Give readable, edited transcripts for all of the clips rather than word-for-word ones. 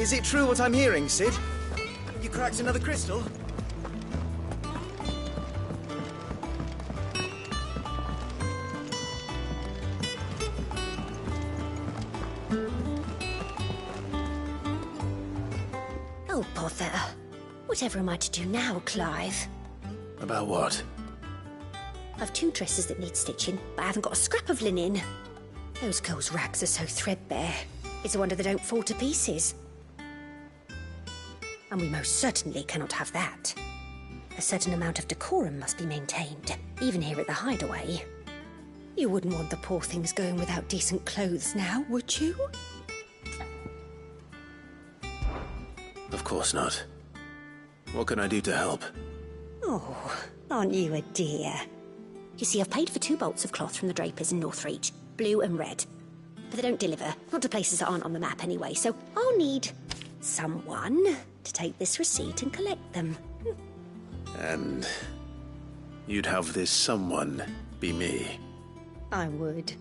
Is it true what I'm hearing, Sid? You cracked another crystal? Oh, bother. Whatever am I to do now, Clive? About what? I've 2 dresses that need stitching, but I haven't got a scrap of linen. Those girls' rags are so threadbare. It's a wonder they don't fall to pieces. And we most certainly cannot have that. A certain amount of decorum must be maintained, even here at the Hideaway. You wouldn't want the poor things going without decent clothes now, would you? Of course not. What can I do to help? Oh, aren't you a dear? You see, I've paid for 2 bolts of cloth from the drapers in Northreach, blue and red. But they don't deliver, not to places that aren't on the map anyway, so I'll need someone to take this receipt and collect them. And you'd have this someone be me? I would.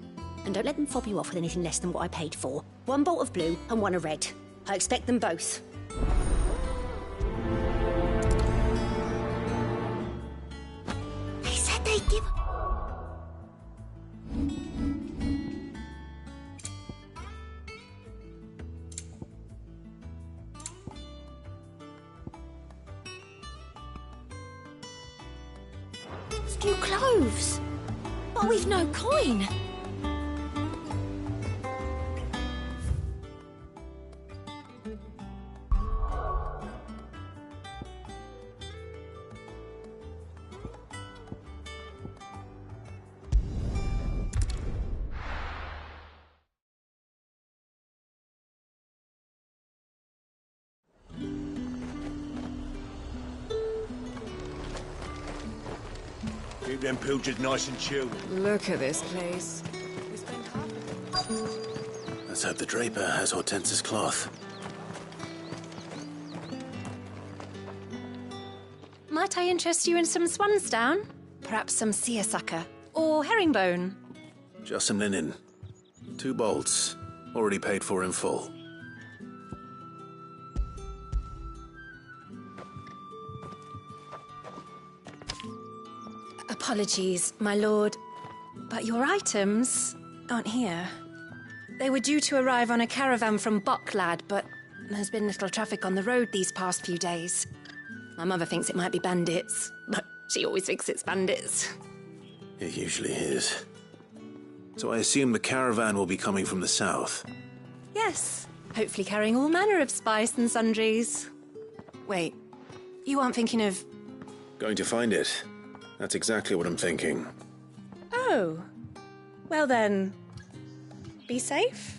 And don't let them fob you off with anything less than what I paid for. 1 bolt of blue and 1 of red. I expect them both. They said they'd give... New clothes! But we've no coin! Keep them pilchers nice and chilled. Look at this place. Let's hope the draper has Hortense's cloth. Might I interest you in some swansdown? Perhaps some seersucker or herringbone? Just some linen. 2 bolts. Already paid for in full. Apologies, my lord, but your items aren't here. They were due to arrive on a caravan from Bocklad, but there's been little traffic on the road these past few days. My mother thinks it might be bandits, but she always thinks it's bandits. It usually is. So I assume the caravan will be coming from the south? Yes, hopefully carrying all manner of spice and sundries. Wait, you aren't thinking of... Going to find it. That's exactly what I'm thinking. Oh. Well then, be safe.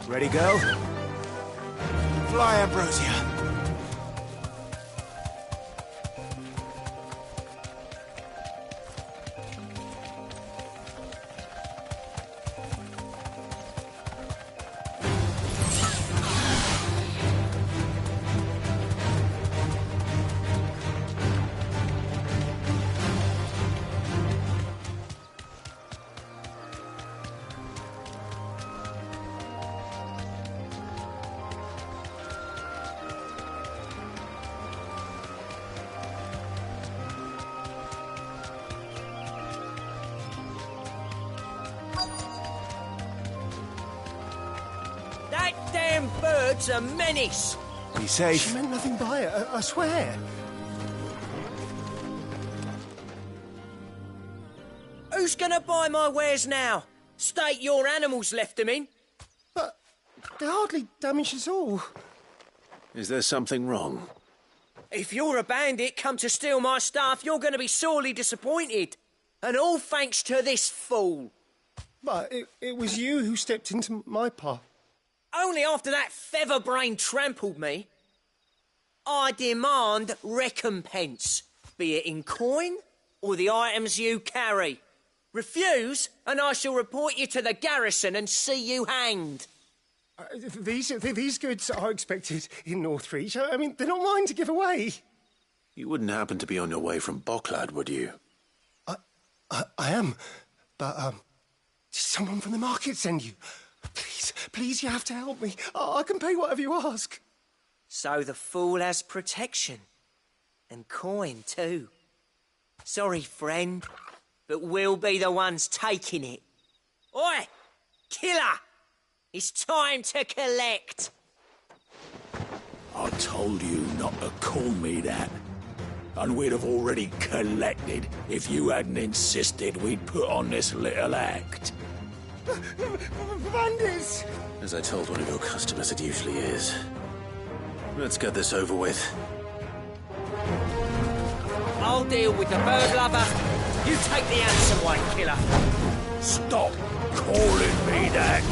Ready, girl? Fly, Ambrosia. That damn bird's a menace. Be safe. She meant nothing by it, I swear. Who's gonna buy my wares now? State your animals left them in. But they hardly damaged us all. Is there something wrong? If you're a bandit come to steal my stuff, you're gonna be sorely disappointed. And all thanks to this fool. But it was you who stepped into my path. Only after that feather-brain trampled me. I demand recompense, be it in coin or the items you carry. Refuse, and I shall report you to the garrison and see you hanged. These goods are expected in Northreach. I mean, they're not mine to give away. You wouldn't happen to be on your way from Bocklad, would you? I am, but, did someone from the market send you? Please, you have to help me. I can pay whatever you ask. So the fool has protection. And coin, too. Sorry, friend, but we'll be the ones taking it. Oi! Killer! It's time to collect! I told you not to call me that. And we'd have already collected if you hadn't insisted we'd put on this little act. Bandits! As I told one of your customers, it usually is. Let's get this over with. I'll deal with the bird lover. You take the handsome one, killer. Stop calling me that.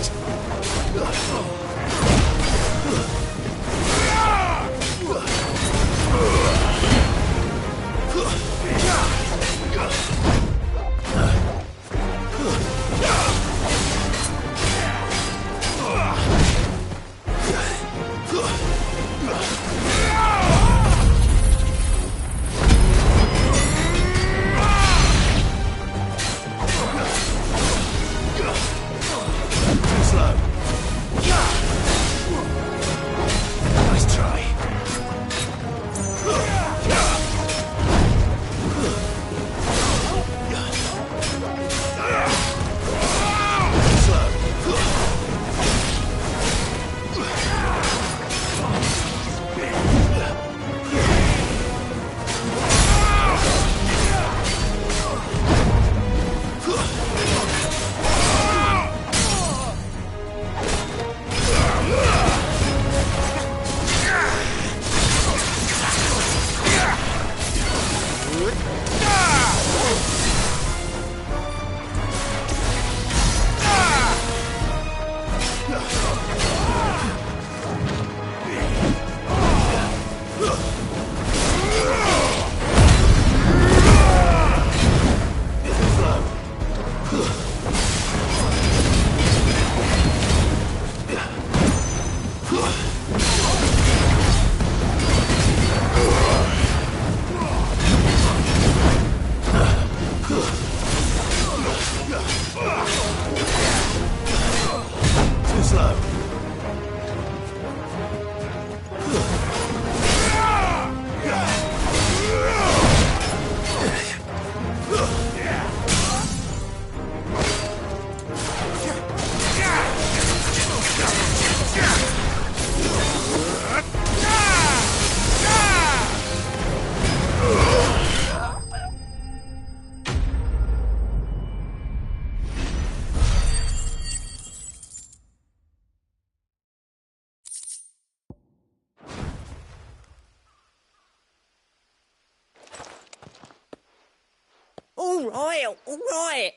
All right.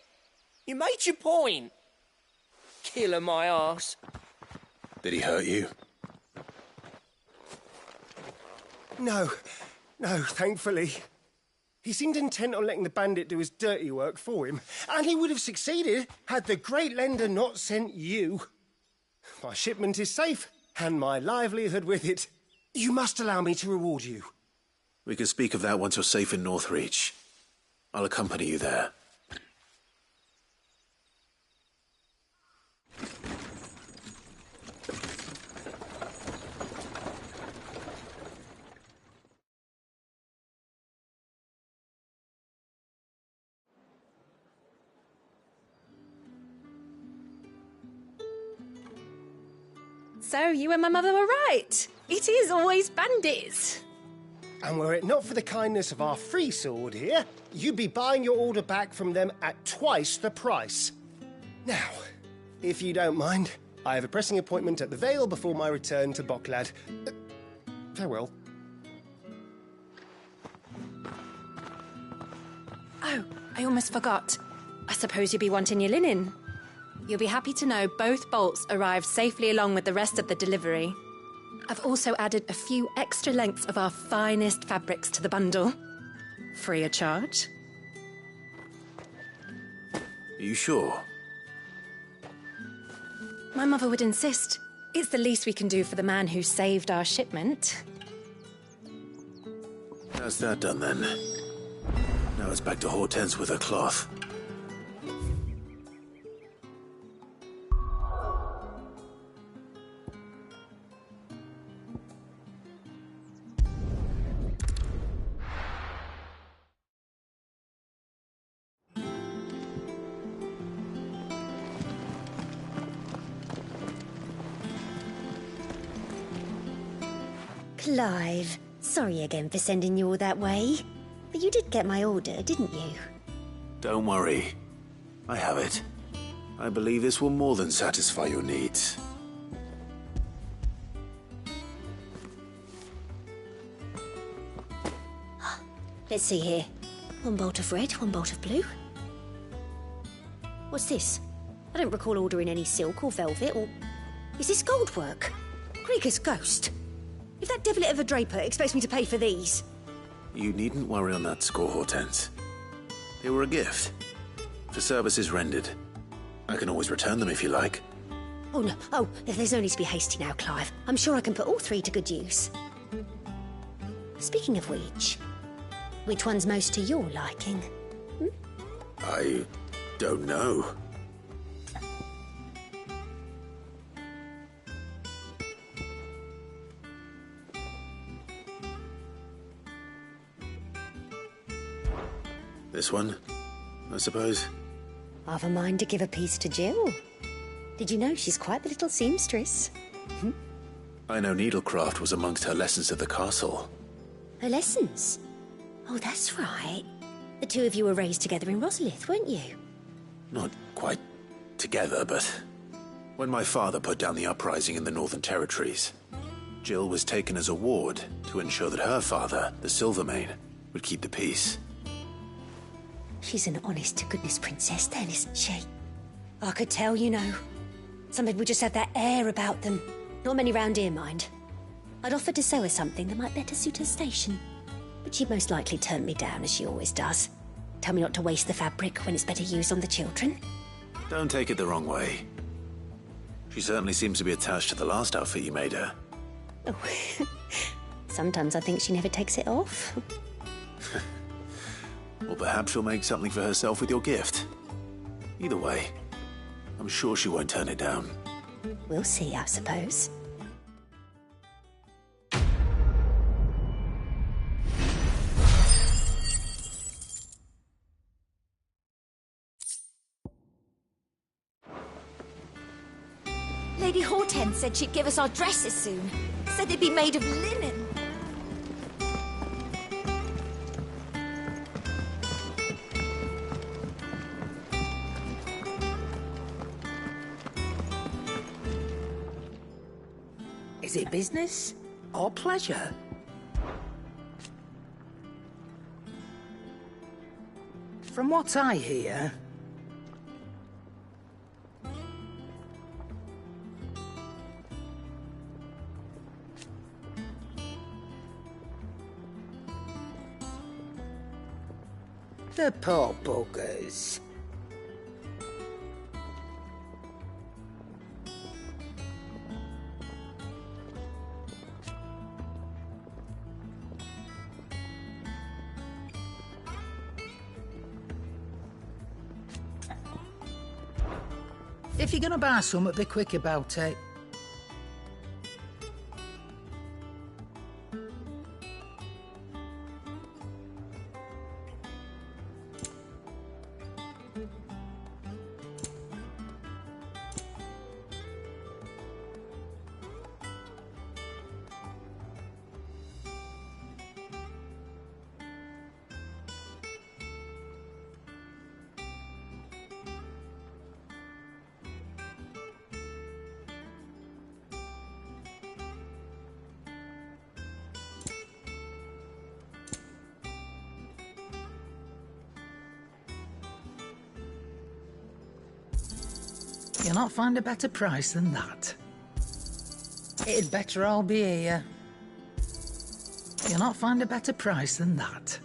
You made your point. Killer my arse. Did he hurt you? No, thankfully. He seemed intent on letting the bandit do his dirty work for him, and he would have succeeded had the great lender not sent you. My shipment is safe, and my livelihood with it. You must allow me to reward you. We can speak of that once you're safe in Northreach. I'll accompany you there. So you and my mother were right. It is always bandits. And were it not for the kindness of our free sword here, you'd be buying your order back from them at twice the price. Now, if you don't mind, I have a pressing appointment at the Vale before my return to Bocklad. Farewell. Oh, I almost forgot. I suppose you'll be wanting your linen. You'll be happy to know both bolts arrived safely along with the rest of the delivery. I've also added a few extra lengths of our finest fabrics to the bundle. Free of charge. Are you sure? My mother would insist. It's the least we can do for the man who saved our shipment. How's that done then? Now it's back to Hortense with her cloth. Clive, sorry again for sending you all that way. But you did get my order, didn't you? Don't worry. I have it. I believe this will more than satisfy your needs. Let's see here. One bolt of red, one bolt of blue. What's this? I don't recall ordering any silk or velvet or... Is this gold work? Krieger's ghost. If that devilit of a draper expects me to pay for these... You needn't worry on that score, Hortense. They were a gift. For services rendered. I can always return them if you like. Oh, no. Oh, there's no need to be hasty now, Clive. I'm sure I can put all three to good use. Speaking of which one's most to your liking? I don't know. This one, I suppose. I've a mind to give a piece to Jill. Did you know she's quite the little seamstress? I know needlecraft was amongst her lessons at the castle. Her lessons? Oh, that's right. The two of you were raised together in Rosalith, weren't you? Not quite together, but... When my father put down the uprising in the Northern Territories, Jill was taken as a ward to ensure that her father, the Silvermane, would keep the peace. She's an honest-to-goodness princess then, isn't she? I could tell, you know. Some people just have that air about them. Not many round here, mind. I'd offered to sew her something that might better suit her station. But she'd most likely turn me down, as she always does. Tell me not to waste the fabric when it's better used on the children. Don't take it the wrong way. She certainly seems to be attached to the last outfit you made her. Oh, sometimes I think she never takes it off. Or perhaps she'll make something for herself with your gift. Either way, I'm sure she won't turn it down. We'll see, I suppose. Lady Hortense said she'd give us our dresses soon. Said they'd be made of linen. Is it business or pleasure? From what I hear, the poor buggers. If you're gonna buy something, be quick about it. You'll not find a better price than that. It'd better all be here. You'll not find a better price than that.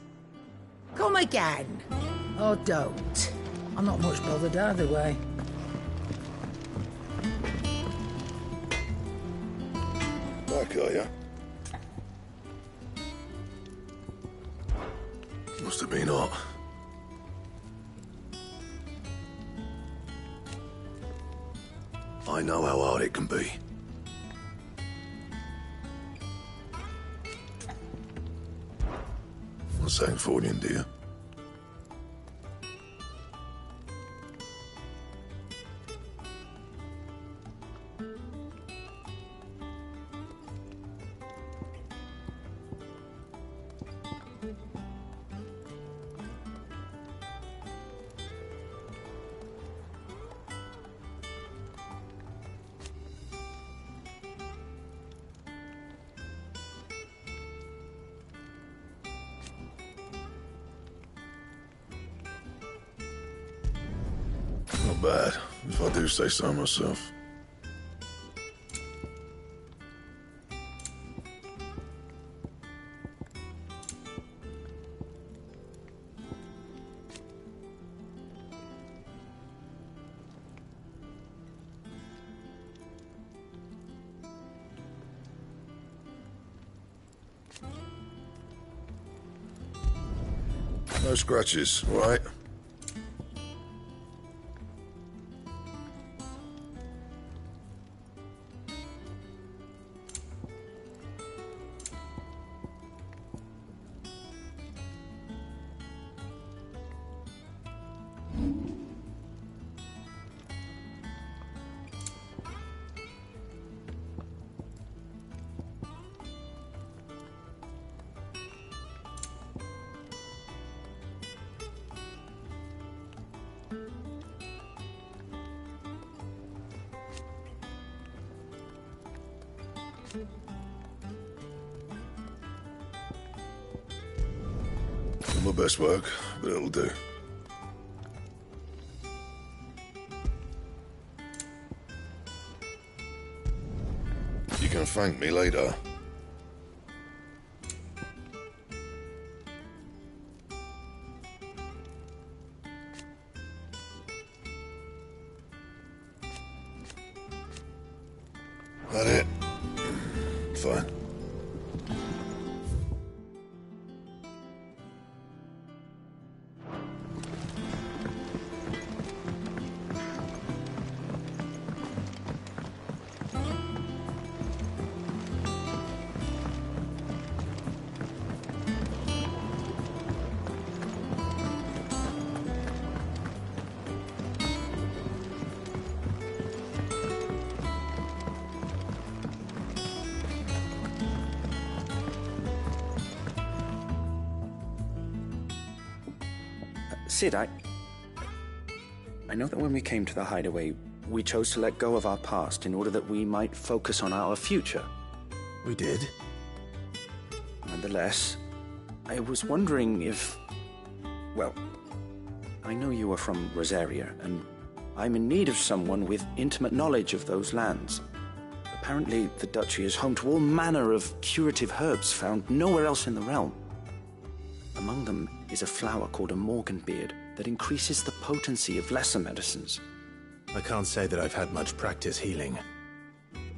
Come again. Or don't. I'm not much bothered either way. Back, are ya? Must have been hot. I know how hard it can be. What's saying for you, dear? Not bad, if I do say so myself. No scratches, all right? Not my best work, but it'll do. You can thank me later. That it? Fine. Sid, I know that when we came to the hideaway, we chose to let go of our past in order that we might focus on our future. We did. Nonetheless, I was wondering if... Well, I know you are from Rosaria, and I'm in need of someone with intimate knowledge of those lands. Apparently, the duchy is home to all manner of curative herbs found nowhere else in the realm. Among them is a flower called a morganbeard that increases the potency of lesser medicines. I can't say that I've had much practice healing.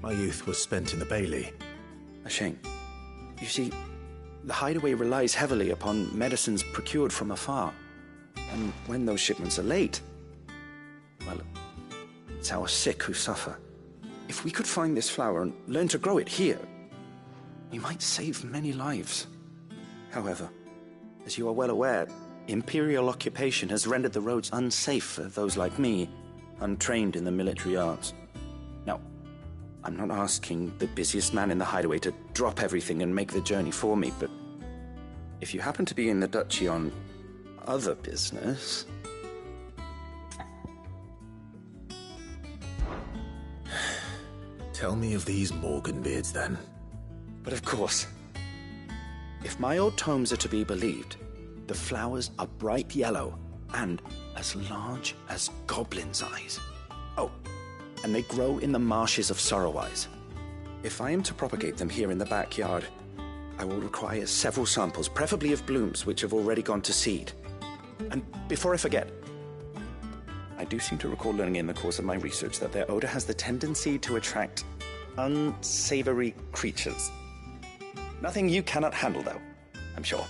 My youth was spent in the Bailey. A shame. You see, the hideaway relies heavily upon medicines procured from afar. And when those shipments are late, well, it's our sick who suffer. If we could find this flower and learn to grow it here, we might save many lives. However, as you are well aware, Imperial occupation has rendered the roads unsafe for those like me, untrained in the military arts. Now, I'm not asking the busiest man in the hideaway to drop everything and make the journey for me, but if you happen to be in the duchy on other business... Tell me of these morganbeards, then. But of course. If my old tomes are to be believed, the flowers are bright yellow and as large as goblins' eyes. Oh, and they grow in the marshes of Sorrowise. If I am to propagate them here in the backyard, I will require several samples, preferably of blooms which have already gone to seed. And before I forget, I do seem to recall learning in the course of my research that their odor has the tendency to attract unsavory creatures. Nothing you cannot handle, though, I'm sure.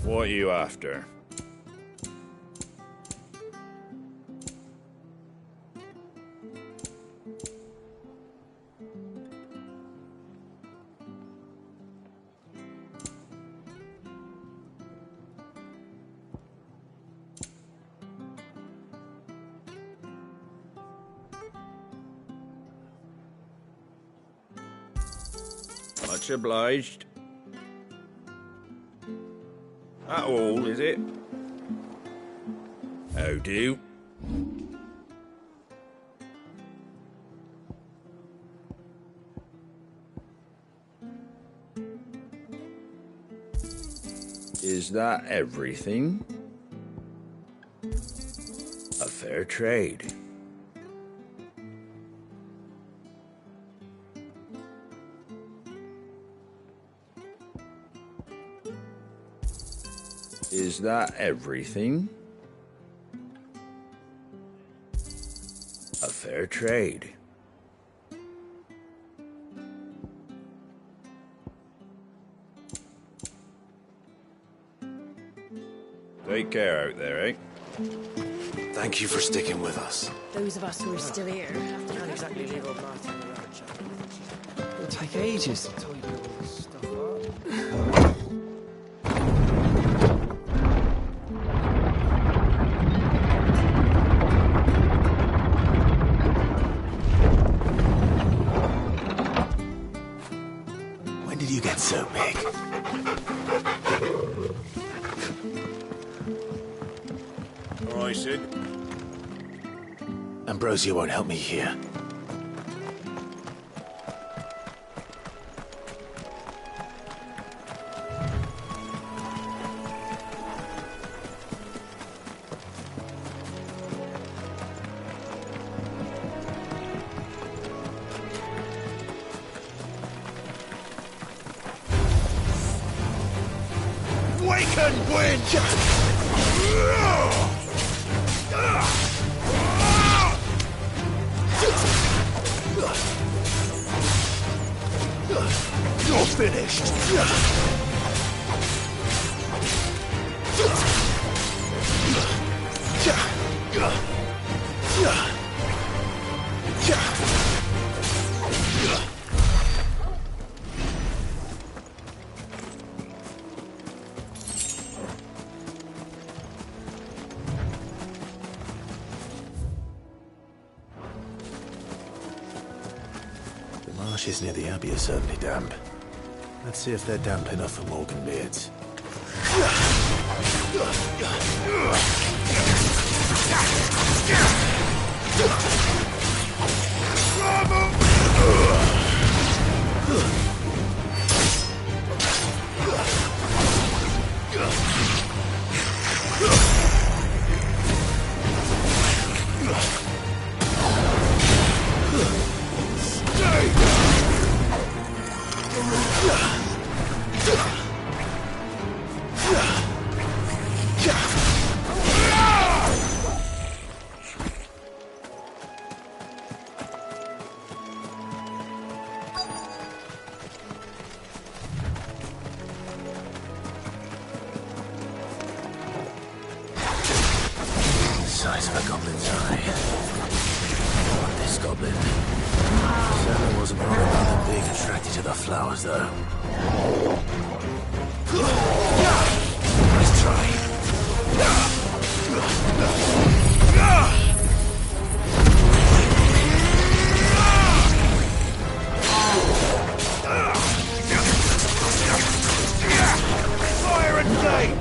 What are you after? Much obliged. That all, is it? How do? Is that everything? A fair trade. Is that everything? A fair trade. Take care out there, eh? Thank you for sticking with us. Those of us who are still here. Can't exactly leave old Martin on the road, shall we? It'll take ages to tidy all this stuff up. When did you get so big? All right, Sid. Ambrosia won't help me here. Waken, wind! You're finished! The marshes near the Abbey are certainly damp. Let's see if they're damp enough for Morgan beards. wasn't wrong about them being attracted to the flowers, though. Nice try. Fire and flame!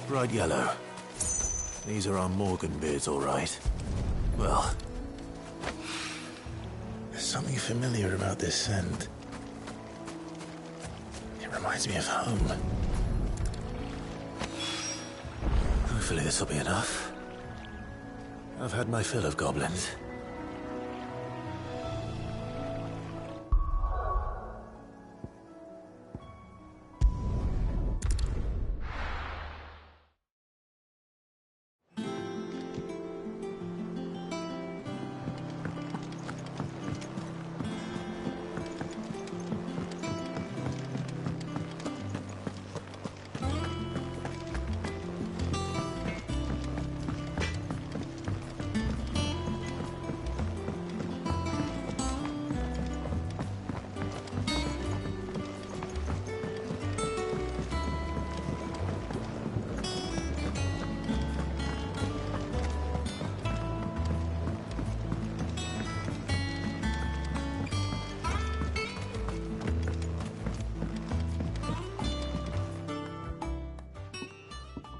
Bright yellow. These are our Morgan beards, all right. Well, there's something familiar about this scent. It reminds me of home. Hopefully this will be enough. I've had my fill of goblins.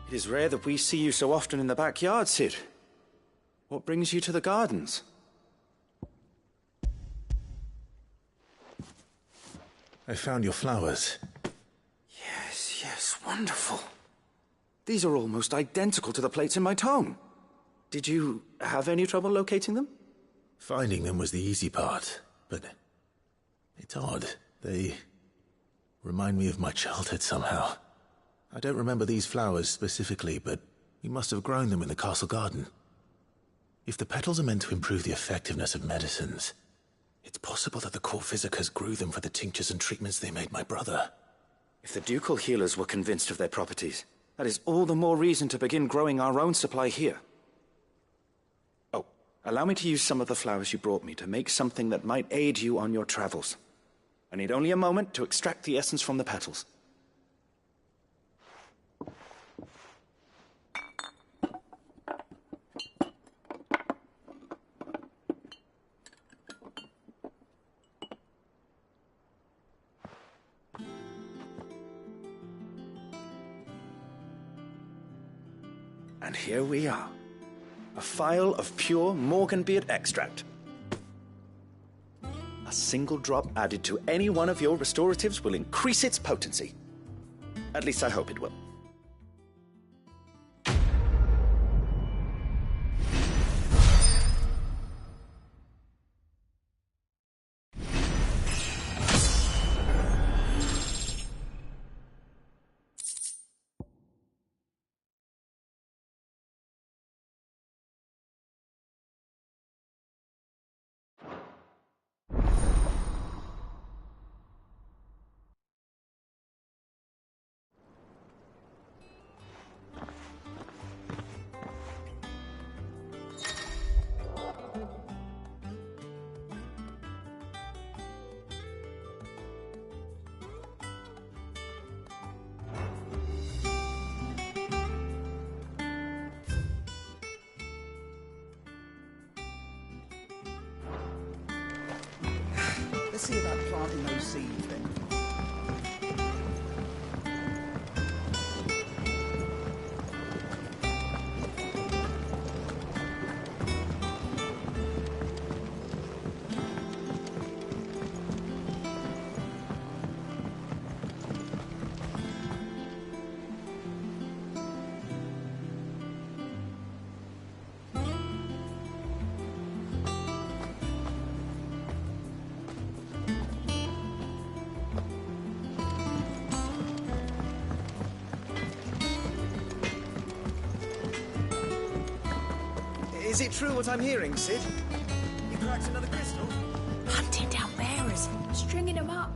It is rare that we see you so often in the backyard, Cid. What brings you to the gardens? I found your flowers. Yes, wonderful. These are almost identical to the plates in my tome. Did you have any trouble locating them? Finding them was the easy part, but it's odd. They remind me of my childhood somehow. I don't remember these flowers specifically, but we must have grown them in the castle garden. If the petals are meant to improve the effectiveness of medicines, it's possible that the court physicers grew them for the tinctures and treatments they made my brother. If the ducal healers were convinced of their properties, that is all the more reason to begin growing our own supply here. Oh, allow me to use some of the flowers you brought me to make something that might aid you on your travels. I need only a moment to extract the essence from the petals. And here we are. A phial of pure Morganbeard extract. single drop added to any one of your restoratives will increase its potency. At least I hope it will. Let's see about planting those seeds then. Is it true what I'm hearing, Sid? You cracked another crystal? Hunting down bearers, stringing them up.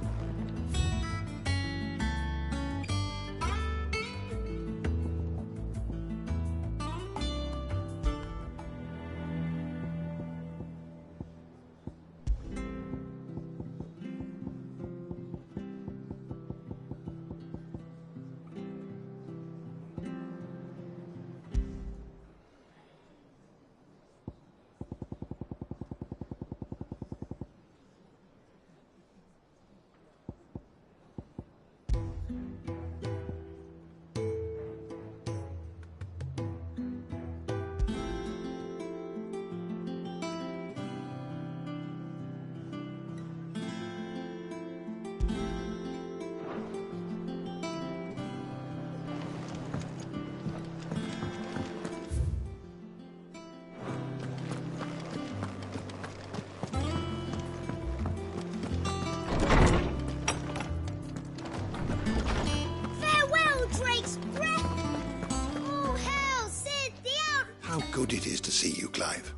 Good it is to see you, Clive.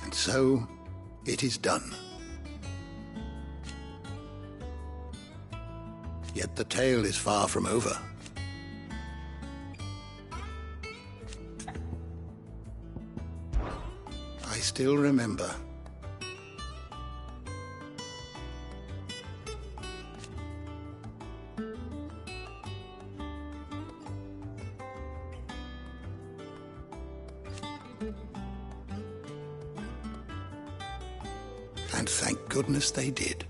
And so, it is done. Yet the tale is far from over. I still remember. And thank goodness they did.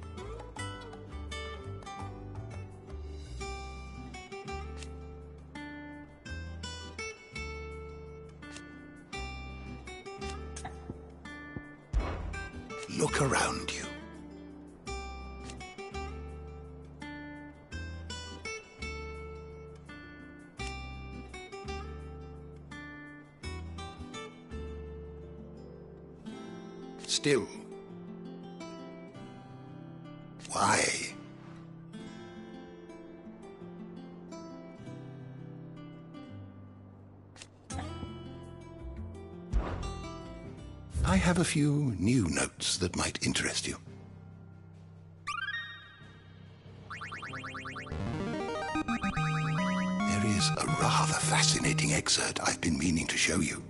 Look around you. Still, why? I have a few new notes that might interest you. There is a rather fascinating excerpt I've been meaning to show you.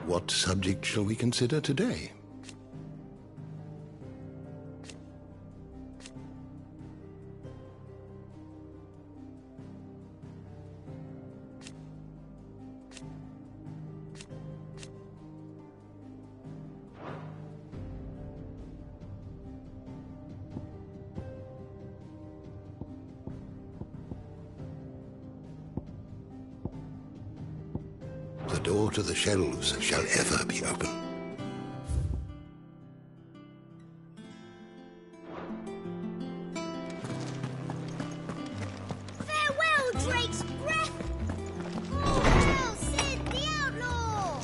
What subject shall we consider today? The door to the shelves shall ever be open. Farewell, Drake's breath! Farewell, Sid the Outlaw!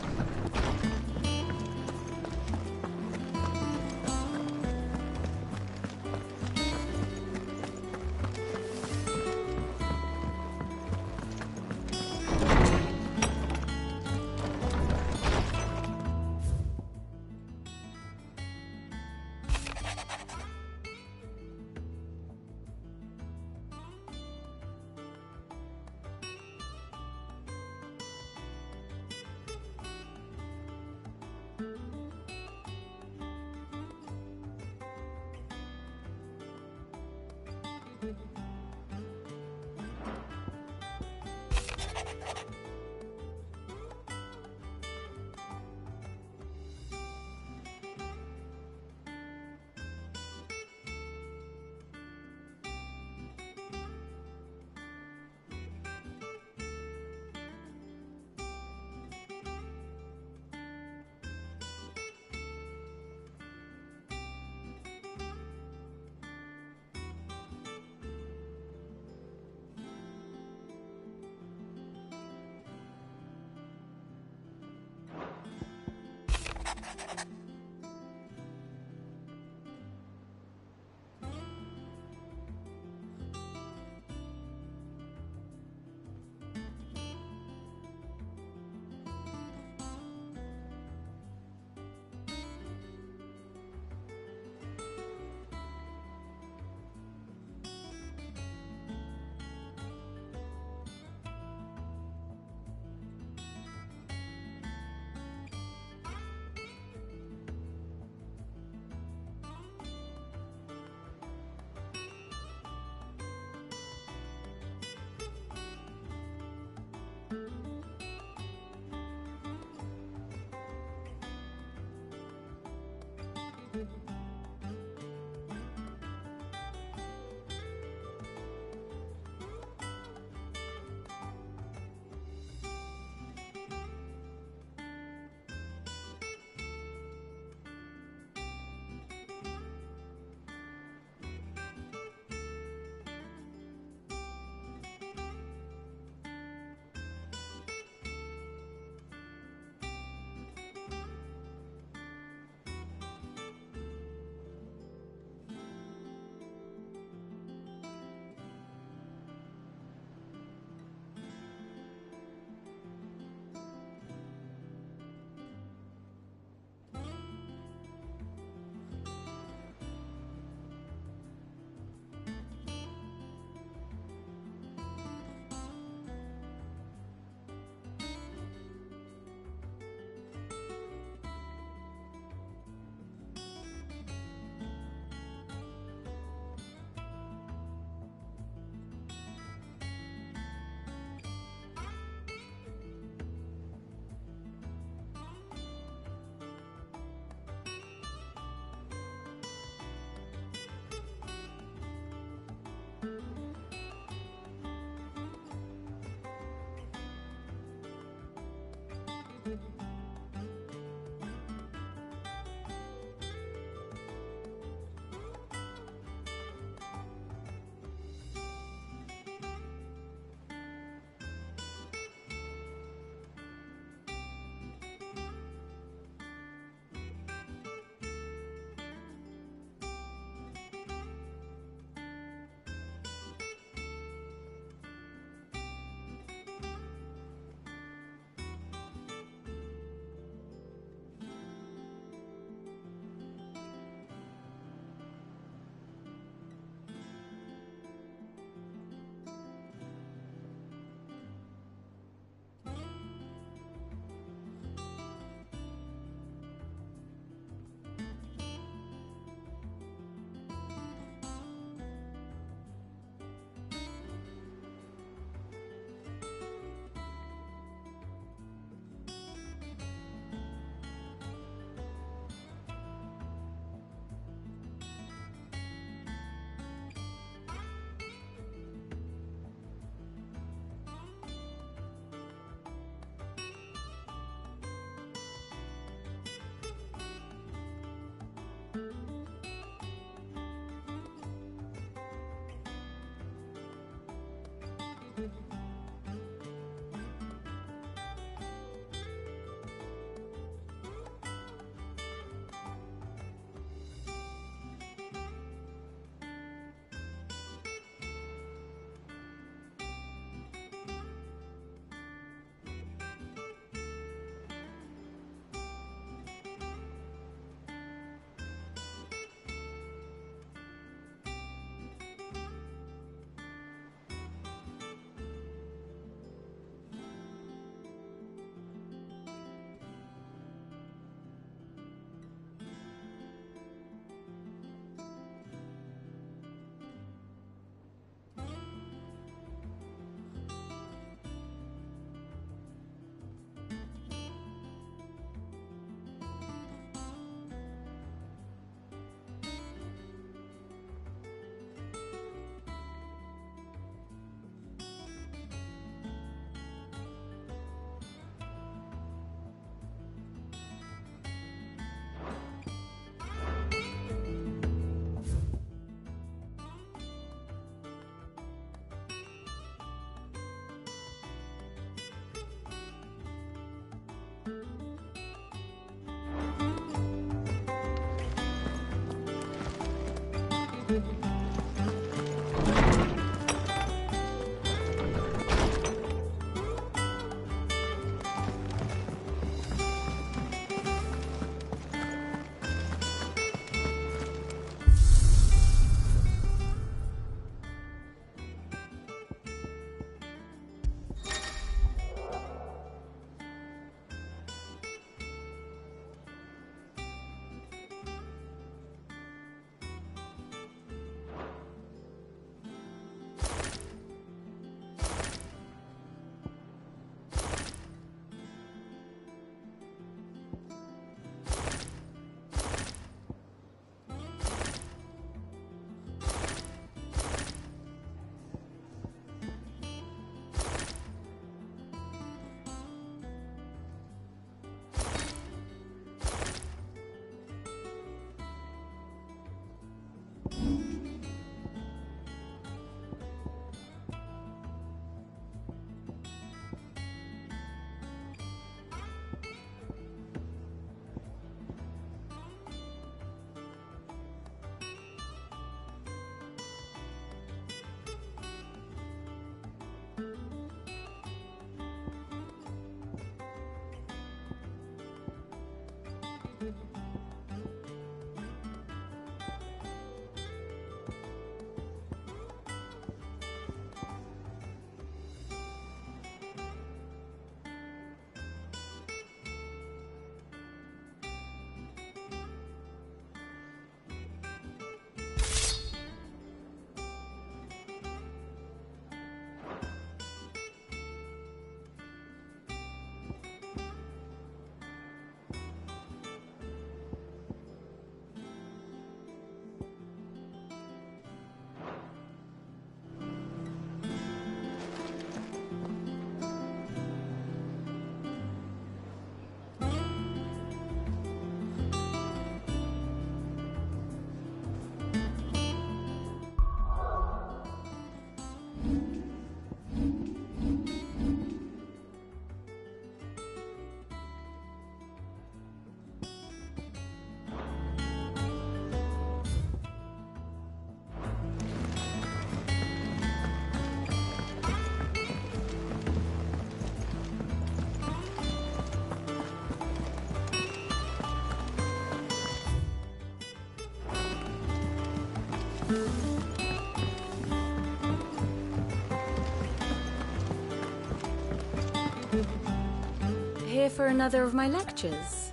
here for another of my lectures.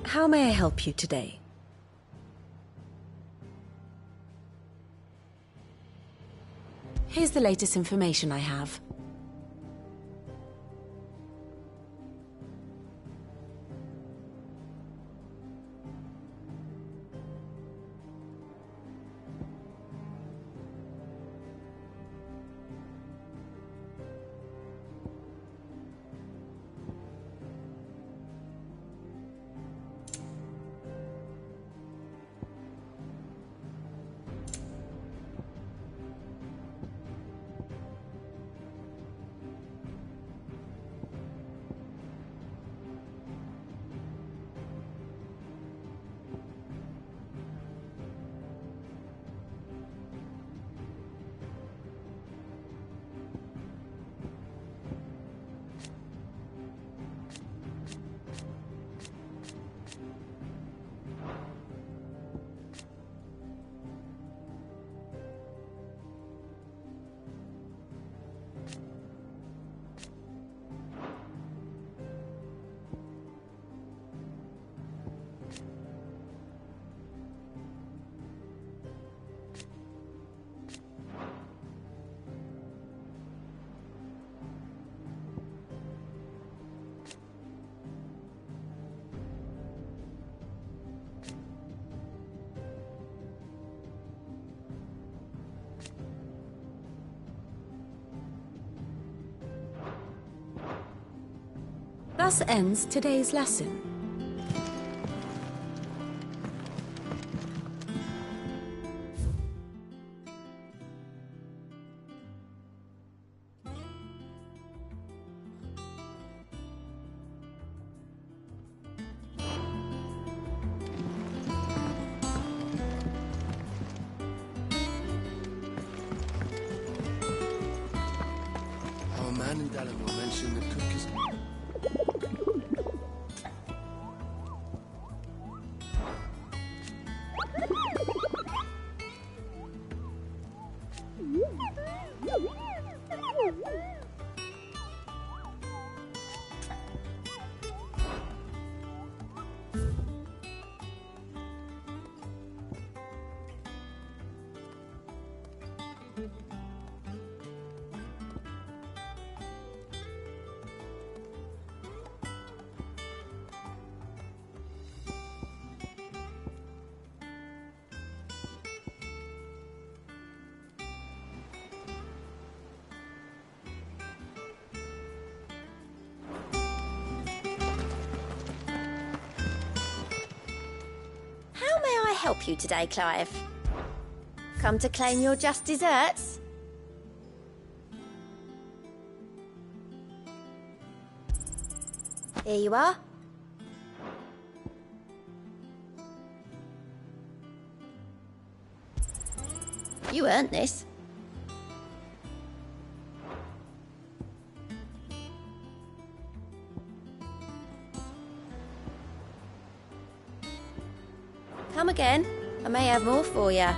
How may I help you today? Here's the latest information I have. Thus ends today's lesson. Our man in Dallimore mentioned the cook is... How may I help you today, Clive? Come to claim your just desserts? Here you are. You earned this. Come again. I may have more for you.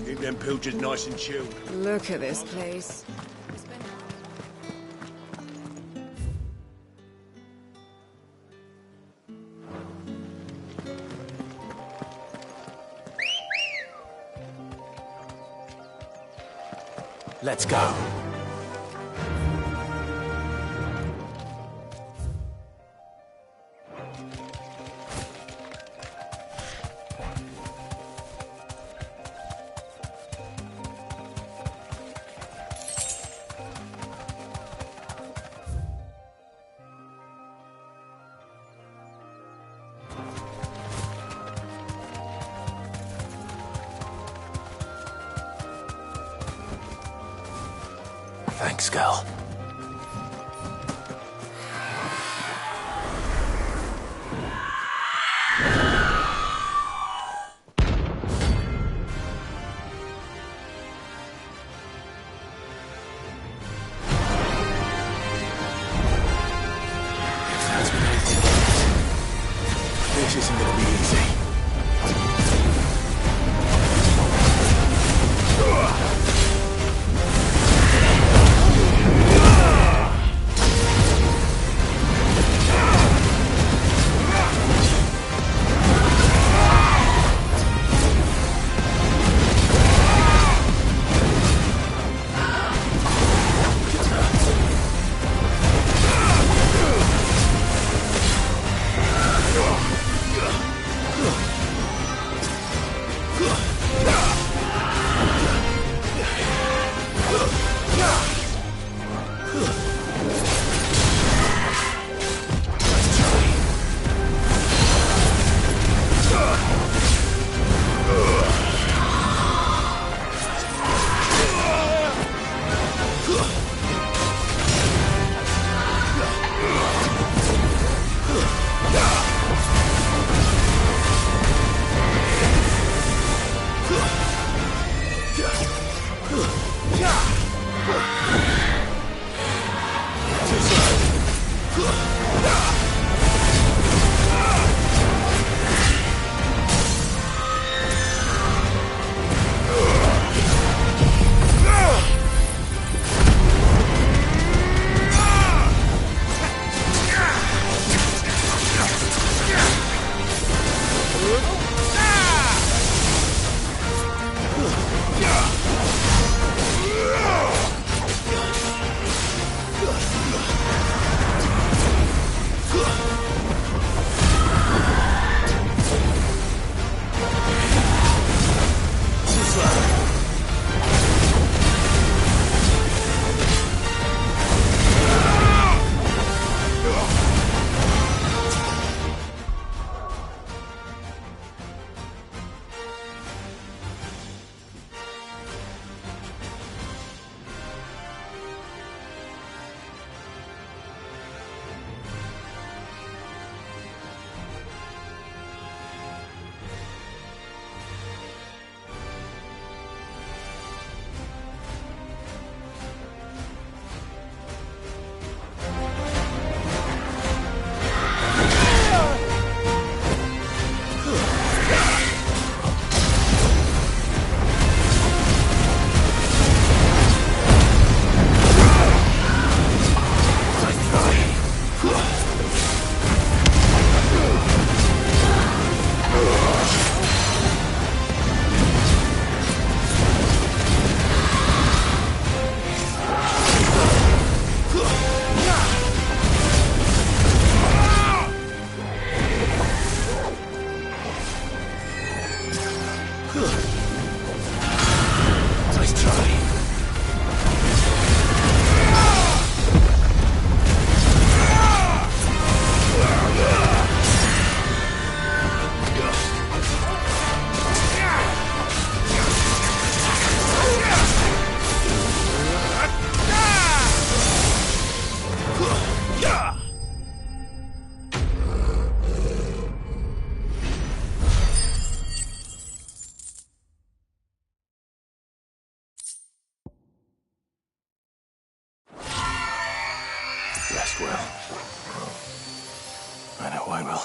Keep them pilchards nice and chilled. Look at this place. Let's go. Thanks, girl. This isn't gonna be easy. trust Will. I know I will.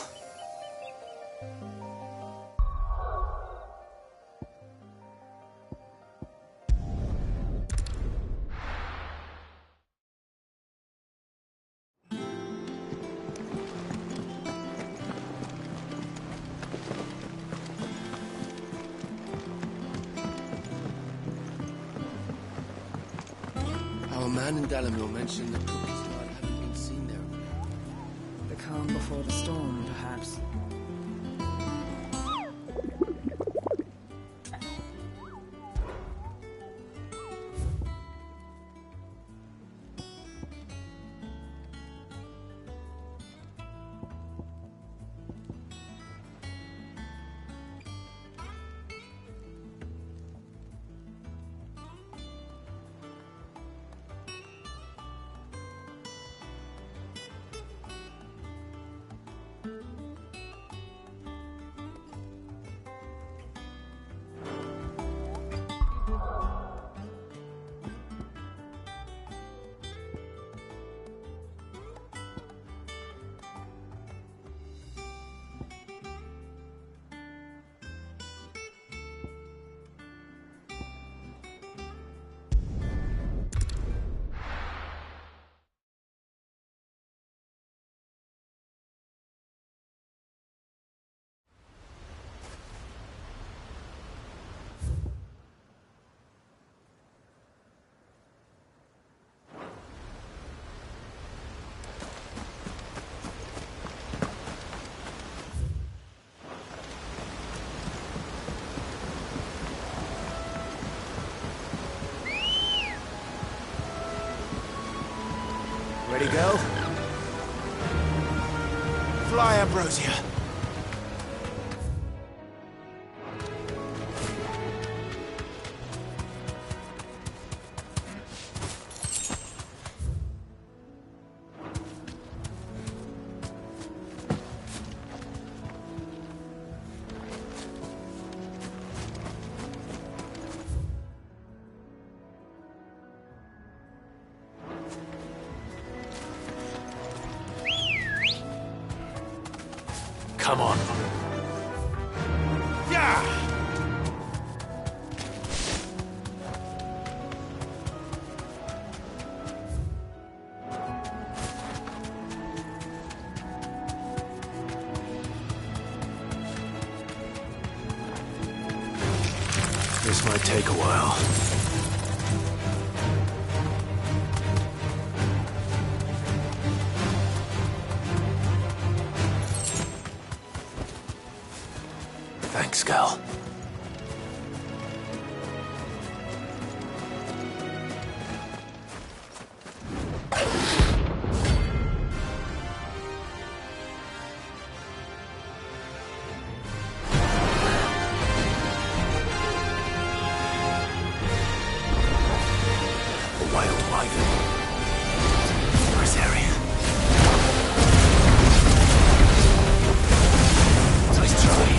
Our man in Dalamil mentioned the cookie's lad hadn't been seen there. The calm before the storm, perhaps. Ready, girl? Fly, Ambrosia. Come on. Yeah! This might take a while. Thanks, Gal. A wild wyvern. Nice area. Nice try.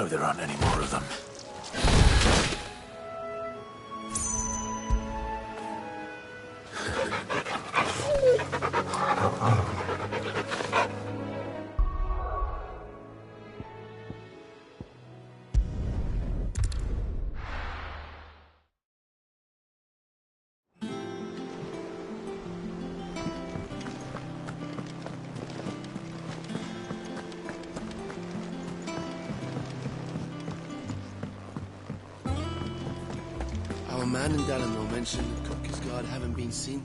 hope there aren't any more of them. Our man in Dallimore mentioned the cook's guard haven't been seen.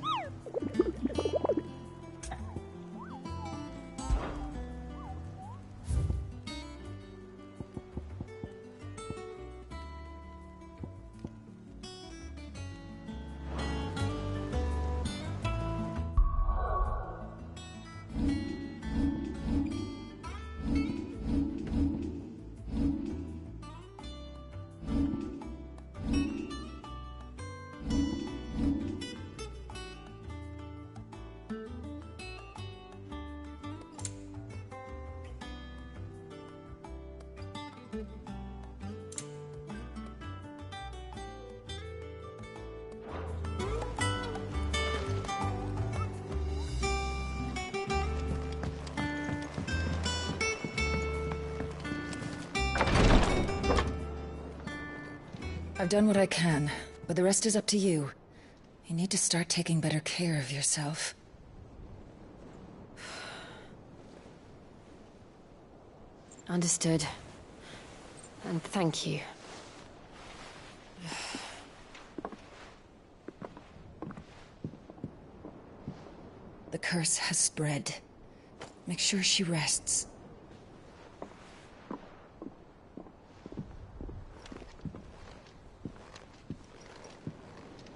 I've done what I can, but the rest is up to you. You need to start taking better care of yourself. Understood. And thank you. The curse has spread. Make sure she rests.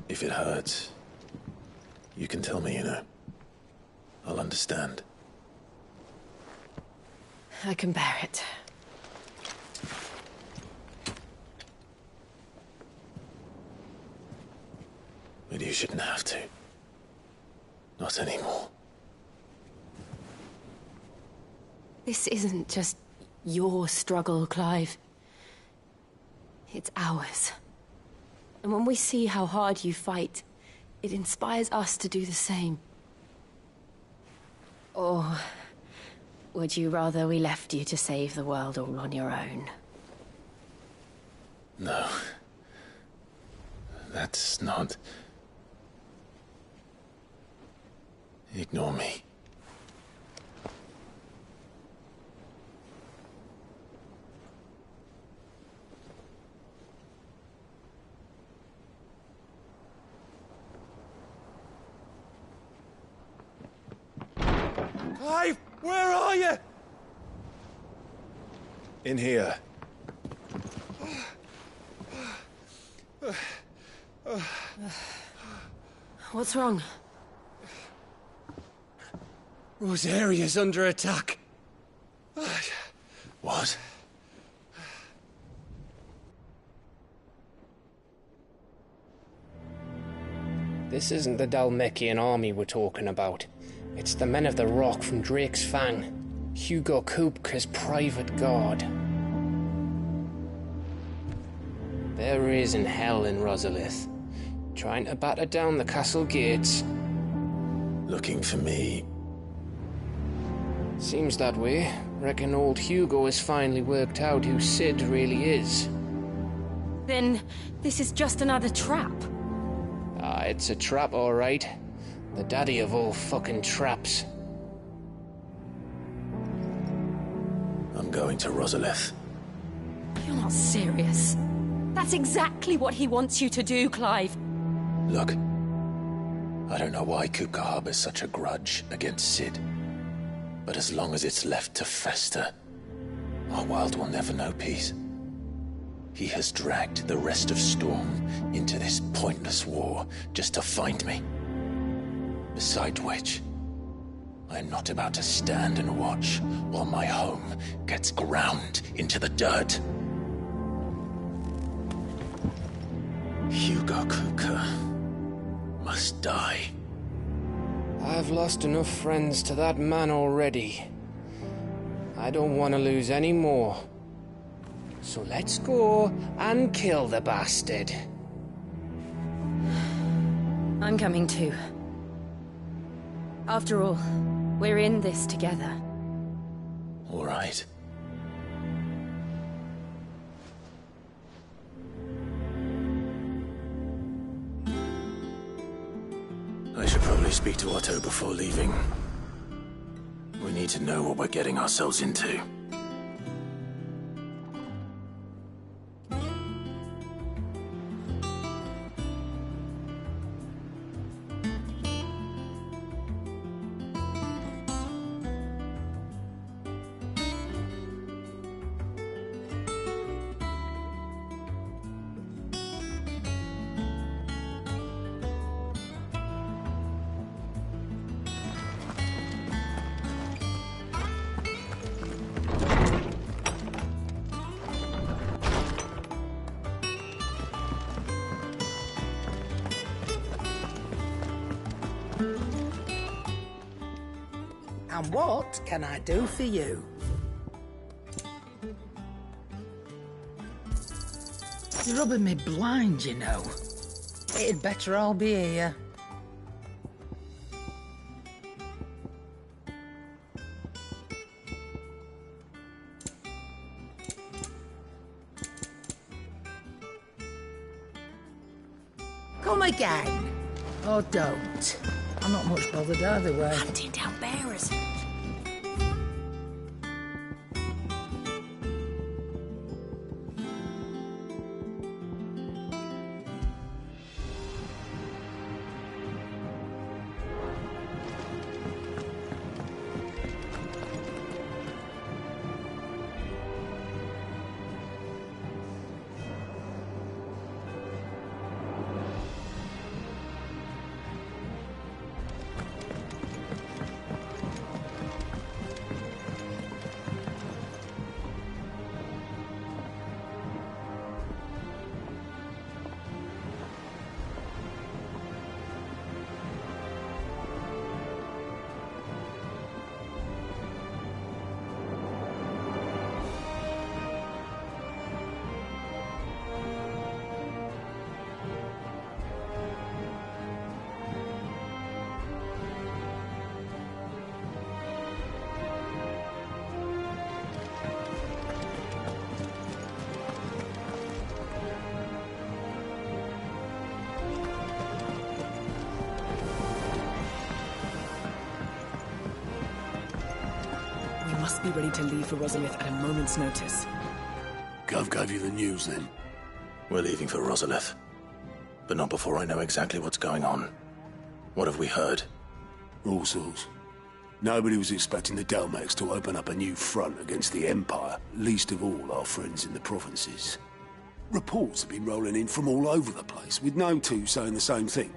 If it hurts, you can tell me, you know. I'll understand. I can bear it. But you shouldn't have to. Not anymore. This isn't just your struggle, Clive. It's ours. And when we see how hard you fight, it inspires us to do the same. Or would you rather we left you to save the world all on your own? No. That's not... Ignore me. Clive, where are you? In here. What's wrong? Rosaria's under attack. What? This isn't the Dalmekian army we're talking about. It's the men of the Rock from Drake's Fang. Hugo Kupka's private guard. There is in hell in Rosalith, trying to batter down the castle gates. Looking for me? Seems that way. Reckon old Hugo has finally worked out who Sid really is. Then this is just another trap. Ah, it's a trap, all right. The daddy of all fucking traps. I'm going to Rosalith. You're not serious. That's exactly what he wants you to do, Clive. Look, I don't know why Kupka harbors such a grudge against Sid. But as long as it's left to fester, our world will never know peace. He has dragged the rest of Storm into this pointless war just to find me. Besides which, I am not about to stand and watch while my home gets ground into the dirt. Hugo Kupka must die. I've lost enough friends to that man already. I don't want to lose any more. So let's go and kill the bastard. I'm coming too. After all, we're in this together. All right. I should probably speak to Otto before leaving. We need to know what we're getting ourselves into. And what can I do for you? You're rubbing me blind, you know. It'd better all be here. Come again. Or don't. I'm not much bothered either way. Hunting down bearers. Must be ready to leave for Rosalith at a moment's notice. Gov gave you the news, then? We're leaving for Rosalith. But not before I know exactly what's going on. What have we heard? All sorts. Nobody was expecting the Dalmex to open up a new front against the Empire, least of all our friends in the provinces. Reports have been rolling in from all over the place, with no two saying the same thing.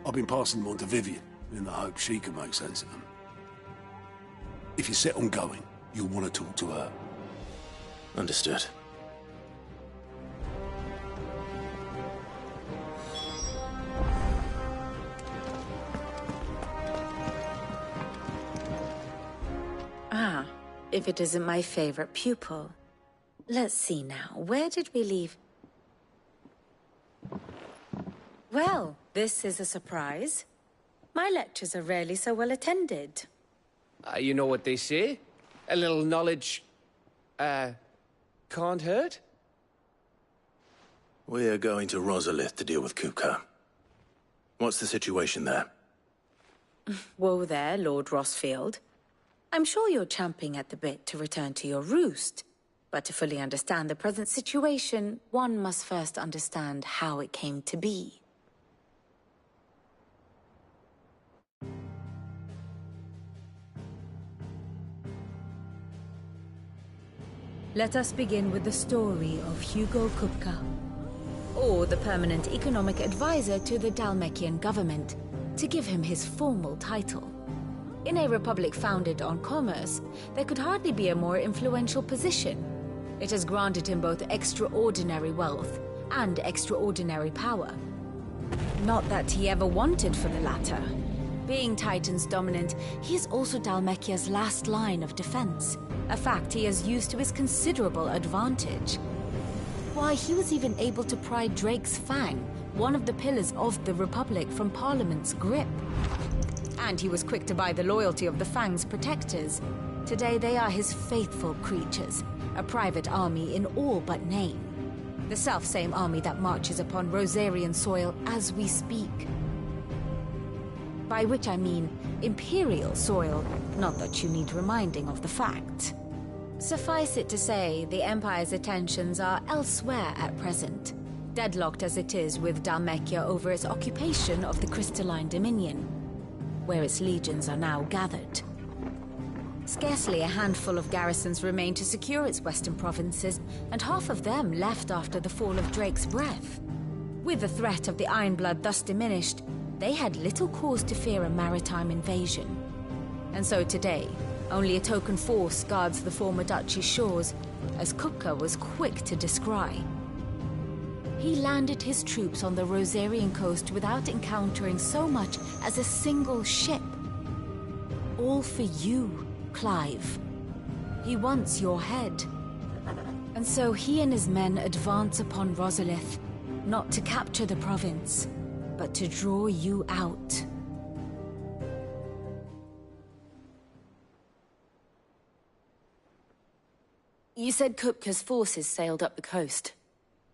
I've been passing them on to Vivian, in the hope she can make sense of them. If you're set on going, you'll want to talk to her. Understood. Ah, if it isn't my favorite pupil. Let's see now, where did we leave? Well, this is a surprise. My lectures are rarely so well attended. You know what they say? A little knowledge, can't hurt? We're going to Rosalith to deal with Kupka. What's the situation there? Whoa there, Lord Rossfield. I'm sure you're champing at the bit to return to your roost. But to fully understand the present situation, one must first understand how it came to be. Let us begin with the story of Hugo Kupka, or the permanent economic advisor to the Dalmekian government, to give him his formal title. In a republic founded on commerce, there could hardly be a more influential position. It has granted him both extraordinary wealth and extraordinary power. Not that he ever wanted for the latter. Being Titan's dominant, he is also Dalmekia's last line of defense, a fact he has used to his considerable advantage. Why, he was even able to pry Drake's Fang, one of the pillars of the Republic, from Parliament's grip. And he was quick to buy the loyalty of the Fang's protectors. Today they are his faithful creatures, a private army in all but name. The self-same army that marches upon Rosarian soil as we speak. By which I mean Imperial soil, not that you need reminding of the fact. Suffice it to say, the Empire's attentions are elsewhere at present, deadlocked as it is with Dhalmekia over its occupation of the Crystalline Dominion, where its legions are now gathered. Scarcely a handful of garrisons remain to secure its western provinces, and half of them left after the fall of Drake's Breath. With the threat of the Ironblood thus diminished, they had little cause to fear a maritime invasion. And so today, only a token force guards the former duchy's shores, as Kupka was quick to descry. He landed his troops on the Rosarian coast without encountering so much as a single ship. All for you, Clive. He wants your head. And so he and his men advance upon Rosalith, not to capture the province, but to draw you out. You said Kupka's forces sailed up the coast.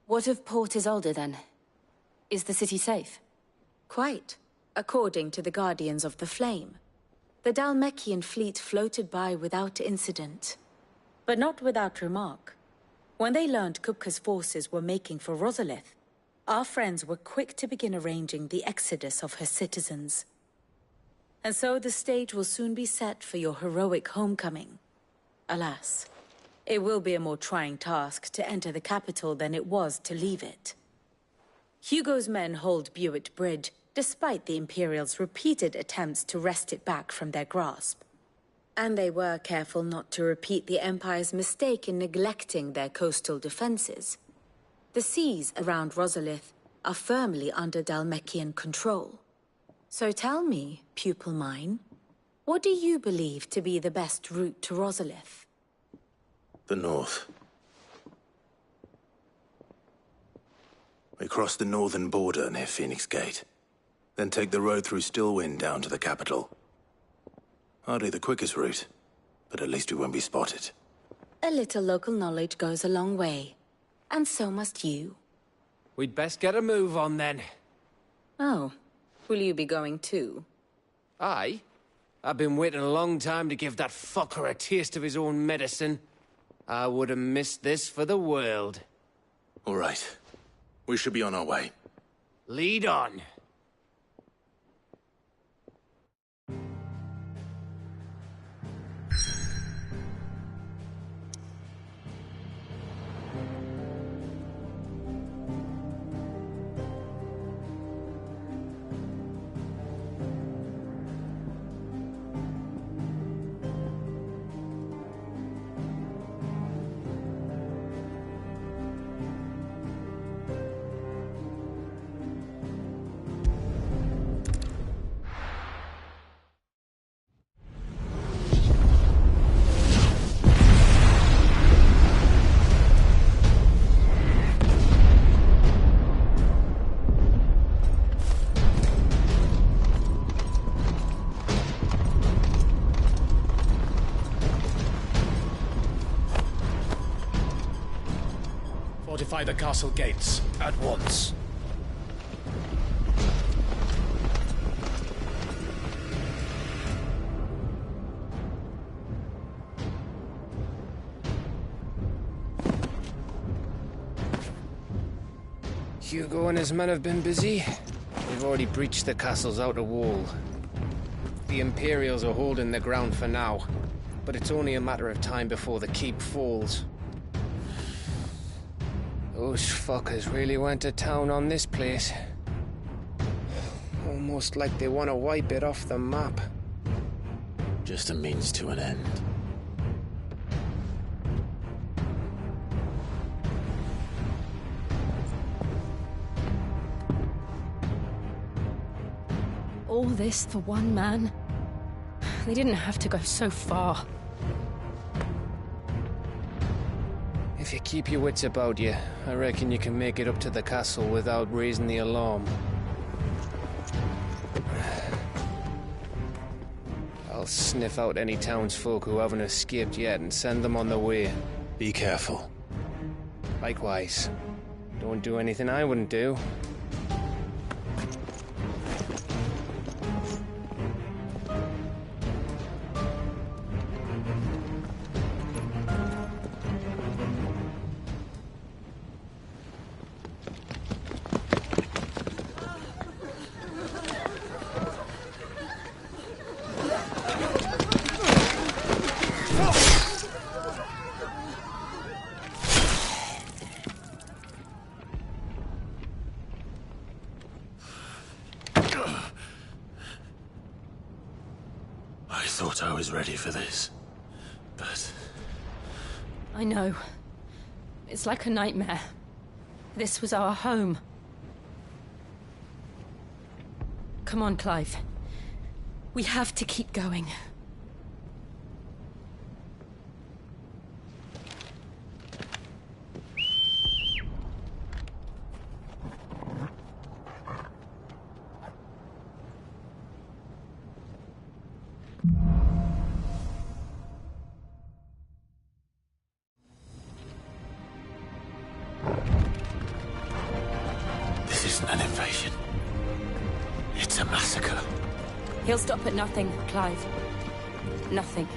What of Port Isolde, then? Is the city safe? Quite, according to the Guardians of the Flame. The Dhalmekian fleet floated by without incident. But not without remark. When they learned Kupka's forces were making for Rosalith, our friends were quick to begin arranging the exodus of her citizens. And so the stage will soon be set for your heroic homecoming. Alas, it will be a more trying task to enter the capital than it was to leave it. Hugo's men hold Buett Bridge, despite the Imperials' repeated attempts to wrest it back from their grasp. And they were careful not to repeat the Empire's mistake in neglecting their coastal defenses. The seas around Rosalith are firmly under Dhalmekian control. So tell me, pupil mine, what do you believe to be the best route to Rosalith? The north. We cross the northern border near Phoenix Gate. Then take the road through Stillwind down to the capital. Hardly the quickest route, but at least we won't be spotted. A little local knowledge goes a long way. And so must you. We'd best get a move on then. Oh, will you be going too? Aye. I've been waiting a long time to give that fucker a taste of his own medicine. I would have missed this for the world. All right. We should be on our way. Lead on. Fortify the castle gates, at once. Hugo and his men have been busy. They've already breached the castle's outer wall. The Imperials are holding their ground for now, but it's only a matter of time before the keep falls. Those fuckers really went to town on this place. Almost like they want to wipe it off the map. Just a means to an end. All this for one man? They didn't have to go so far. If you Keep your wits about you. I reckon you can make it up to the castle without raising the alarm. I'll sniff out any townsfolk who haven't escaped yet and send them on their way. Be careful. Likewise. Don't do anything I wouldn't do. I thought I was ready for this, but... I know. It's like a nightmare. This was our home. Come on, Clive. We have to keep going. This isn't an invasion. It's a massacre. He'll stop at nothing, Clive. Nothing.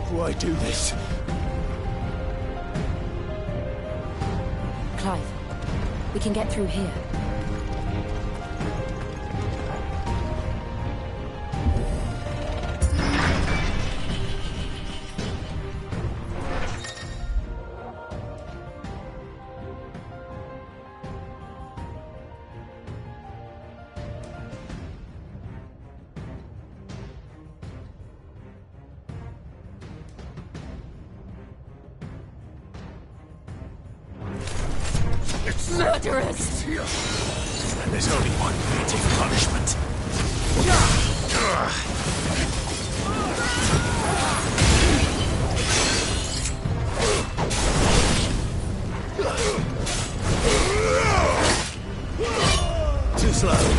Why do this? Clive, we can get through here. Murderers! And there's only one fitting punishment. Too slow.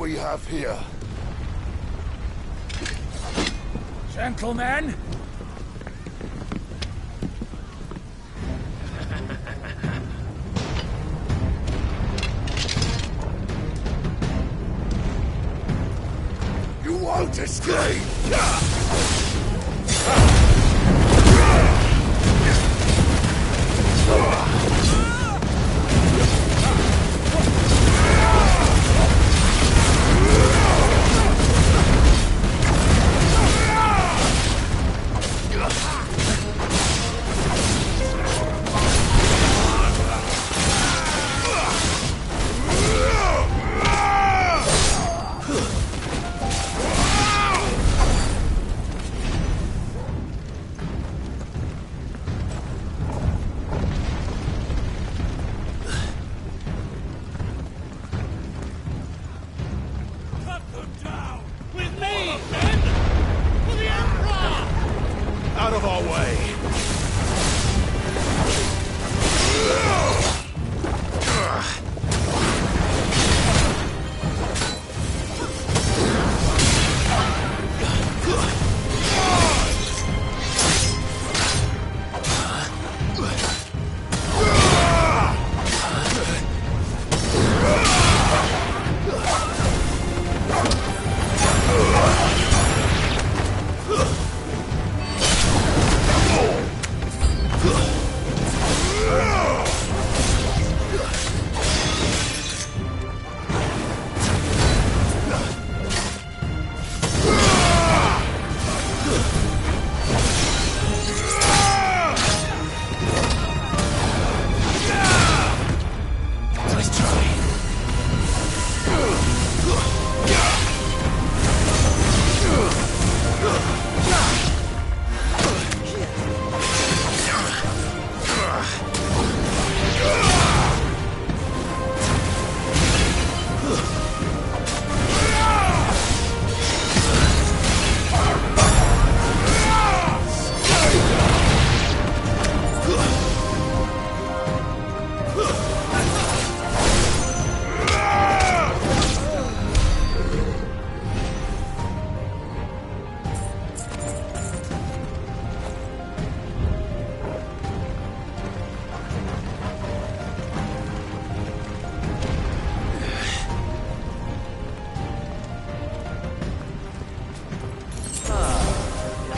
we have here? Gentlemen! You won't escape! Out of our way!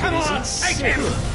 Come on, take him!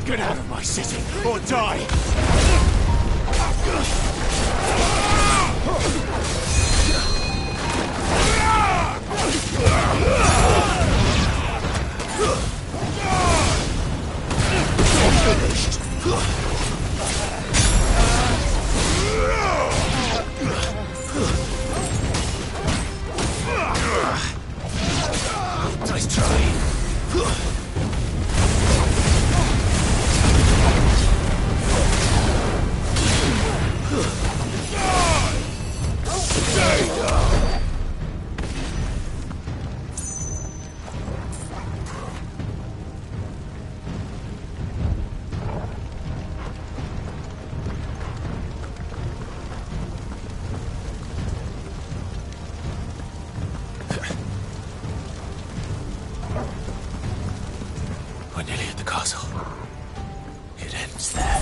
Get out of my city, or die! Finished. Nice try. We're nearly at the castle. It ends there.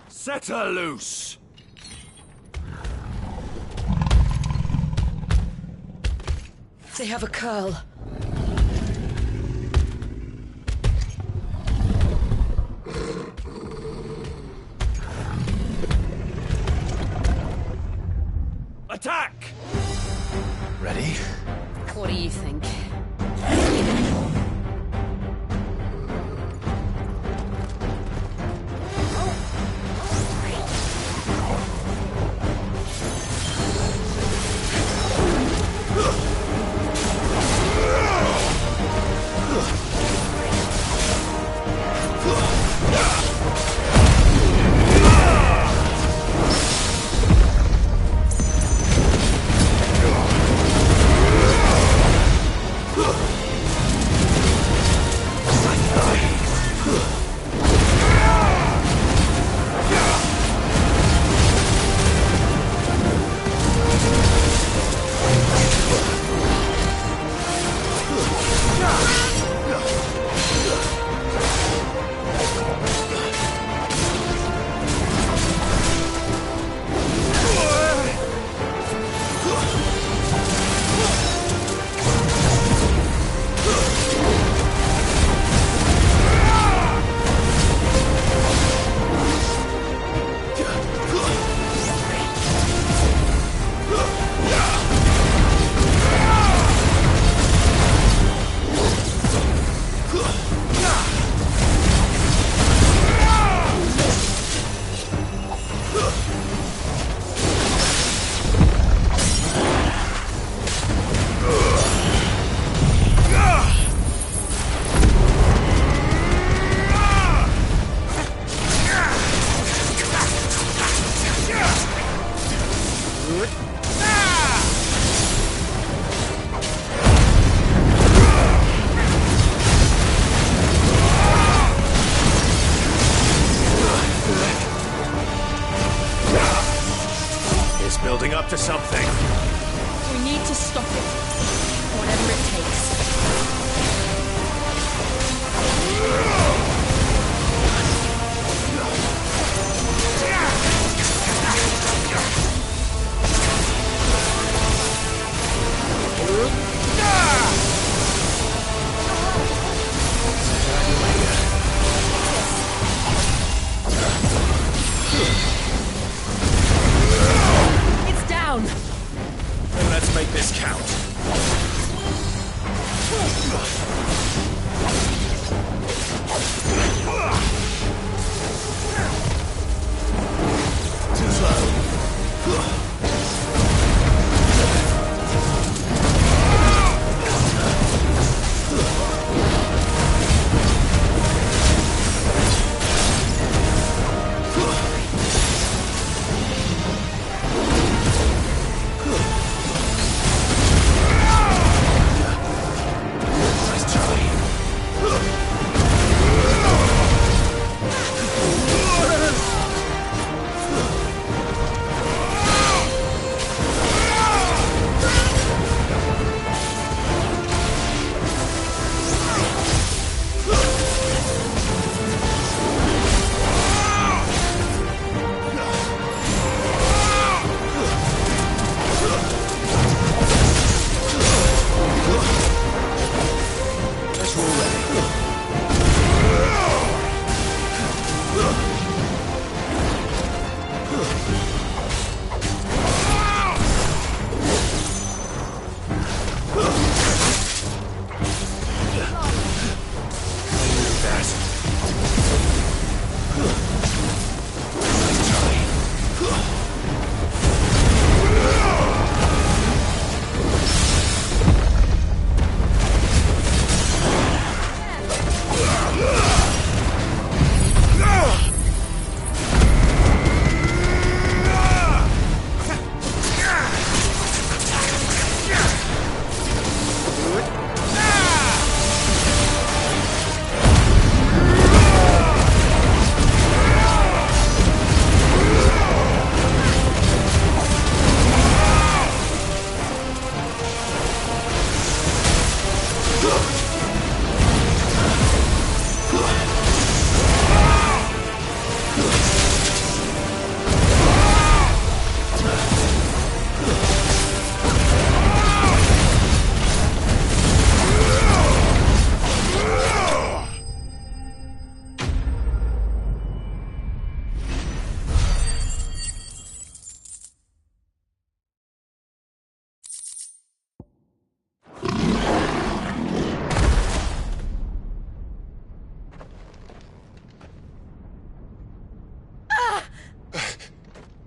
Set her loose! They have a curl. Attack! Ready? What do you think? up to something. We need to stop it. Whatever it takes. It's down. Then let's make this count. Too slow.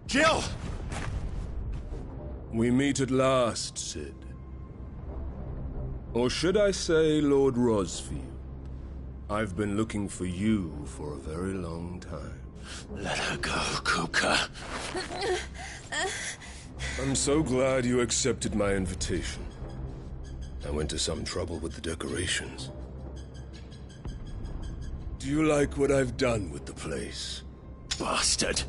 Jill! We meet at last, Sid. Or should I say, Lord Rosfield? I've been looking for you for a very long time. Let her go, Kupka. I'm so glad you accepted my invitation. I went to some trouble with the decorations. Do you like what I've done with the place? Bastard.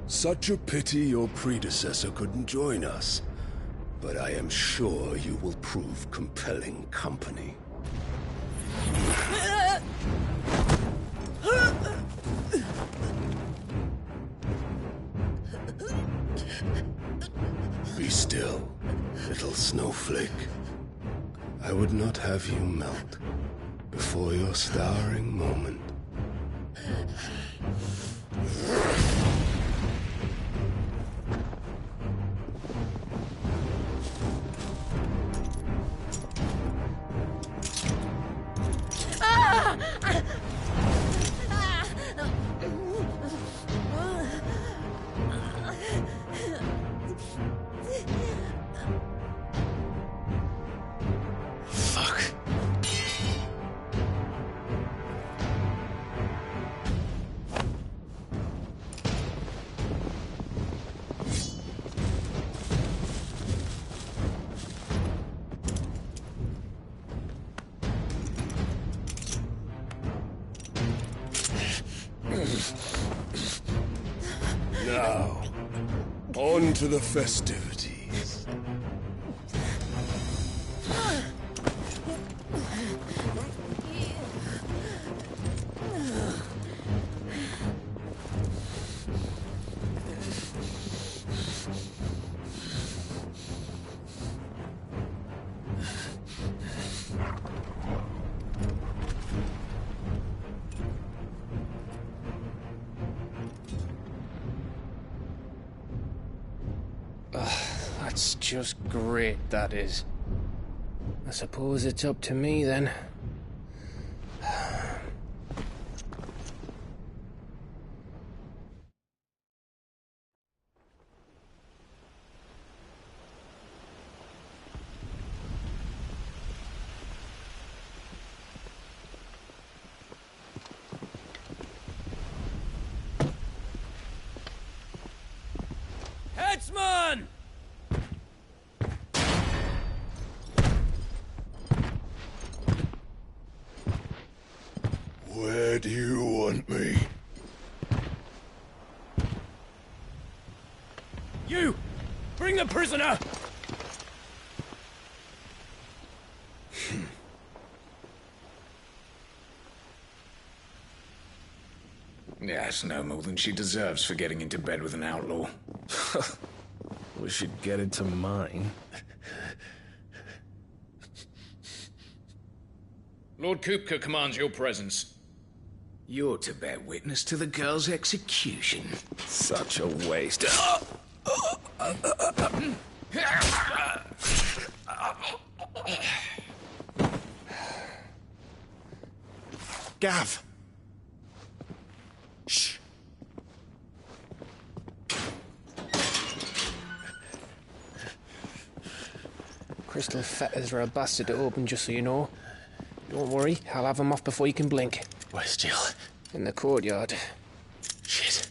Such a pity your predecessor couldn't join us. But I am sure you will prove compelling company. Be still, little snowflake. I would not have you melt before your starring moment. Now, on to the festivities. That's just great, that is. I suppose it's up to me then. Headsman! Where do you want me? You! Bring the prisoner! Yes, no more than she deserves for getting into bed with an outlaw. We should get into mine. Lord Kupka commands your presence. You're to bear witness to the girl's execution. Such a waste. Gav! Shh. Crystal fetters are a bastard to open, just so you know. Don't worry, I'll have them off before you can blink. Where's Jill? In the courtyard. Shit.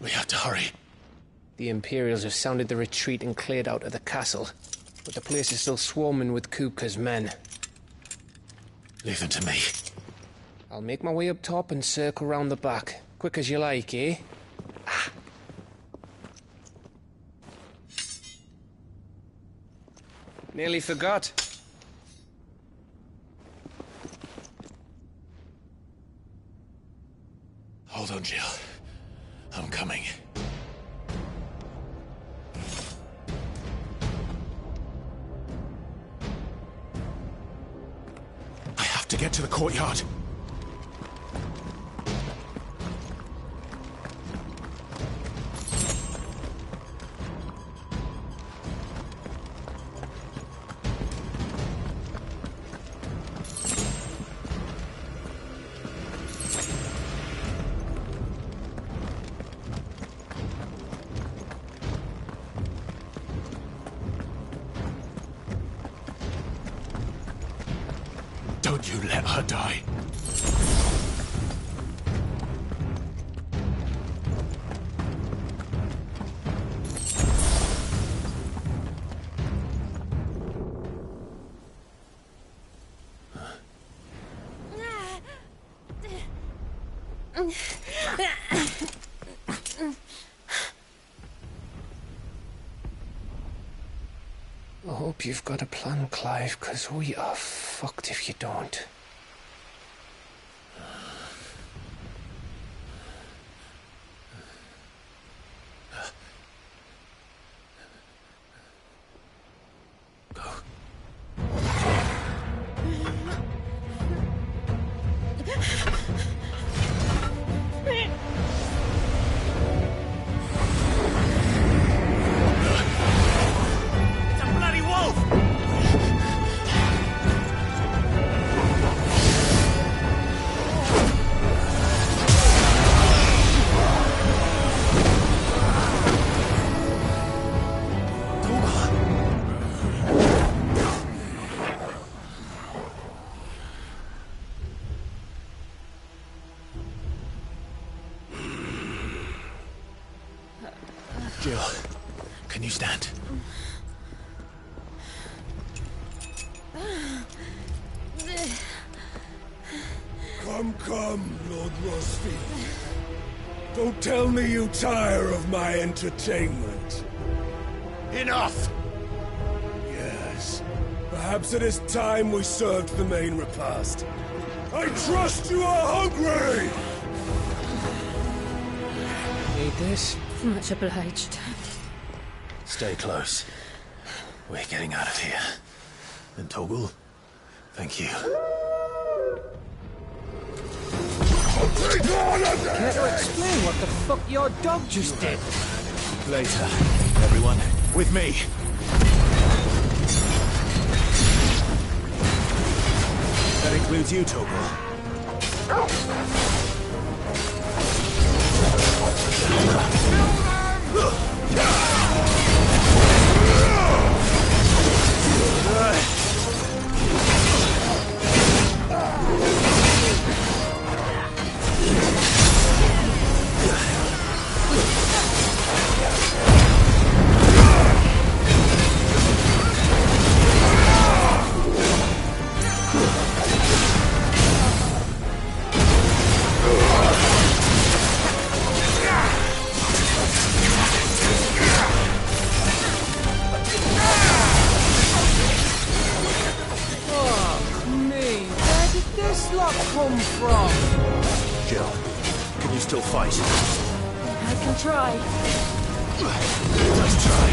We have to hurry. The Imperials have sounded the retreat and cleared out of the castle, but the place is still swarming with Kupka's men. Leave them to me. I'll make my way up top and circle round the back. Quick as you like, eh? Nearly forgot. Hold on, Jill. I'm coming. I have to get to the courtyard. Don't you let her die. I hope you've got a plan, Clive, because we are fucked if you don't. Jill, can you stand? Come Come, Lord Rosfield. Don't tell me you tire of my entertainment. Enough! Yes. Perhaps it is time we served the main repast. I trust you are hungry! Need this? Much obliged. Stay close. We're getting out of here. And Toggle, thank you. Care to explain what the fuck your dog just did? Later, everyone. With me. That includes you, Toggle. Come from? Jill, can you still fight? I can try. Nice try.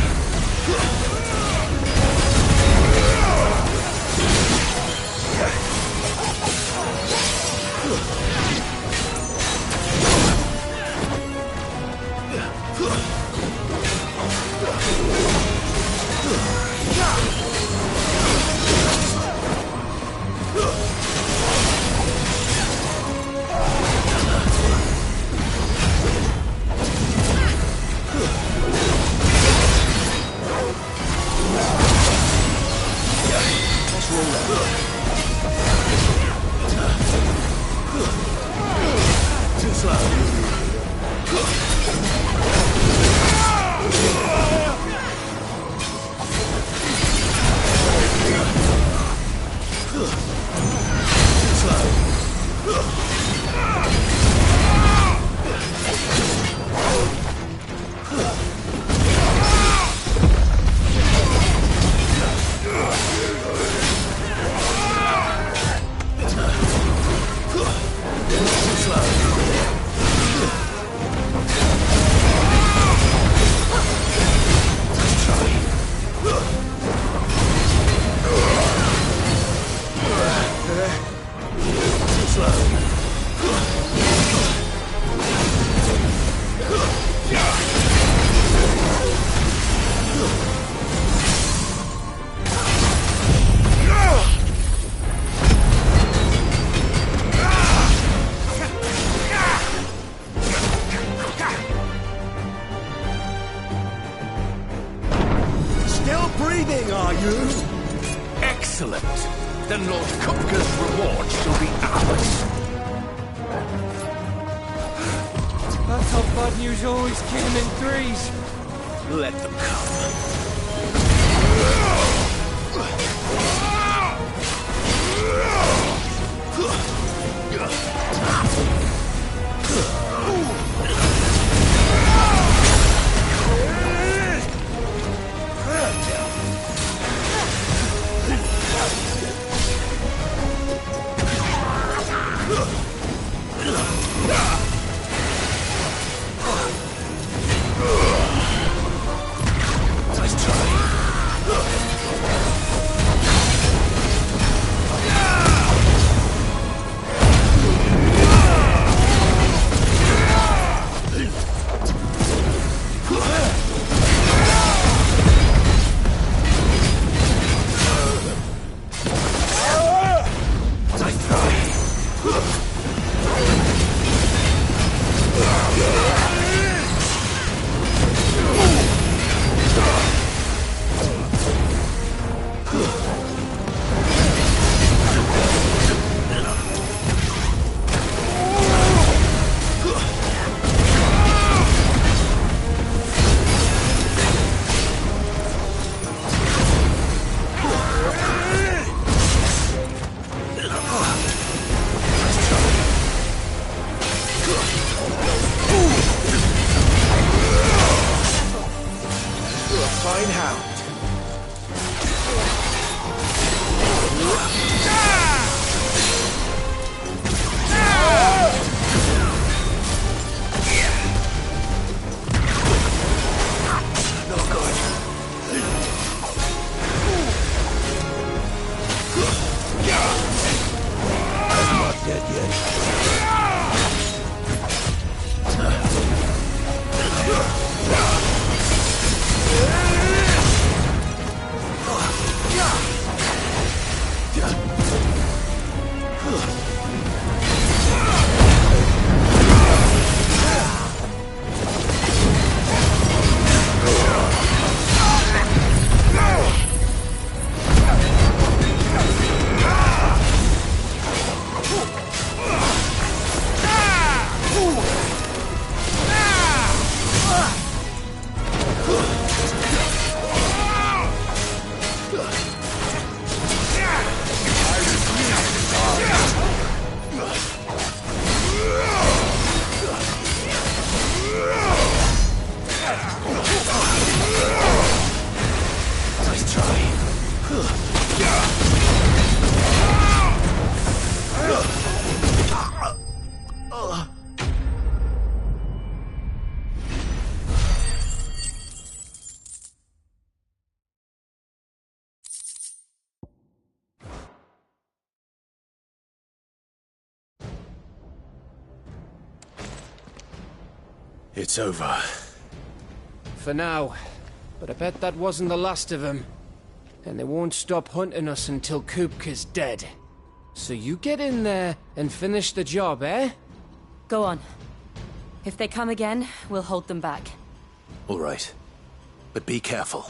Too slow. Still breathing, are you? Excellent. Then Lord Kupka's reward shall be ours. I thought bad news always came in threes. Let them come. Nice try. It's over. For now. But I bet that wasn't the last of them. And they won't stop hunting us until Kupka's dead. So you get in there and finish the job, eh? Go on. If they come again, we'll hold them back. All right. But be careful.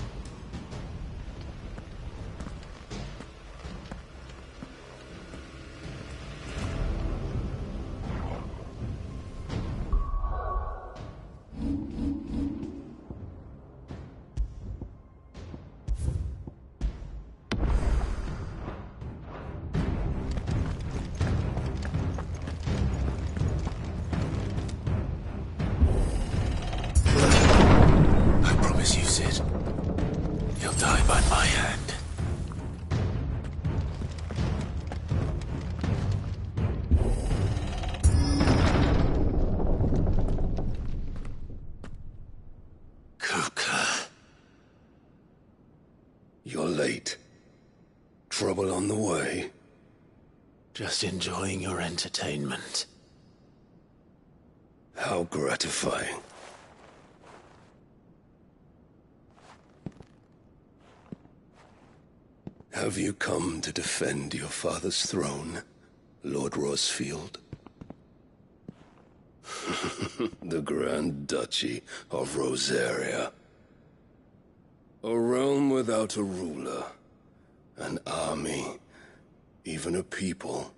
You, Sid. You'll die by my hand. Kupka. You're late. Trouble on the way? Just enjoying your entertainment. How gratifying. Have you come to defend your father's throne, Lord Rosfield? The Grand Duchy of Rosaria. A realm without a ruler, an army, even a people.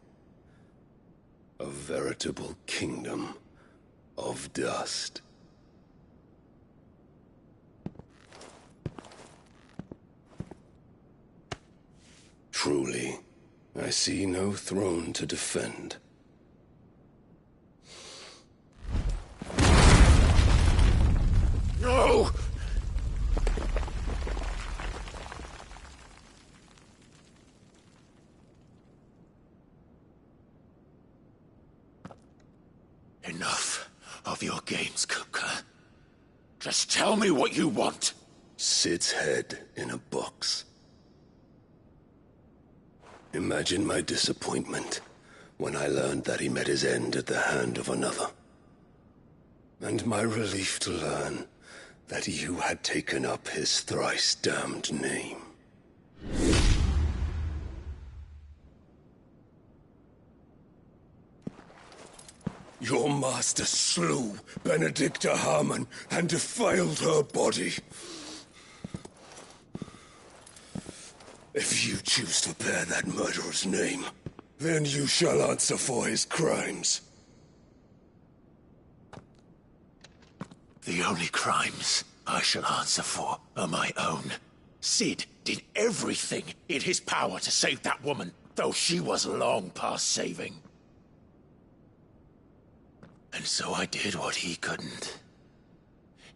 A veritable kingdom of dust. Truly, I see no throne to defend. No! Enough of your games, Kupka. Just tell me what you want. Sid's head in a box. Imagine my disappointment when I learned that he met his end at the hand of another. And my relief to learn that you had taken up his thrice-damned name. Your master slew Benedicta Harmon and defiled her body. If you choose to bear that murderer's name, then you shall answer for his crimes. The only crimes I shall answer for are my own. Sid did everything in his power to save that woman, though she was long past saving. And so I did what he couldn't.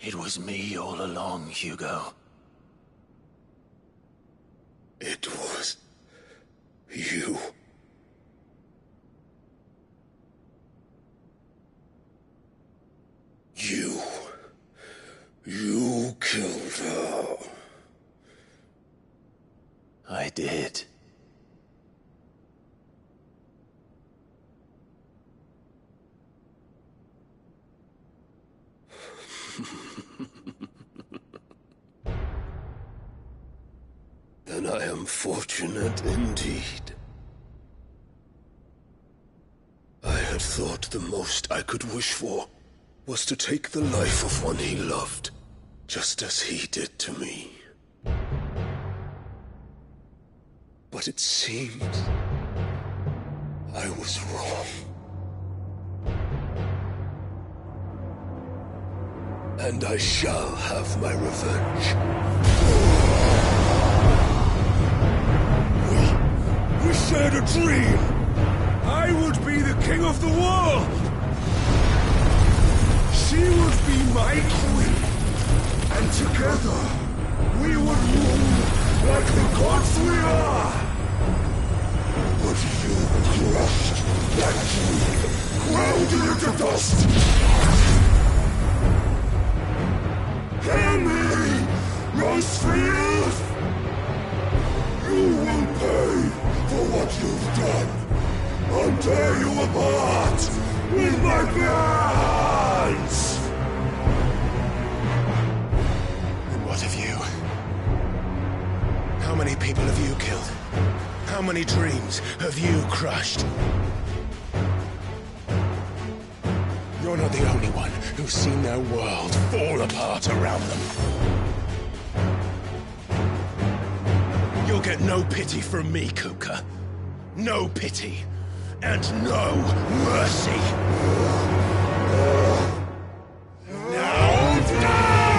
It was me all along, Hugo. It was you. You killed her. I did. Then I am fortunate indeed. I had thought the most I could wish for was to take the life of one he loved, just as he did to me. But it seems I was wrong. And I shall have my revenge. We shared a dream. I would be the king of the world. She would be my queen. And together, we would rule like the gods we are. But you crushed that dream, ground it into dust. Hear me, Rosefield! You will pay for what you've done. I'll tear you apart with my bare hands! people have you killed? How many dreams have you crushed? You're not the only one who's seen their world fall apart around them. You'll get no pity from me, Kupka. No pity. And no mercy. Now die!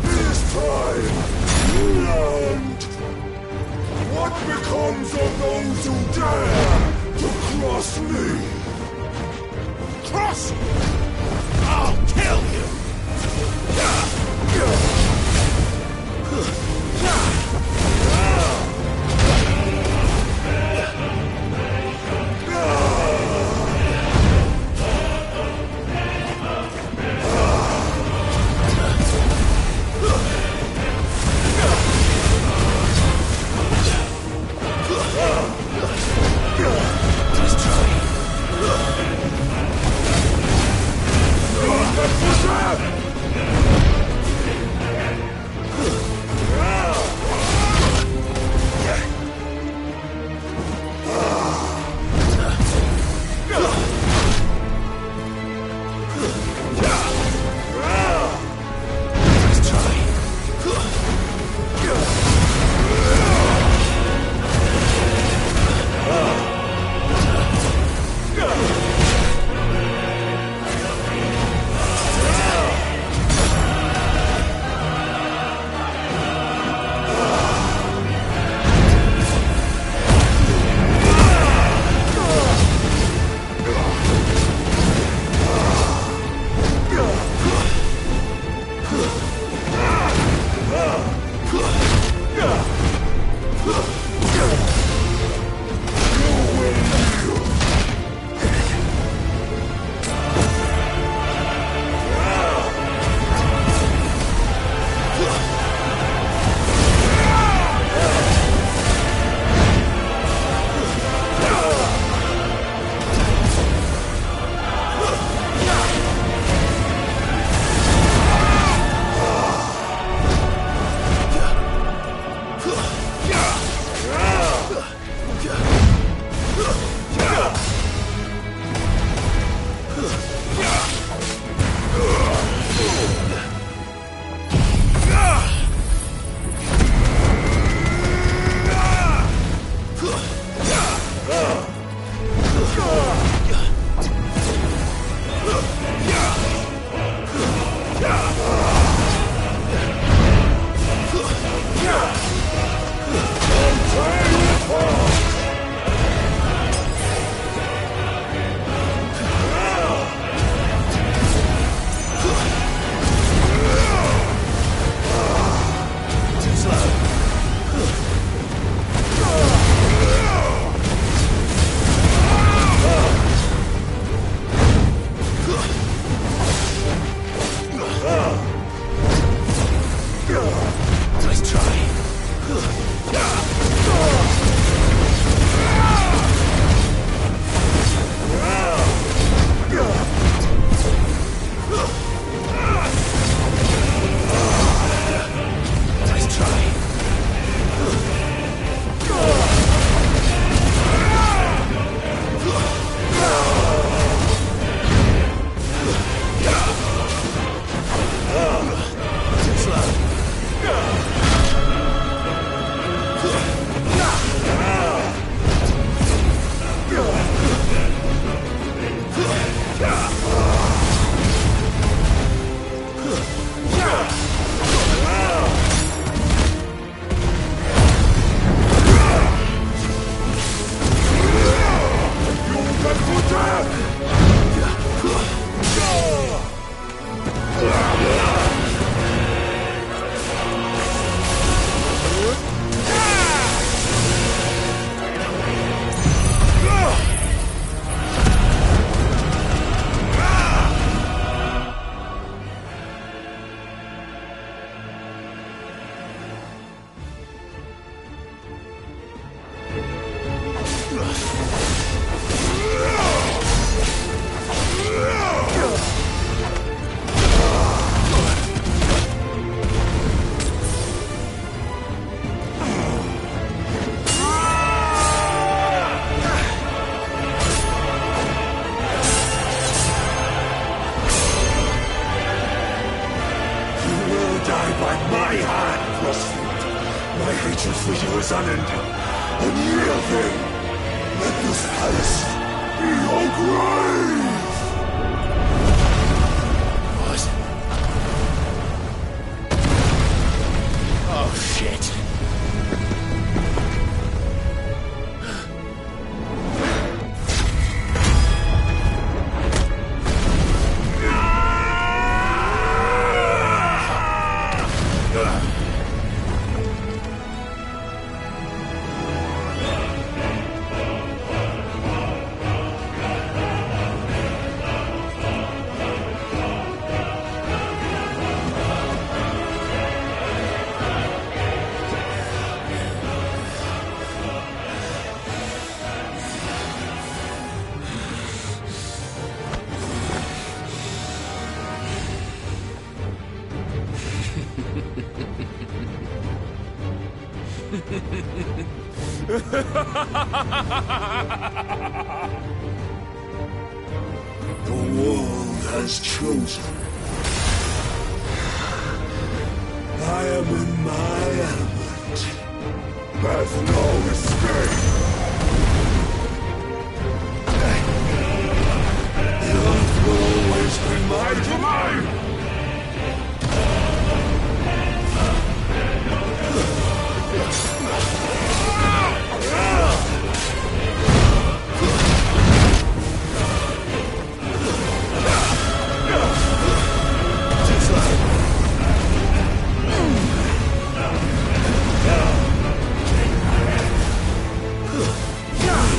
This time, land! What becomes of those who dare to cross me? Cross! I'll kill you! by my hand, Frostfield. My hatred for you is unending. And yield him. Let this palace be your grave! What? Oh, shit. The world has chosen. I am in my element. There's no escape. The earth will always be my domain. Yeah!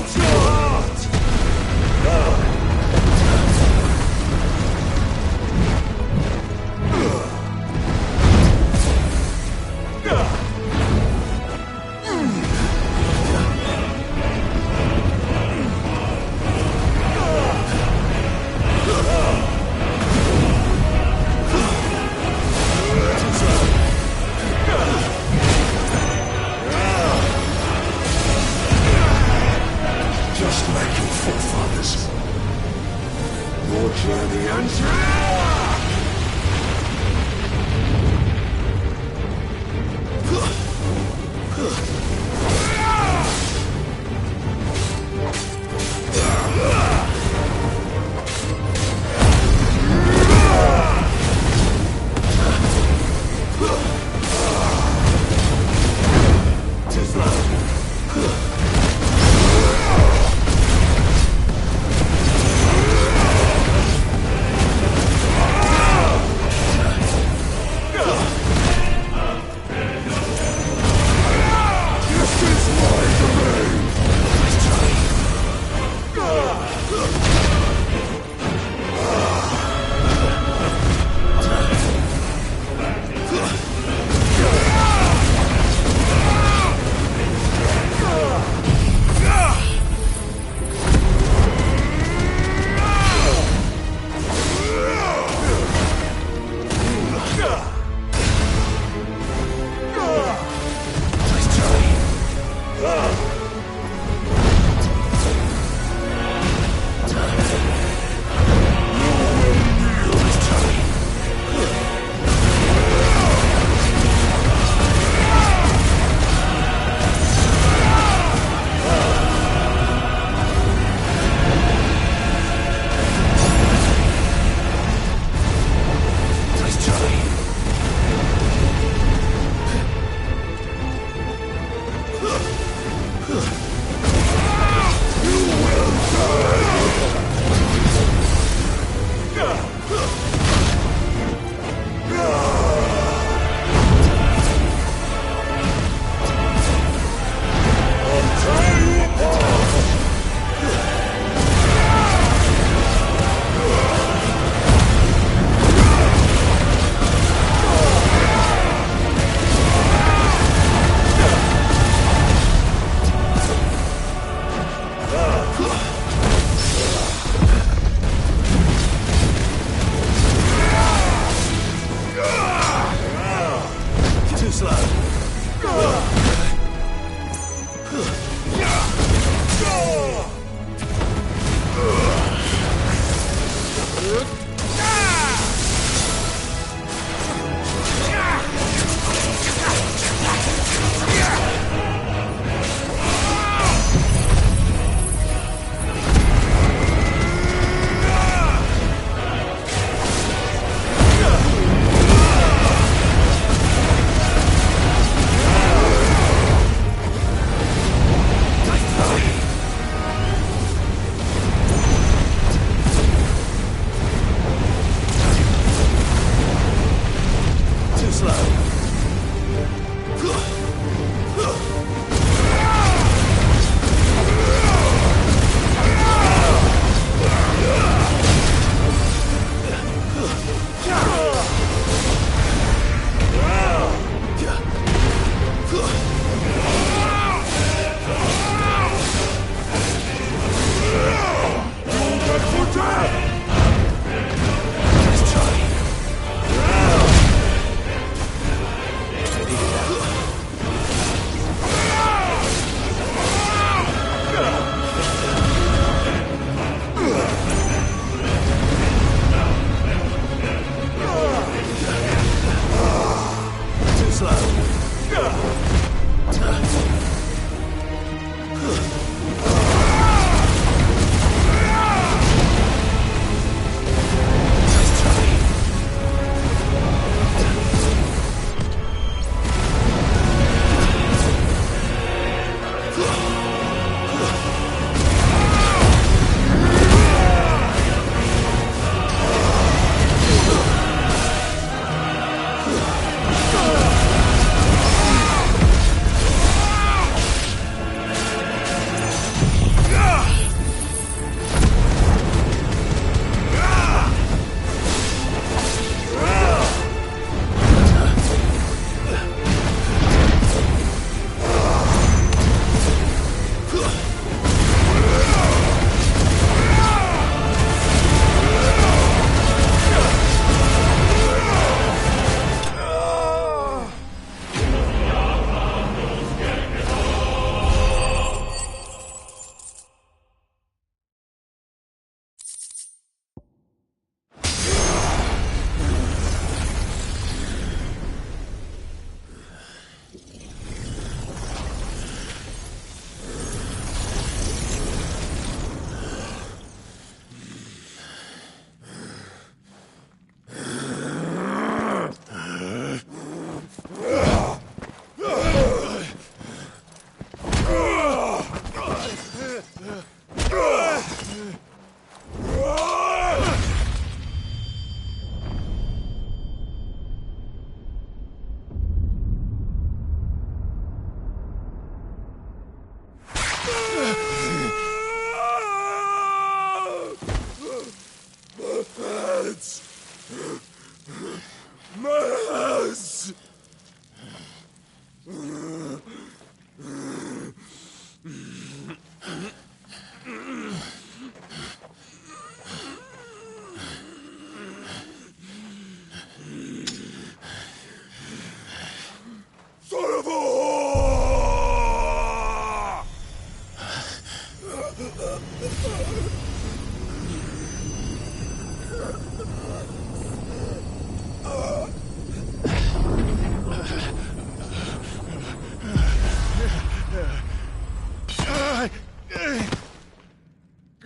Melt your heart! Just like your forefathers. Your journey ends now!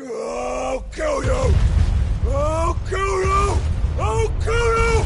I'll kill you! I'll kill you! I'll kill you!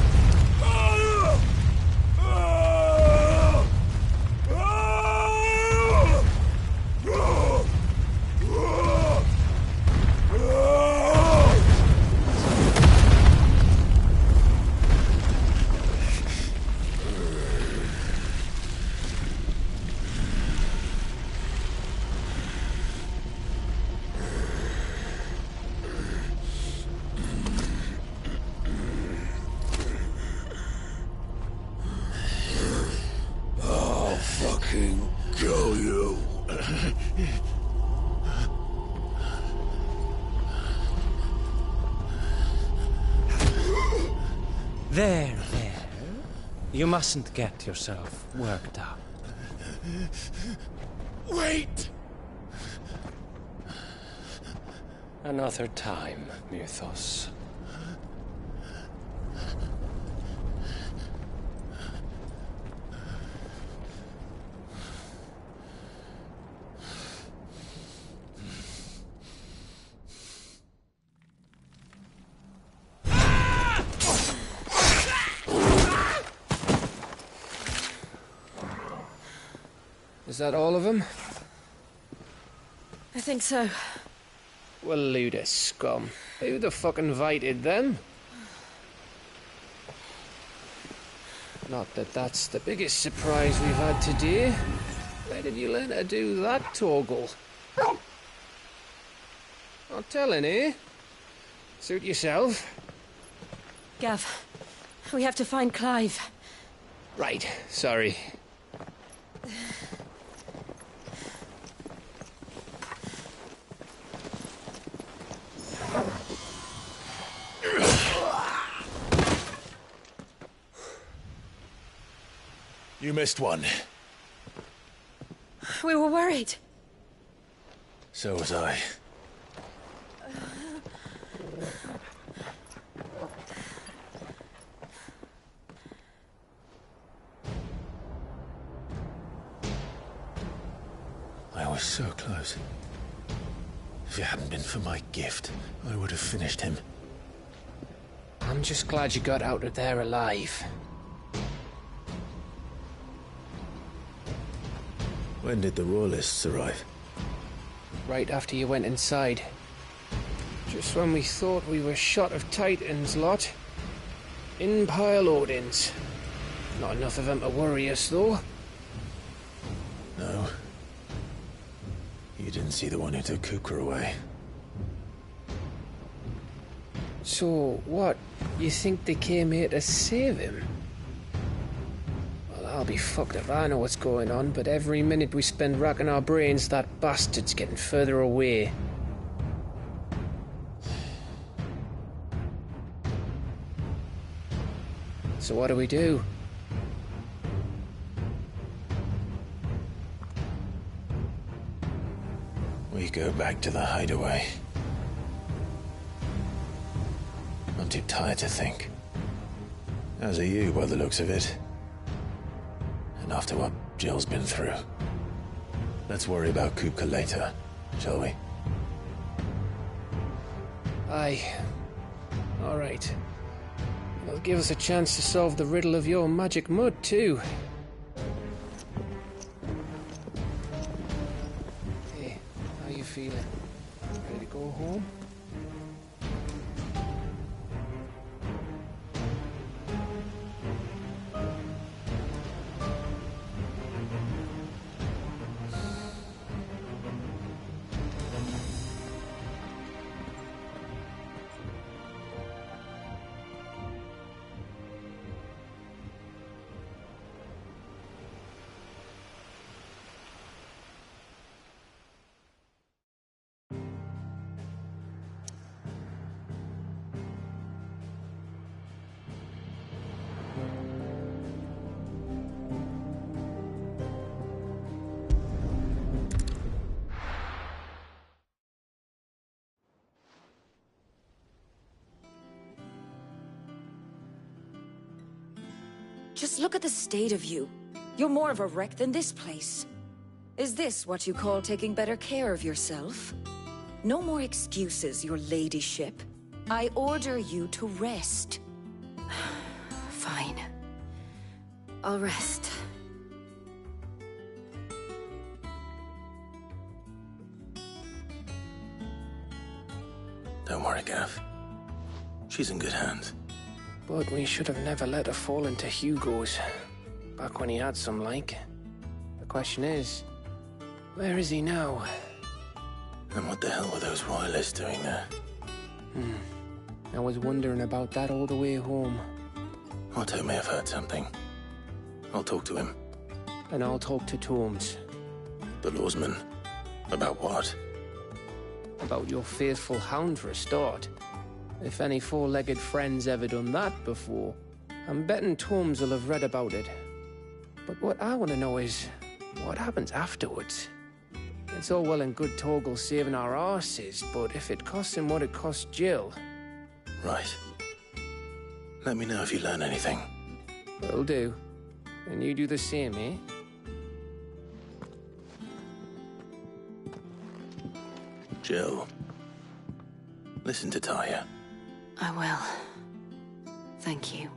I'll fucking kill you. There. You mustn't get yourself worked up. Wait! Another time, Mythos. Is that all of them? I think so. Well, load of scum. Who the fuck invited them? Not that that's the biggest surprise we've had today. Where did you learn to do that, Torgal? Not telling, eh? Suit yourself. Gav, we have to find Clive. Right, sorry. You missed one. We were worried. So was I. I was so close. If it hadn't been for my gift, I would have finished him. I'm just glad you got out of there alive. When did the Royalists arrive? Right after you went inside. Just when we thought we were shot of Titans, lot. In pile Odins. Not enough of them to worry us, though. No. You didn't see the one who took Kupka away. So, what? You think they came here to save him? Well, I'll be fucked if I know what's going on, but every minute we spend racking our brains, that bastard's getting further away. So what do we do? We go back to the hideaway. I'm too tired to think. As are you, by the looks of it. And after what Jill's been through. Let's worry about Kupka later, shall we? Aye. All right. It'll give us a chance to solve the riddle of your magic mud, too. Hey, how you feeling? Ready to go home? Just look at the state of you. You're more of a wreck than this place. Is this what you call taking better care of yourself? No more excuses, your ladyship. I order you to rest. Fine. I'll rest. Don't worry, Gav. She's in good hands. But we should have never let her fall into Hugo's. Back when he had some like. The question is, where is he now? And what the hell were those royalists doing there? I was wondering about that all the way home. Otto may have heard something. I'll talk to him. And I'll talk to Torms. The lawsman? About what? About your faithful hound for a start. If any four-legged friend's ever done that before, I'm betting Torms will have read about it. But what I want to know is, what happens afterwards? It's all well and good Torgal saving our arses, but if it costs him what it cost Jill... Right. Let me know if you learn anything. Will do. And you do the same, eh? Jill. Listen to Taya. I will. Thank you.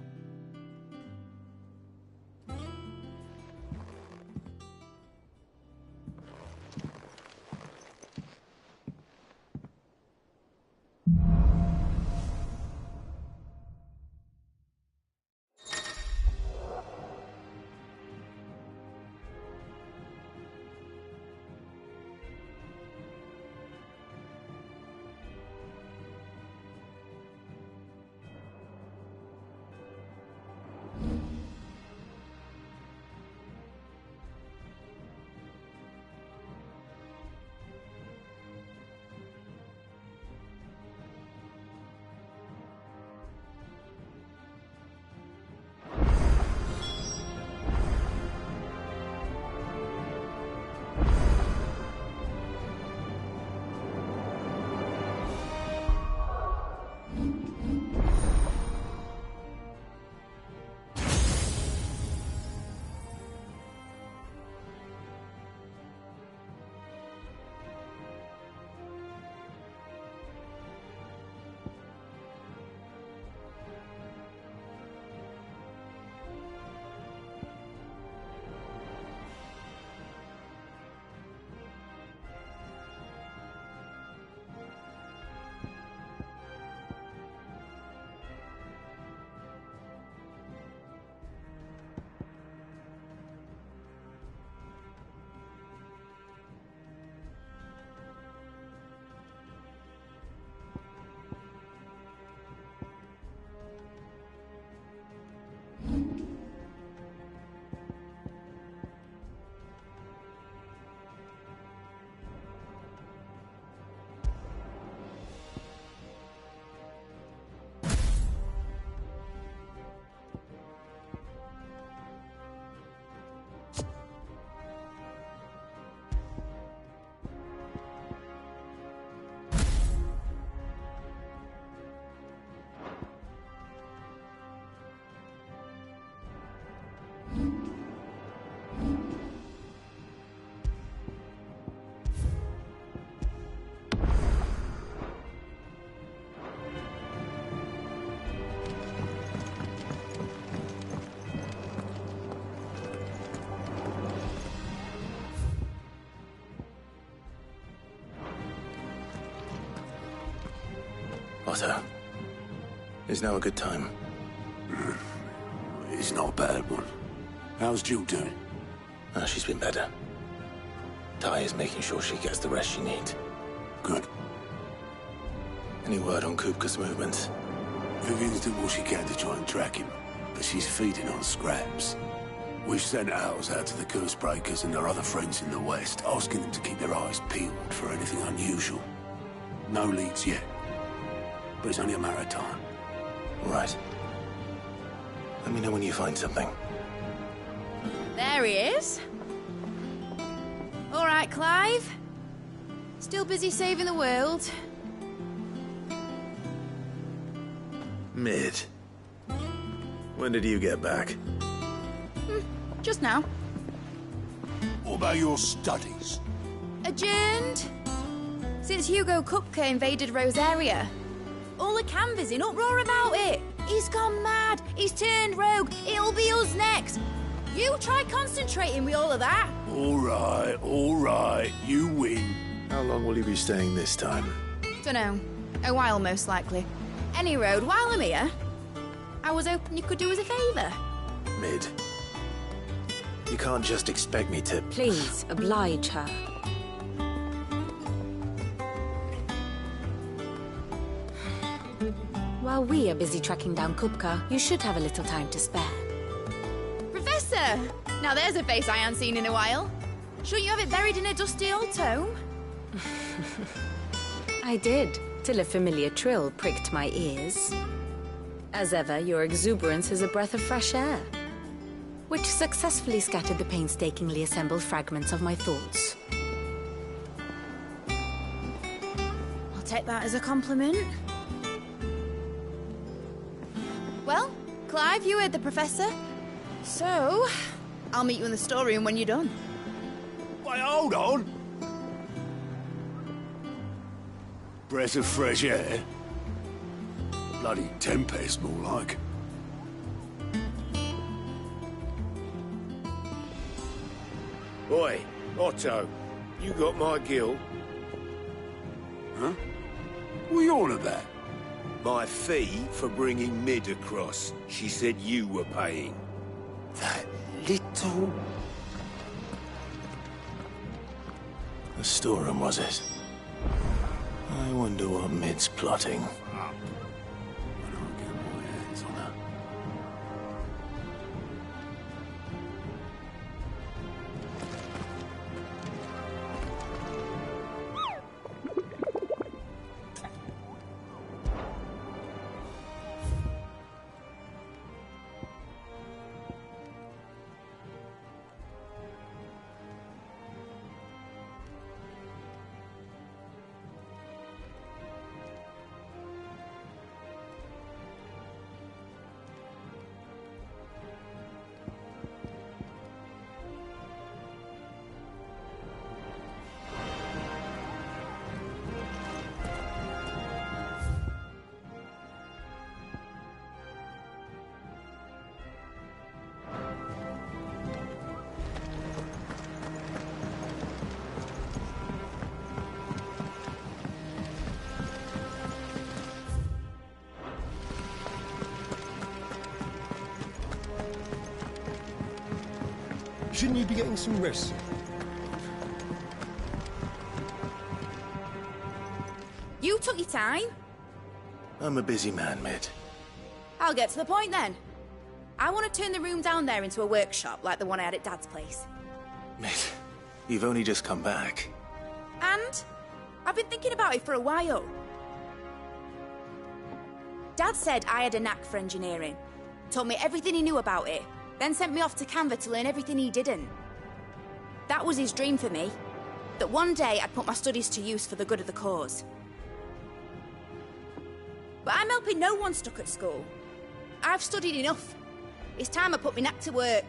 Otto, is now a good time? It's not a bad one. How's Jill doing? She's been better. Taya's making sure she gets the rest she needs. Good. Any word on Kupka's movements? Vivian's doing all she can to try and track him, but she's feeding on scraps. We've sent ours out to the Cursebreakers and their other friends in the West, asking them to keep their eyes peeled for anything unusual. No leads yet, but it's only a matter of time. Right. Let me know when you find something. There he is. All right, Clive. Still busy saving the world? Mid. When did you get back? Just now. What about your studies? Adjourned. Since Hugo Kupka invaded Rosaria. All the canvass in uproar about it. He's gone mad. He's turned rogue. It'll be us next. You try concentrating with all of that. All right. You win. How long will you be staying this time? Dunno. A while, most likely. Any road, while I'm here, I was hoping you could do us a favour. Mid. You can't just expect me to... Please, oblige her. While we are busy tracking down Kupka, you should have a little time to spare. Professor! Now there's a face I haven't seen in a while. Shouldn't you have it buried in a dusty old tome? I did, till a familiar trill pricked my ears. As ever, your exuberance is a breath of fresh air, which successfully scattered the painstakingly assembled fragments of my thoughts. I'll take that as a compliment. Well, Clive, you heard the Professor. So, I'll meet you in the storeroom when you're done. Wait, hold on. Breath of fresh air? Bloody tempest, more like. Oi, Otto, you got my gill? Huh? What are you on about? My fee for bringing Mid across. She said you were paying. That little... The storeroom, was it? I wonder what Mid's plotting. When do I get my hands on her? Shouldn't you be getting some rest? You took your time. I'm a busy man, Mid. I'll get to the point then. I want to turn the room down there into a workshop like the one I had at Dad's place. Mid, you've only just come back. And I've been thinking about it for a while. Dad said I had a knack for engineering. Told me everything he knew about it. Then sent me off to Canva to learn everything he didn't. That was his dream for me. That one day I'd put my studies to use for the good of the cause. But I'm helping no one stuck at school. I've studied enough. It's time I put my knack to work.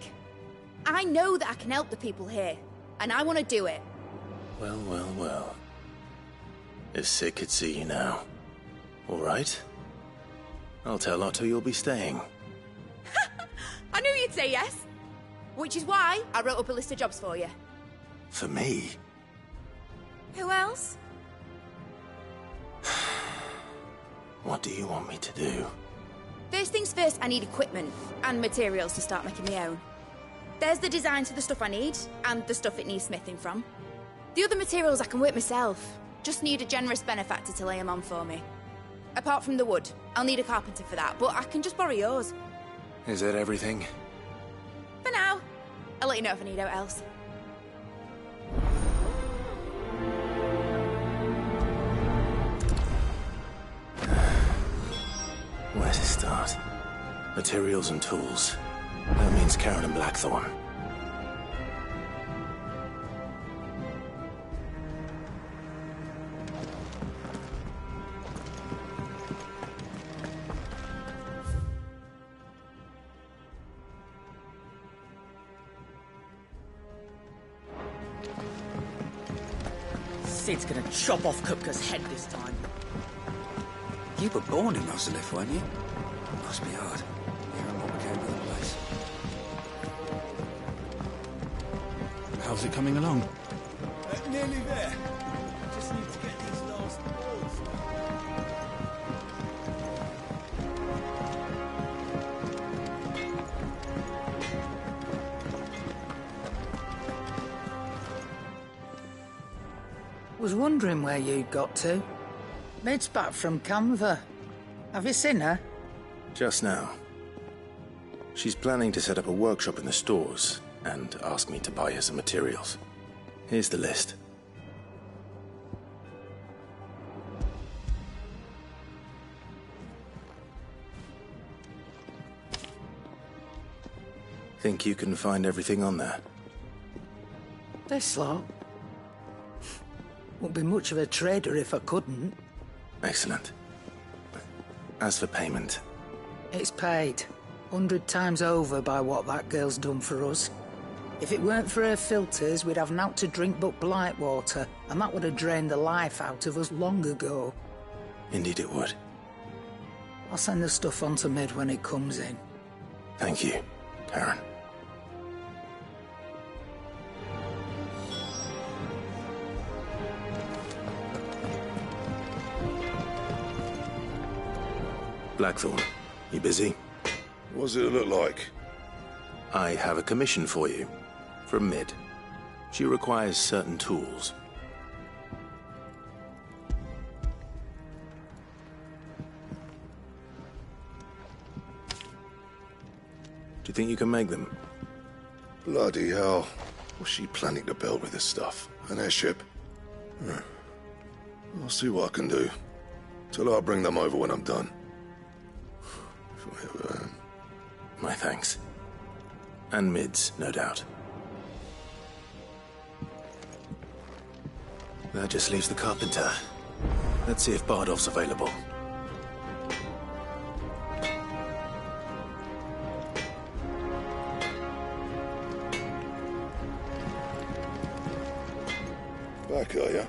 I know that I can help the people here, and I want to do it. Well. If Sid could see you now. All right? I'll tell Otto you'll be staying. I knew you'd say yes. Which is why I wrote up a list of jobs for you. For me? Who else? What do you want me to do? First things first, I need equipment and materials to start making my own. There's the designs for the stuff I need, and the stuff it needs smithing from. The other materials I can work myself. Just need a generous benefactor to lay them on for me. Apart from the wood, I'll need a carpenter for that, but I can just borrow yours. Is that everything? For now. I'll let you know if I need out else. Where to start? Materials and tools. That means Karen and Blackthorn. Sid's gonna chop off Kupka's head this time. You were born in Rosalith, weren't you? Must be hard. Hearing what became of the place. How's it coming along? Nearly there. Just need to get these last balls. Was wondering where you got to. Mid's back from Canva. Have you seen her? Just now. She's planning to set up a workshop in the stores and ask me to buy her some materials. Here's the list. Think you can find everything on there? This lot. Wouldn't be much of a trader if I couldn't. Excellent. As for payment... It's paid. 100 times over by what that girl's done for us. If it weren't for her filters, we'd have naught to drink but blight water, and that would have drained the life out of us long ago. Indeed it would. I'll send the stuff on to Mid when it comes in. Thank you, Karen. Blackthorn, you busy? What does it look like? I have a commission for you. From Mid. She requires certain tools. Do you think you can make them? Bloody hell. What's she planning to build with this stuff? An airship? I'll see what I can do. Tell her I'll bring them over when I'm done. My thanks. And Mid's, no doubt. That just leaves the carpenter. Let's see if Bardolph's available. Back, are ya?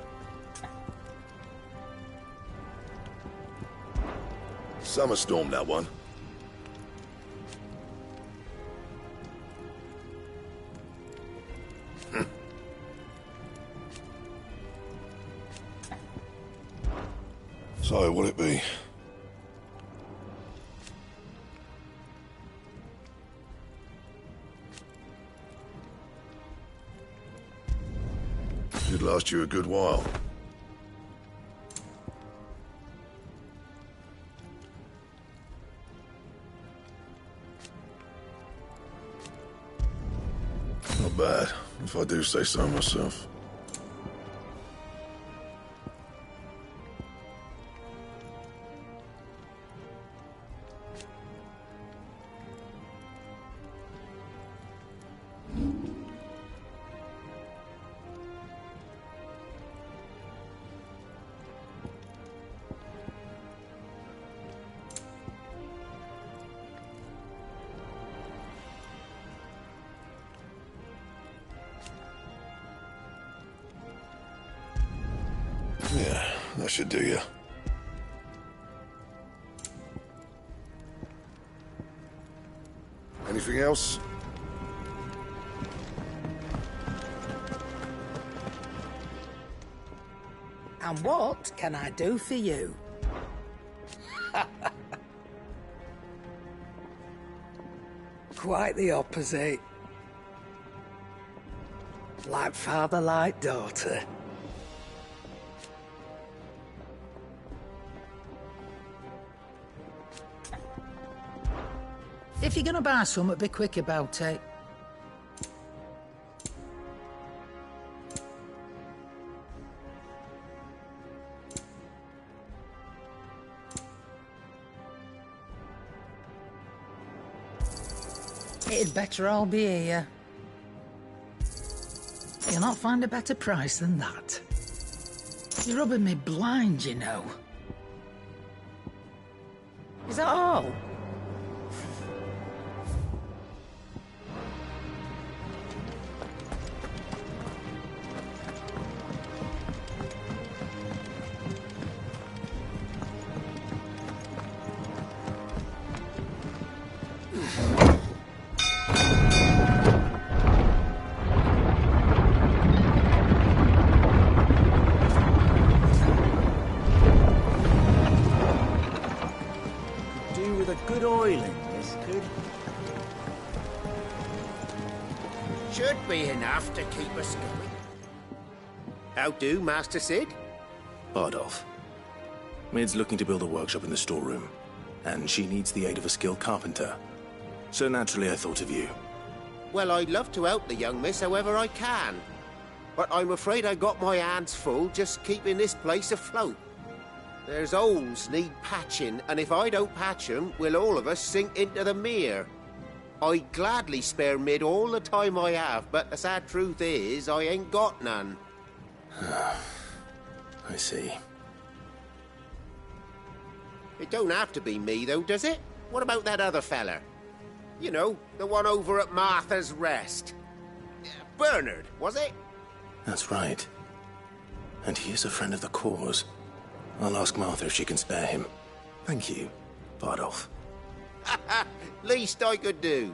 Summer storm, that one. So, what'll it be? Should last you a good while. Not bad, if I do say so myself. Yeah, that should do you. Anything else? And what can I do for you? Quite the opposite. Like father, like daughter. If you're gonna buy something, be quick about it. It'd better all be here. You'll not find a better price than that. You're rubbing me blind, you know. Is that all? a good oiling, this could. Should be enough to keep us going. How do, Master Sid? Bardolph. Mid's looking to build a workshop in the storeroom, and she needs the aid of a skilled carpenter. So naturally I thought of you. Well, I'd love to help the young miss however I can. But I'm afraid I got my hands full just keeping this place afloat. There's holes need patching, and if I don't patch them, we'll all of us sink into the mere. I'd gladly spare Mid all the time I have, but the sad truth is, I ain't got none. I see. It don't have to be me, though, does it? What about that other fella? You know, the one over at Martha's Rest. Bernard, was it? That's right. And he is a friend of the cause. I'll ask Martha if she can spare him. Thank you, Bardolph. Least I could do.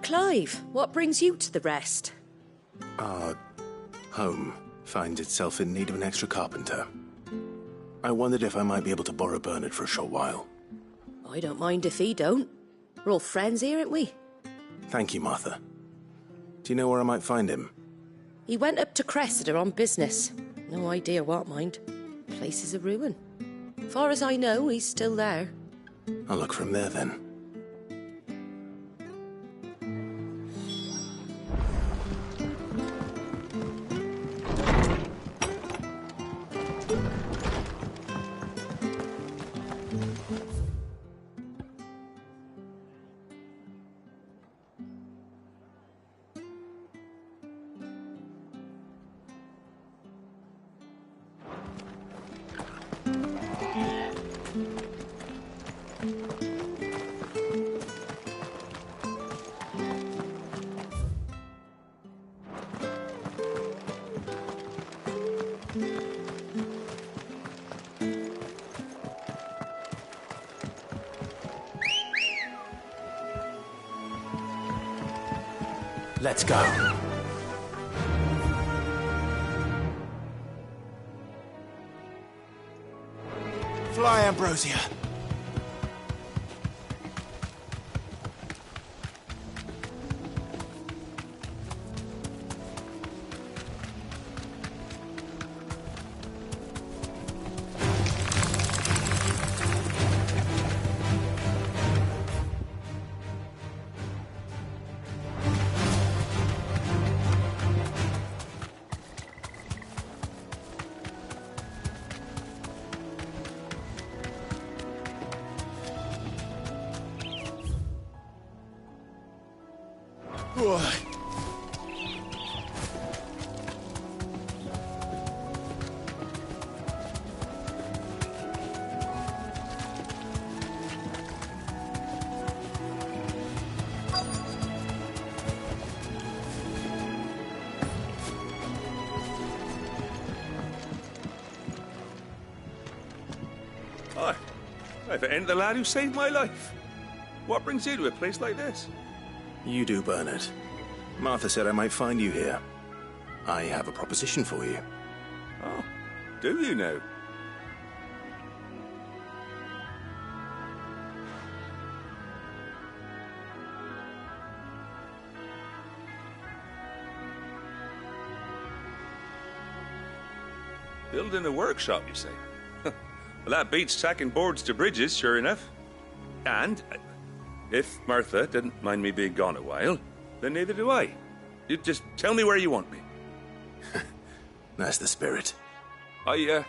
Clive, what brings you to the Rest? Our home finds itself in need of an extra carpenter. I wondered if I might be able to borrow Bernard for a short while. I don't mind if he don't. We're all friends here, aren't we? Thank you, Martha. Do you know where I might find him? He went up to Cressida on business. No idea what, mind. Place is a ruin. Far as I know, he's still there. I'll look for him there, then. Let's go. Fly, Ambrosia. Hi. If it ain't the lad who saved my life. What brings you to a place like this? You do, Bernard. Martha said I might find you here. I have a proposition for you. Oh, do you know? Building a workshop, you say? Well, that beats tacking boards to bridges, sure enough. And if Martha didn't mind me being gone a while, then neither do I. You just tell me where you want me. That's the spirit. I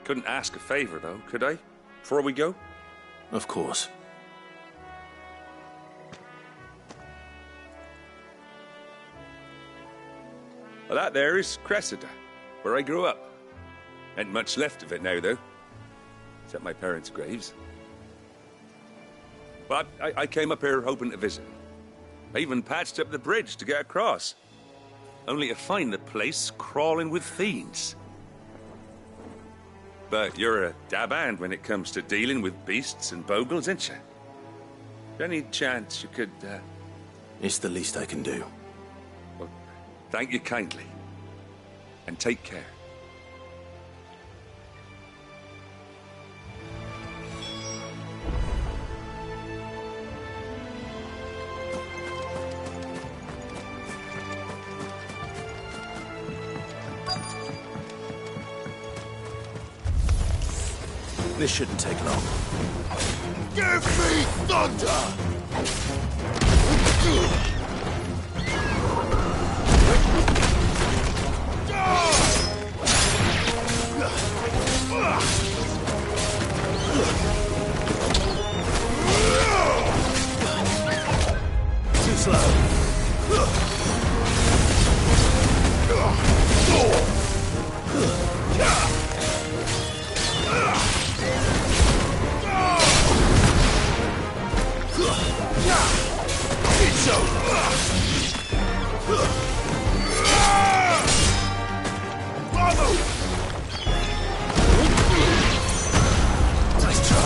couldn't ask a favor, though, could I? Before we go? Of course. Well, that there is Cressida, where I grew up. Ain't much left of it now, though. Except my parents' graves. But I came up here hoping to visit. I even patched up the bridge to get across. Only to find the place crawling with fiends. But you're a dab hand when it comes to dealing with beasts and bogles, ain't you? Any chance you could, It's the least I can do. Well, thank you kindly. And take care. This shouldn't take long. Give me thunder! Too slow. It's over! Bravo! Nice try.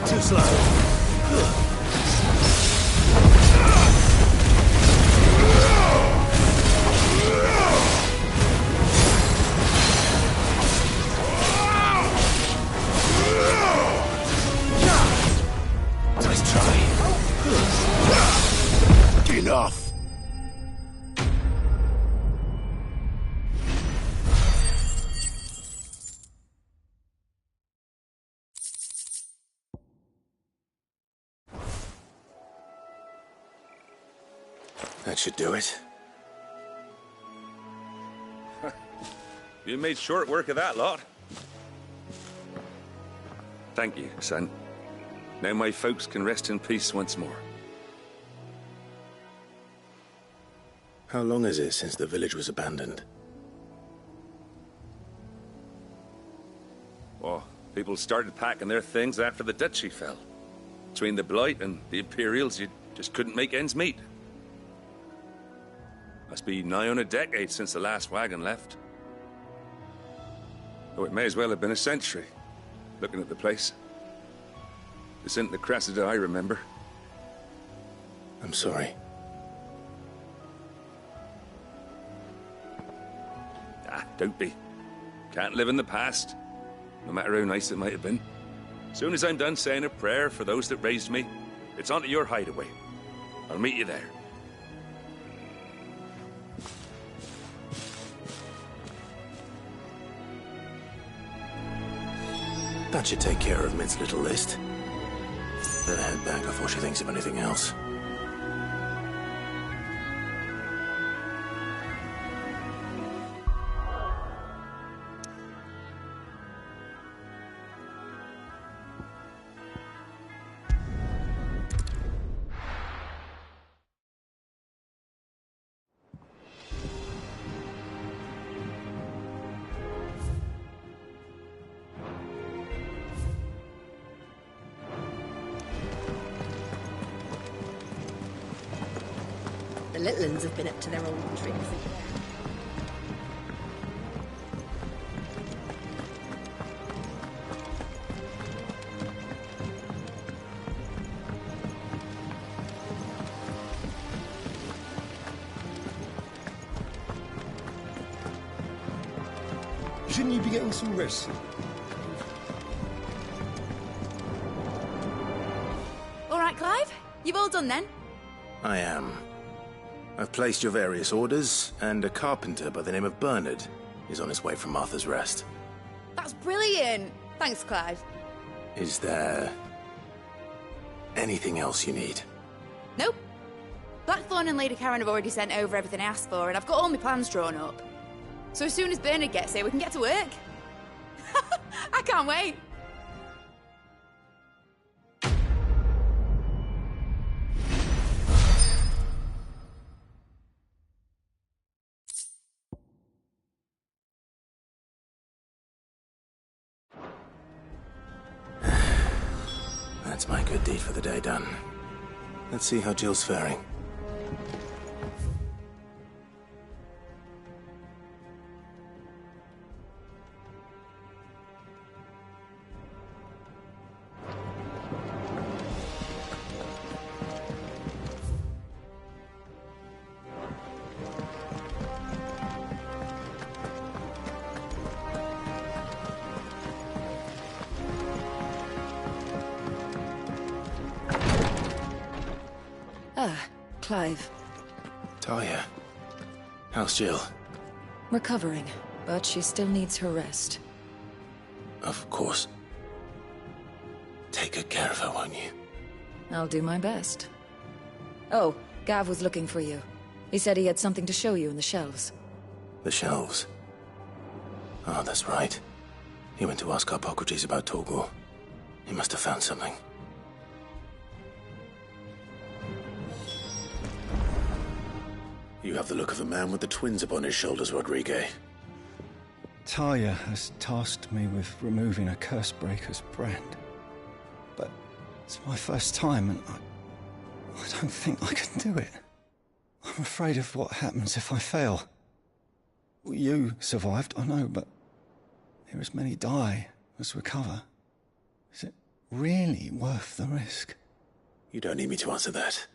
Too slow. Nice try. Enough. That should do it. You made short work of that lot. Thank you, son. Now my folks can rest in peace once more. How long is it since the village was abandoned? Oh, people started packing their things after the duchy fell. Between the Blight and the Imperials, you just couldn't make ends meet. Must be nigh on a decade since the last wagon left. Oh, it may as well have been a century, looking at the place. This isn't the Cressida I remember. I'm sorry. Ah, don't be. Can't live in the past, no matter how nice it might have been. Soon as I'm done saying a prayer for those that raised me, it's on to your hideaway. I'll meet you there. That should take care of Mid's little list. Better head back before she thinks of anything else. The little uns have been up to their old tricks again. Shouldn't you be getting some rest? All right, Clive. You've all done then? I am. I've placed your various orders, and a carpenter by the name of Bernard is on his way from Martha's Rest. That's brilliant. Thanks, Clive. Is there anything else you need? Nope. Blackthorn and Lady Karen have already sent over everything I asked for, and I've got all my plans drawn up. So as soon as Bernard gets here, we can get to work. I can't wait. That's my good deed for the day done. Let's see how Jill's faring. Clive. Talia. How's Jill? Recovering, but she still needs her rest. Of course. Take good care of her, won't you? I'll do my best. Oh, Gav was looking for you. He said he had something to show you in the shelves. The shelves? Oh, that's right. He went to ask Harpocrates about Torgor. He must have found something. You have the look of a man with the twins upon his shoulders, Rodrigue. Talia has tasked me with removing a Cursebreaker's brand. But it's my first time, and I don't think I can do it. I'm afraid of what happens if I fail. You survived, I know, but here as many die as recover. Is it really worth the risk? You don't need me to answer that.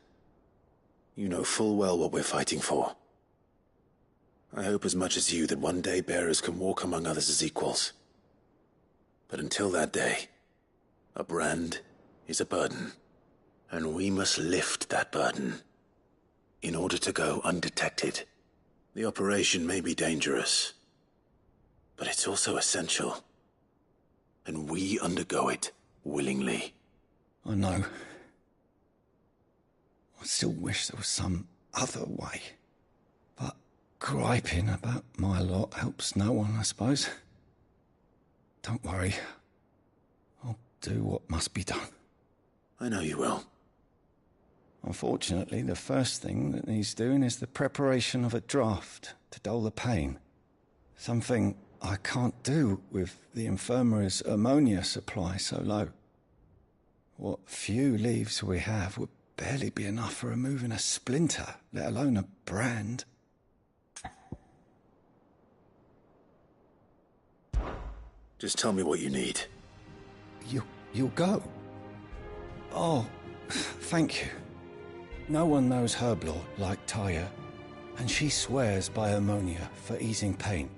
You know full well what we're fighting for. I hope as much as you that one day bearers can walk among others as equals. But until that day, a brand is a burden, and we must lift that burden in order to go undetected. The operation may be dangerous, but it's also essential, and we undergo it willingly. I know. I still wish there was some other way. But griping about my lot helps no one, I suppose. Don't worry. I'll do what must be done. I know you will. Unfortunately, the first thing that needs doing is the preparation of a draft to dull the pain. Something I can't do with the infirmary's ammonia supply so low. What few leaves we have would barely be enough for removing a splinter, let alone a brand. Just tell me what you need. You'll go? Oh, thank you. No one knows Herblore like Taya, and she swears by ammonia for easing pain.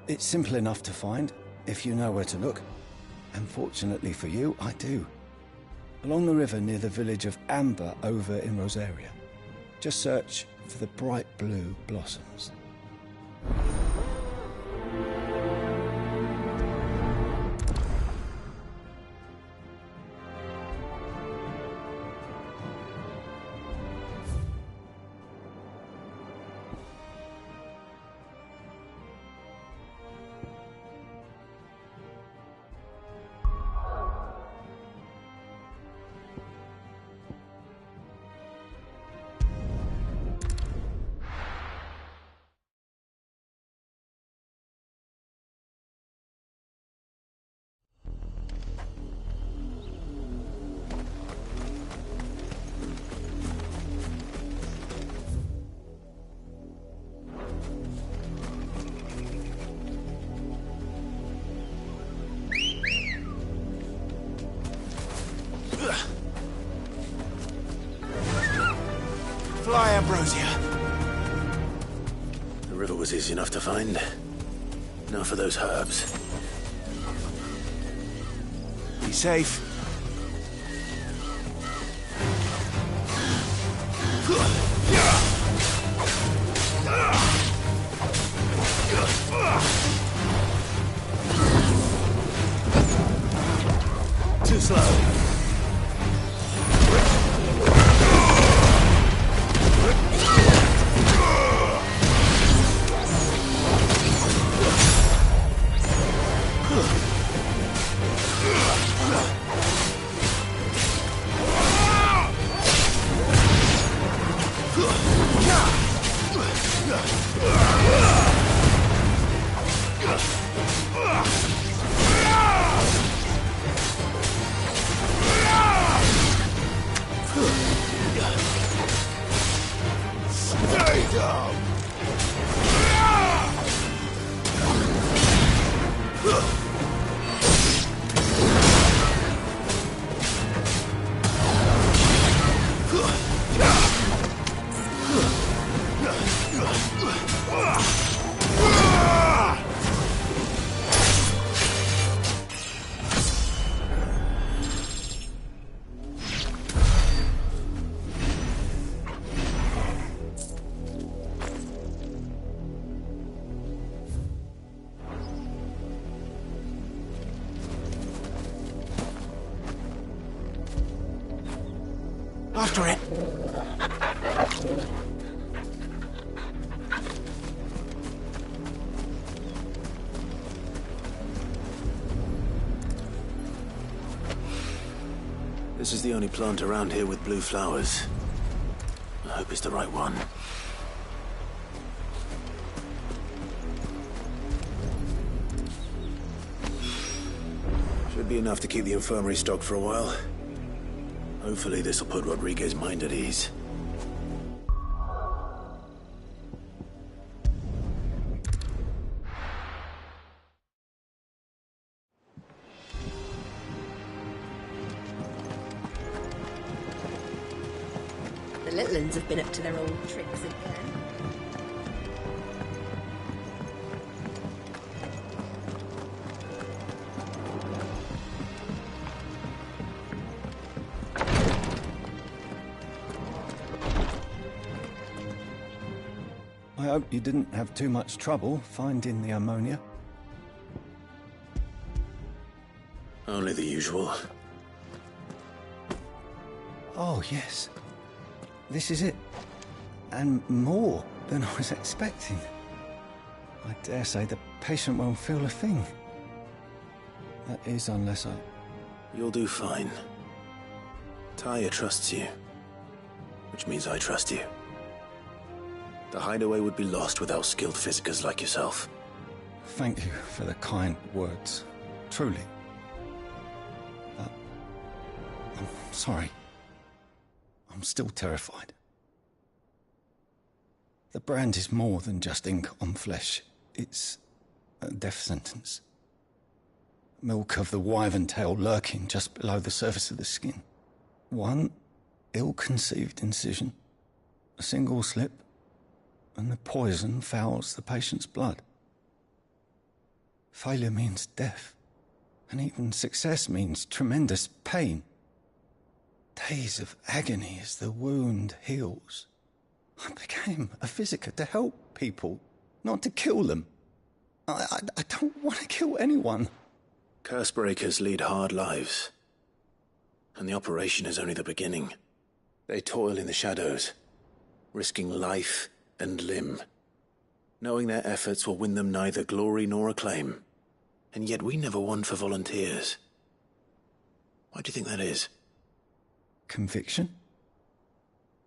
It's simple enough to find, if you know where to look. And fortunately for you, I do. Along the river near the village of Amber over in Rosaria. Just search for the bright blue blossoms. Fly, Ambrosia. The river was easy enough to find. Now for those herbs. Be safe. Too slow. Stay down! After it. This is the only plant around here with blue flowers. I hope it's the right one. Should be enough to keep the infirmary stocked for a while. Hopefully this will put Rodriguez's mind at ease. The little uns have been up to their old tricks again. I hope you didn't have too much trouble finding the ammonia. Only the usual. Oh, yes. This is it. And more than I was expecting. I dare say the patient won't feel a thing. That is, unless I You'll do fine. Taya trusts you, which means I trust you. The hideaway would be lost without skilled physicers like yourself. Thank you for the kind words. Truly. But I'm sorry. I'm still terrified. The brand is more than just ink on flesh. It's a death sentence. Milk of the wyvern tail lurking just below the surface of the skin. One ill-conceived incision, a single slip, and the poison fouls the patient's blood. Failure means death, and even success means tremendous pain. Days of agony as the wound heals. I became a physiker to help people, not to kill them. I don't want to kill anyone. Cursebreakers lead hard lives, and the operation is only the beginning. They toil in the shadows, risking life and limb, knowing their efforts will win them neither glory nor acclaim. And yet we never won for volunteers. Why do you think that is? Conviction?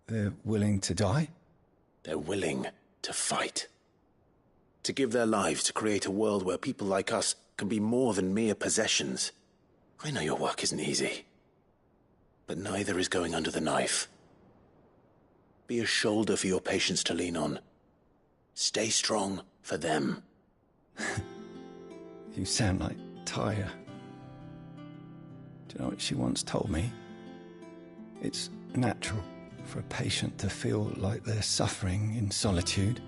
They're willing to die? They're willing to fight. To give their lives to create a world where people like us can be more than mere possessions. I know your work isn't easy, but neither is going under the knife. Be a shoulder for your patients to lean on. Stay strong for them. You sound like Taya. Do you know what she once told me? It's natural for a patient to feel like they're suffering in solitude.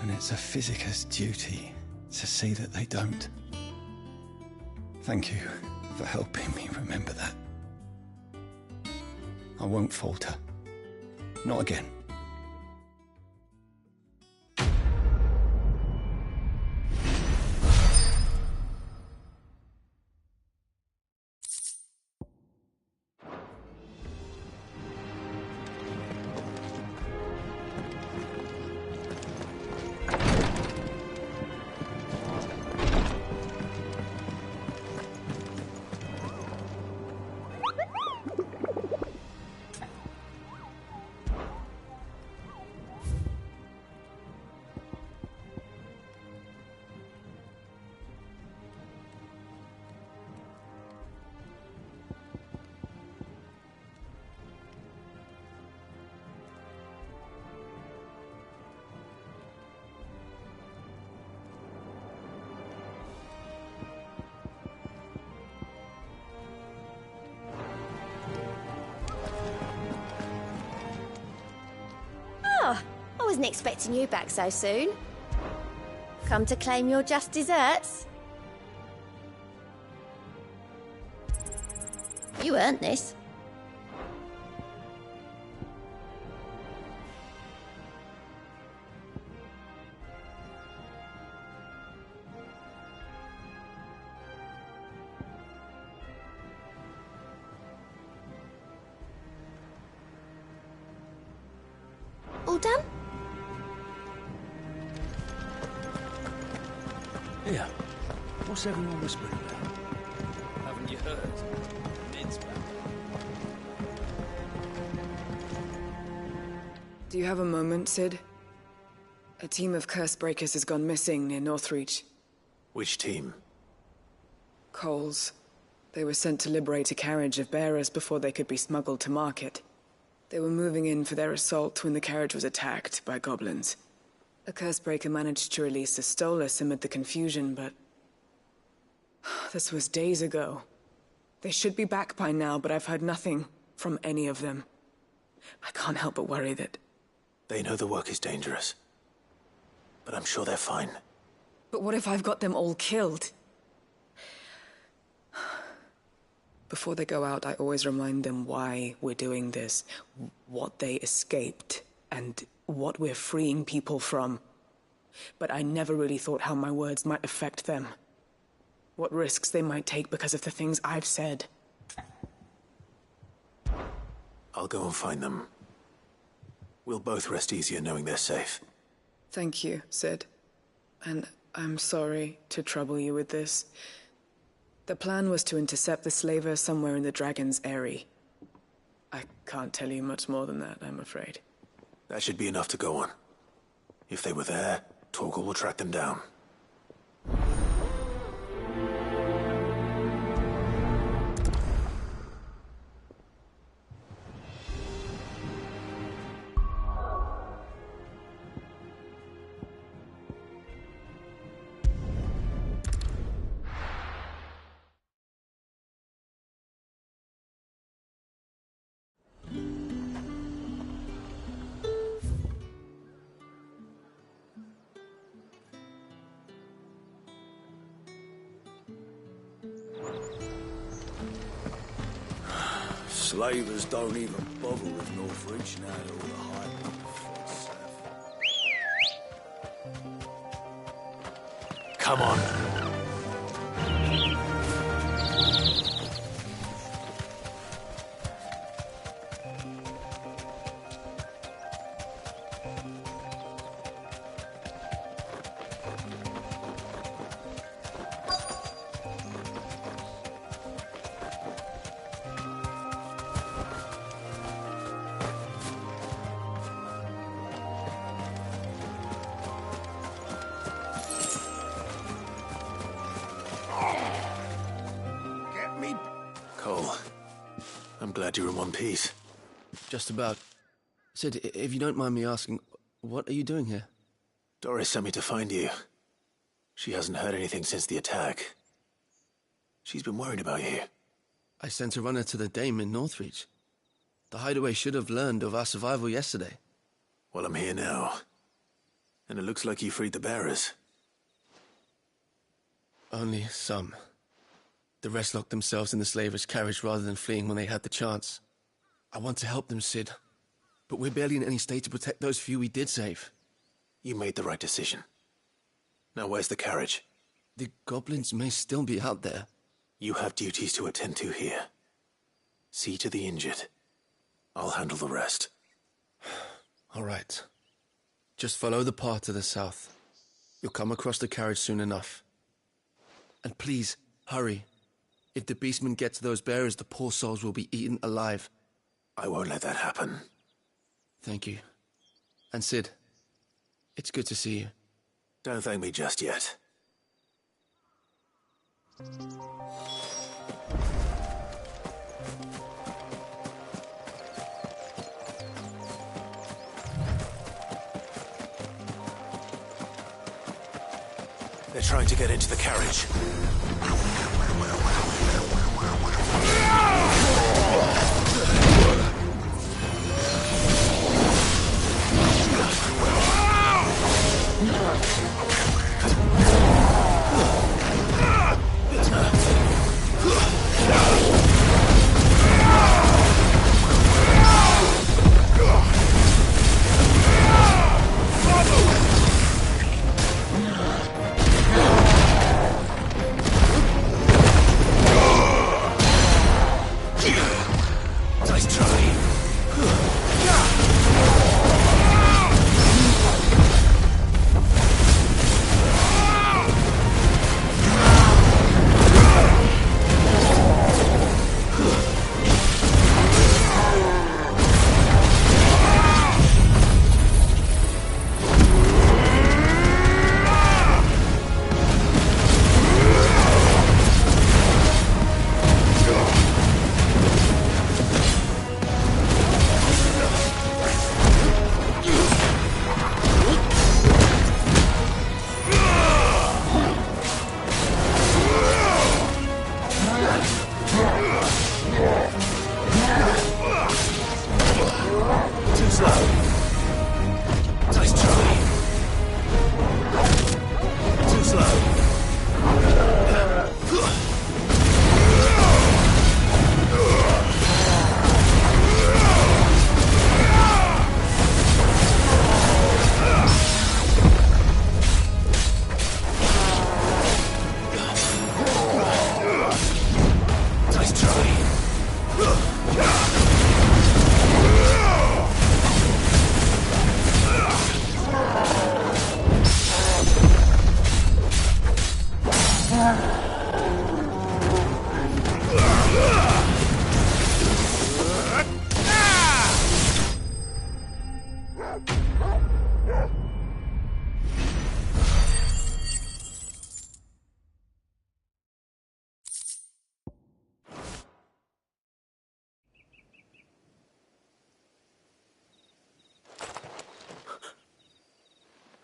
And it's a physiker's duty to see that they don't. Thank you for helping me remember that. I won't falter. Not again. I wasn't expecting you back so soon. Come to claim your just desserts? You earned this. All done? Here. What's everyone whispering about? Haven't you heard? Ned's back. Do you have a moment, Sid? A team of Cursebreakers has gone missing near Northreach. Which team? Coles. They were sent to liberate a carriage of bearers before they could be smuggled to market. They were moving in for their assault when the carriage was attacked by goblins. A Cursebreaker managed to release a Stolas amid the confusion, but... this was days ago. They should be back by now, but I've heard nothing from any of them. I can't help but worry that... They know the work is dangerous, but I'm sure they're fine. But what if I've got them all killed? Before they go out, I always remind them why we're doing this, what they escaped, and what we're freeing people from. But I never really thought how my words might affect them. What risks they might take because of the things I've said. I'll go and find them. We'll both rest easier knowing they're safe. Thank you, Sid. And I'm sorry to trouble you with this. The plan was to intercept the slaver somewhere in the Dragon's Eyrie. I can't tell you much more than that, I'm afraid. That should be enough to go on. If they were there, Torgal will track them down. Slavers don't even bother with Northreach now all the hype on the fence. Come on. Cole, I'm glad you're in one piece. Just about. Sid, if you don't mind me asking, what are you doing here? Doris sent me to find you. She hasn't heard anything since the attack. She's been worried about you. I sent a runner to the Dame in Northreach. The hideaway should have learned of our survival yesterday. Well, I'm here now. And it looks like you freed the bearers. Only some. The rest locked themselves in the slaver's carriage rather than fleeing when they had the chance. I want to help them, Sid. But we're barely in any state to protect those few we did save. You made the right decision. Now where's the carriage? The goblins may still be out there. You have duties to attend to here. See to the injured. I'll handle the rest. All right. Just follow the path to the south. You'll come across the carriage soon enough. And please, hurry. If the beastmen get to those bearers, the poor souls will be eaten alive. I won't let that happen. Thank you. And Sid, it's good to see you. Don't thank me just yet. They're trying to get into the carriage.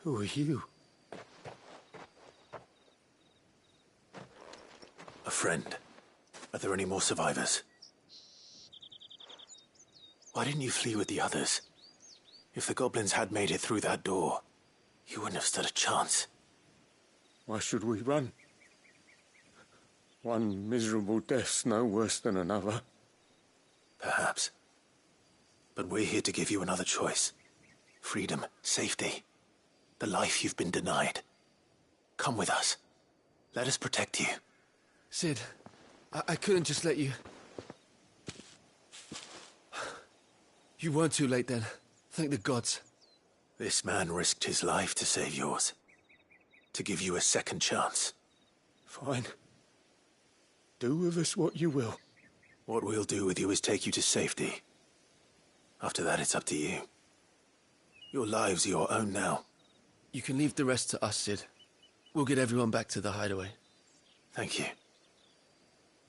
Who are you? A friend. Are there any more survivors? Why didn't you flee with the others? If the goblins had made it through that door, you wouldn't have stood a chance. Why should we run? One miserable death's no worse than another. Perhaps. But we're here to give you another choice. Freedom, safety, the life you've been denied. Come with us. Let us protect you. Sid, I couldn't just let you... You weren't too late then. Thank the gods. This man risked his life to save yours. To give you a second chance. Fine. Do with us what you will. What we'll do with you is take you to safety. After that, it's up to you. Your lives are your own now. You can leave the rest to us, Sid. We'll get everyone back to the hideaway. Thank you.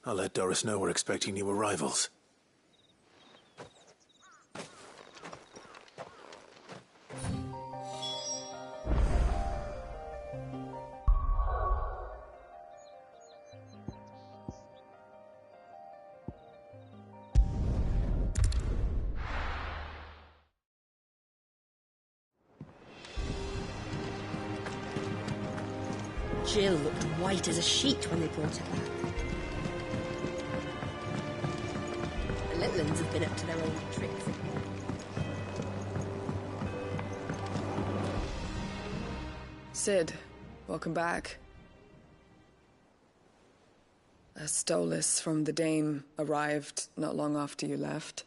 I'll let Doris know we're expecting new arrivals. Jill looked white as a sheet when they brought her back. The Litlands have been up to their old tricks again. Sid, welcome back. A Stolas from the Dame arrived not long after you left.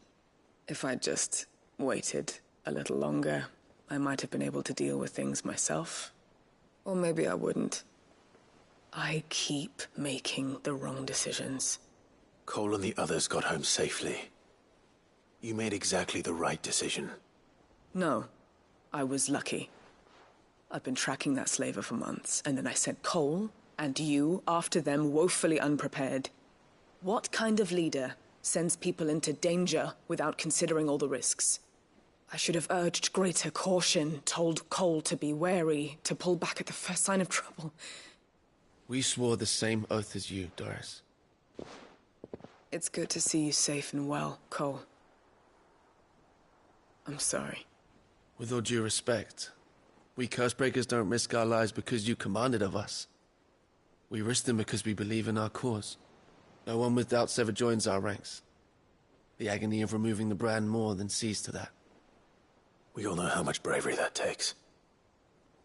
If I'd just waited a little longer, I might have been able to deal with things myself. Or maybe I wouldn't. I keep making the wrong decisions. Cole and the others got home safely. You made exactly the right decision. No, I was lucky. I've been tracking that slaver for months, and then I sent Cole and you after them woefully unprepared. What kind of leader sends people into danger without considering all the risks? I should have urged greater caution, told Cole to be wary, to pull back at the first sign of trouble. We swore the same oath as you, Doris. It's good to see you safe and well, Cole. I'm sorry. With all due respect, we Cursebreakers don't risk our lives because you commanded of us. We risk them because we believe in our cause. No one with doubts ever joins our ranks. The agony of removing the brand more than sees to that. We all know how much bravery that takes.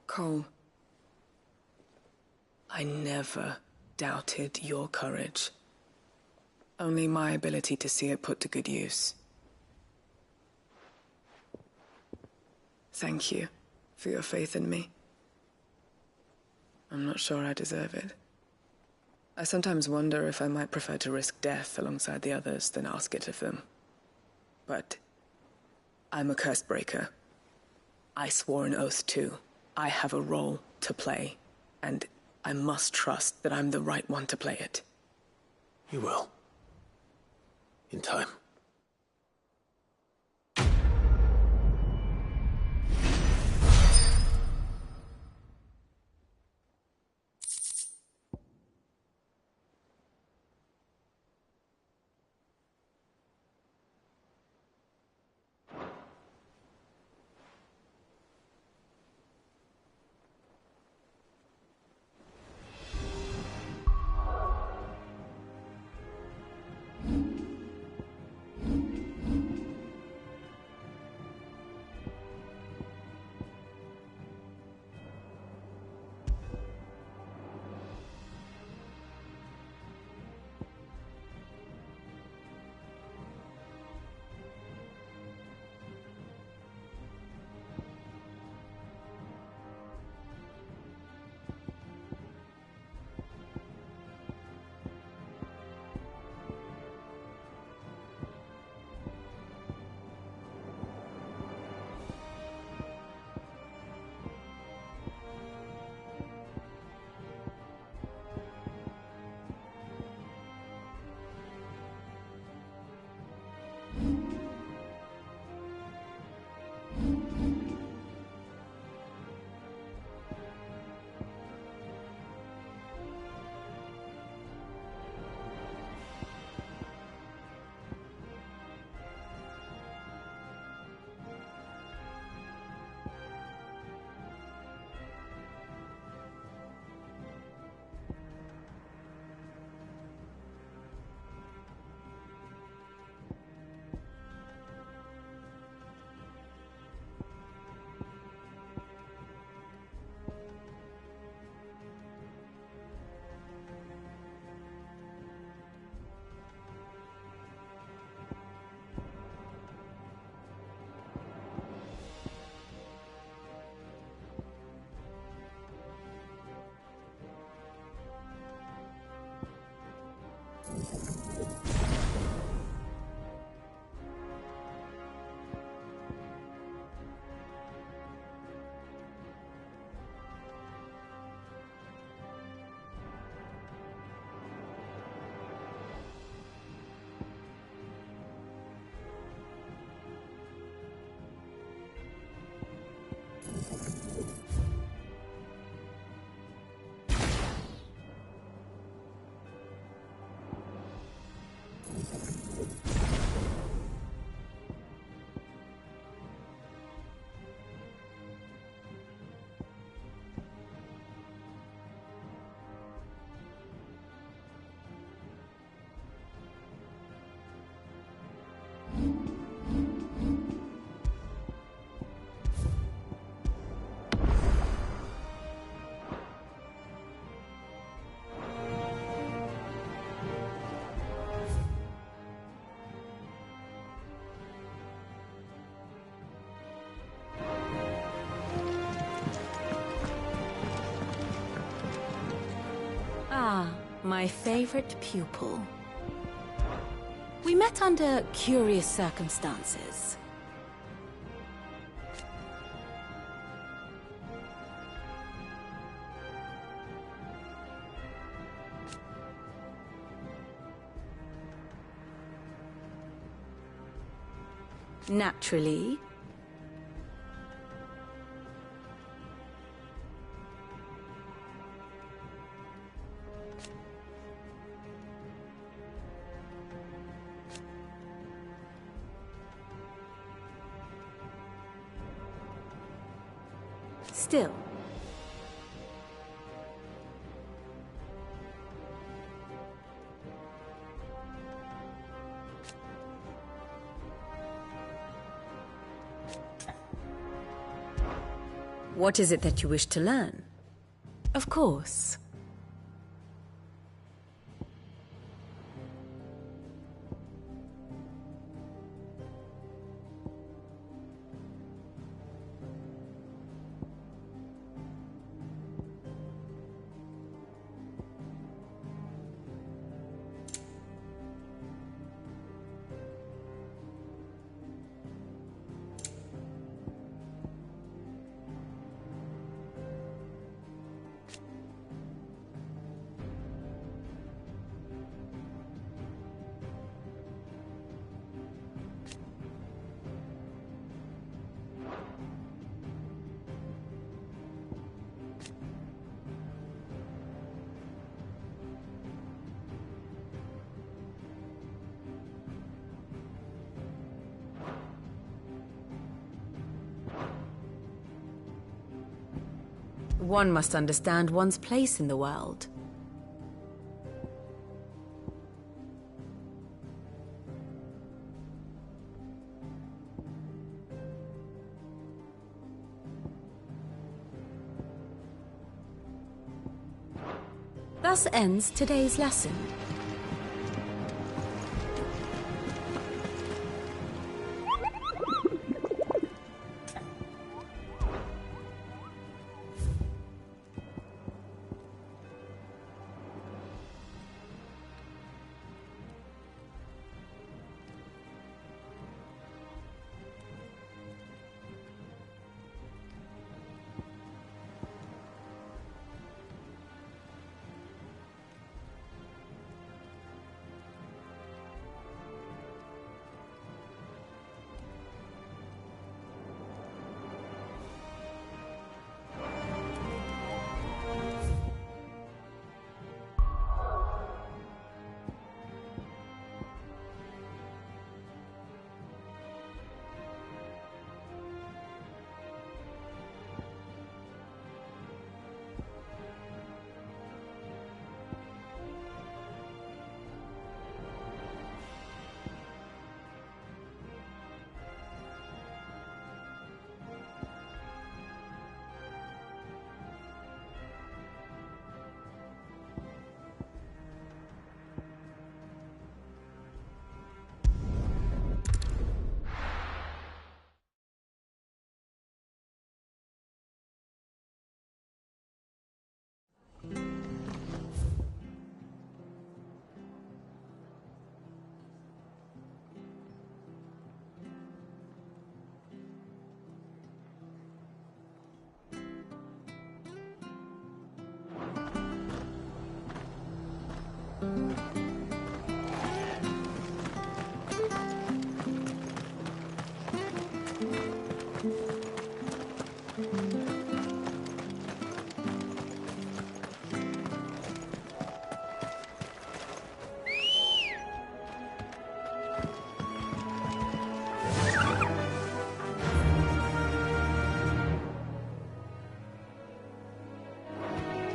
Cole, I never doubted your courage. Only my ability to see it put to good use. Thank you for your faith in me. I'm not sure I deserve it. I sometimes wonder if I might prefer to risk death alongside the others than ask it of them. But I'm a Cursebreaker. I swore an oath too. I have a role to play, and I must trust that I'm the right one to play it. You will. In time. Ah, my favorite pupil. We met under curious circumstances. Naturally. Still. What is it that you wish to learn? Of course. One must understand one's place in the world. Thus ends today's lesson.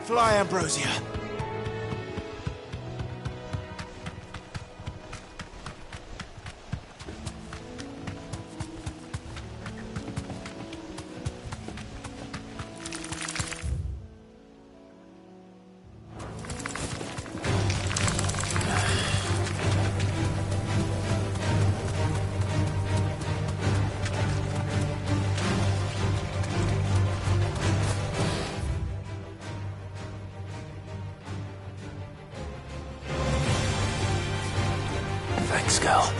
Fly, Ambrosia. Thanks, girl.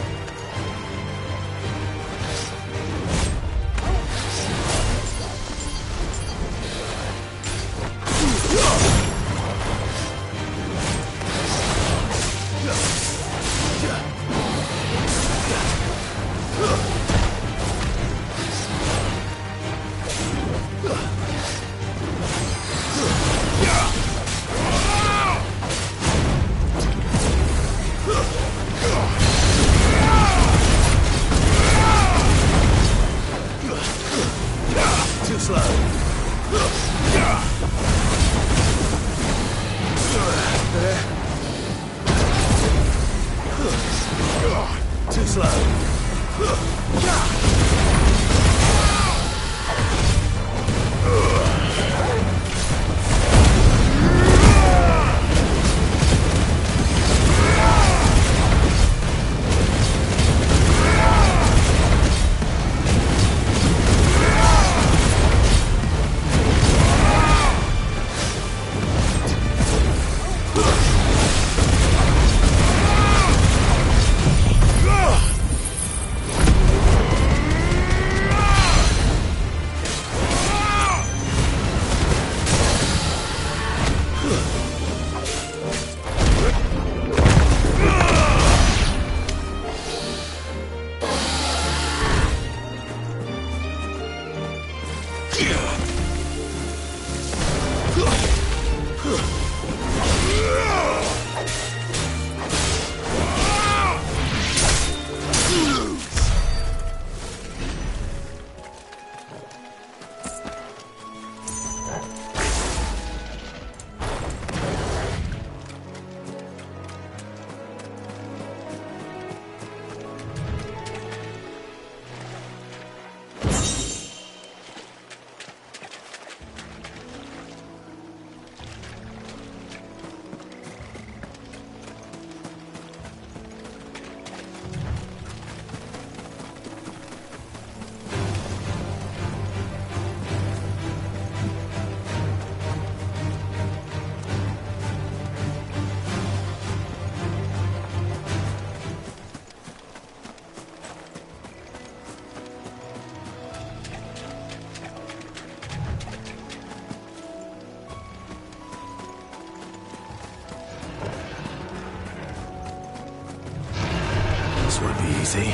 Too slow. Too slow. This won't be easy.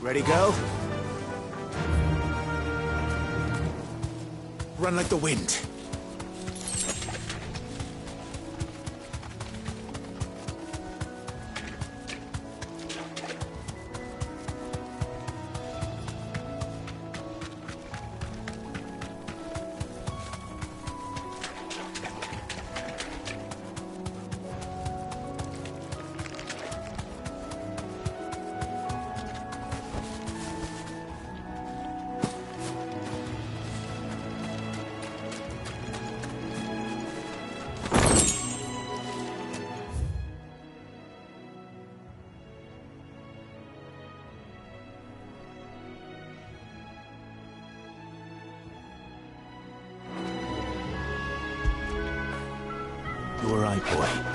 Ready, go? Run like the wind. You all right, boy?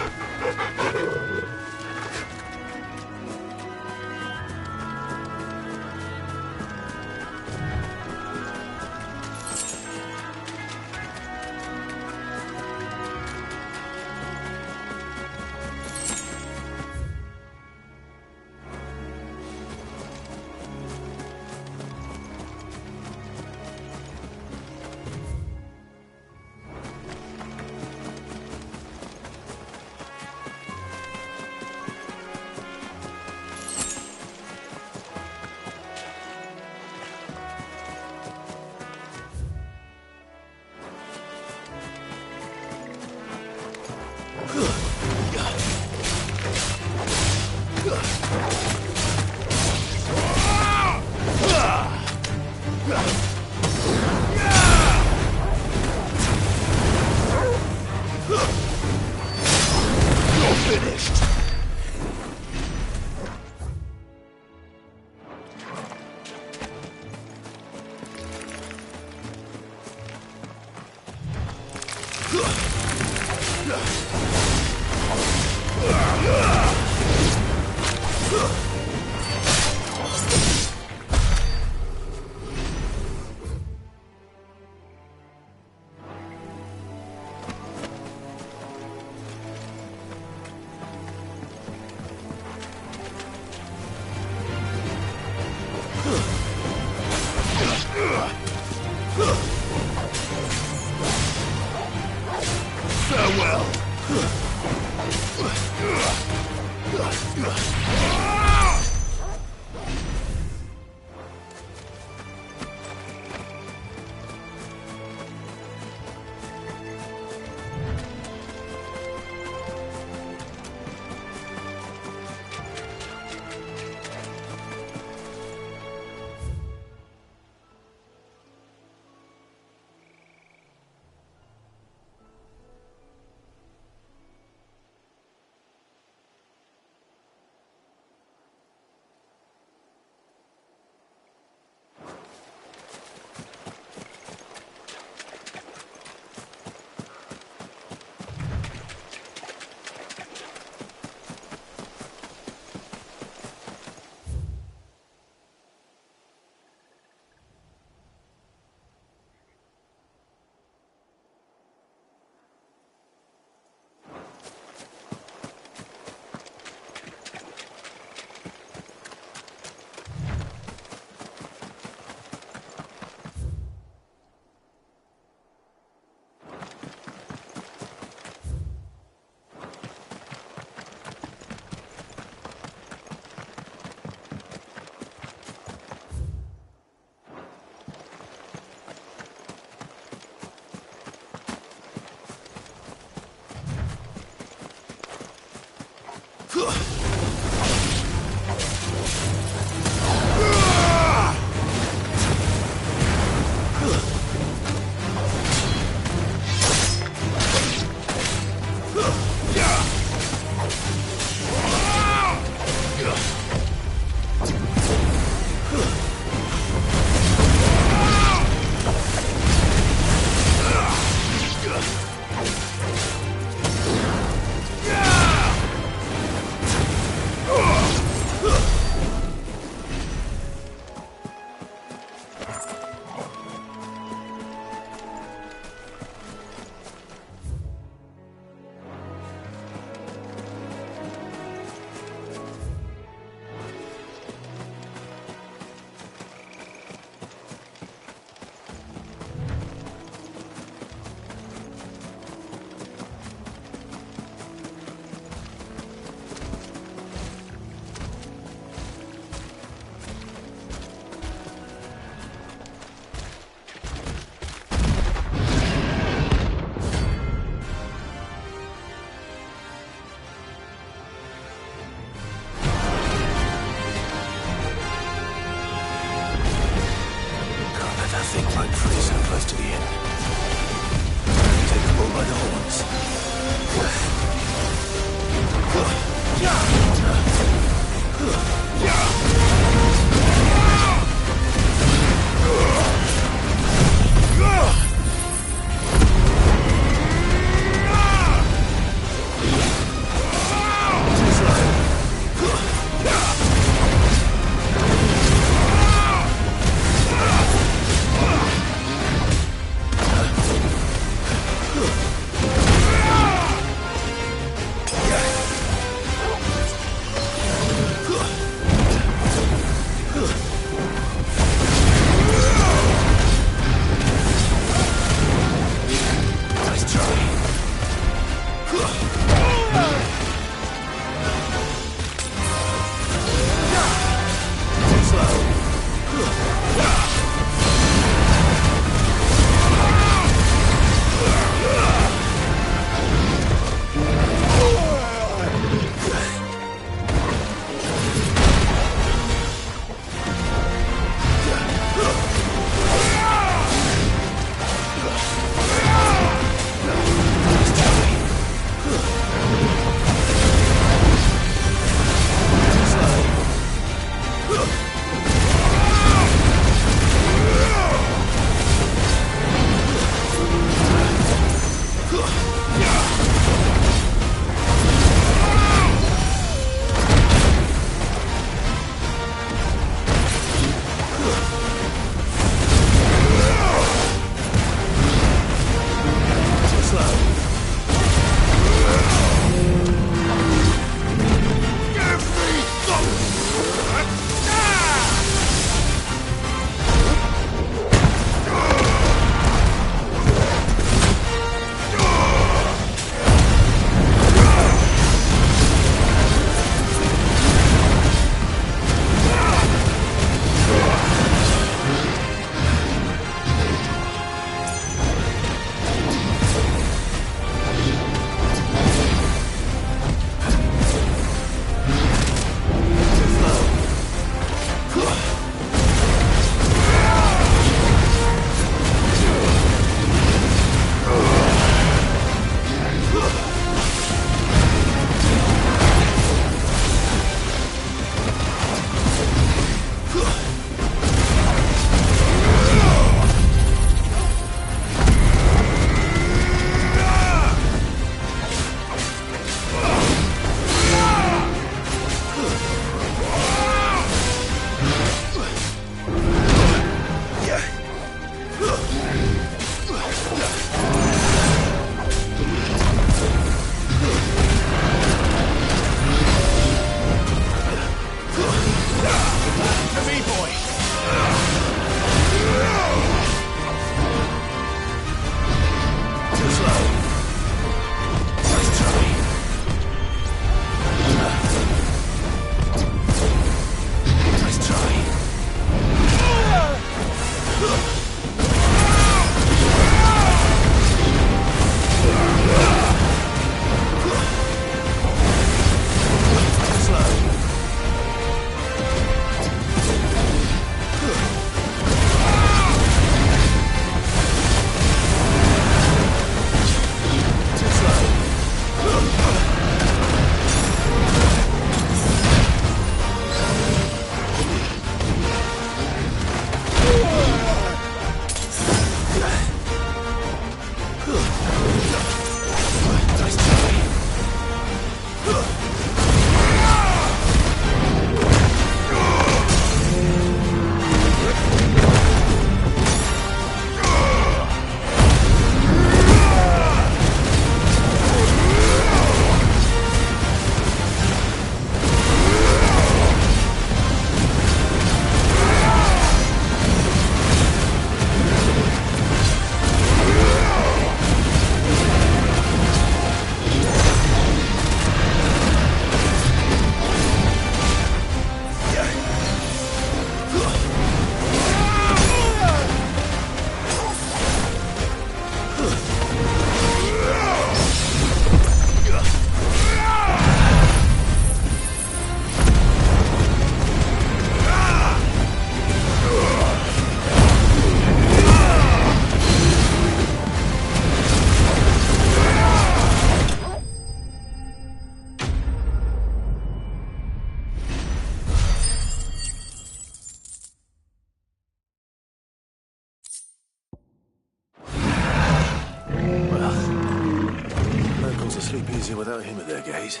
sleep easier without him at their gate.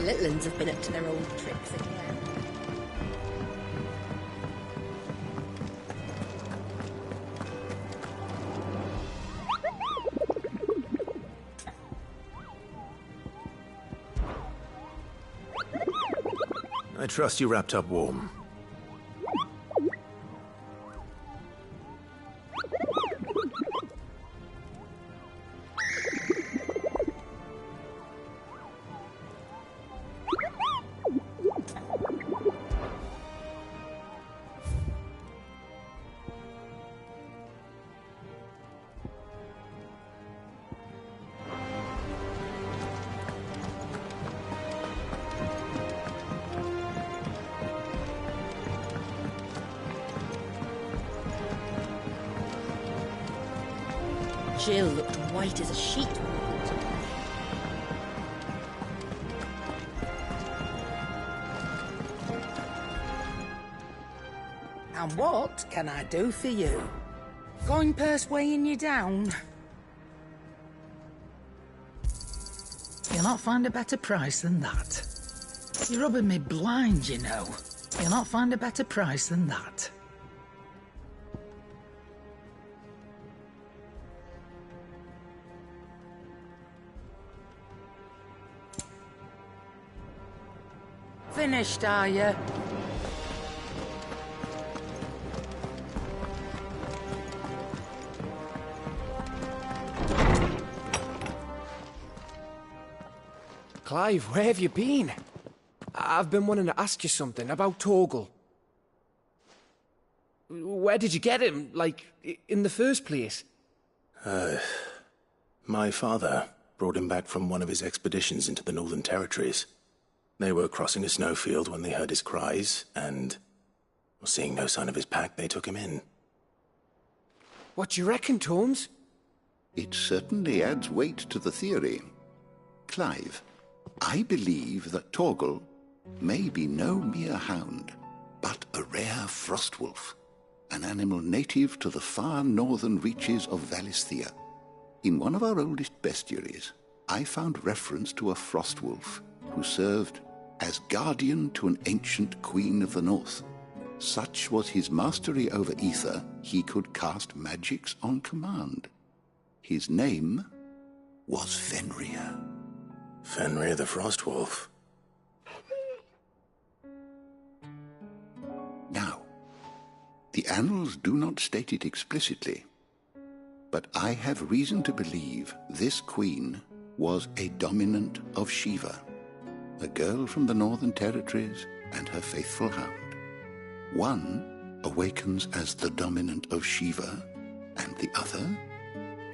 The little uns have been up to their old tricks again. I trust you wrapped up warm. Jill looked white as a sheet when we brought her. And what can I do for you? Coin purse weighing you down? You'll not find a better price than that. You're rubbing me blind, you know. You'll not find a better price than that. Finished, are you? Clive, where have you been? I've been wanting to ask you something about Torgal. Where did you get him, like, in the first place? My father brought him back from one of his expeditions into the Northern Territories. They were crossing a snowfield when they heard his cries, and seeing no sign of his pack, they took him in. What do you reckon, Tomes? It certainly adds weight to the theory. Clive, I believe that Torgal may be no mere hound, but a rare frostwolf, an animal native to the far northern reaches of Valisthea. In one of our oldest bestiaries, I found reference to a frostwolf who served as guardian to an ancient queen of the north. Such was his mastery over ether, he could cast magics on command. His name was Fenrir. Fenrir the Frostwolf. Now, the annals do not state it explicitly, but I have reason to believe this queen was a dominant of Shiva, a girl from the Northern Territories and her faithful hound. One awakens as the dominant of Shiva, and the other?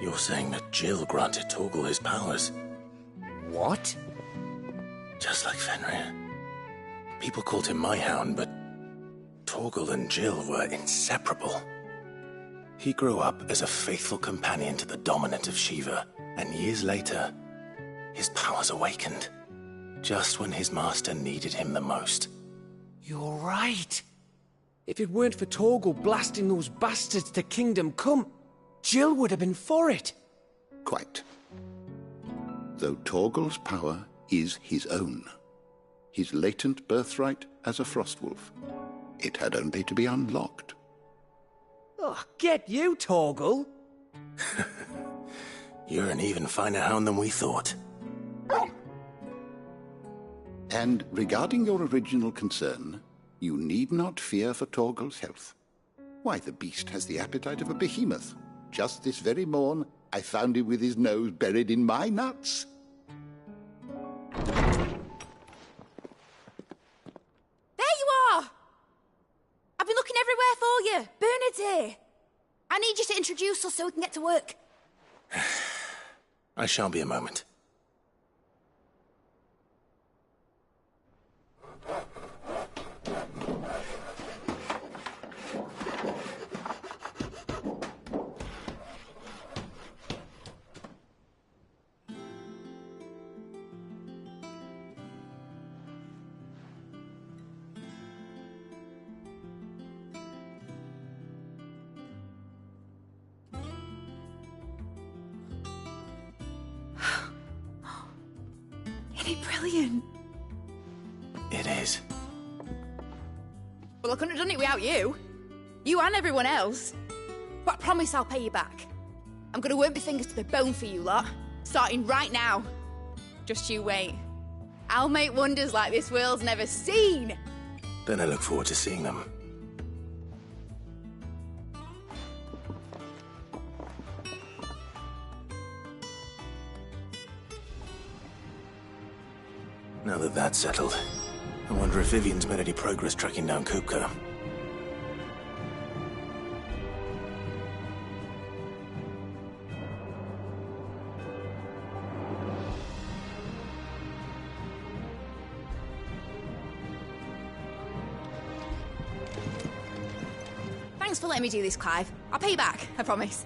You're saying that Jill granted Torgal his powers? What? Just like Fenrir. People called him my hound, but Torgal and Jill were inseparable. He grew up as a faithful companion to the dominant of Shiva, and years later, his powers awakened, just when his master needed him the most. You're right. If it weren't for Torgal blasting those bastards to Kingdom Come, Jill would have been for it. Quite. Though Torgal's power is his own, his latent birthright as a Frostwolf, it had only to be unlocked. Oh, get you, Torgal! You're an even finer hound than we thought. And regarding your original concern, you need not fear for Torgal's health. Why, the beast has the appetite of a behemoth. Just this very morn, I found him with his nose buried in my nuts. There you are! I've been looking everywhere for you. Bernard's here. I need you to introduce us so we can get to work. I shan't be a moment. Isn't it brilliant? It is. Well, I couldn't have done it without you. You and everyone else. But I promise I'll pay you back. I'm gonna work my fingers to the bone for you lot. Starting right now. Just you wait. I'll make wonders like this world's never seen. Then I look forward to seeing them. Now that that's settled, I wonder if Vivian's made any progress tracking down Kupka. Thanks for letting me do this, Clive. I'll pay you back, I promise.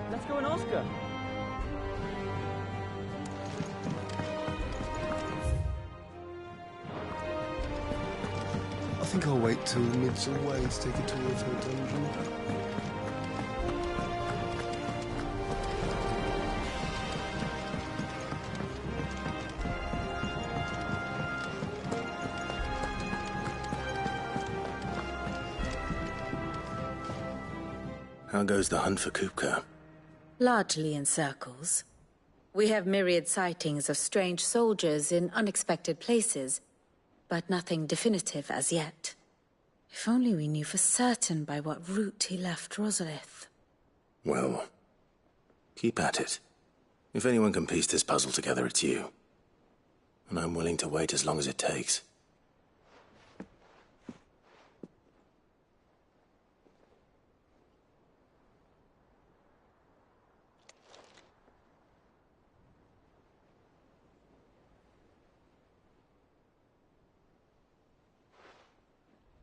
Let's go and ask her. I think I'll wait till the mid's away to take a tour of her dungeon. How goes the hunt for Kupka? Largely in circles. We have myriad sightings of strange soldiers in unexpected places, but nothing definitive as yet. If only we knew for certain by what route he left Rosalith. Well, keep at it. If anyone can piece this puzzle together, it's you. And I'm willing to wait as long as it takes.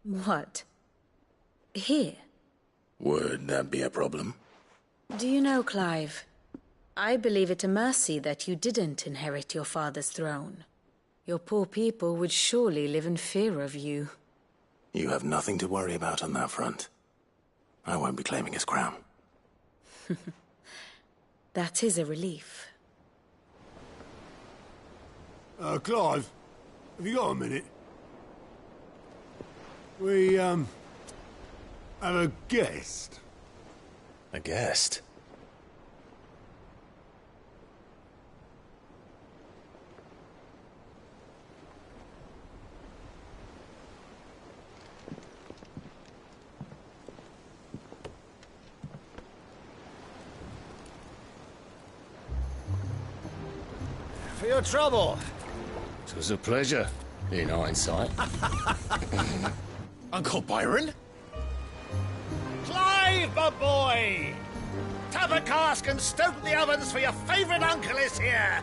What? Here? Would that be a problem? Do you know, Clive, I believe it a mercy that you didn't inherit your father's throne. Your poor people would surely live in fear of you. You have nothing to worry about on that front. I won't be claiming his crown. That is a relief. Clive, have you got a minute? We, have a guest. A guest? For your trouble. It was a pleasure, in hindsight. Uncle Byron? Clive, my boy! Tap a cask and stoke the ovens, for your favourite uncle is here!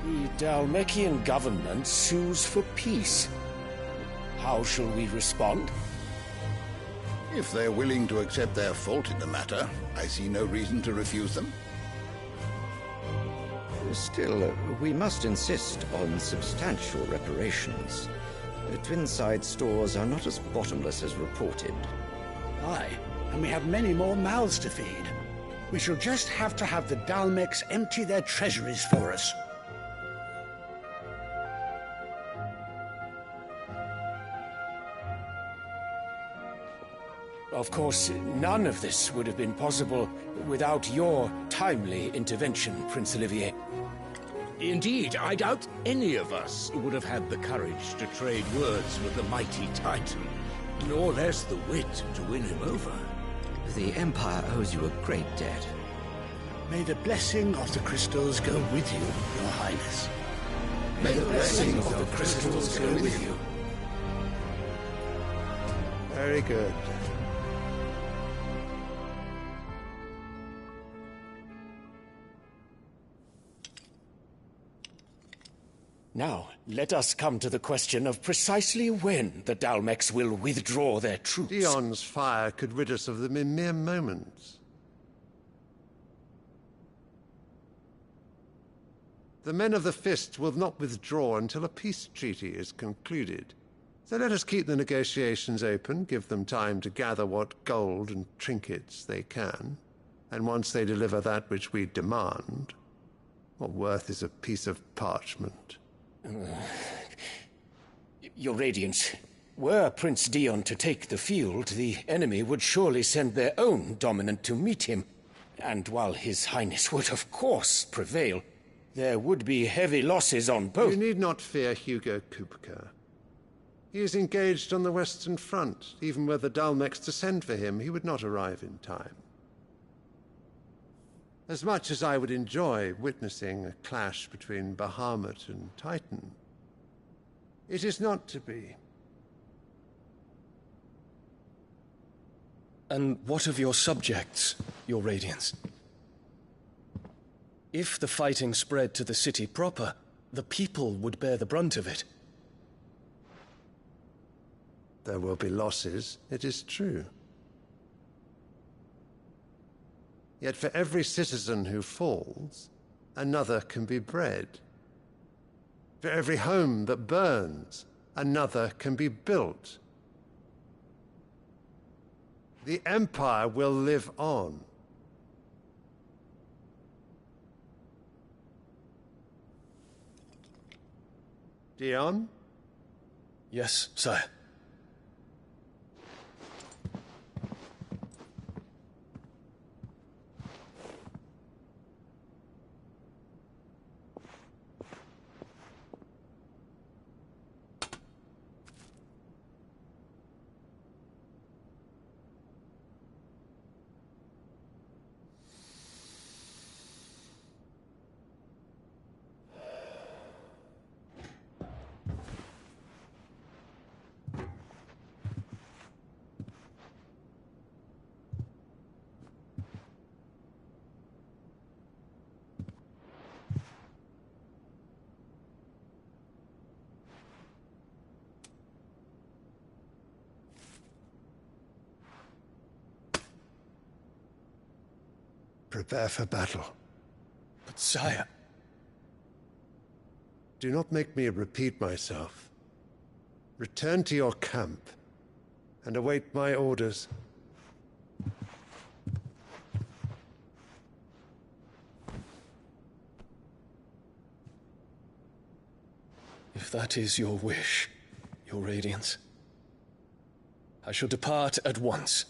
The Dalmekian government sues for peace. How shall we respond? If they're willing to accept their fault in the matter, I see no reason to refuse them. Still, we must insist on substantial reparations. The Twinside stores are not as bottomless as reported. Aye, and we have many more mouths to feed. We shall just have to have the Dalmeks empty their treasuries for us. Of course, none of this would have been possible without your timely intervention, Prince Olivier. Indeed, I doubt any of us would have had the courage to trade words with the mighty Titan, nor less the wit to win him over. The Empire owes you a great debt. May the blessing of the crystals go with you, Your Highness. May the blessing of the crystals go with you. Very good. Now, let us come to the question of precisely when the Dalmex will withdraw their troops. Dion's fire could rid us of them in mere moments. The men of the Fist will not withdraw until a peace treaty is concluded. So let us keep the negotiations open, give them time to gather what gold and trinkets they can, and once they deliver that which we demand, what worth is a piece of parchment? Your Radiance, were Prince Dion to take the field, the enemy would surely send their own dominant to meet him. And while His Highness would of course prevail, there would be heavy losses on both. You need not fear Hugo Kupka. He is engaged on the Western Front. Even were the Dalmex to send for him, he would not arrive in time. As much as I would enjoy witnessing a clash between Bahamut and Titan, it is not to be. And what of your subjects, Your Radiance? If the fighting spread to the city proper, the people would bear the brunt of it. There will be losses, it is true. Yet for every citizen who falls, another can be bred. For every home that burns, another can be built. The Empire will live on. Dion? Yes, sire. Prepare for battle. But sire... Do not make me repeat myself. Return to your camp and await my orders. If that is your wish, Your Radiance, I shall depart at once.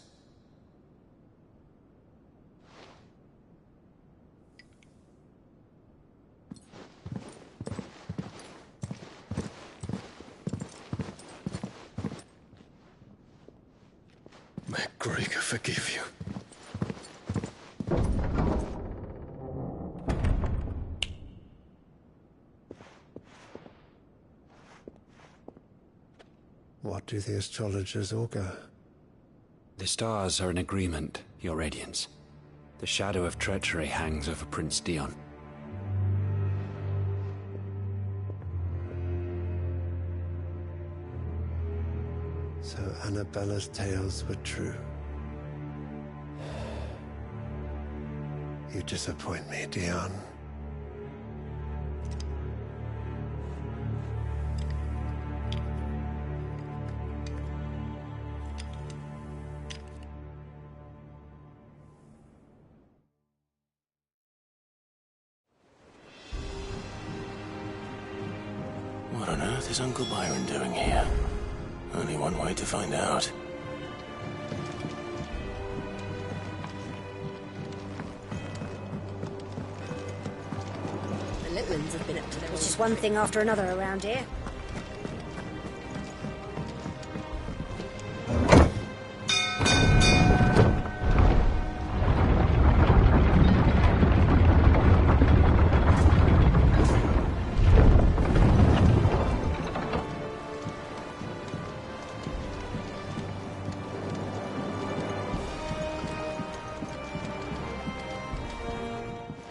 May Gregor forgive you. What do the astrologers augur? The stars are in agreement, Your Radiance. The shadow of treachery hangs over Prince Dion. So Annabella's tales were true. You disappoint me, Dion. What on earth is Uncle Byron doing here? Only one way to find out. The Litwins have been up to their... It's just one thing after another around here.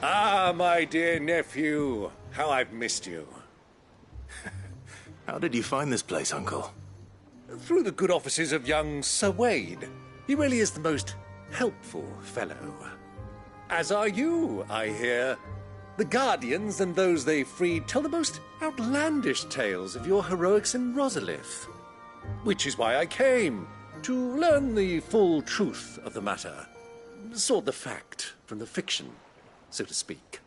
Ah, my dear nephew. How I've missed you. How did you find this place, Uncle? Through the good offices of young Sir Wade. He really is the most helpful fellow. As are you, I hear. The Guardians and those they freed tell the most outlandish tales of your heroics in Rosalith. Which is why I came, to learn the full truth of the matter. Sort the fact from the fiction, so to speak.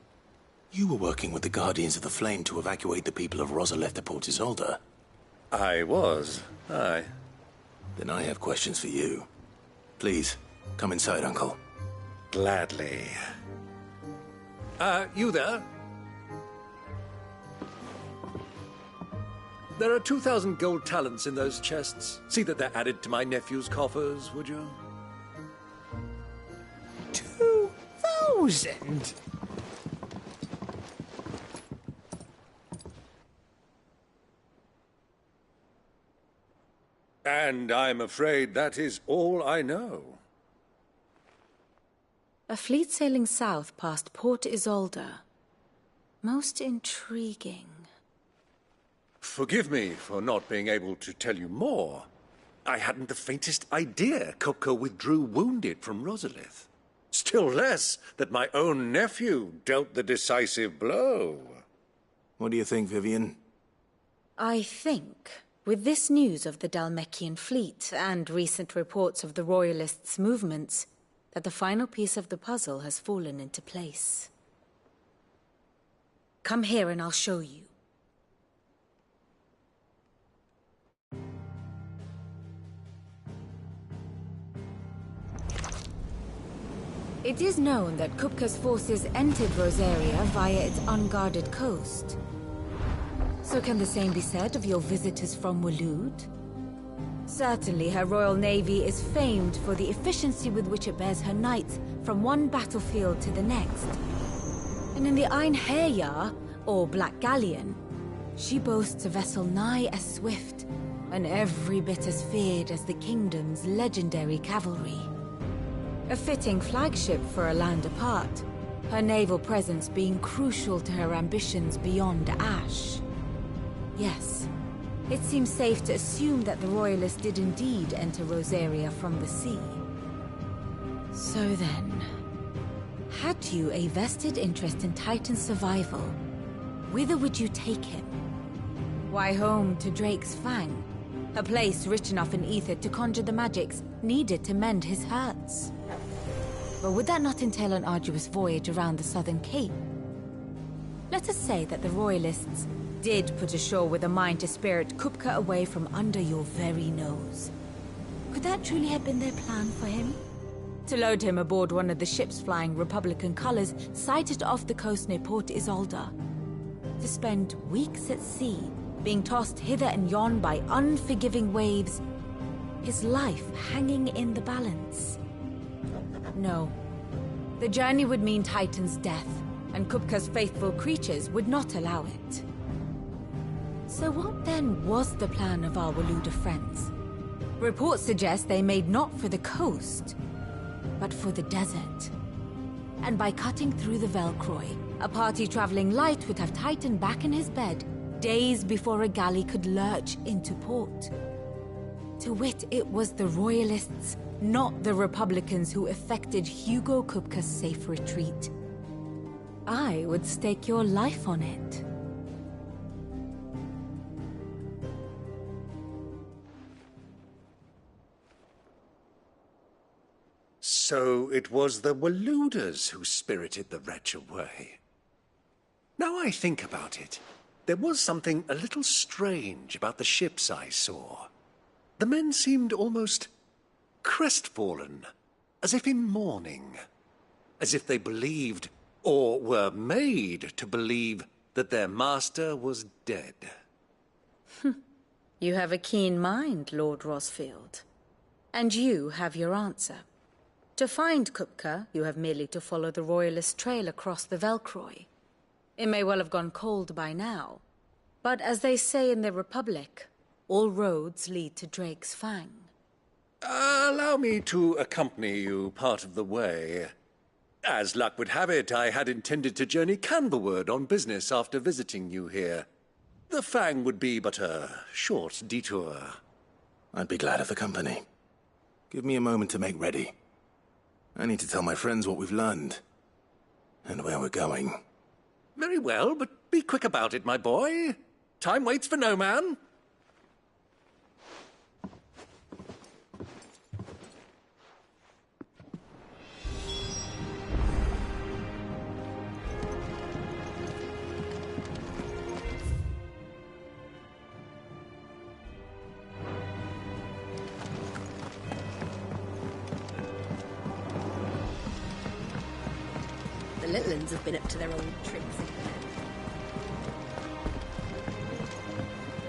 You were working with the Guardians of the Flame to evacuate the people of Rosalith to Port Isolde. I was, aye. Then I have questions for you. Please, come inside, Uncle. Gladly. You there? There are 2,000 gold talents in those chests. See that they're added to my nephew's coffers, would you? 2,000? And I'm afraid that is all I know. A fleet sailing south past Port Isolde. Most intriguing. Forgive me for not being able to tell you more. I hadn't the faintest idea Kupka withdrew wounded from Rosalith. Still less that my own nephew dealt the decisive blow. What do you think, Vivian? I think, with this news of the Dhalmekian fleet and recent reports of the Royalists' movements, that the final piece of the puzzle has fallen into place. Come here and I'll show you. It is known that Kupka's forces entered Rosaria via its unguarded coast. So can the same be said of your visitors from Waloed? Certainly her Royal Navy is famed for the efficiency with which it bears her knights from one battlefield to the next. And in the Einherjar, or Black Galleon, she boasts a vessel nigh as swift and every bit as feared as the kingdom's legendary cavalry. A fitting flagship for a land apart, her naval presence being crucial to her ambitions beyond Ash. Yes, it seems safe to assume that the Royalists did indeed enter Rosaria from the sea. So then, had you a vested interest in Titan's survival, whither would you take him? Why, home to Drake's Fang, a place rich enough in ether to conjure the magics needed to mend his hurts. But would that not entail an arduous voyage around the southern cape? Let us say that the Royalists did put ashore with a mind to spirit Kupka away from under your very nose. Could that truly have been their plan for him? To load him aboard one of the ships flying Republican colors sighted off the coast near Port Isolde. To spend weeks at sea, being tossed hither and yon by unforgiving waves, his life hanging in the balance. No. The journey would mean Titan's death, and Kupka's faithful creatures would not allow it. So what then was the plan of our Waluda friends? Reports suggest they made not for the coast, but for the desert. And by cutting through the Velcroy, a party traveling light would have Titan back in his bed days before a galley could lurch into port. To wit, it was the Royalists, not the Republicans, who effected Hugo Kupka's safe retreat. I would stake your life on it. So it was the Waludas who spirited the wretch away. Now I think about it, there was something a little strange about the ships I saw. The men seemed almost crestfallen, as if in mourning, as if they believed, or were made to believe, that their master was dead. You have a keen mind, Lord Rosfield. And you have your answer. To find Kupka, you have merely to follow the Royalist trail across the Velcroy. It may well have gone cold by now, but as they say in the Republic, all roads lead to Drake's Fang. Allow me to accompany you part of the way. As luck would have it, I had intended to journey Candlewood on business after visiting you here. The Fang would be but a short detour. I'd be glad of the company. Give me a moment to make ready. I need to tell my friends what we've learned. And where we're going. Very well, but be quick about it, my boy. Time waits for no man. The little ones have been up to their old tricks again.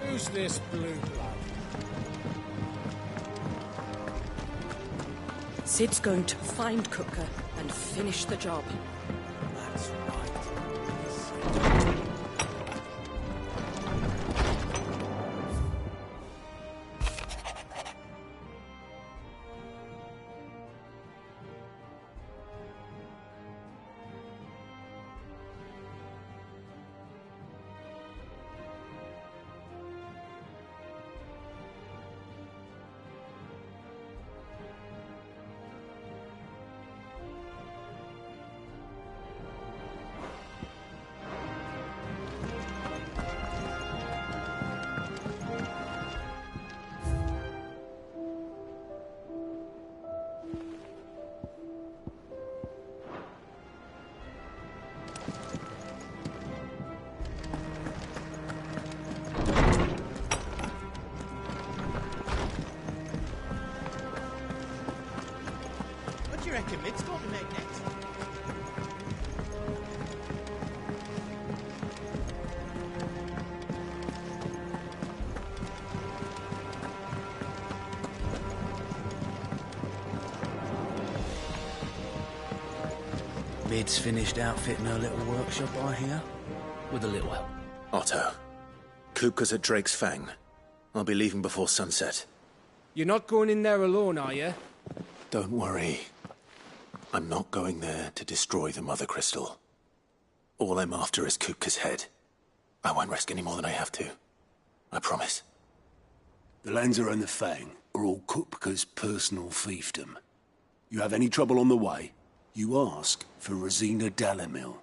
Who's this blue blood? Sid's going to find Cooker and finish the job. That's right. What do you reckon Mid's going to make next? Mid's finished outfitting her little workshop, I hear. With a little help. Otto. Kupka's at Drake's Fang. I'll be leaving before sunset. You're not going in there alone, are you? Don't worry. I'm not going there to destroy the Mother Crystal. All I'm after is Kupka's head. I won't risk any more than I have to. I promise. The Lanza and the Fang are all Kupka's personal fiefdom. You have any trouble on the way, you ask for Rosina Dalamil.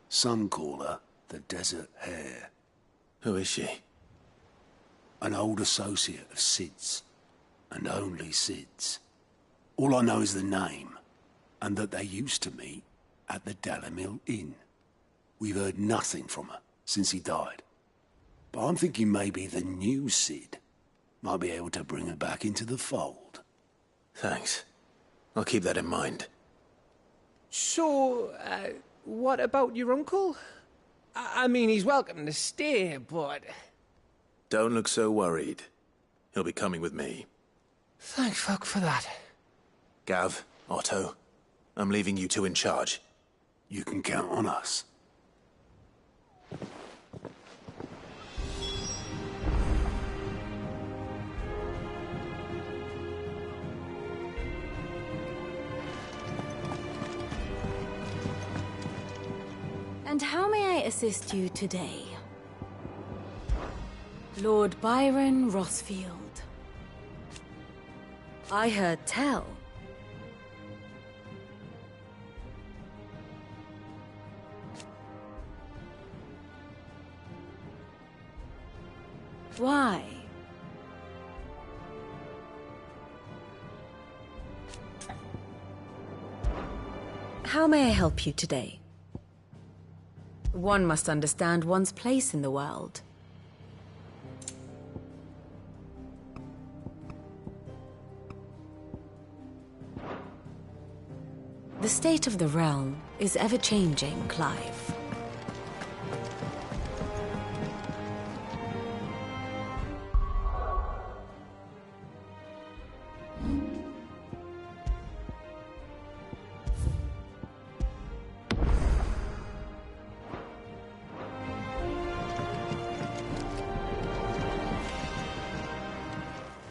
Some call her the Desert Hare. Who is she? An old associate of Sid's. And only Sid's. All I know is the name, and that they used to meet at the Dalamil Inn. We've heard nothing from her since he died. But I'm thinking maybe the new Sid might be able to bring her back into the fold. Thanks. I'll keep that in mind. So, what about your uncle? I mean, he's welcome to stay, but... Don't look so worried. He'll be coming with me. Thank fuck for that. Gav, Otto, I'm leaving you two in charge. You can count on us. And how may I assist you today? Lord Byron Rossfield. I heard tell. Why? How may I help you today? One must understand one's place in the world. The state of the realm is ever-changing, Clive.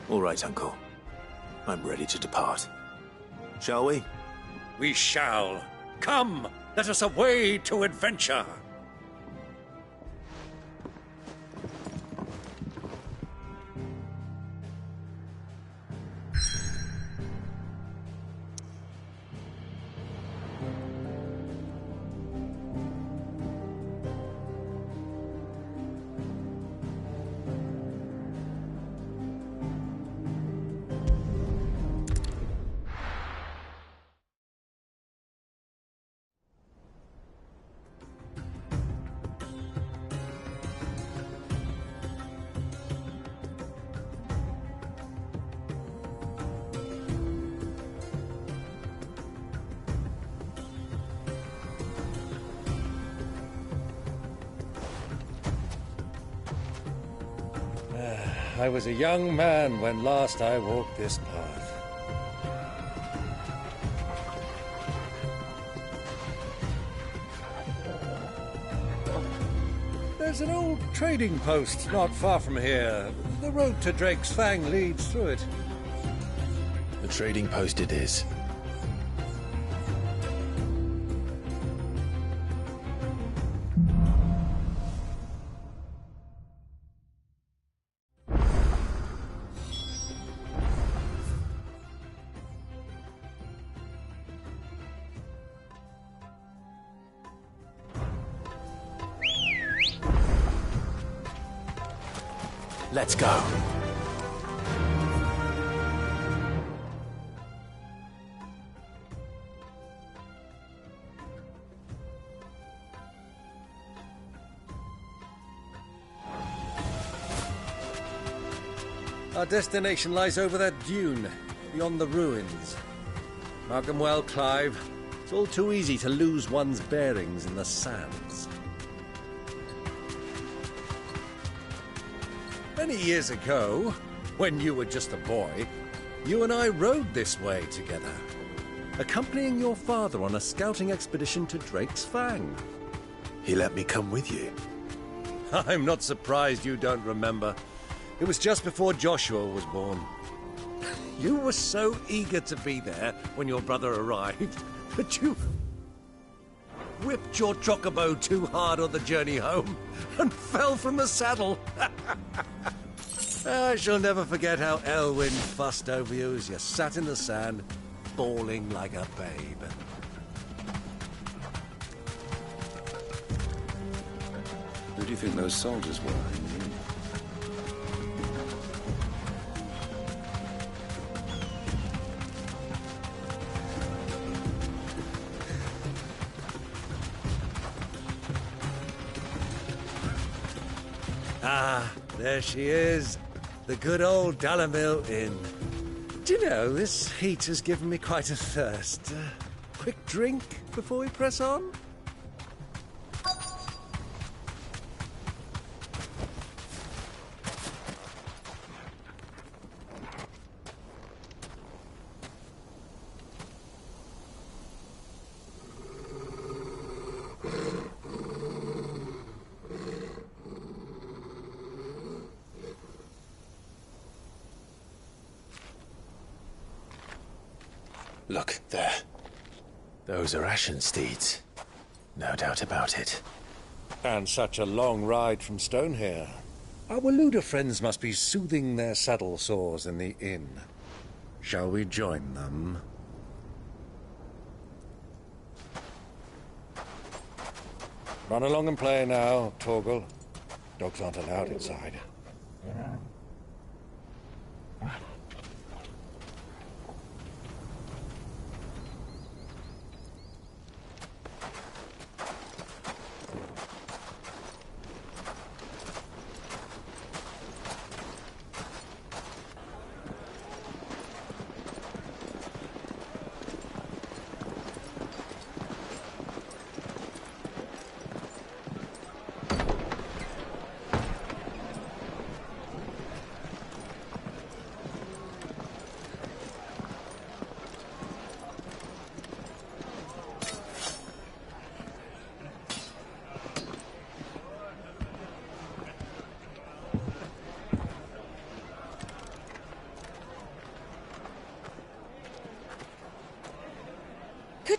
All right, Uncle. I'm ready to depart. Shall we? We shall. Come, let us away to adventure. I was a young man when last I walked this path. There's an old trading post not far from here. The road to Drake's Fang leads through it. The trading post it is. Let's go. Our destination lies over that dune, beyond the ruins. Mark 'em well, Clive. It's all too easy to lose one's bearings in the sands. Many years ago, when you were just a boy, you and I rode this way together, accompanying your father on a scouting expedition to Drake's Fang. He let me come with you. I'm not surprised you don't remember. It was just before Joshua was born. You were so eager to be there when your brother arrived that you whipped your chocobo too hard on the journey home and fell from the saddle. I shall never forget how Elwyn fussed over you as you sat in the sand, bawling like a babe. Who do you think those soldiers were? Ah, there she is. The good old Dalamil Inn. Do you know, this heat has given me quite a thirst. Quick drink before we press on? Look, there. Those are Ashen steeds. No doubt about it. And such a long ride from Stonehere. Our Waluda friends must be soothing their saddle sores in the inn. Shall we join them? Run along and play now, Torgal. Dogs aren't allowed inside.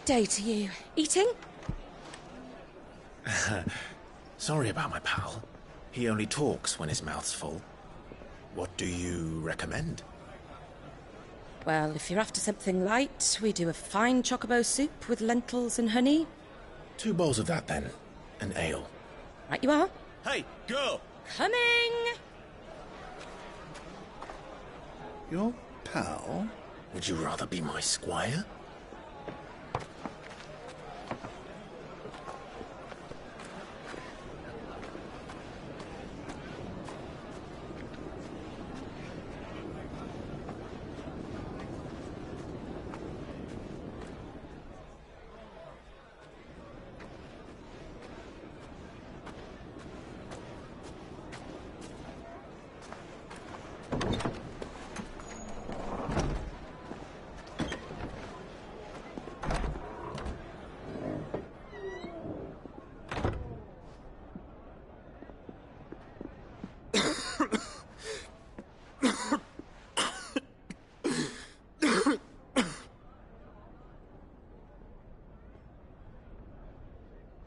Good day to you. Eating? Sorry about my pal. He only talks when his mouth's full. What do you recommend? Well, if you're after something light, we do a fine chocobo soup with lentils and honey. 2 bowls of that, then. An ale. Right you are. Hey, girl! Coming! Your pal? Would you rather be my squire?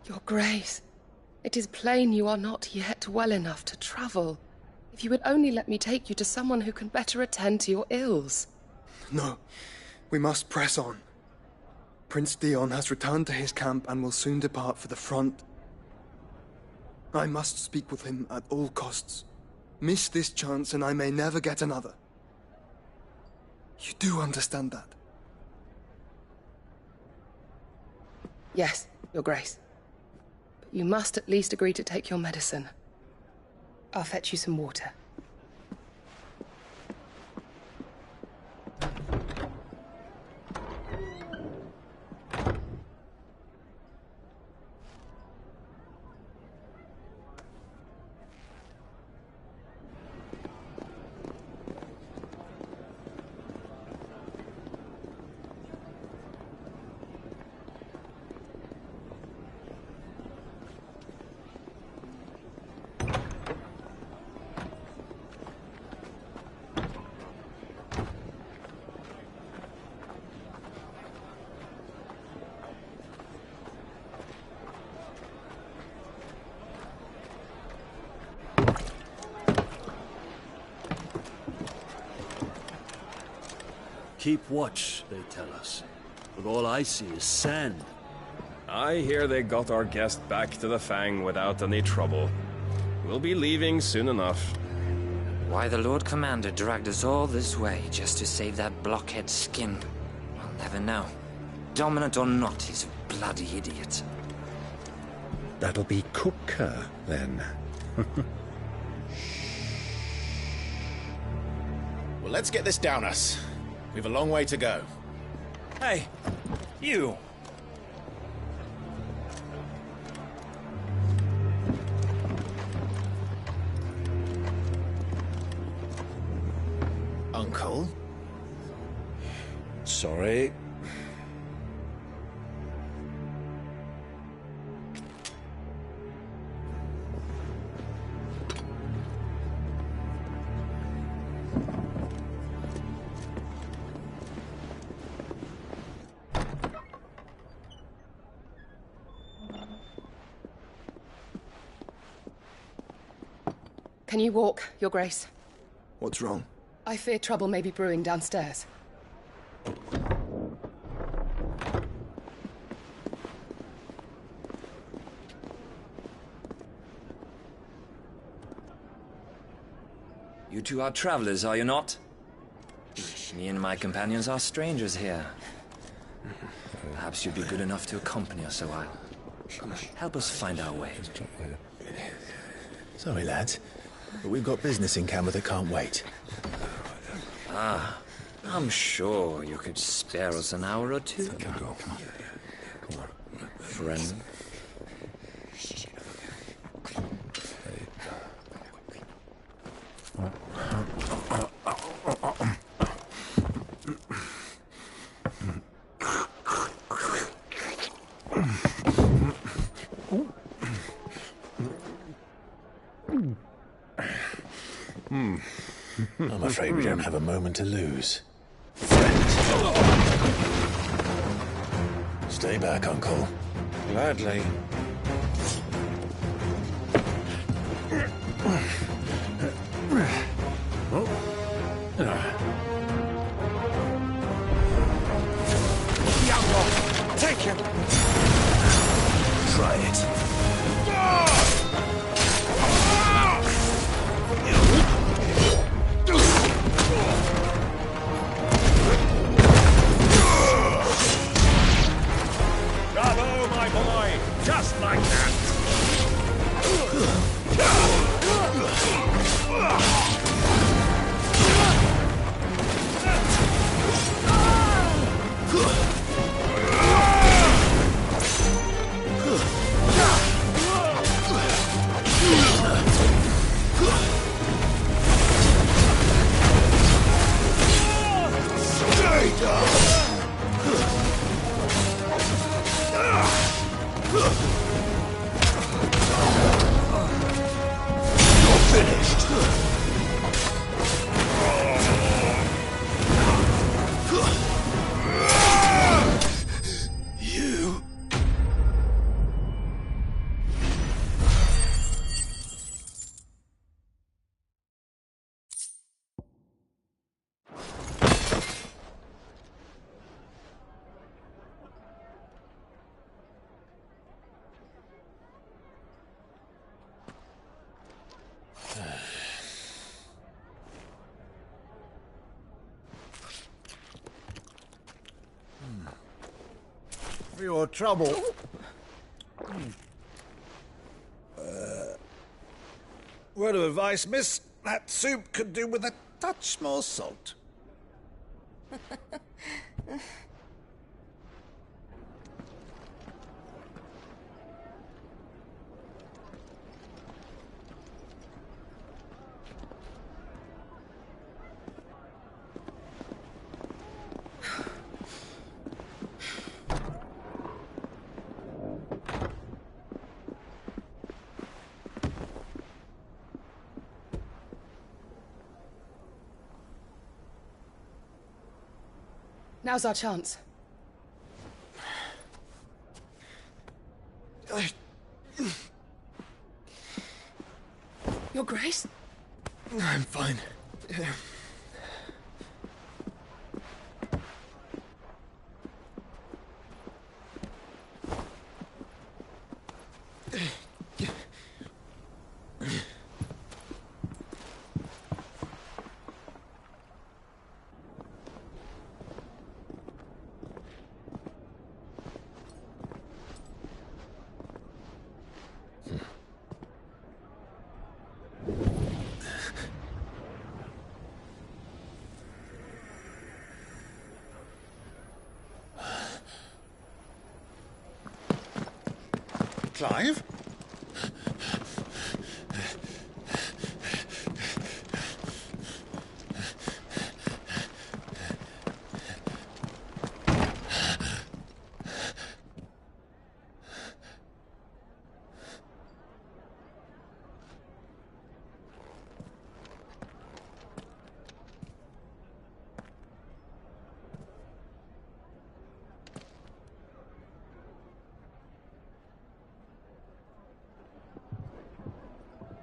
Your Grace, it is plain you are not yet well enough to travel. If you would only let me take you to someone who can better attend to your ills. No, we must press on. Prince Dion has returned to his camp and will soon depart for the front. I must speak with him at all costs. Miss this chance and I may never get another. You do understand that? Yes, Your Grace. But you must at least agree to take your medicine. I'll fetch you some water. Keep watch, they tell us. But all I see is sand. I hear they got our guest back to the Fang without any trouble. We'll be leaving soon enough. Why the Lord Commander dragged us all this way just to save that blockhead skin, I'll never know. Dominant or not, he's a bloody idiot. That'll be Cooker, then. Well, let's get this down us. We've a long way to go. Hey, you! Uncle? Sorry. Can you walk, Your Grace? What's wrong? I fear trouble may be brewing downstairs. You two are travelers, are you not? Me and my companions are strangers here. Perhaps you'd be good enough to accompany us a while. Help us find our way. Sorry, lads, but we've got business in camera that can't wait. Ah, I'm sure you could spare us an hour or two. Come on. Friend. I'm afraid we don't have a moment to lose. Stay back, Uncle. Gladly. Take him! Try it. Bravo, my boy! Just like that! For your trouble. Word of advice, miss. That soup could do with a touch more salt. Now's our chance. Your Grace? I'm fine. Clive?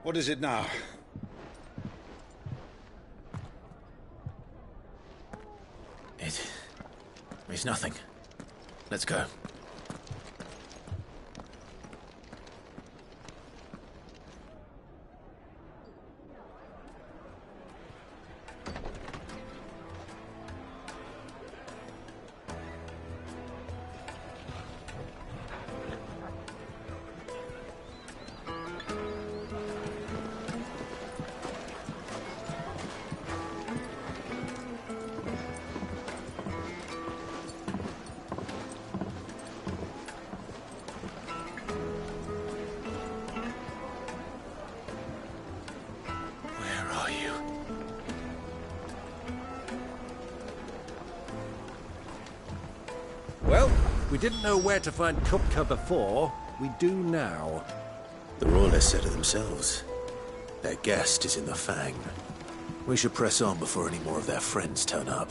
What is it now? It's nothing. Let's go. Well, we didn't know where to find Kupka before. We do now. The Royalists said it themselves. Their guest is in the Fang. We should press on before any more of their friends turn up.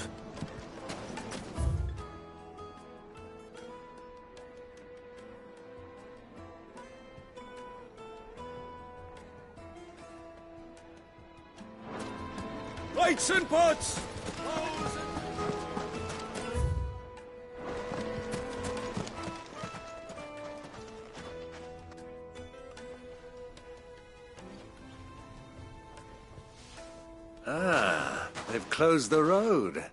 Lights and butts! Ah, they've closed the road.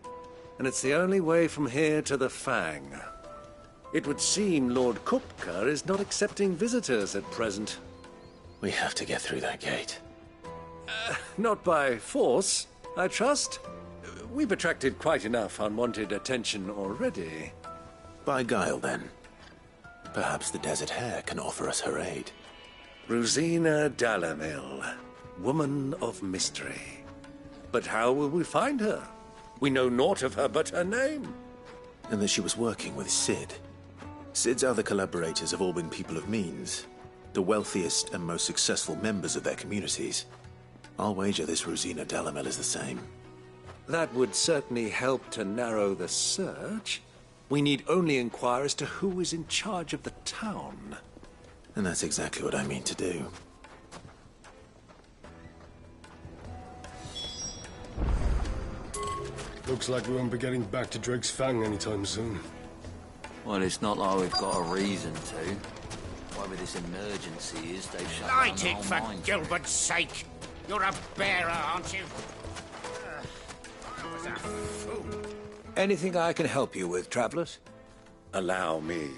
And it's the only way from here to the Fang. It would seem Lord Kupka is not accepting visitors at present. We have to get through that gate. Not by force, I trust. We've attracted quite enough unwanted attention already. By guile, then. Perhaps the Desert Hare can offer us her aid. Rosina Dalamil, woman of mystery. But how will we find her? We know naught of her but her name. And that she was working with Sid. Sid's other collaborators have all been people of means, the wealthiest and most successful members of their communities. I'll wager this Rosina Dalamil is the same. That would certainly help to narrow the search. We need only inquire as to who is in charge of the town. And that's exactly what I mean to do. Looks like we won't be getting back to Drake's Fang anytime soon. Well, it's not like we've got a reason to. Whatever this emergency is, they've shut down Light the it, whole for mine. Gilbert's sake! You're a bearer, aren't you? I was a fool. Anything I can help you with, travelers? Allow me.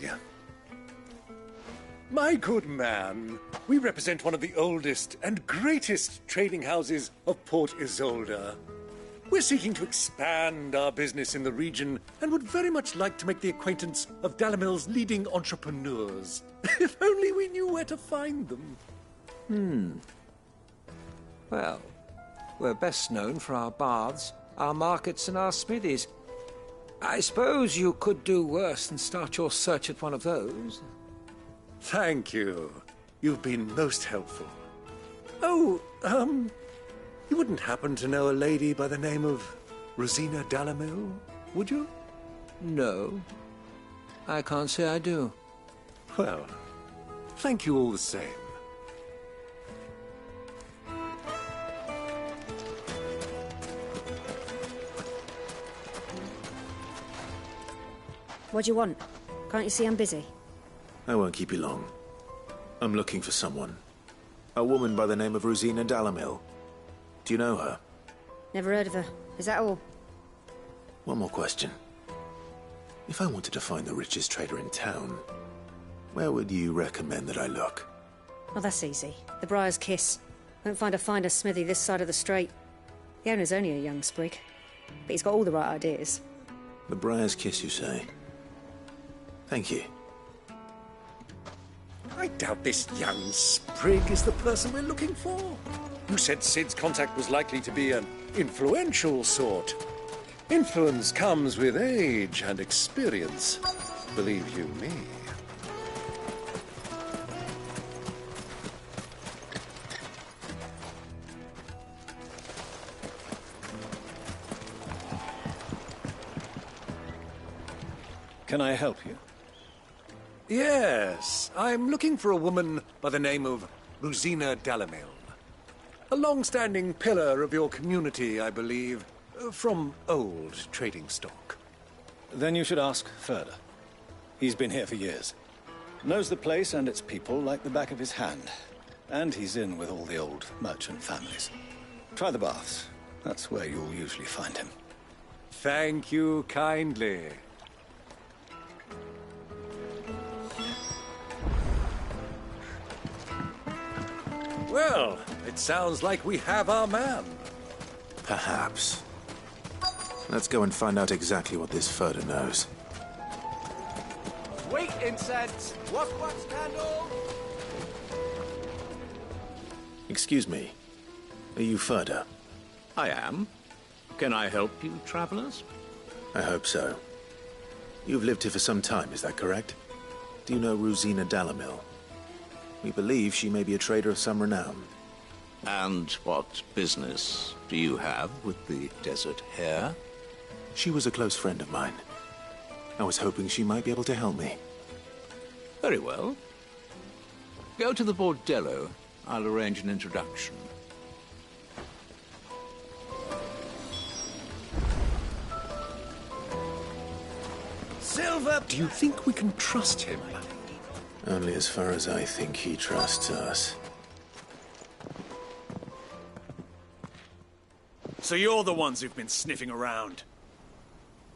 My good man, we represent one of the oldest and greatest trading houses of Port Isolde. We're seeking to expand our business in the region and would very much like to make the acquaintance of Dalamil's leading entrepreneurs. If only we knew where to find them. Well, we're best known for our baths, our markets, and our smithies. I suppose you could do worse than start your search at one of those. Thank you. You've been most helpful. Oh, you wouldn't happen to know a lady by the name of Rosina Dalamil, would you? No. I can't say I do. Well, thank you all the same. What do you want? Can't you see I'm busy? I won't keep you long. I'm looking for someone. A woman by the name of Rosina Dalamil. Do you know her? Never heard of her. Is that all? One more question. If I wanted to find the richest trader in town, where would you recommend that I look? Oh, that's easy. The Briar's Kiss. Won't find a finer smithy this side of the strait. The owner's only a young sprig, but he's got all the right ideas. The Briar's Kiss, you say? Thank you. I doubt this young sprig is the person we're looking for. You said Sid's contact was likely to be an influential sort. Influence comes with age and experience, believe you me. Can I help you? Yes, I'm looking for a woman by the name of Rosina Dalamil. A long-standing pillar of your community, I believe, from old trading stock. Then you should ask Further. He's been here for years. Knows the place and its people like the back of his hand. And he's in with all the old merchant families. Try the baths. That's where you'll usually find him. Thank you kindly. Well, it sounds like we have our man. Perhaps. Let's go and find out exactly what this Further knows. Wait, incense! Wax candle! Excuse me. Are you Further? I am. Can I help you, travelers? I hope so. You've lived here for some time, is that correct? Do you know Rosina Dalamil? We believe she may be a trader of some renown. And what business do you have with the Desert Hare? She was a close friend of mine. I was hoping she might be able to help me. Very well. Go to the Bordello. I'll arrange an introduction. Silver, do you think we can trust him? Only as far as I think he trusts us. So you're the ones who've been sniffing around?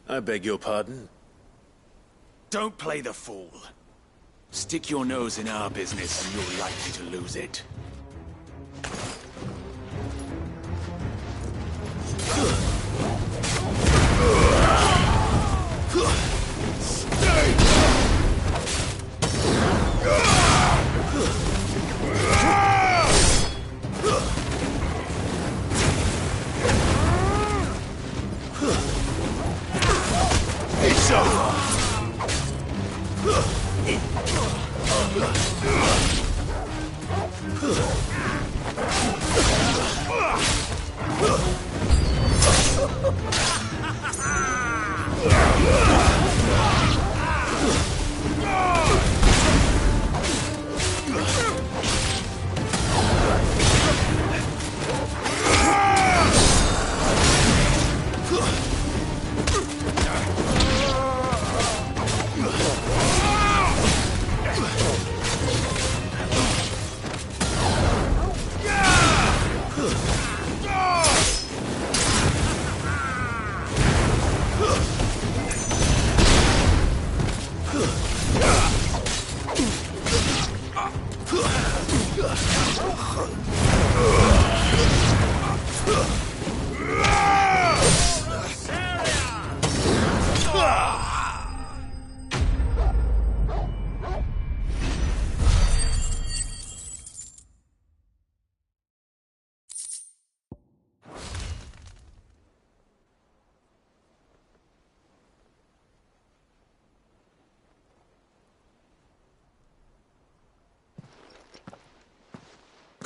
I beg your pardon? Don't play the fool. Stick your nose in our business and you're likely to lose it. It's over!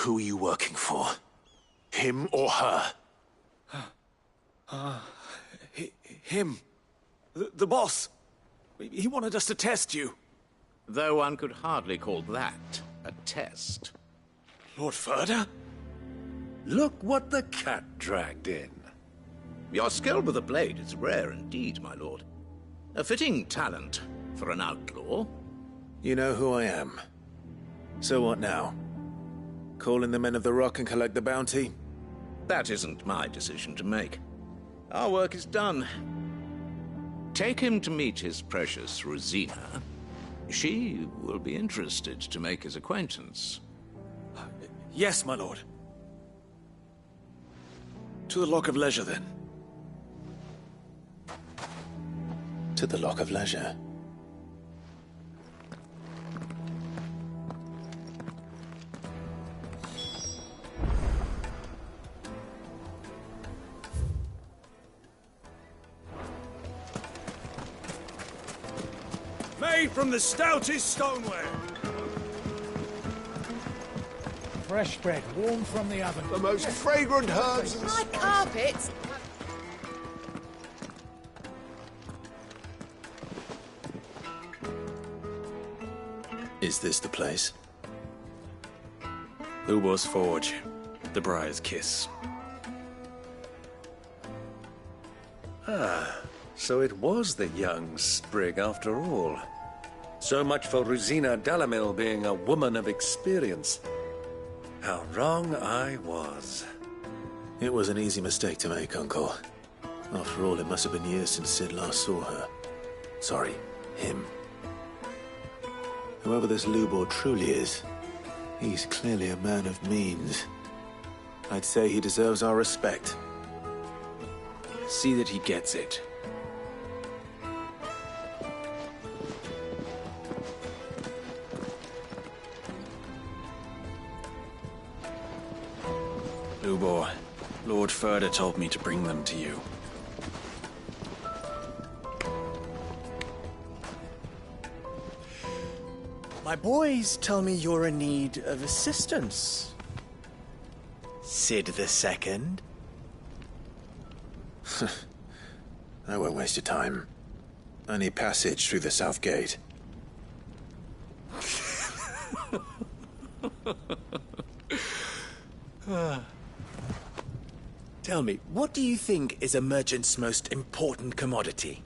Who are you working for? Him or her? Him. The boss. He wanted us to test you. Though one could hardly call that a test. Lord Ferda? Look what the cat dragged in. Your skill with the blade is rare indeed, my lord. A fitting talent for an outlaw. You know who I am. So what now? Call in the Men of the Rock and collect the bounty? That isn't my decision to make. Our work is done. Take him to meet his precious Rosina. She will be interested to make his acquaintance. Yes, my lord. To the Lock of Leisure, then. To the Lock of Leisure. Made from the stoutest stoneware. Fresh bread, warm from the oven. The most fragrant herbs and My carpets. Is this the place? Ubor's Forge. The Briar's Kiss. Ah, so it was the young sprig after all. So much for Rosina Dalamil being a woman of experience. How wrong I was. It was an easy mistake to make, Uncle. After all, it must have been years since Sid last saw her. Sorry, him. Whoever this Lubor truly is, he's clearly a man of means. I'd say he deserves our respect. See that he gets it. Lubor, Lord Ferda told me to bring them to you. My boys tell me you're in need of assistance. Sid the Second. I won't waste your time. I need passage through the south gate. Tell me, what do you think is a merchant's most important commodity?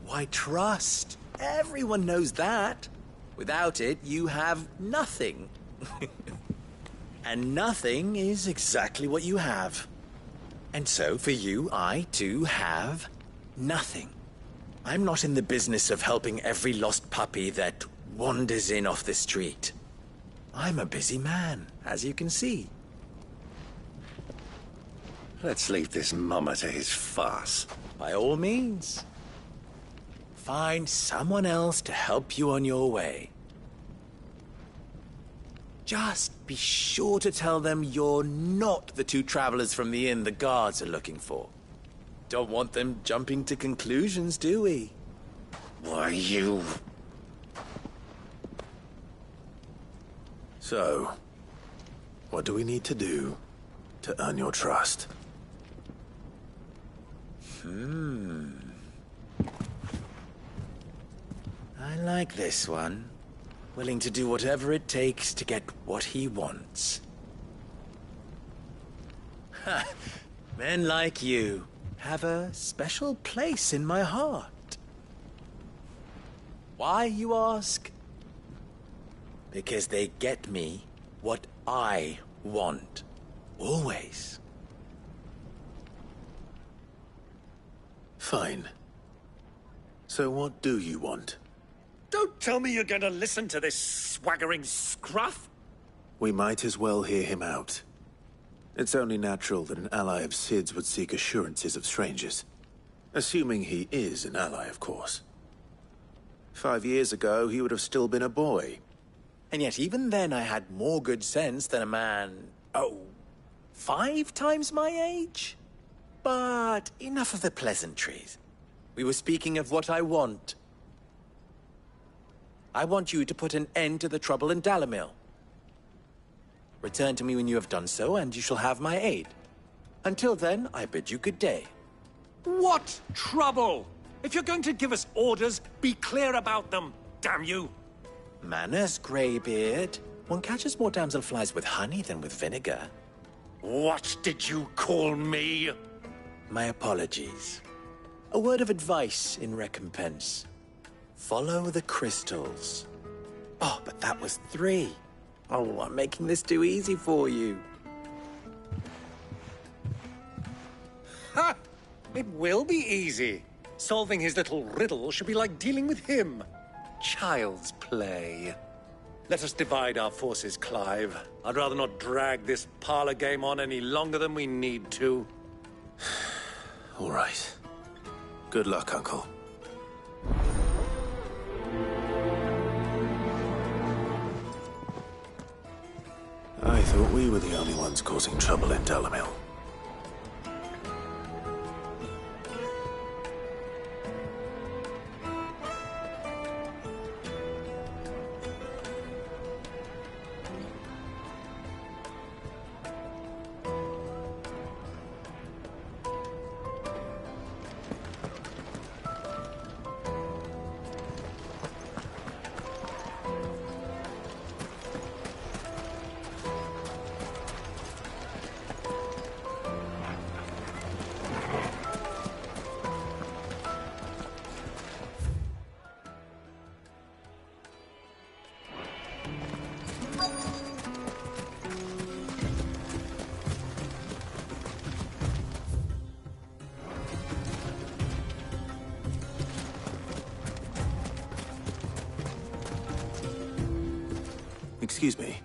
Why, trust. Everyone knows that. Without it, you have nothing. And nothing is exactly what you have. And so, for you, I, too, have nothing. I'm not in the business of helping every lost puppy that wanders in off the street. I'm a busy man, as you can see. Let's leave this mummer to his farce. By all means. Find someone else to help you on your way. Just be sure to tell them you're not the two travelers from the inn the guards are looking for. Don't want them jumping to conclusions, do we? Why, you... So, what do we need to do to earn your trust? I like this one. Willing to do whatever it takes to get what he wants. Ha! Men like you have a special place in my heart. Why, you ask? Because they get me what I want. Always. Fine. So what do you want? Don't tell me you're going to listen to this swaggering scruff! We might as well hear him out. It's only natural that an ally of Sid's would seek assurances of strangers. Assuming he is an ally, of course. 5 years ago, he would have still been a boy. And yet even then I had more good sense than a man, 5 times my age? But enough of the pleasantries. We were speaking of what I want. I want you to put an end to the trouble in Dalamil. Return to me when you have done so, and you shall have my aid. Until then, I bid you good day. What trouble? If you're going to give us orders, be clear about them, damn you! Manners, Greybeard. One catches more damselflies with honey than with vinegar. What did you call me? My apologies. A word of advice in recompense. Follow the crystals. Oh, but that was 3. Oh, I'm making this too easy for you. Ha! It will be easy. Solving his little riddle should be like dealing with him. Child's play. Let us divide our forces, Clive. I'd rather not drag this parlor game on any longer than we need to. All right. Good luck, Uncle. I thought we were the only ones causing trouble in Dalamil. Excuse me.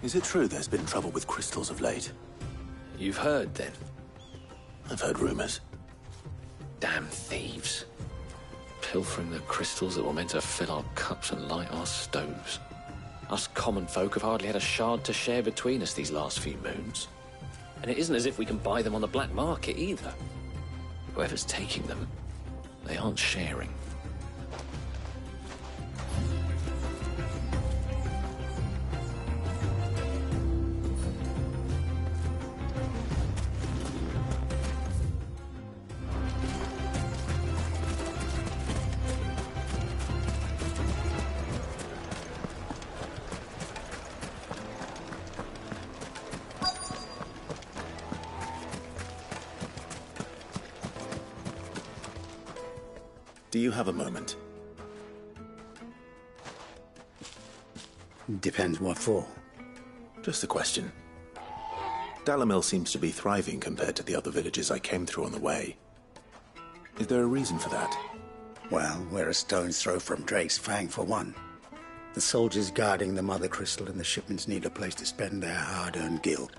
Is it true there's been trouble with crystals of late? You've heard, then? I've heard rumors. Damn thieves. Pilfering the crystals that were meant to fill our cups and light our stoves. Us common folk have hardly had a shard to share between us these last few moons. And it isn't as if we can buy them on the black market, either. Whoever's taking them, they aren't sharing. Do you have a moment? Depends what for. Just a question. Dalamil seems to be thriving compared to the other villages I came through on the way. Is there a reason for that? Well, we're a stone's throw from Drake's Fang, for one. The soldiers guarding the Mother Crystal and the shipments need a place to spend their hard-earned gil.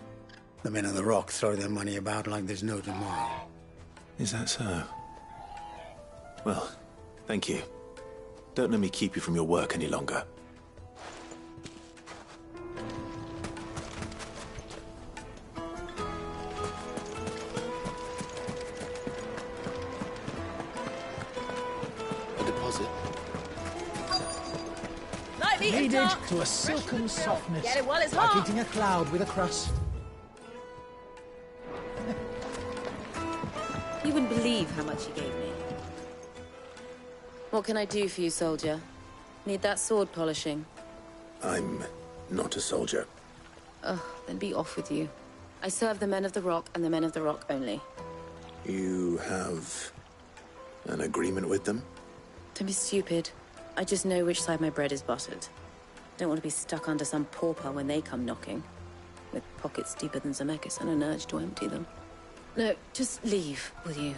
The men of the Rock throw their money about like there's no tomorrow. Is that so? Well, thank you. Don't let me keep you from your work any longer. A deposit? Kneaded to a silken softness, Get it while it's like hot. eating a cloud with a crust. You wouldn't believe how much he gave me. What can I do for you, soldier? Need that sword polishing? I'm not a soldier. Oh, then be off with you. I serve the men of the Rock and the men of the Rock only. You have an agreement with them? Don't be stupid. I just know which side my bread is buttered. Don't want to be stuck under some pauper when they come knocking. With pockets deeper than Zemeckis and an urge to empty them. No, just leave, will you?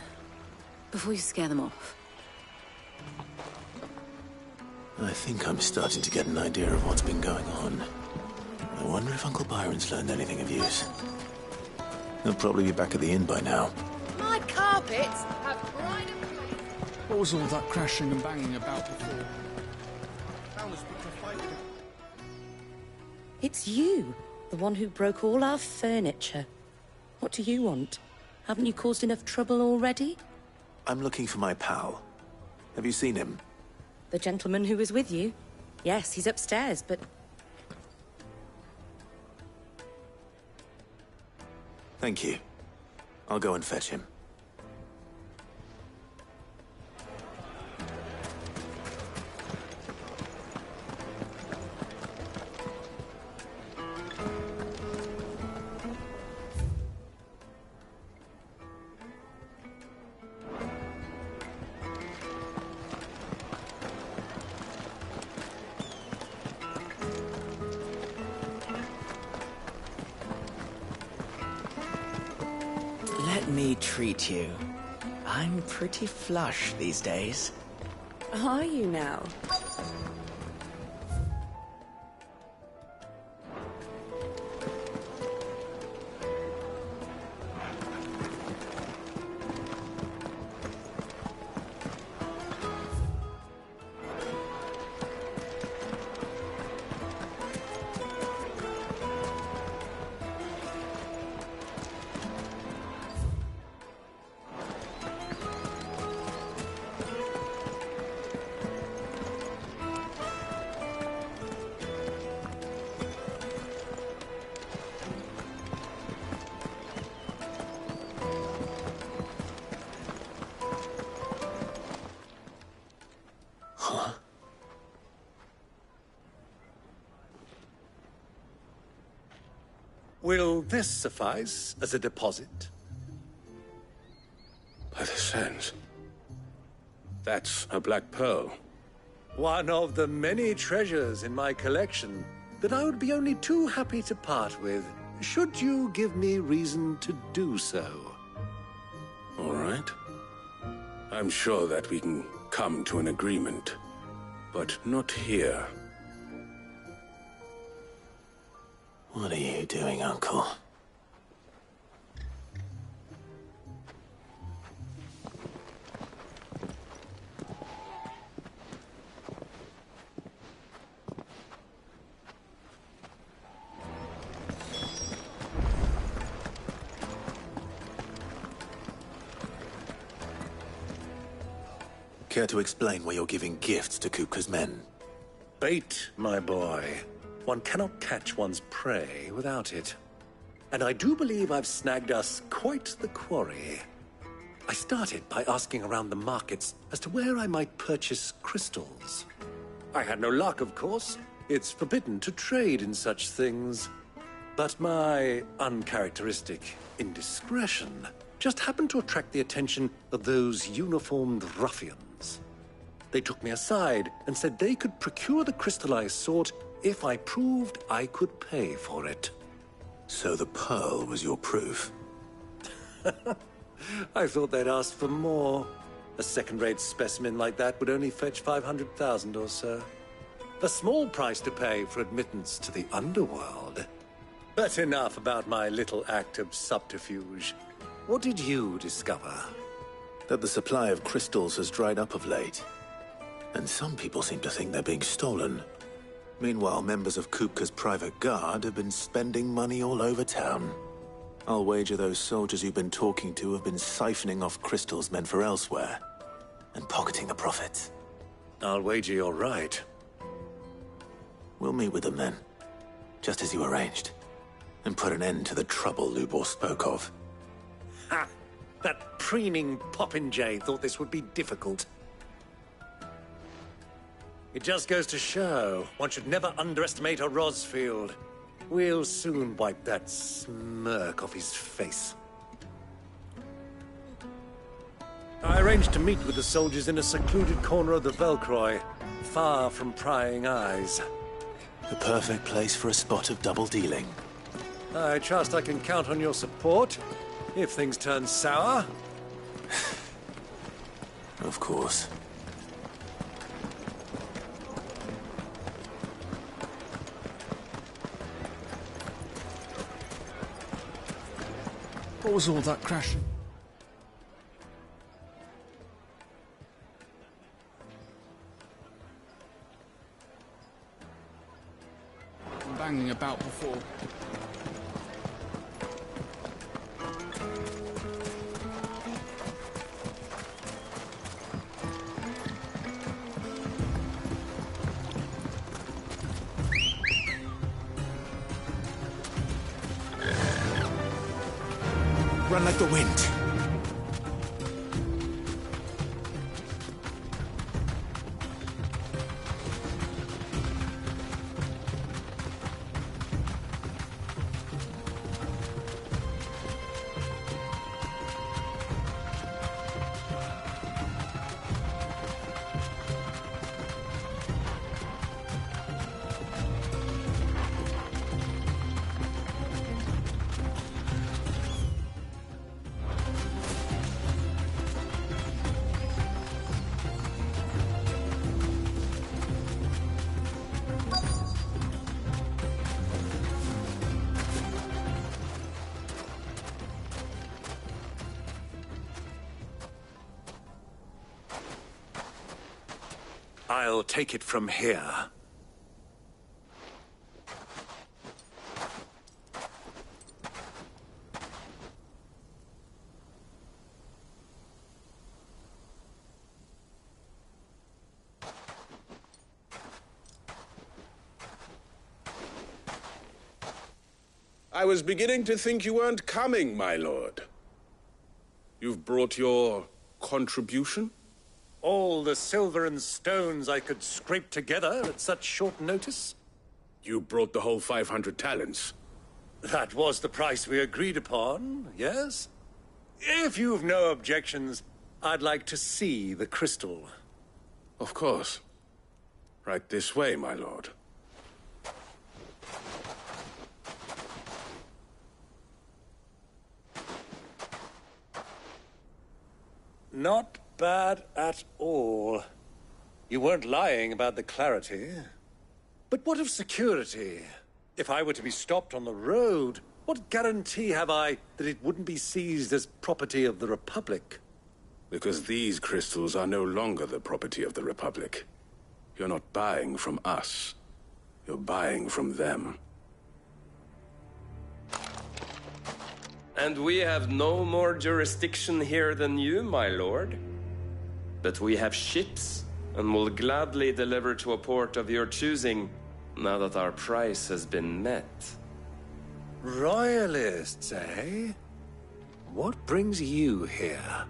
Before you scare them off. I think I'm starting to get an idea of what's been going on. I wonder if Uncle Byron's learned anything of use. He'll probably be back at the inn by now. My carpets have pride and place. What was all that crashing and banging about before? It's you, the one who broke all our furniture. What do you want? Haven't you caused enough trouble already? I'm looking for my pal. Have you seen him? The gentleman who was with you? Yes, he's upstairs, but... Thank you. I'll go and fetch him. Let me treat you. I'm pretty flush these days. Are you now? Will this suffice as a deposit? By the sands. That's a black pearl. One of the many treasures in my collection that I would be only too happy to part with, should you give me reason to do so. All right. I'm sure that we can come to an agreement, but not here. What are you doing, Uncle? Care to explain why you're giving gifts to Kupka's men? Bait, my boy. One cannot catch one's prey without it. And I do believe I've snagged us quite the quarry. I started by asking around the markets as to where I might purchase crystals. I had no luck, of course. It's forbidden to trade in such things. But my uncharacteristic indiscretion just happened to attract the attention of those uniformed ruffians. They took me aside and said they could procure the crystal I sought if I proved I could pay for it. So the pearl was your proof? I thought they'd ask for more. A second-rate specimen like that would only fetch 500,000 or so. A small price to pay for admittance to the underworld. But enough about my little act of subterfuge. What did you discover? That the supply of crystals has dried up of late. And some people seem to think they're being stolen. Meanwhile, members of Kupka's private guard have been spending money all over town. I'll wager those soldiers you've been talking to have been siphoning off crystals meant for elsewhere, and pocketing the profits. I'll wager you're right. We'll meet with them then, just as you arranged, and put an end to the trouble Lubor spoke of. Ha! That preening popinjay thought this would be difficult. It just goes to show, one should never underestimate a Rosfield. We'll soon wipe that smirk off his face. I arranged to meet with the soldiers in a secluded corner of the Velcroy, far from prying eyes. The perfect place for a spot of double dealing. I trust I can count on your support, if things turn sour. Of course. What was all that crashing? And banging about before. Run like the wind. I'll take it from here. I was beginning to think you weren't coming, my lord. You've brought your contribution? All the silver and stones I could scrape together at such short notice? You brought the whole 500 talents. That was the price we agreed upon, yes? If you've no objections, I'd like to see the crystal. Of course. Right this way, my lord. Not bad at all. You weren't lying about the clarity. But what of security? If I were to be stopped on the road, what guarantee have I that it wouldn't be seized as property of the Republic? Because these crystals are no longer the property of the Republic. You're not buying from us. You're buying from them. And we have no more jurisdiction here than you, my lord. But we have ships, and will gladly deliver to a port of your choosing, now that our price has been met. Royalists, eh? What brings you here?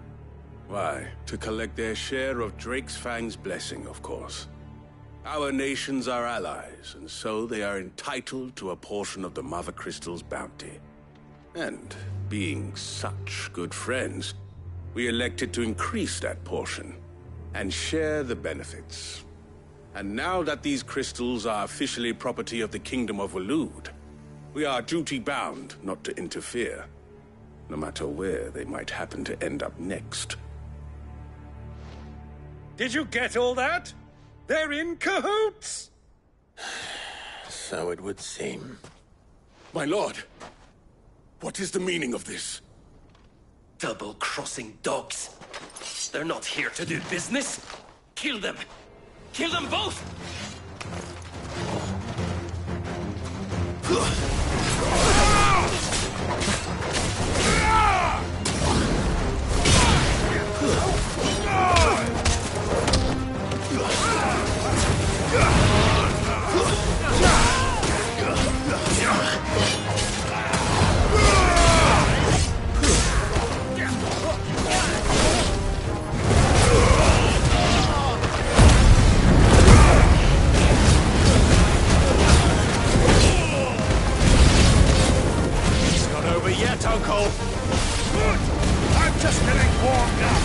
Why, to collect their share of Drake's Fang's blessing, of course. Our nations are allies, and so they are entitled to a portion of the Mother Crystal's bounty. And, being such good friends, we elected to increase that portion. and share the benefits. And now that these crystals are officially property of the Kingdom of Waloed, we are duty-bound not to interfere, no matter where they might happen to end up next. Did you get all that? They're in cahoots! So it would seem. My lord, what is the meaning of this? Double-crossing dogs. They're not here to do business. Kill them! Kill them both! It's not over yet, Uncle. Good. I'm just getting warmed up.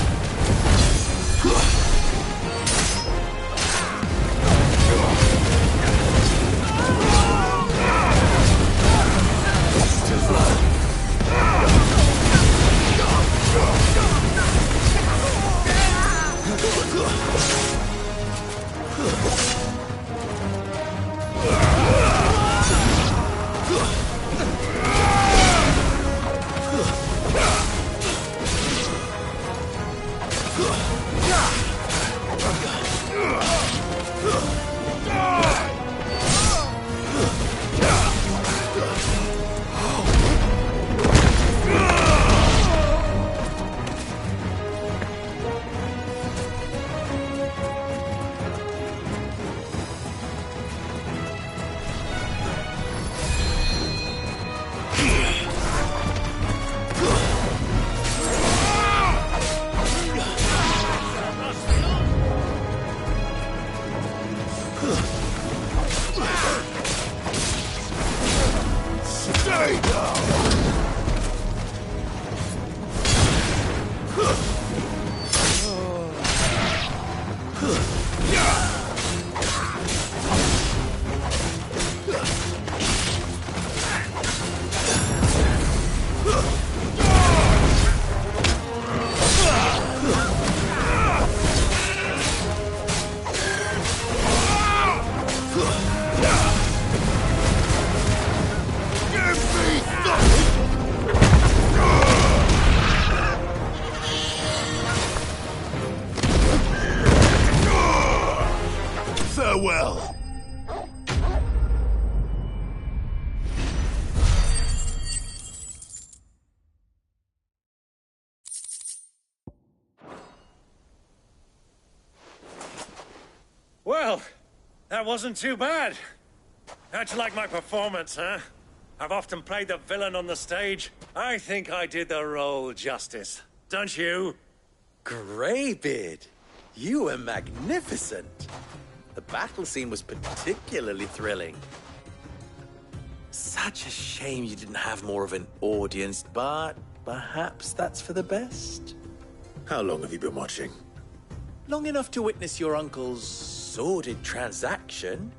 Farewell. Well, that wasn't too bad. How'd you like my performance, huh? I've often played the villain on the stage. I think I did the role justice. Don't you? Greybeard, you were magnificent. The battle scene was particularly thrilling. Such a shame you didn't have more of an audience, but perhaps that's for the best. How long have you been watching? Long enough to witness your uncle's sordid transaction.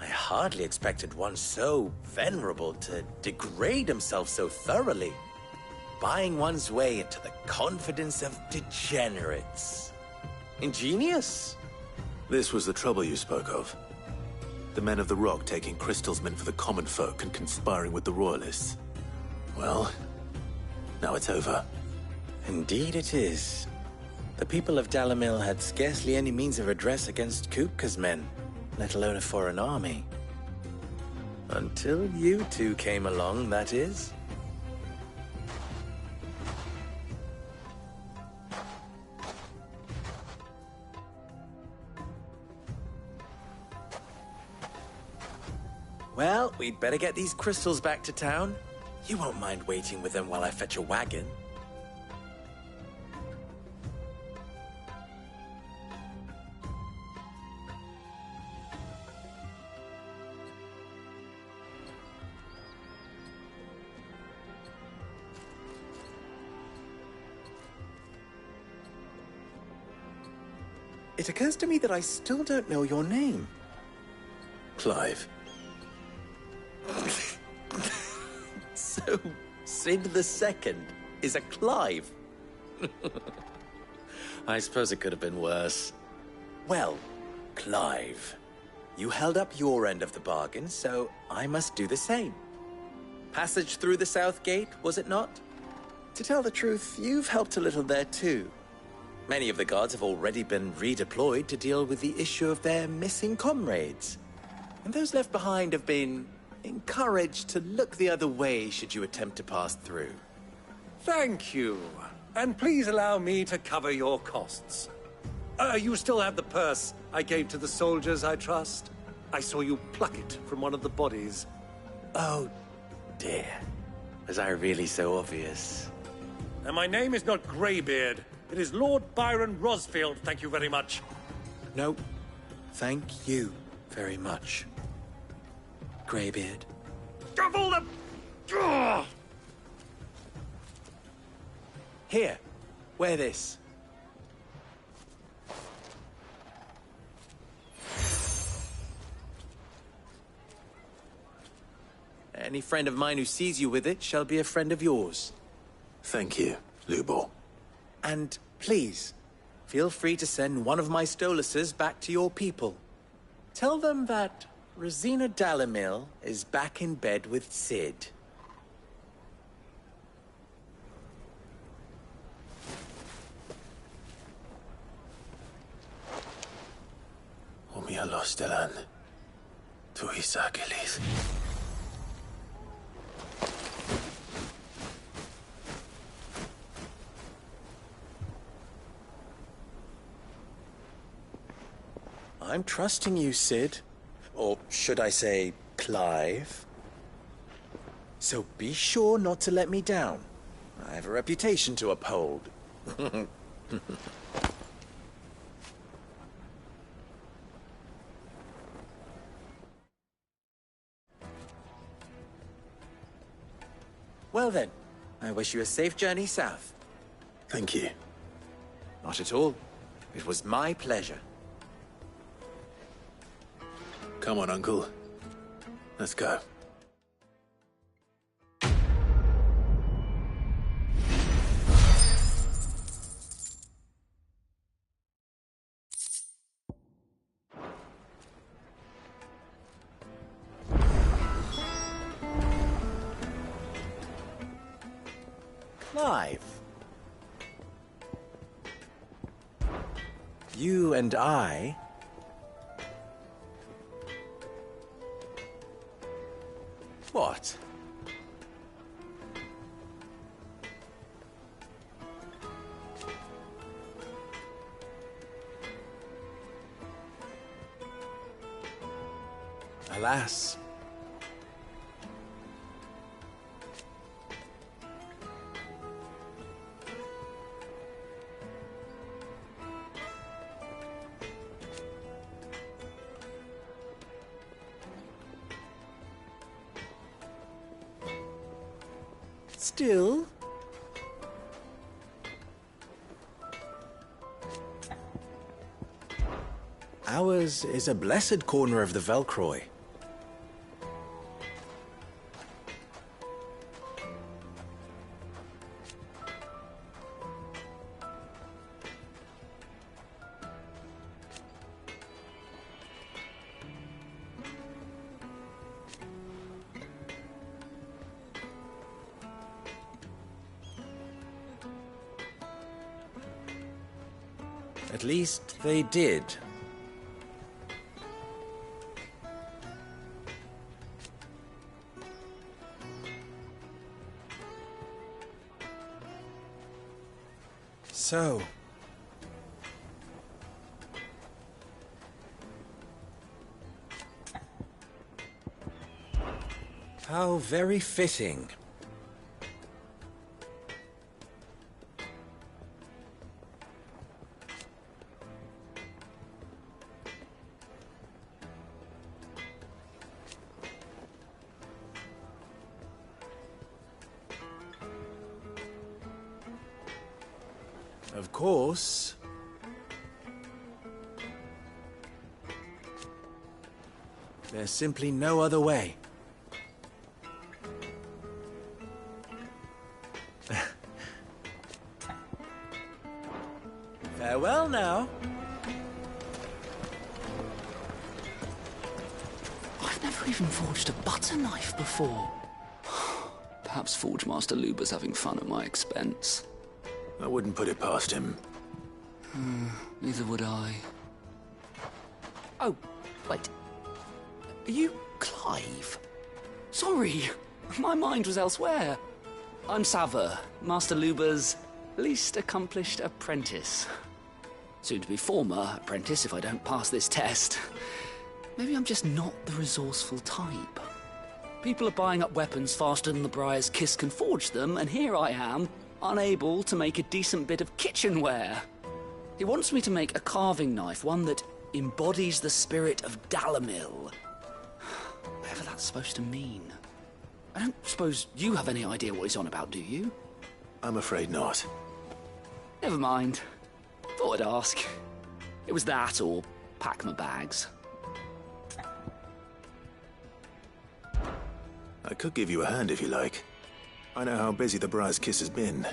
I hardly expected one so venerable to degrade himself so thoroughly, buying one's way into the confidence of degenerates. Ingenious. This was the trouble you spoke of. The men of the Rock taking crystals meant for the common folk and conspiring with the Royalists. Well, now it's over. Indeed it is. The people of Dalamil had scarcely any means of redress against Kupka's men, let alone a foreign army. Until you two came along, that is. Well, we'd better get these crystals back to town. You won't mind waiting with them while I fetch a wagon. It occurs to me that I still don't know your name. Clive. So, Sid the Second is a Clive? I suppose it could have been worse. Well, Clive, you held up your end of the bargain, so I must do the same. Passage through the South Gate, was it not? To tell the truth, you've helped a little there too. Many of the guards have already been redeployed to deal with the issue of their missing comrades. And those left behind have been encouraged to look the other way should you attempt to pass through. Thank you. And please allow me to cover your costs. You still have the purse I gave to the soldiers, I trust? I saw you pluck it from one of the bodies. Oh, dear. Was I really so obvious? And my name is not Greybeard. It is Lord Byron Rosfield, thank you very much. No, thank you very much, Greybeard. Of all the... Ugh! Here, wear this. Any friend of mine who sees you with it shall be a friend of yours. Thank you, Lubor. And please, feel free to send one of my Stoluses back to your people. Tell them that Rosina Dalamil is back in bed with Sid. Omia Lostelan. Tu Isakelis. I'm trusting you, Sid. Or should I say, Clive? So be sure not to let me down. I have a reputation to uphold. Well then, I wish you a safe journey south. Thank you. Not at all. It was my pleasure. Come on, Uncle. Let's go. Clive. You and I... What? Alas. Still... ours is a blessed corner of the Velcroy. At least they did. So... how very fitting. Of course, There's simply no other way. Farewell now. I've never even forged a butter knife before. Perhaps Forge Master Luber's having fun at my expense. I wouldn't put it past him. Neither would I. Oh, wait. Are you Clive? Sorry, my mind was elsewhere. I'm Sava, Master Luber's least accomplished apprentice. Soon to be former apprentice if I don't pass this test. Maybe I'm just not the resourceful type. People are buying up weapons faster than the Briar's Kiss can forge them, and here I am, unable to make a decent bit of kitchenware. He wants me to make a carving knife, one that embodies the spirit of Dalamil. Whatever that's supposed to mean. I don't suppose you have any idea what he's on about, do you? I'm afraid not. Never mind. Thought I'd ask. It was that or pack my bags. I could give you a hand if you like. I know how busy the Briar's Kiss has been,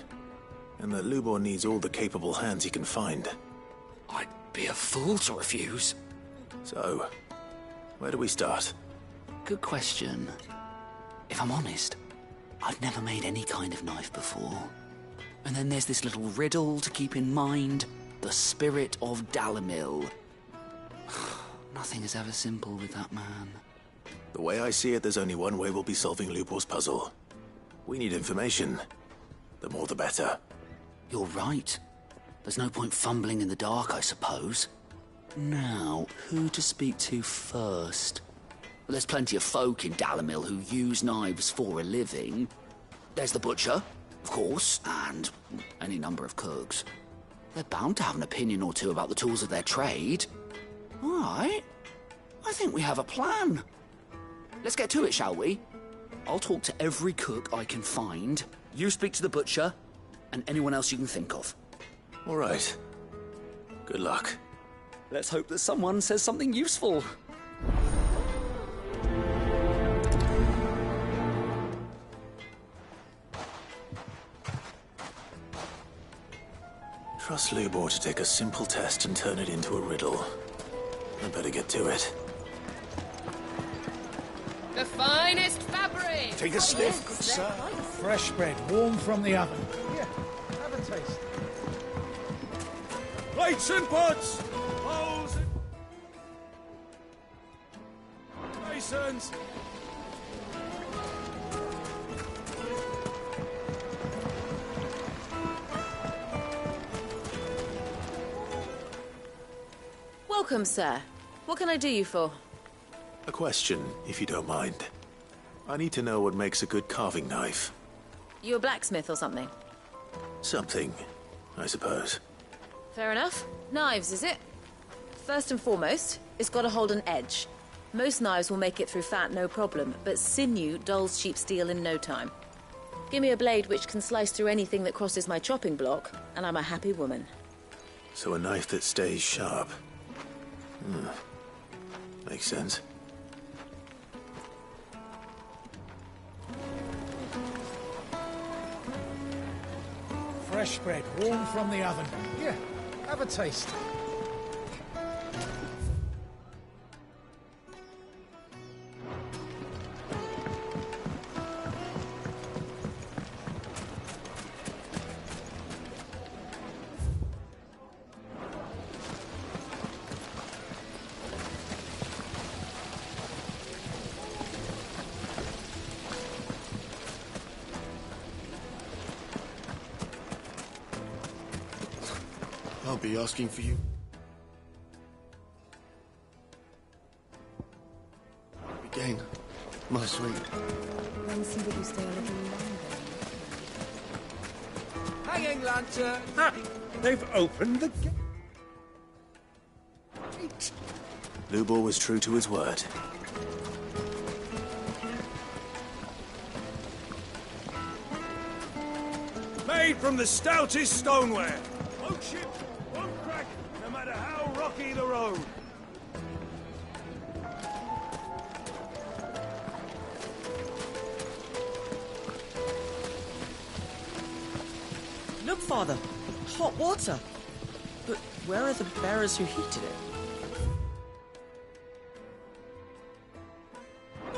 and that Lubor needs all the capable hands he can find. I'd be a fool to refuse. So, where do we start? Good question. If I'm honest, I've never made any kind of knife before. And then there's this little riddle to keep in mind. The spirit of Dalamil. Nothing is ever simple with that man. The way I see it, there's only one way we'll be solving Lubor's puzzle. We need information. The more the better. You're right. There's no point fumbling in the dark, I suppose. Now, who to speak to first? Well, there's plenty of folk in Dalamil who use knives for a living. There's the butcher, of course, and any number of cooks. They're bound to have an opinion or two about the tools of their trade. All right. I think we have a plan. Let's get to it, shall we? I'll talk to every cook I can find. You speak to the butcher, and anyone else you can think of. All right. Good luck. Let's hope that someone says something useful. Trust Lubor to take a simple test and turn it into a riddle. I better get to it. The finest fabric! Take a sniff, good sir. Fresh bread, warm from the oven. Here, have a taste. Plates and pots! Bowls and basins! Welcome, sir. What can I do you for? A question, if you don't mind. I need to know what makes a good carving knife. You a blacksmith or something? Something, I suppose. Fair enough. Knives, is it? First and foremost, it's got to hold an edge. Most knives will make it through fat, no problem, but sinew dulls cheap steel in no time. Give me a blade which can slice through anything that crosses my chopping block, and I'm a happy woman. So a knife that stays sharp. Makes sense. Fresh bread, warm from the oven. Here, have a taste. I'll be asking for you. Again, my sweet. Then somebody you stay a little longer. Hanging lantern! Ha! They've opened the gate! Lubor was true to his word. Made from the stoutest stoneware! Won't ship, won't crack, no matter how rocky the road! Father. Hot water. But where are the bearers who heated it?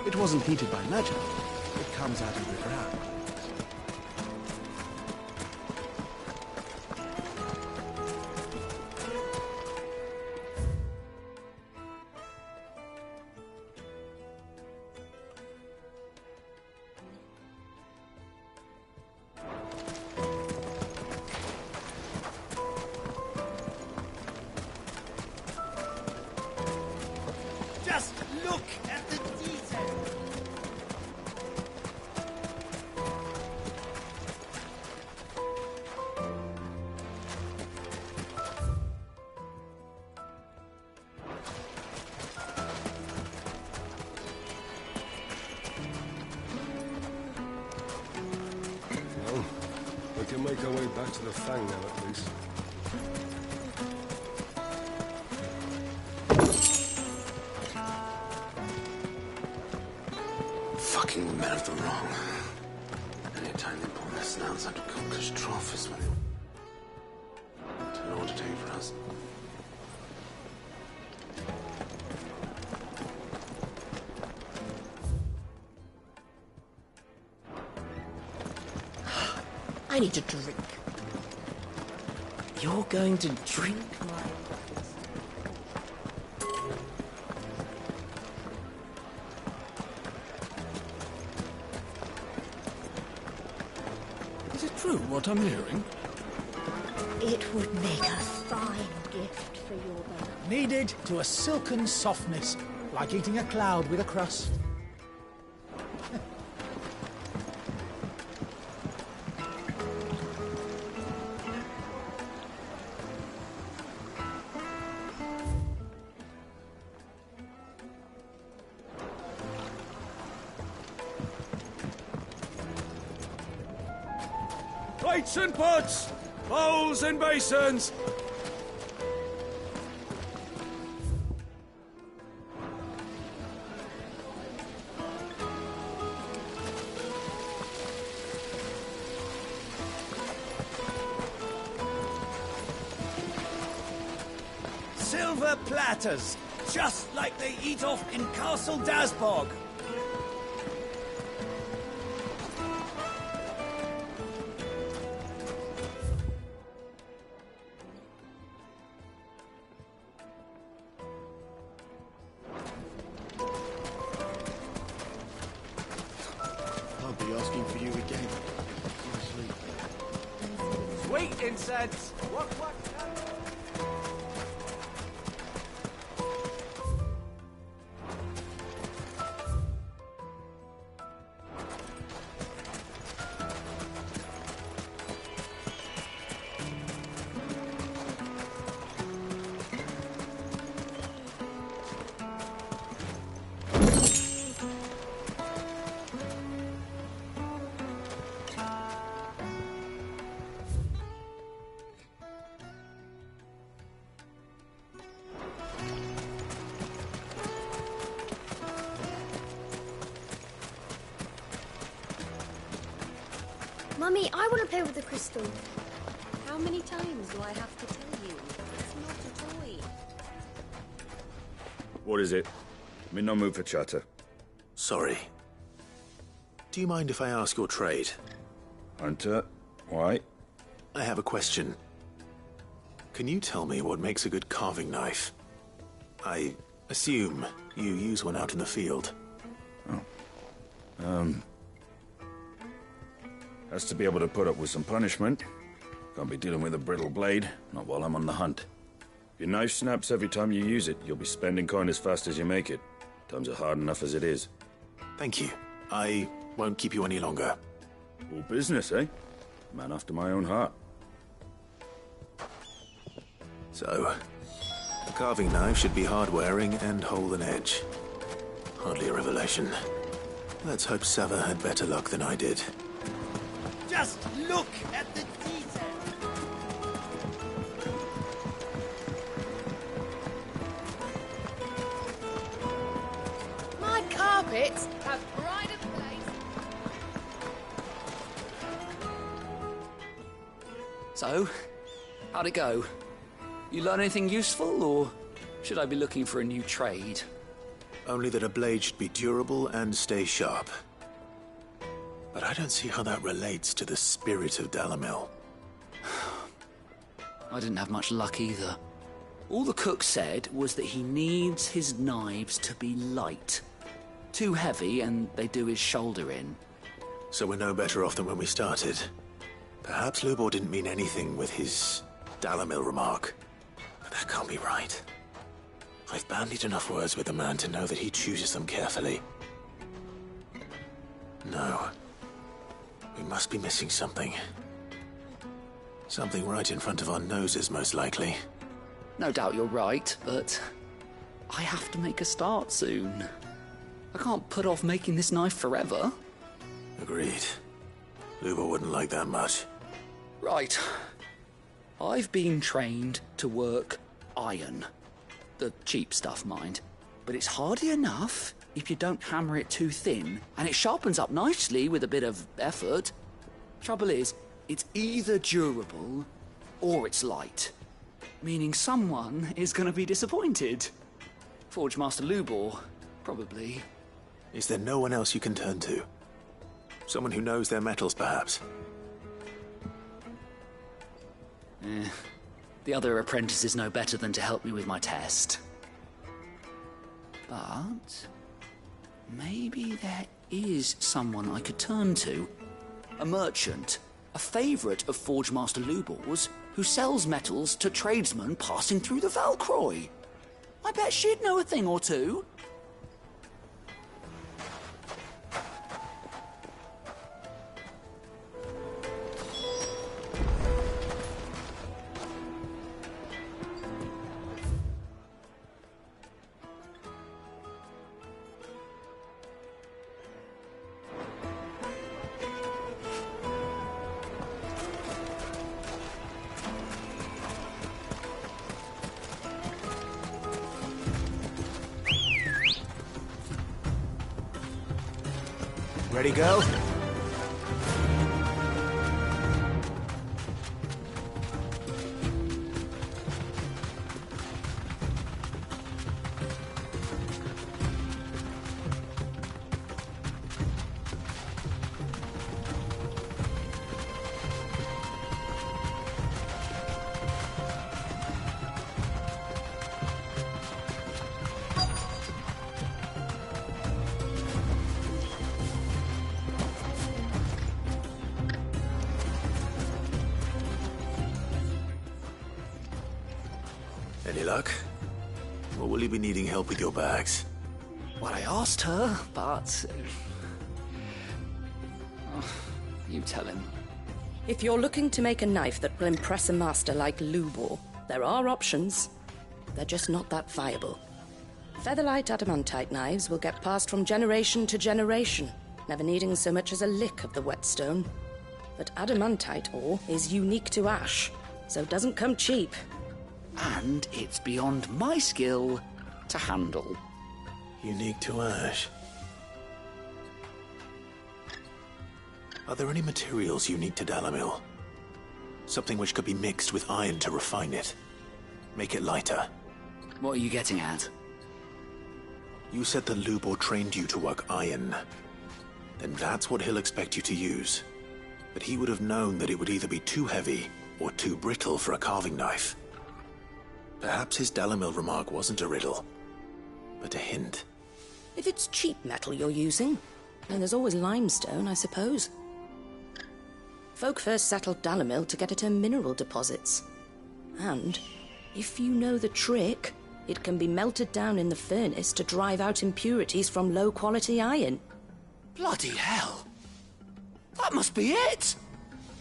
It wasn't heated by magic. It comes out of the ground. Just look at the detail. Well, we can make our way back to the Fang now, at least. Fucking men of the wrong. Anytime they pull their snouts out of Conker's trough is when they... Don't know what to take for us. I need a drink. You're going to drink my... Is it true what I'm hearing? It would make a fine gift for your bow. Kneaded to a silken softness, like eating a cloud with a crust. Plates and pots! Bowls and basins! Silver platters, just like they eat off in Castle Dasbog. I'll be asking for you again. Sweet incense. What? Mummy, I want to play with the crystal. How many times do I have to tell you? It's not a toy. What is it? I'm in no mood for chatter. Sorry. Do you mind if I ask your trade? Hunter, why? I have a question. Can you tell me what makes a good carving knife? I assume you use one out in the field. Has to be able to put up with some punishment. Can't be dealing with a brittle blade, not while I'm on the hunt. If your knife snaps every time you use it, you'll be spending coin as fast as you make it. Times are hard enough as it is. Thank you. I won't keep you any longer. All business, eh? Man after my own heart. So, the carving knife should be hard-wearing and hold an edge. Hardly a revelation. Let's hope Sava had better luck than I did. Just look at the detail. My carpets have pride of place. So, how'd it go? You learn anything useful, or should I be looking for a new trade? Only that a blade should be durable and stay sharp. But I don't see how that relates to the spirit of Dalamil. I didn't have much luck either. All the cook said was that he needs his knives to be light. Too heavy and they do his shoulder in. So we're no better off than when we started. Perhaps Lubor didn't mean anything with his Dalamil remark. But that can't be right. I've bandied enough words with the man to know that he chooses them carefully. No. We must be missing something. Something right in front of our noses, most likely. No doubt you're right, but I have to make a start soon. I can't put off making this knife forever. Agreed. Lubor wouldn't like that much. Right. I've been trained to work iron. The cheap stuff, mind. But it's hardy enough if you don't hammer it too thin, and it sharpens up nicely with a bit of effort. Trouble is, it's either durable or it's light. Meaning someone is going to be disappointed. Forge Master Lubor, probably. Is there no one else you can turn to? Someone who knows their metals, perhaps? The other apprentices know better than to help me with my test. But maybe there is someone I could turn to. A merchant, a favourite of Forge Master Lubor's, who sells metals to tradesmen passing through the Valcroy. I bet she'd know a thing or two. Ready, girl? Any luck? Or will you be needing help with your bags? Well, I asked her, but... you tell him. If you're looking to make a knife that will impress a master like Lubor, there are options. They're just not that viable. Featherlight adamantite knives will get passed from generation to generation, never needing so much as a lick of the whetstone. But adamantite ore is unique to ash, so it doesn't come cheap. And it's beyond my skill to handle. Unique to ash. Are there any materials unique to Dalamil? Something which could be mixed with iron to refine it. Make it lighter. What are you getting at? You said that Lubor trained you to work iron. Then that's what he'll expect you to use. But he would have known that it would either be too heavy or too brittle for a carving knife. Perhaps his Dalamil remark wasn't a riddle, but a hint. If it's cheap metal you're using, then there's always limestone, I suppose. Folk first settled Dalamil to get at her mineral deposits. And, if you know the trick, it can be melted down in the furnace to drive out impurities from low-quality iron. Bloody hell! That must be it!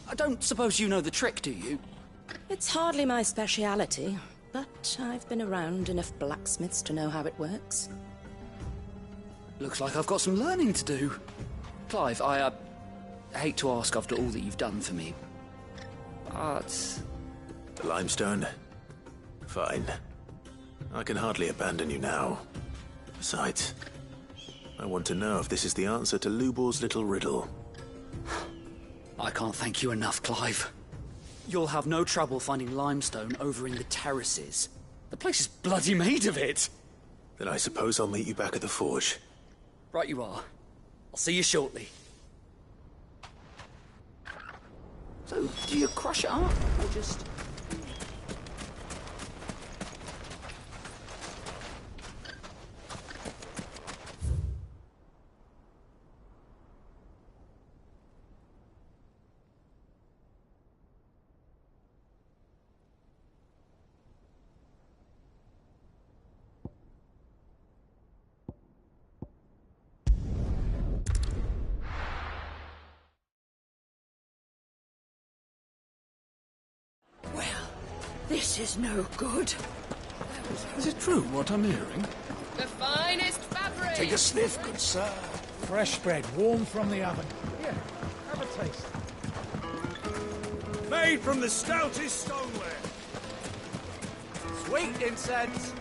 I don't suppose you know the trick, do you? It's hardly my speciality, but I've been around enough blacksmiths to know how it works. Looks like I've got some learning to do. Clive, I hate to ask after all that you've done for me, but... The limestone? Fine. I can hardly abandon you now. Besides, I want to know if this is the answer to Lubor's little riddle. I can't thank you enough, Clive. You'll have no trouble finding limestone over in the terraces. The place is bloody made of it. Then I suppose I'll meet you back at the forge. Right you are. I'll see you shortly. So, do you crush it up, or just... This is no good. Is it true what I'm hearing? The finest fabric! Take a sniff, good sir. Fresh bread, warm from the oven. Here, have a taste. Made from the stoutest stoneware. Sweet incense.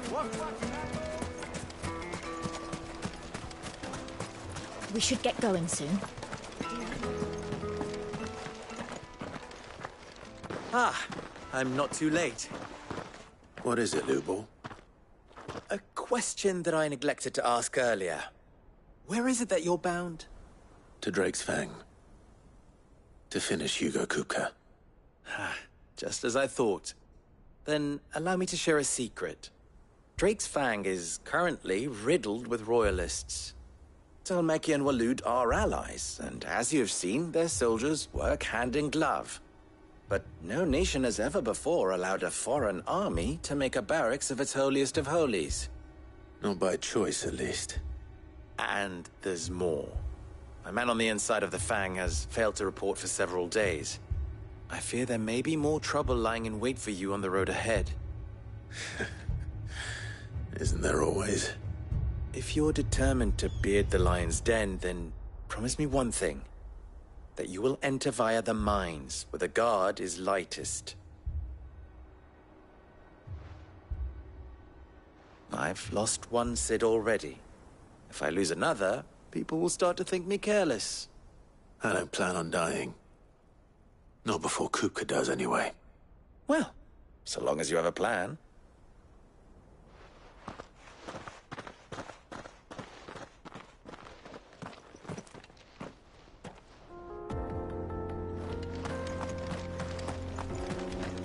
We should get going soon. Ah, I'm not too late. What is it, Lubor? A question that I neglected to ask earlier. Where is it that you're bound? To Drake's Fang. To finish Hugo Kupka. Just as I thought. Then allow me to share a secret. Drake's Fang is currently riddled with royalists. Talmeki and Waloed are allies, and as you've seen, their soldiers work hand in glove. But no nation has ever before allowed a foreign army to make a barracks of its holiest of holies. Not by choice, at least. And there's more. A man on the inside of the Fang has failed to report for several days. I fear there may be more trouble lying in wait for you on the road ahead. Isn't there always? If you're determined to beard the lion's den, then promise me one thing. That you will enter via the mines, where the guard is lightest. I've lost one Cid already. If I lose another, people will start to think me careless. I don't plan on dying. Not before Kupka does, anyway. Well, so long as you have a plan.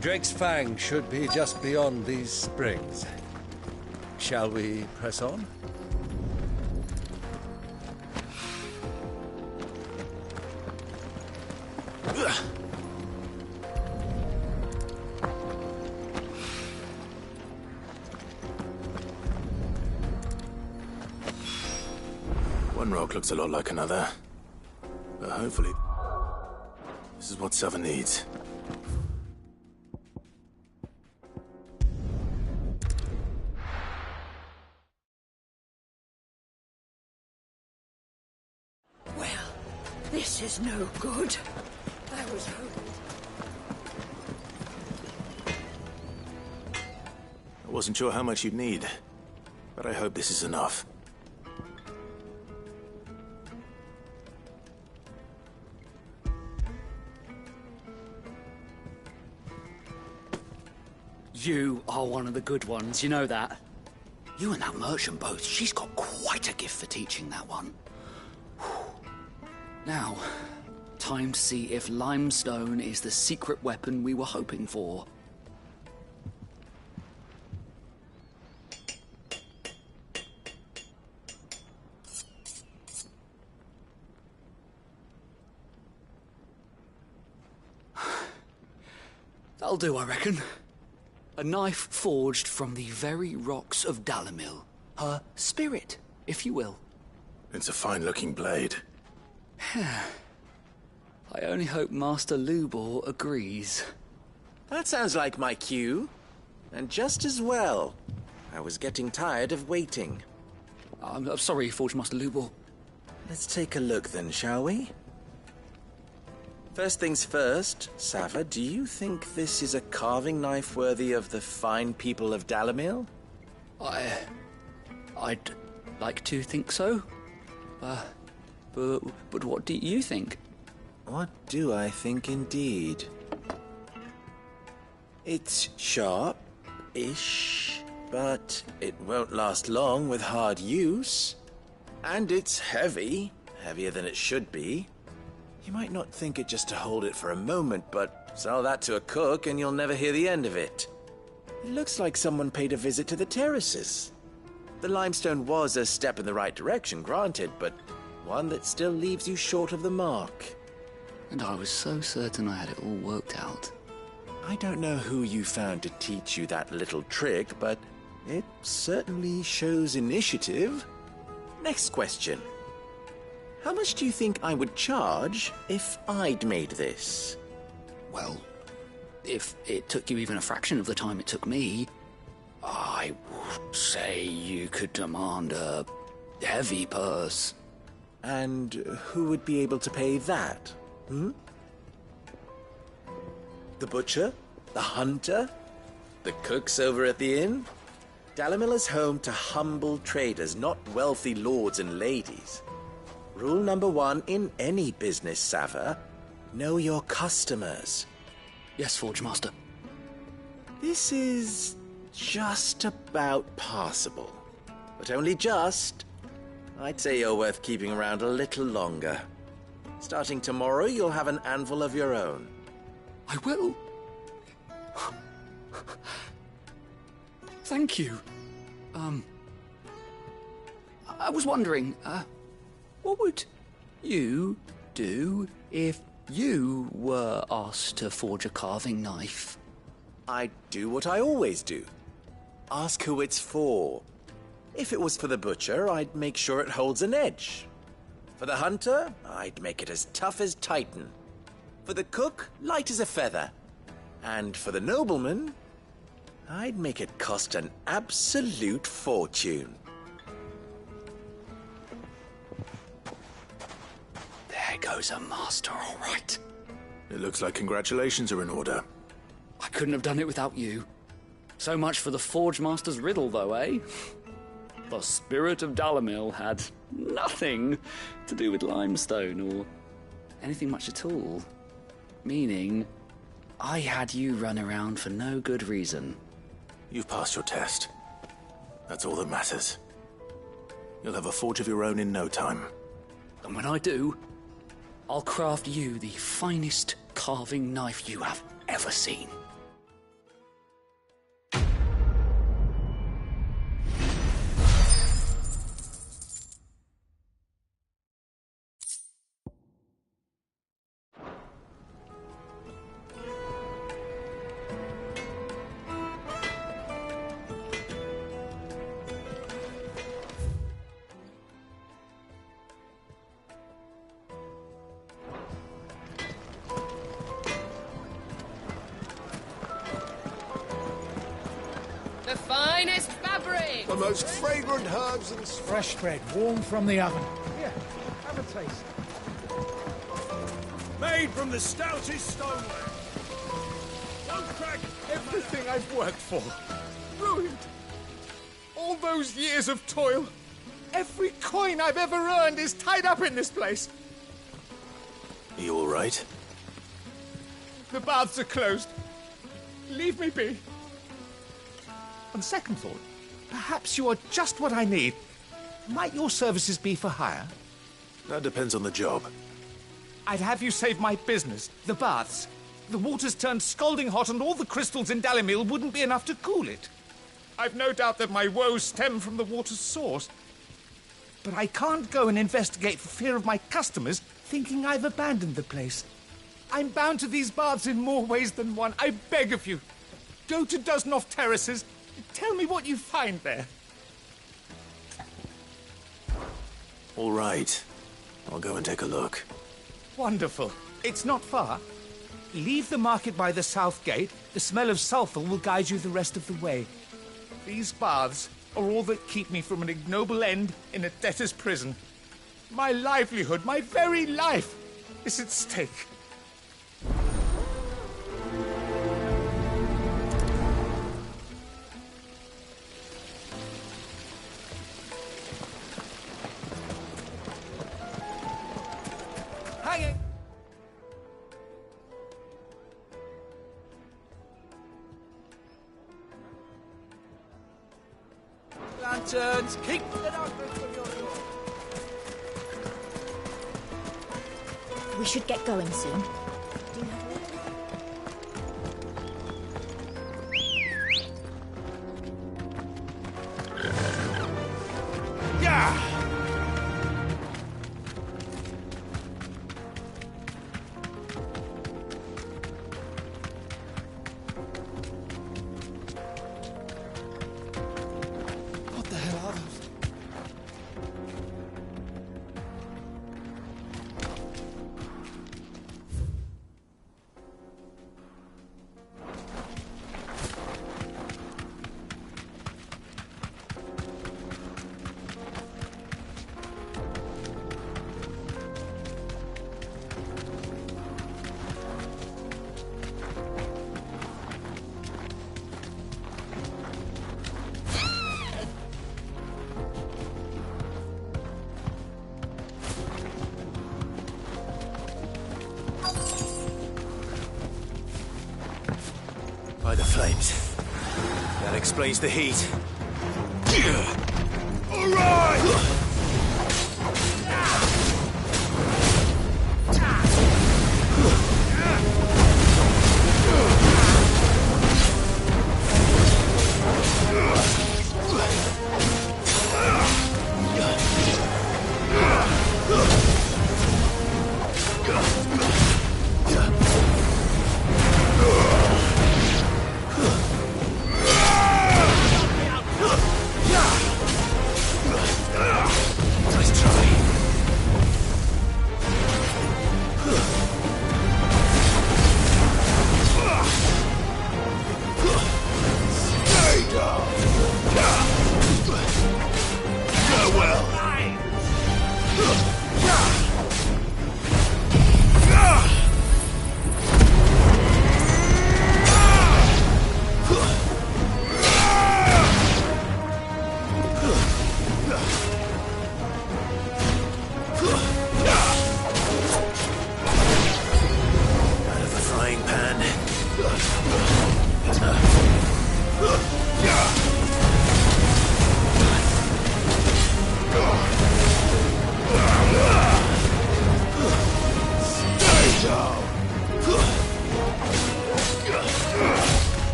Drake's Fang should be just beyond these springs. Shall we press on? One rock looks a lot like another. But hopefully, this is what Southern needs. This is no good. I was hoping... I wasn't sure how much you'd need, but I hope this is enough. You are one of the good ones, you know that. You and that merchant both, she's got quite a gift for teaching that one. Now, time to see if limestone is the secret weapon we were hoping for. That'll do, I reckon. A knife forged from the very rocks of Dalamil. Her spirit, if you will. It's a fine-looking blade. I only hope Master Lubor agrees. That sounds like my cue. And just as well. I was getting tired of waiting. I'm sorry, Forge Master Lubor. Let's take a look then, shall we? First things first, Sava, do you think this is a carving knife worthy of the fine people of Dalamil? I'd like to think so. But what do you think? What do I think indeed? It's sharp-ish, but it won't last long with hard use. And it's heavy, heavier than it should be. You might not think it just to hold it for a moment, but sell that to a cook and you'll never hear the end of it. It looks like someone paid a visit to the terraces. The limestone was a step in the right direction, granted, but one that still leaves you short of the mark. And I was so certain I had it all worked out. I don't know who you found to teach you that little trick, but it certainly shows initiative. Next question. How much do you think I would charge if I'd made this? Well, if it took you even a fraction of the time it took me, I would say you could demand a heavy purse. And who would be able to pay that? The butcher? The hunter? The cooks over at the inn? Dalimil is home to humble traders, not wealthy lords and ladies. Rule number 1 in any business, Sava: know your customers. Yes, Forge Master. This is just about passable. But only just. I'd say you're worth keeping around a little longer. Starting tomorrow, you'll have an anvil of your own. I will. Thank you. I was wondering, what would you do if you were asked to forge a carving knife? I'd do what I always do. Ask who it's for. If it was for the butcher, I'd make sure it holds an edge. For the hunter, I'd make it as tough as Titan. For the cook, light as a feather. And for the nobleman, I'd make it cost an absolute fortune. There goes a master, all right. It looks like congratulations are in order. I couldn't have done it without you. So much for the Forge Master's riddle, though, eh? The spirit of Dalimil had nothing to do with limestone or anything much at all. Meaning, I had you run around for no good reason. You've passed your test. That's all that matters. You'll have a forge of your own in no time. And when I do, I'll craft you the finest carving knife you have ever seen. The finest fabric! The most fragrant herbs and fresh bread, warm from the oven. Here, have a taste. Made from the stoutest stoneware. Don't crack everything I've worked for. Ruined. All those years of toil. Every coin I've ever earned is tied up in this place. Are you all right? The baths are closed. Leave me be. On second thought, perhaps you are just what I need. Might your services be for hire? That depends on the job. I'd have you save my business, the baths. The water's turned scalding hot and all the crystals in Dalimil wouldn't be enough to cool it. I've no doubt that my woes stem from the water's source. But I can't go and investigate for fear of my customers thinking I've abandoned the place. I'm bound to these baths in more ways than one. I beg of you, go to Dusnoff Terraces. Tell me what you find there. All right. I'll go and take a look. Wonderful. It's not far. Leave the market by the south gate. The smell of sulphur will guide you the rest of the way. These baths are all that keep me from an ignoble end in a debtor's prison. My livelihood, my very life, is at stake. lanterns! Keep the darkness from your door! We should get going soon. What the hell are those? By the flames. That explains the heat. All right!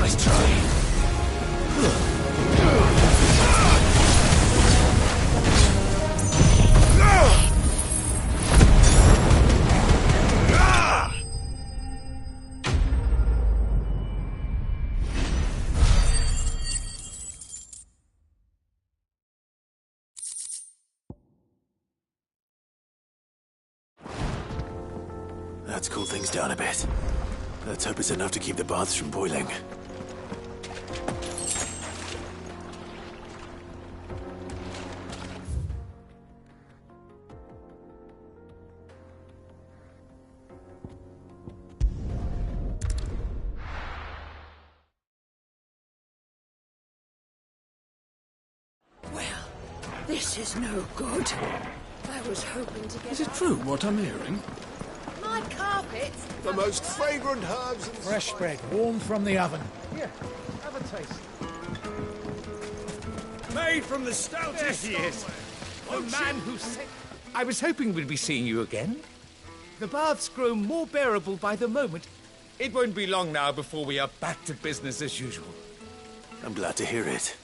Nice try. That's cooled things down a bit. Let's hope it's enough to keep the baths from boiling. Well, this is no good. I was hoping to get... Is it true what I'm hearing? it. The most fragrant herbs and Fresh bread, warm from the oven. Here, have a taste. Made from the stoutest There he is. The man who said... I was hoping we'd be seeing you again. The baths grow more bearable by the moment. It won't be long now before we are back to business as usual. I'm glad to hear it.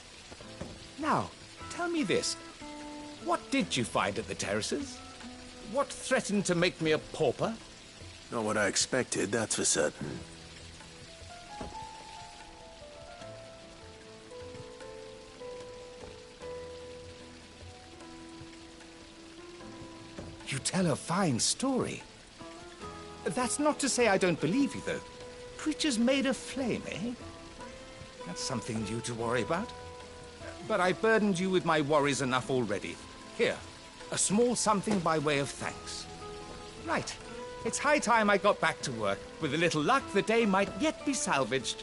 Now, tell me this. What did you find at the terraces? What threatened to make me a pauper? Not what I expected, that's for certain. You tell a fine story. That's not to say I don't believe you, though. Creatures made of flame, eh? That's something new to worry about. But I burdened you with my worries enough already. Here, a small something by way of thanks. Right. It's high time I got back to work. With a little luck, the day might yet be salvaged.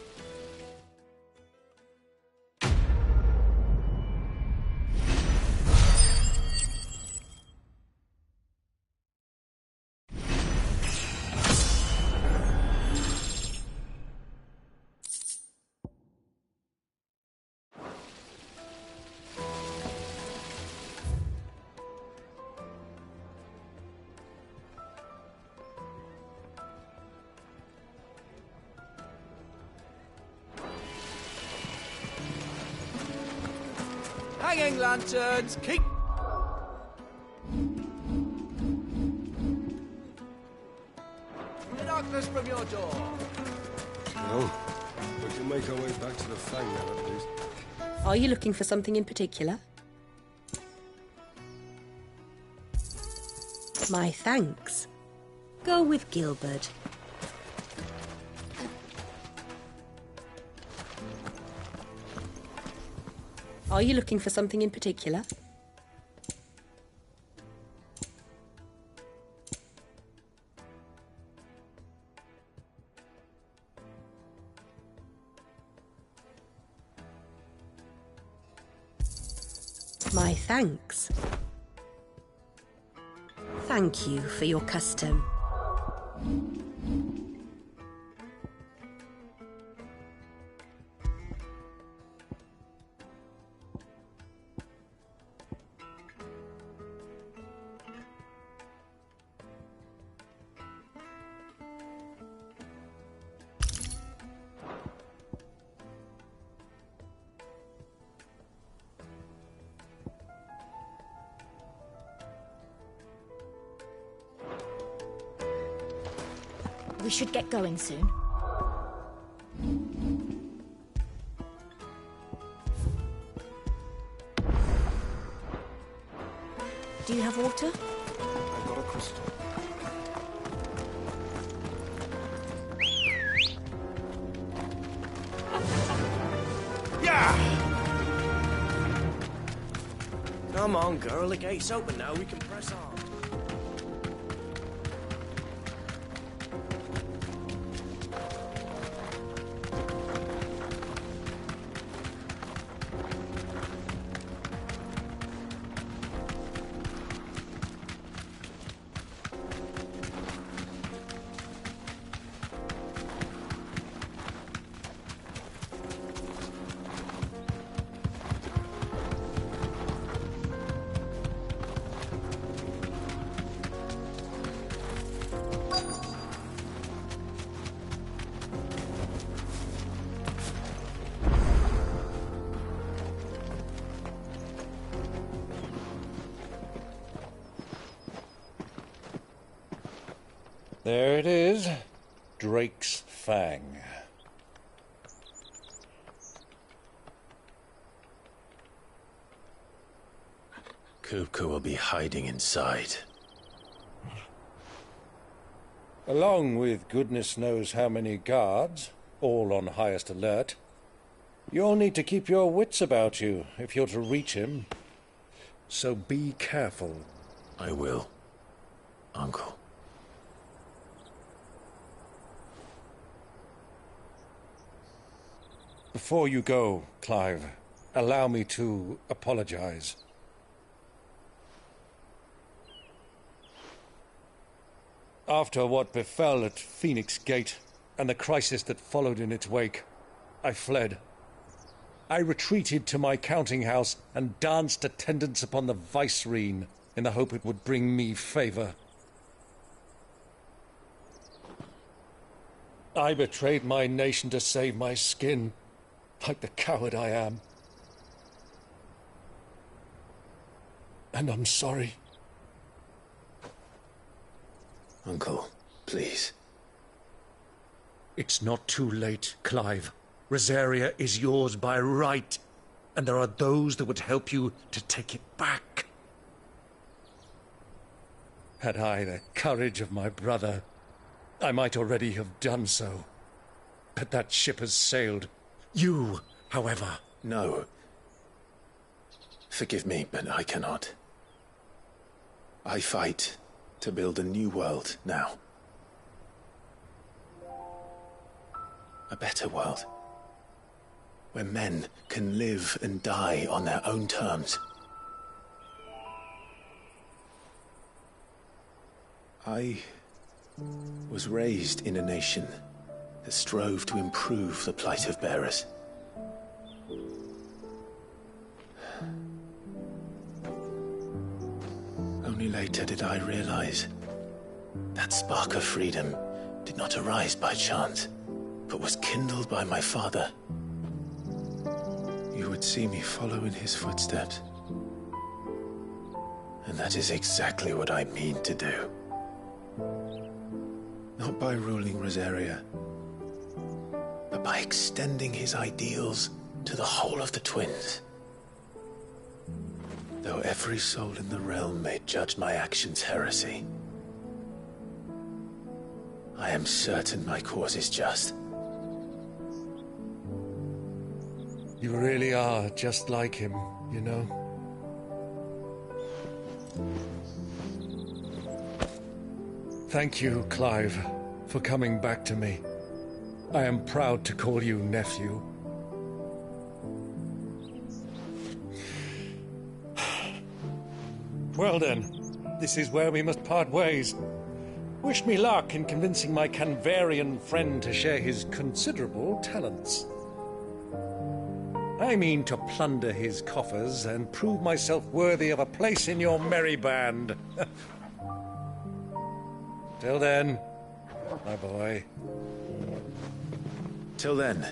Hanging lanterns, keep... The darkness from your door. Well, we can make our way back to the Fang now, at least. Are you looking for something in particular? My thanks. Go with Gilbert. Are you looking for something in particular? My thanks. Thank you for your custom. We should get going soon. Do you have water? I've got a crystal. Yeah! Come on, girl. The gate's open now. We can press on. There it is. Drake's Fang. Kupka will be hiding inside. Along with goodness knows how many guards, all on highest alert. You'll need to keep your wits about you if you're to reach him. So be careful. I will, Uncle. Before you go, Clive, allow me to apologize. After what befell at Phoenix Gate, and the crisis that followed in its wake, I fled. I retreated to my counting house and danced attendance upon the vicereine in the hope it would bring me favor. I betrayed my nation to save my skin, like the coward I am. And I'm sorry. Uncle, please. It's not too late, Clive. Rosaria is yours by right, and there are those that would help you to take it back. Had I the courage of my brother, I might already have done so. But that ship has sailed. You, however... No. Forgive me, but I cannot. I fight to build a new world now. A better world. Where men can live and die on their own terms. I was raised in a nation that strove to improve the plight of bearers. Only later did I realize that spark of freedom did not arise by chance, but was kindled by my father. You would see me follow in his footsteps. And that is exactly what I mean to do. Not by ruling Rosaria, but by extending his ideals to the whole of the twins. Though every soul in the realm may judge my actions heresy, I am certain my cause is just. You really are just like him, you know? Thank you, Clive, for coming back to me. I am proud to call you nephew. Well then, this is where we must part ways. Wish me luck in convincing my Canvarian friend to share his considerable talents. I mean to plunder his coffers and prove myself worthy of a place in your merry band. Till then, my boy. Till then,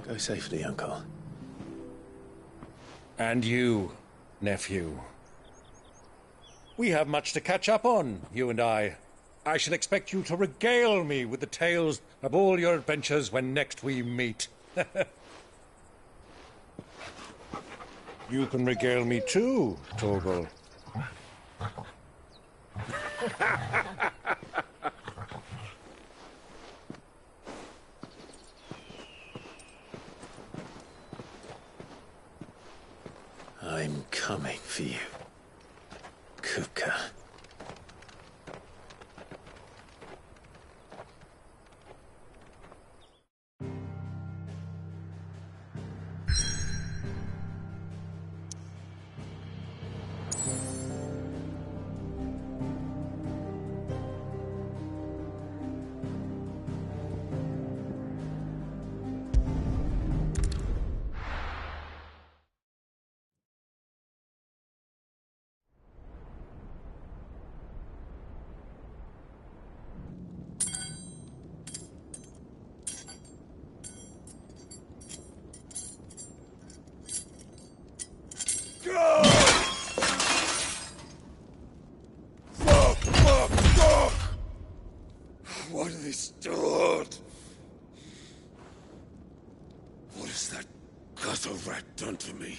go safely, Uncle. And you, nephew. We have much to catch up on, you and I. I shall expect you to regale me with the tales of all your adventures when next we meet. You can regale me too, Torgal. I'm coming for you, Kupka. What have they stored? What has that gutter rat done to me?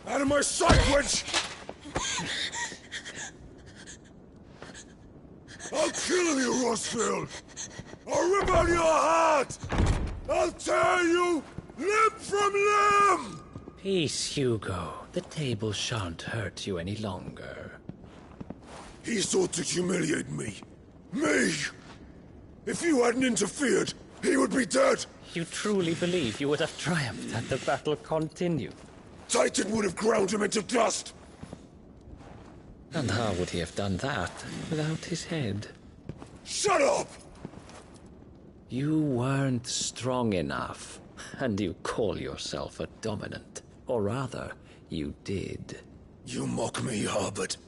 Out of my sight, witch! I'll kill you, Rossfield! I'll rip out your heart! I'll tear you limb from limb! Peace, Hugo. The table shan't hurt you any longer. He sought to humiliate me. Me! If you hadn't interfered, he would be dead! You truly believe you would have triumphed had the battle continued? Titan would have ground him into dust! And how would he have done that without his head? Shut up! You weren't strong enough, and you call yourself a dominant. Or rather, you did. You mock me, Harbert.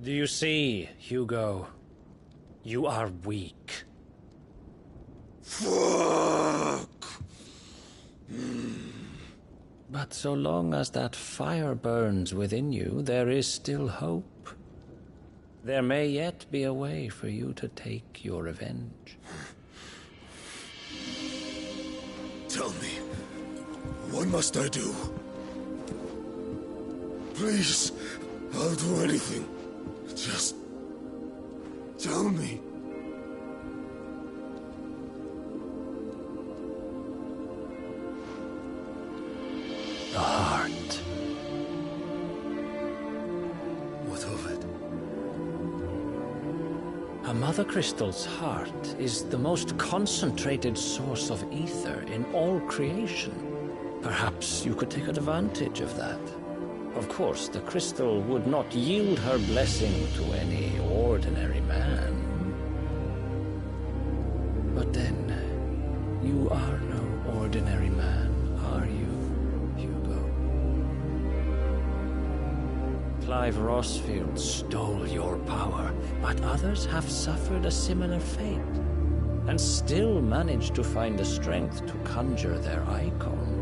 Do you see, Hugo? You are weak. Fuck! But so long as that fire burns within you, there is still hope. There may yet be a way for you to take your revenge. Tell me, what must I do? Please, I'll do anything. Just tell me. The heart. What of it? A Mother Crystal's heart is the most concentrated source of ether in all creation. Perhaps you could take advantage of that. Of course, the crystal would not yield her blessing to any ordinary man. But then, you are no ordinary man, are you, Hugo? Clive Rossfield stole your power, but others have suffered a similar fate, and still managed to find the strength to conjure their icon.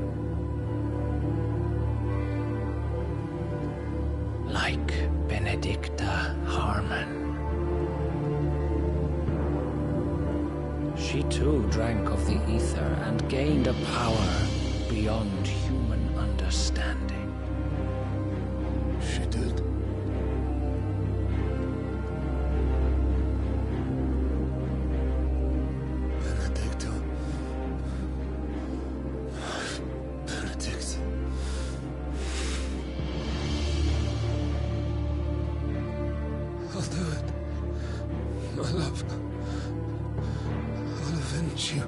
Like Benedicta Harmon. She too drank of the ether and gained a power beyond human understanding. She did. Benedicta. Benedict. I'll do it. My love. I'll avenge you.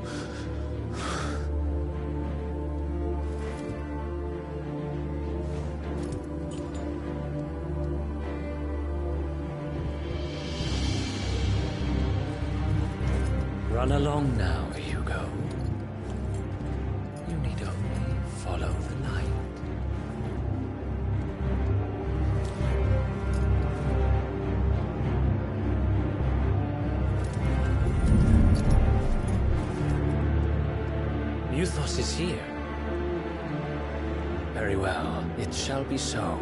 Run along now, Hugo. You need only follow the light. Muthos is here. Very well, it shall be so.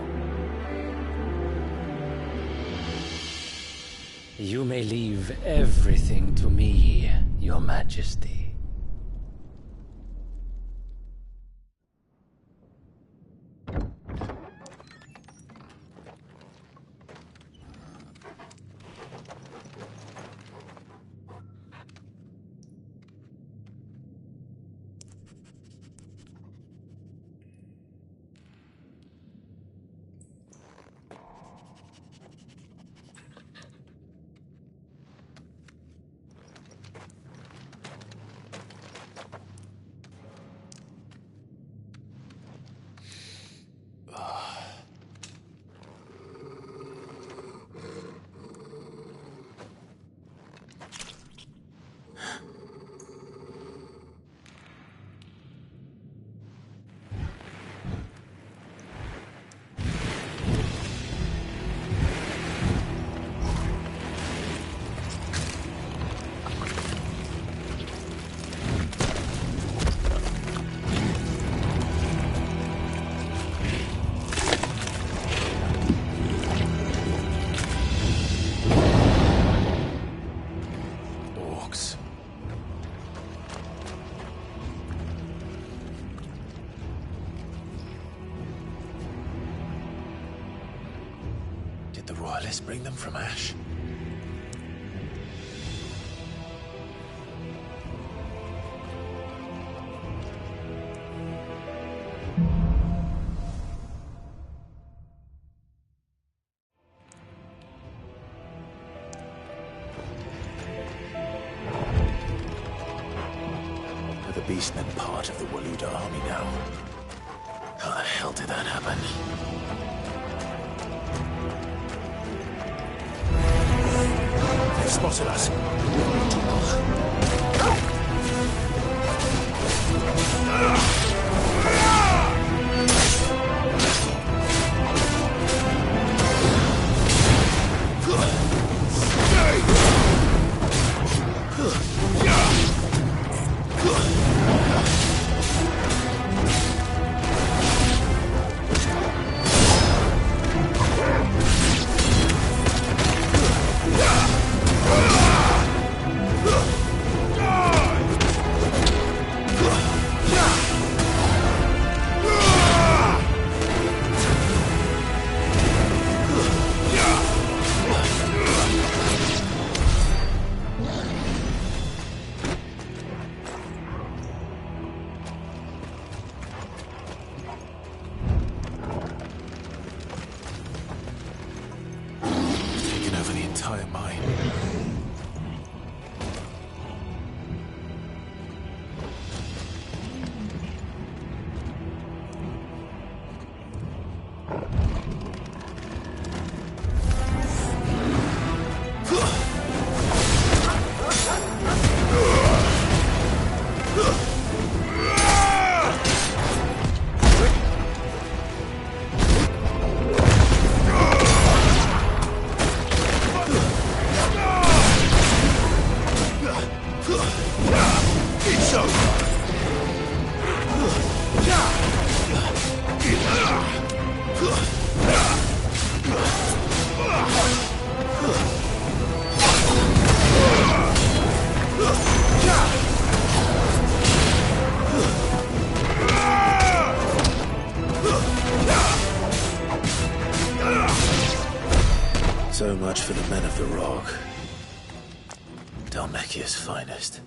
You may leave everything to me, Your Majesty. Did the Royalists bring them from Ash? beastmen part of the Waluda army now. How the hell did that happen? They've spotted us. So much for the men of the Rock. Dhalmekia's finest.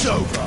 It's over.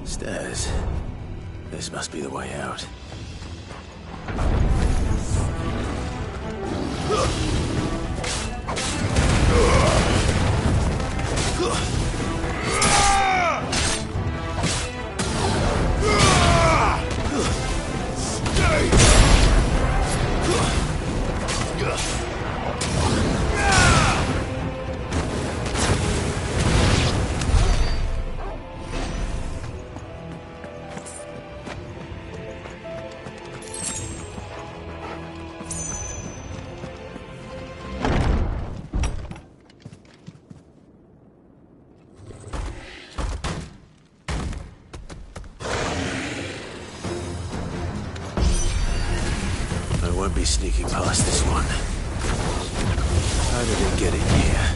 Stairs. This must be the way out. I won't be sneaking past this one. How did it get in here?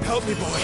Help me, boy.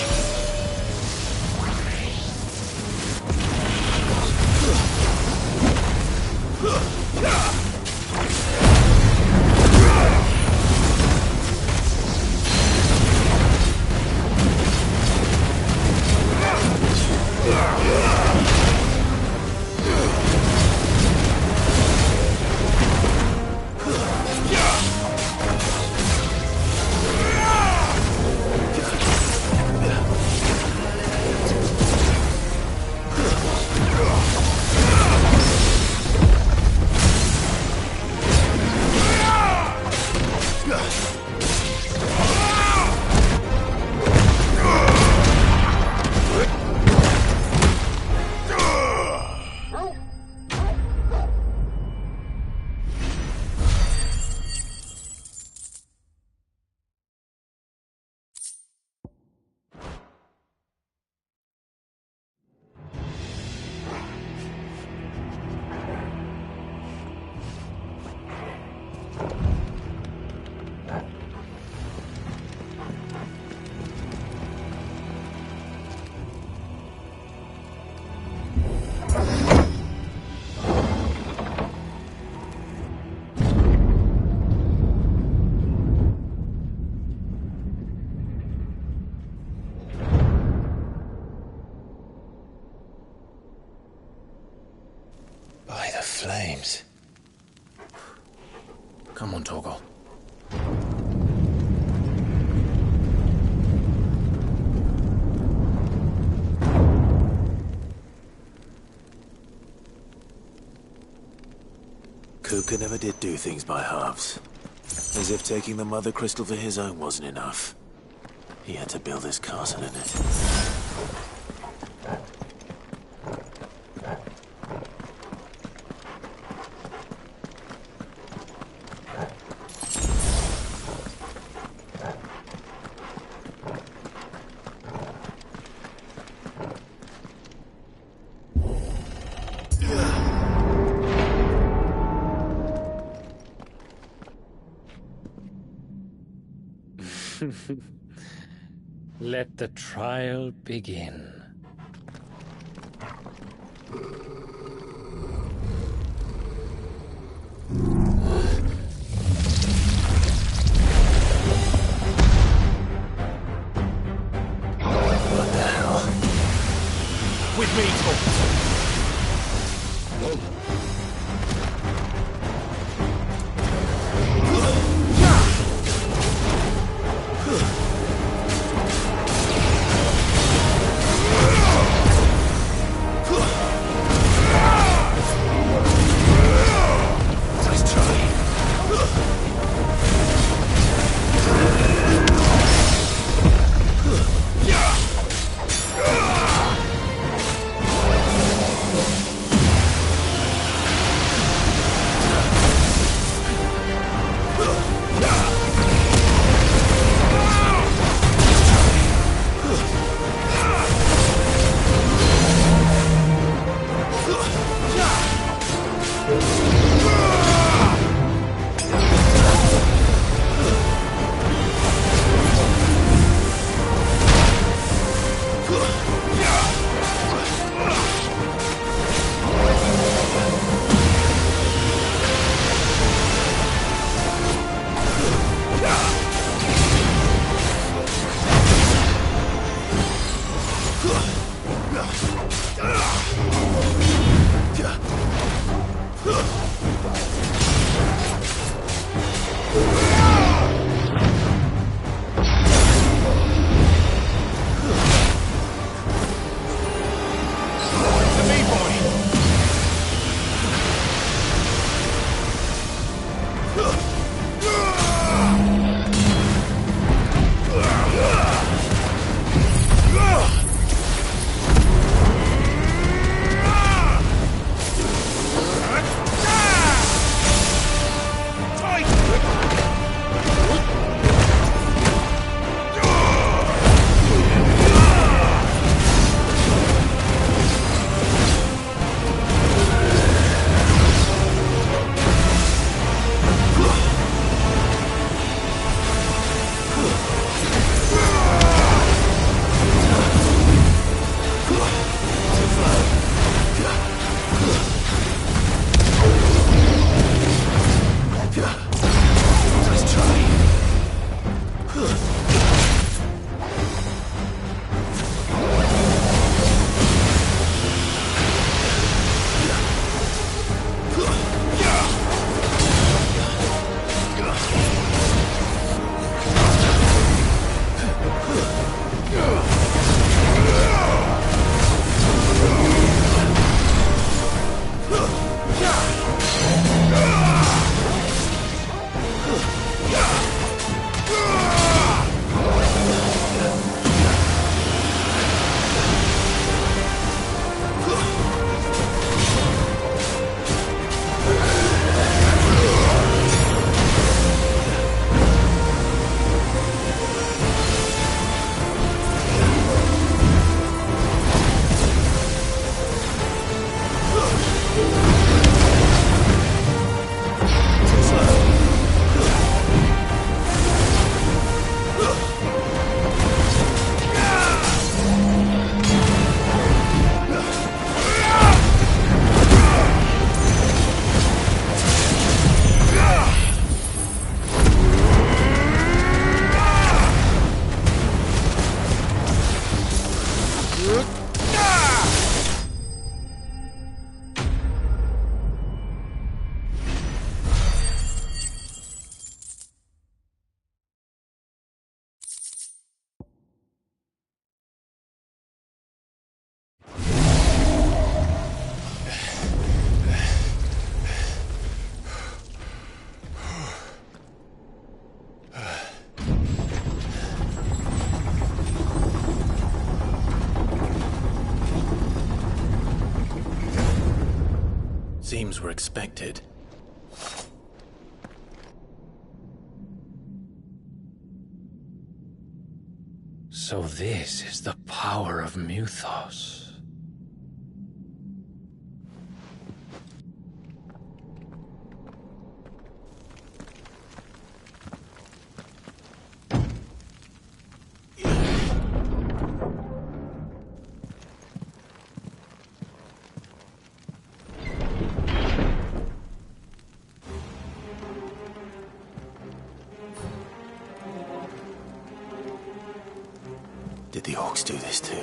By the flames. Come on, Torgal. Kuka never did do things by halves. As if taking the Mother Crystal for his own wasn't enough. He had to build his castle in it. Let the trial begin. What the hell? With me, Seems we're expected. So this is the power of Muthos. Did the orcs do this too?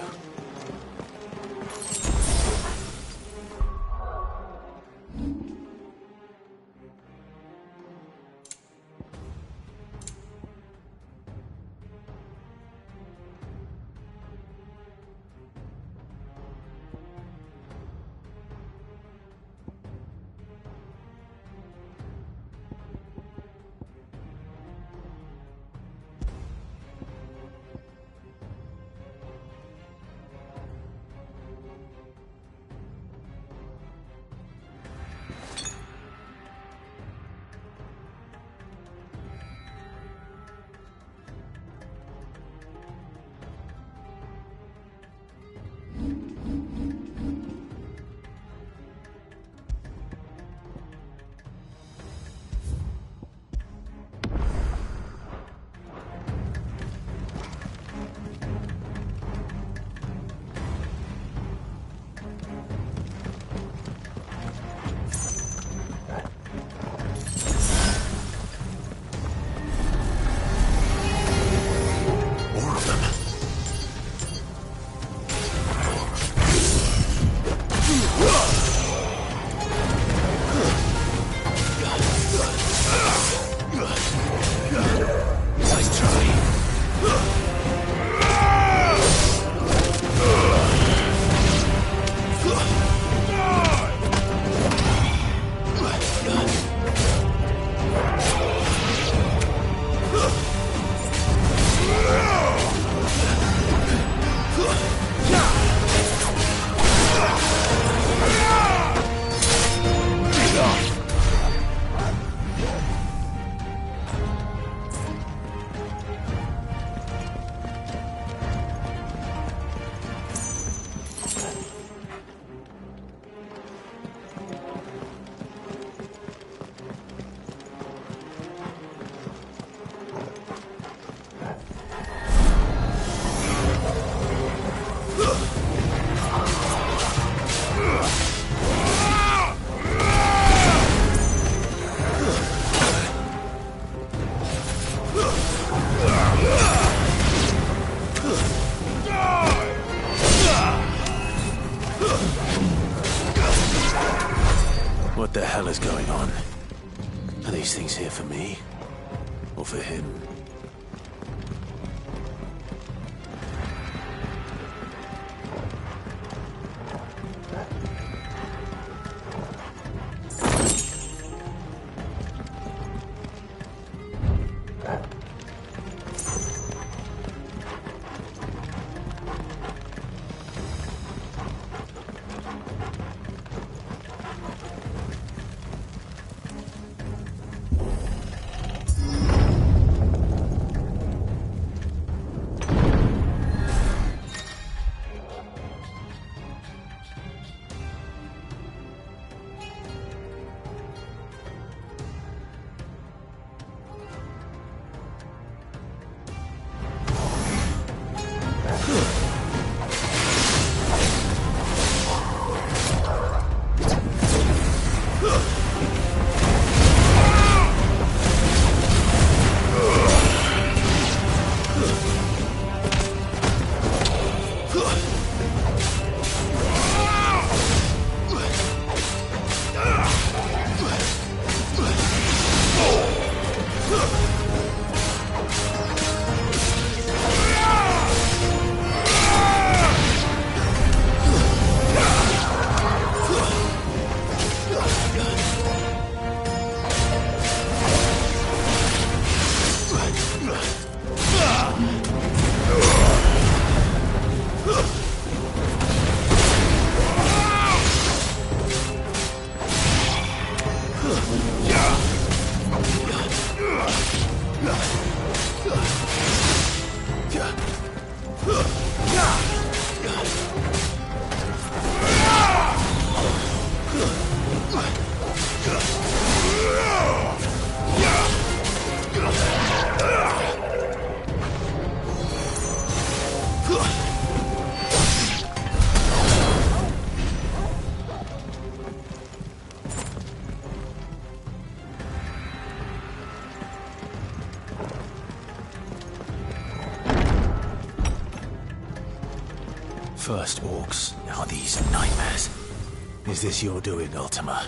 What the hell is going on? Are these things here for me? Or for him? First orcs, now these nightmares. Is this your doing, Ultima?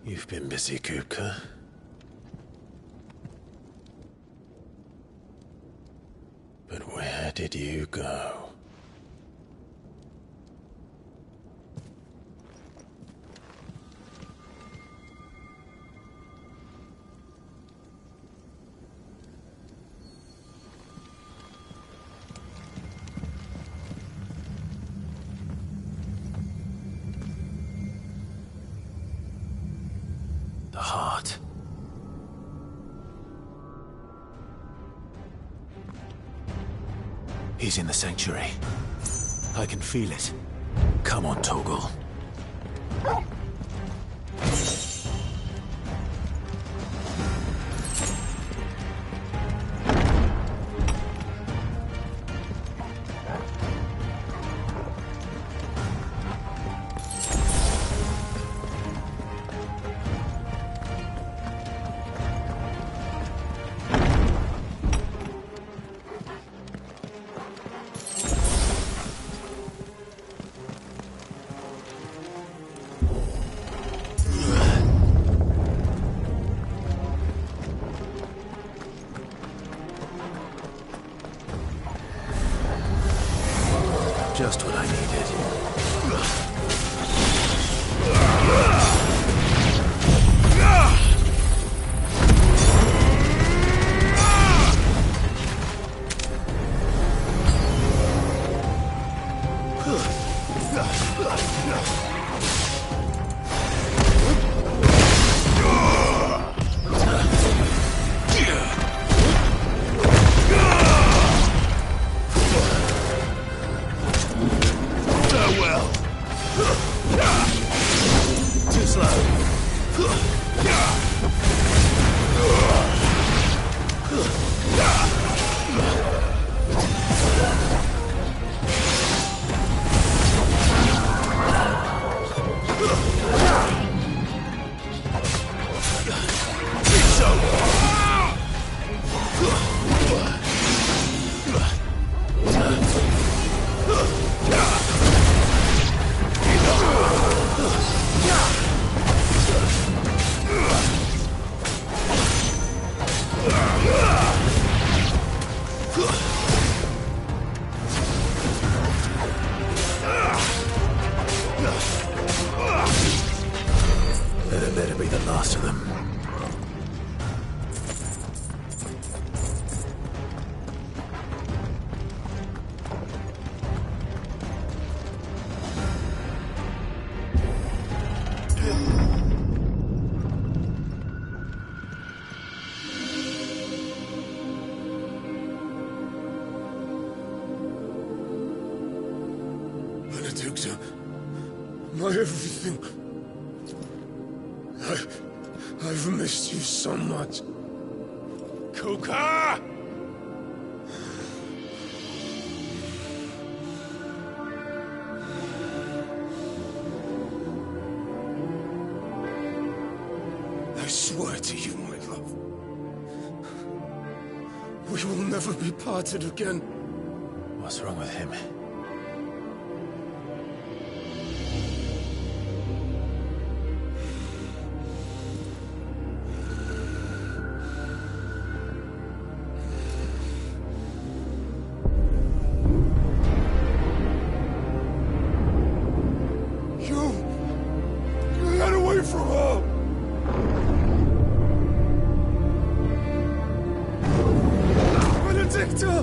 You've been busy, Kupka. But where did you go? The heart. He's in the sanctuary. I can feel it. Come on, Toggle. Too slow. That better be the last of them. Benedicta, my everything. I've missed you so much. Kuka! I swear to you, my love, we will never be parted again. What's wrong with him? Get away from her! Benedicta!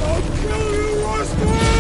I'll kill you, Roswell!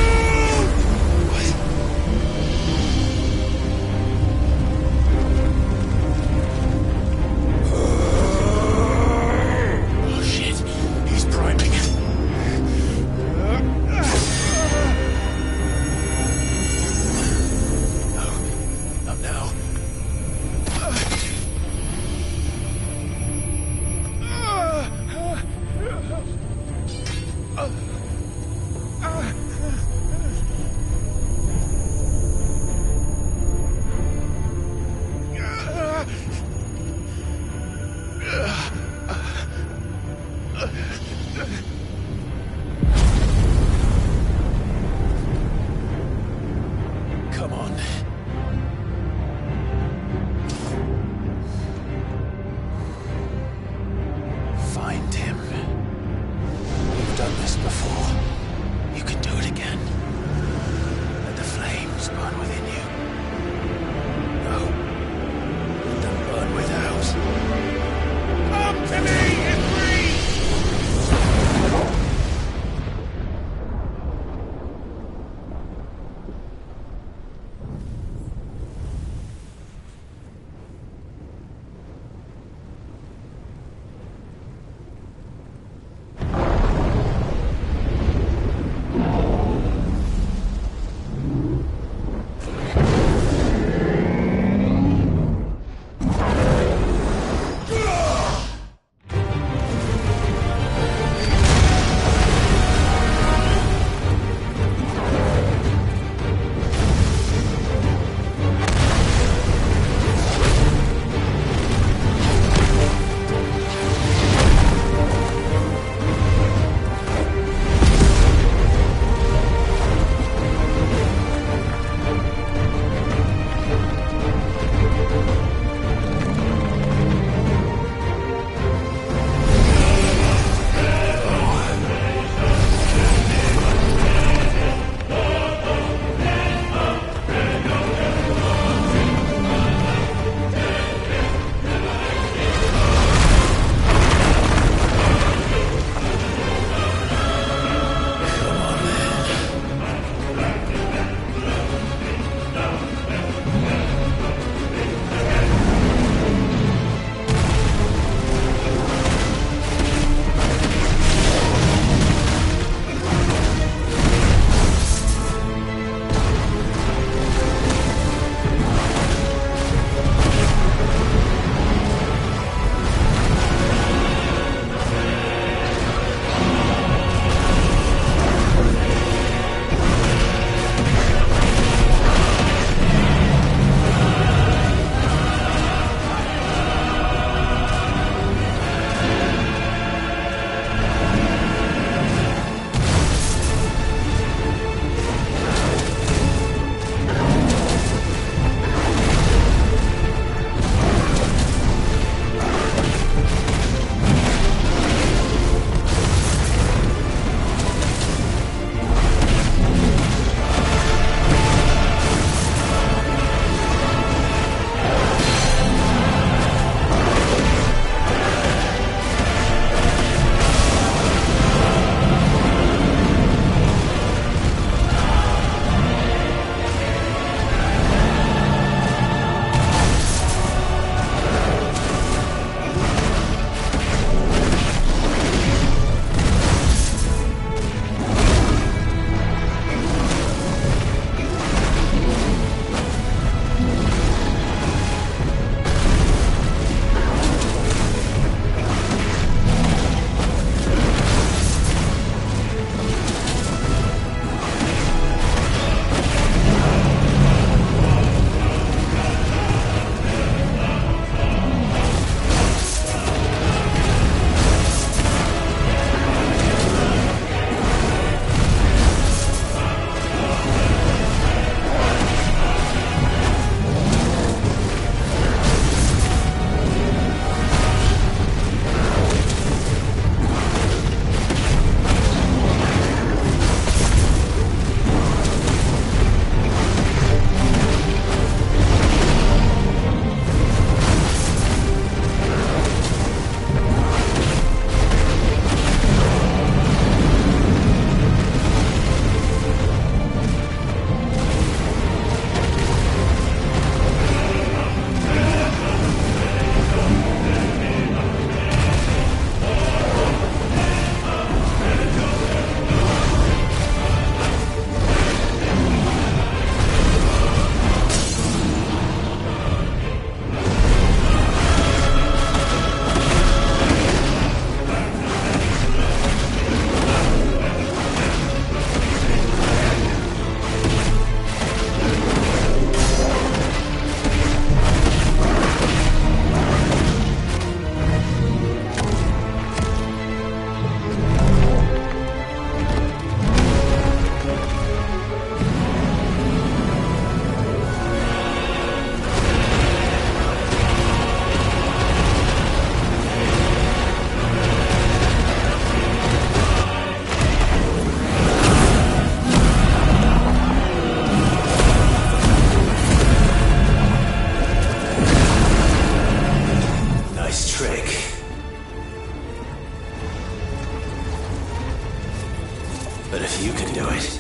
But if you can do it,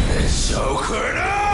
then so could I!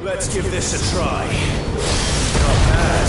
Let's give this a try. Not bad.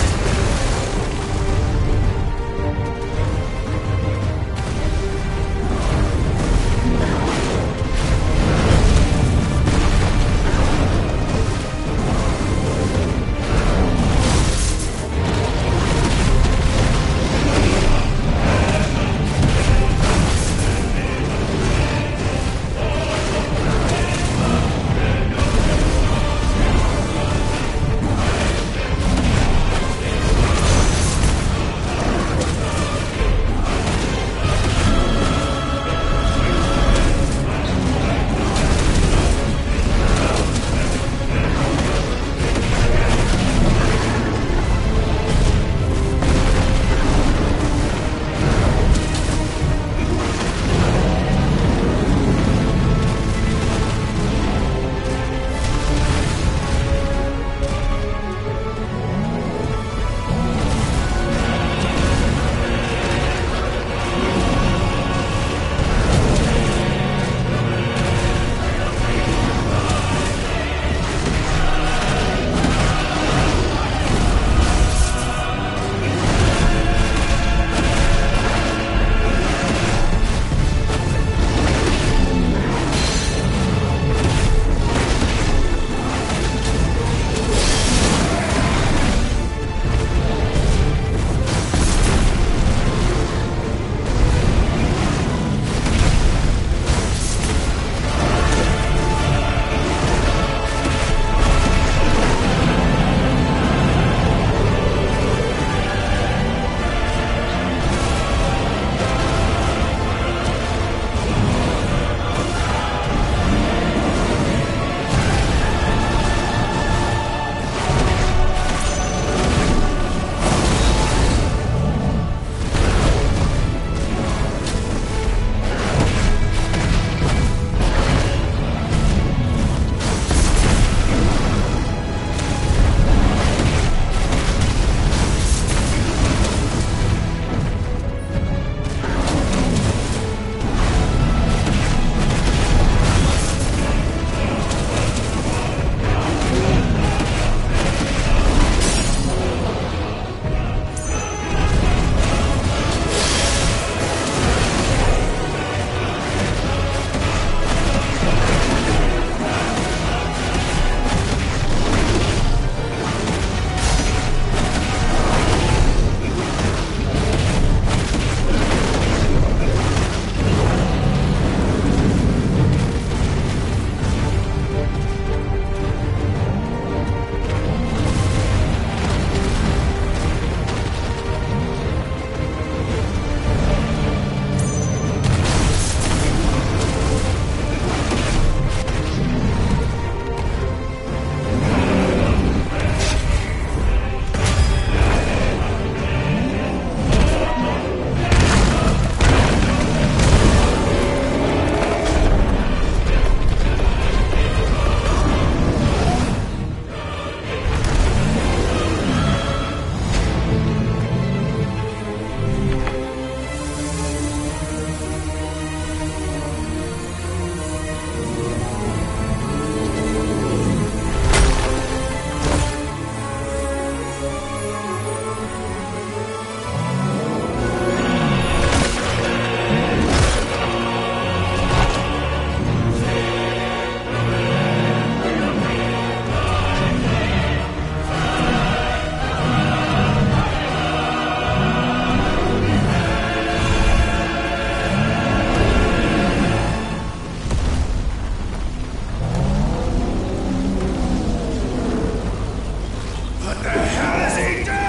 What the hell has he done?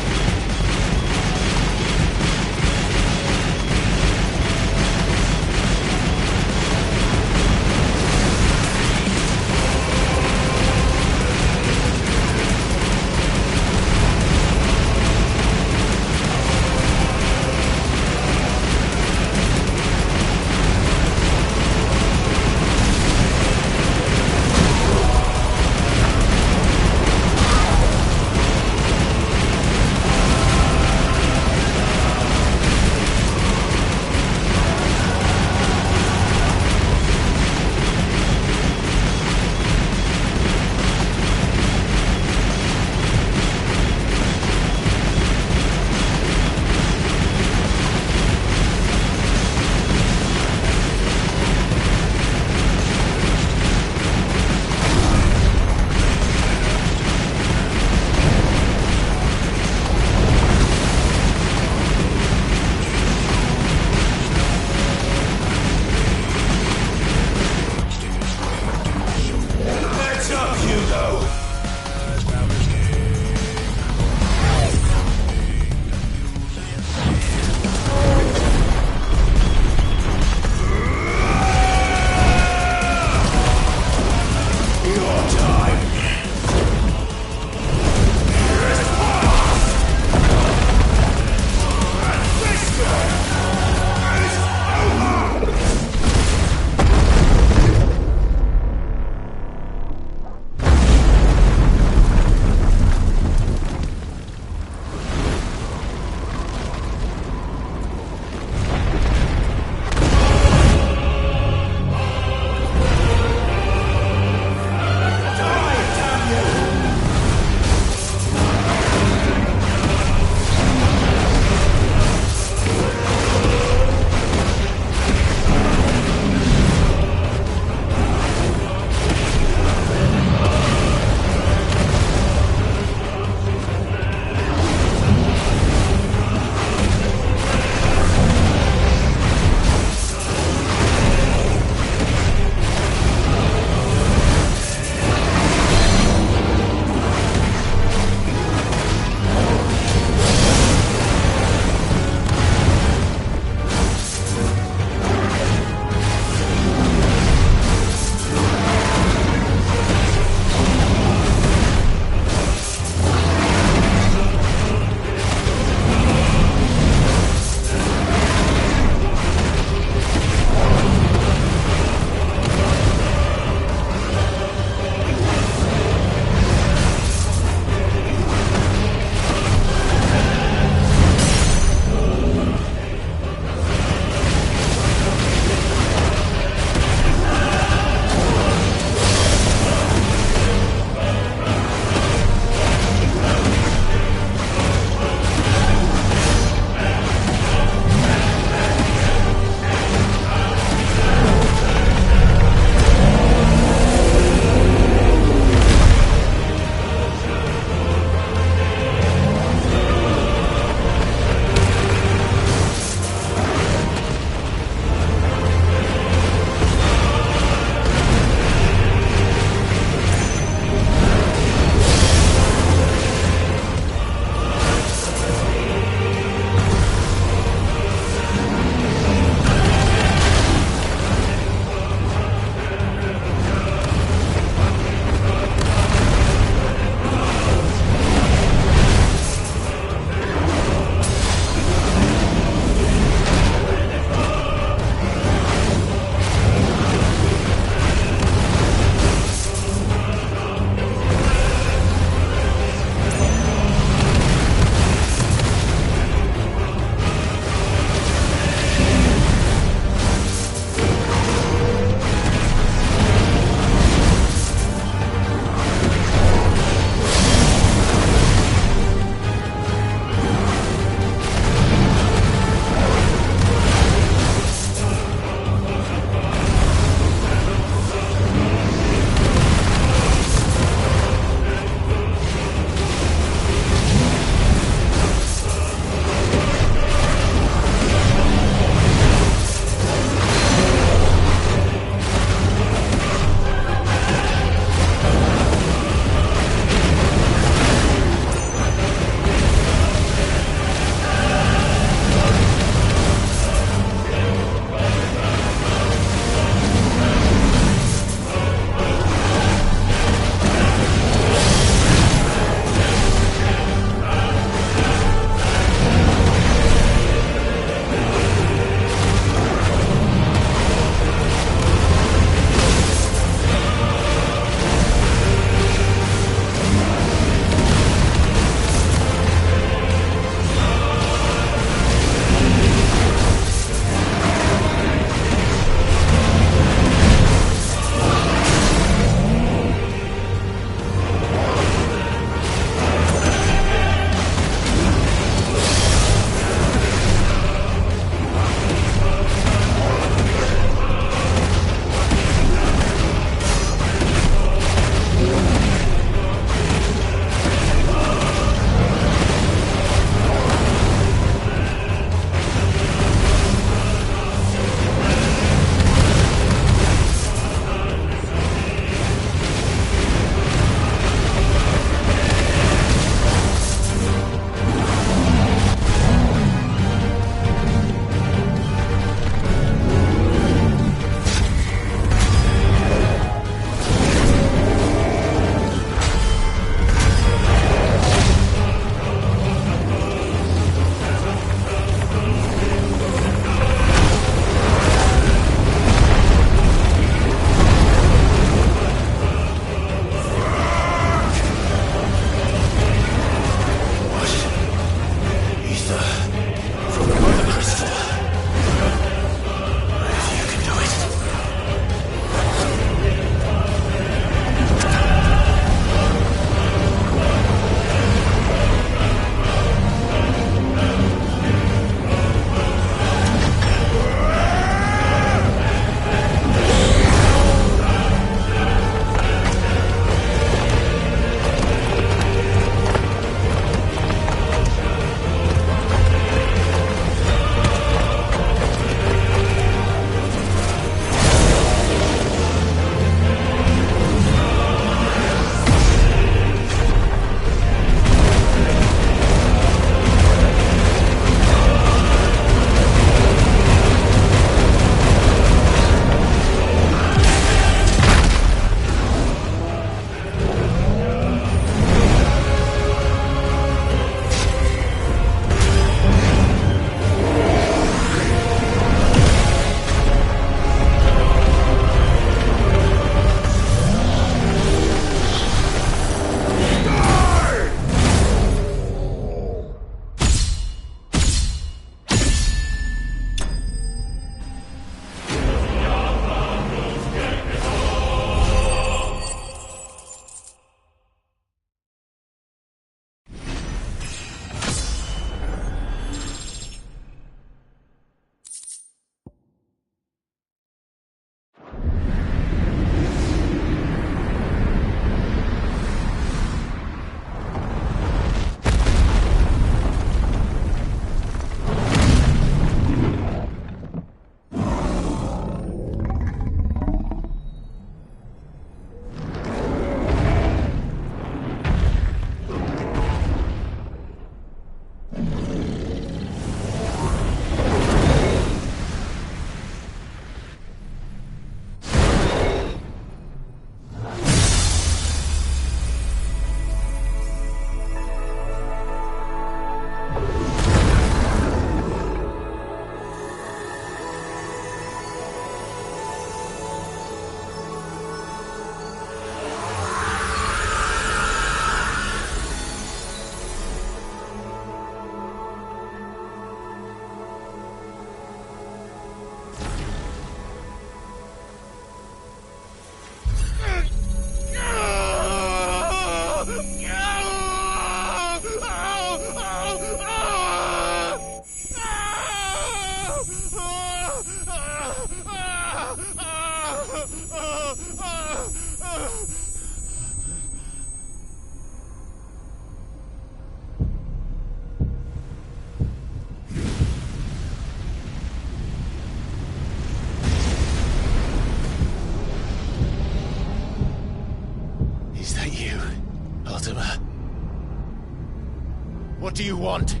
What do you want?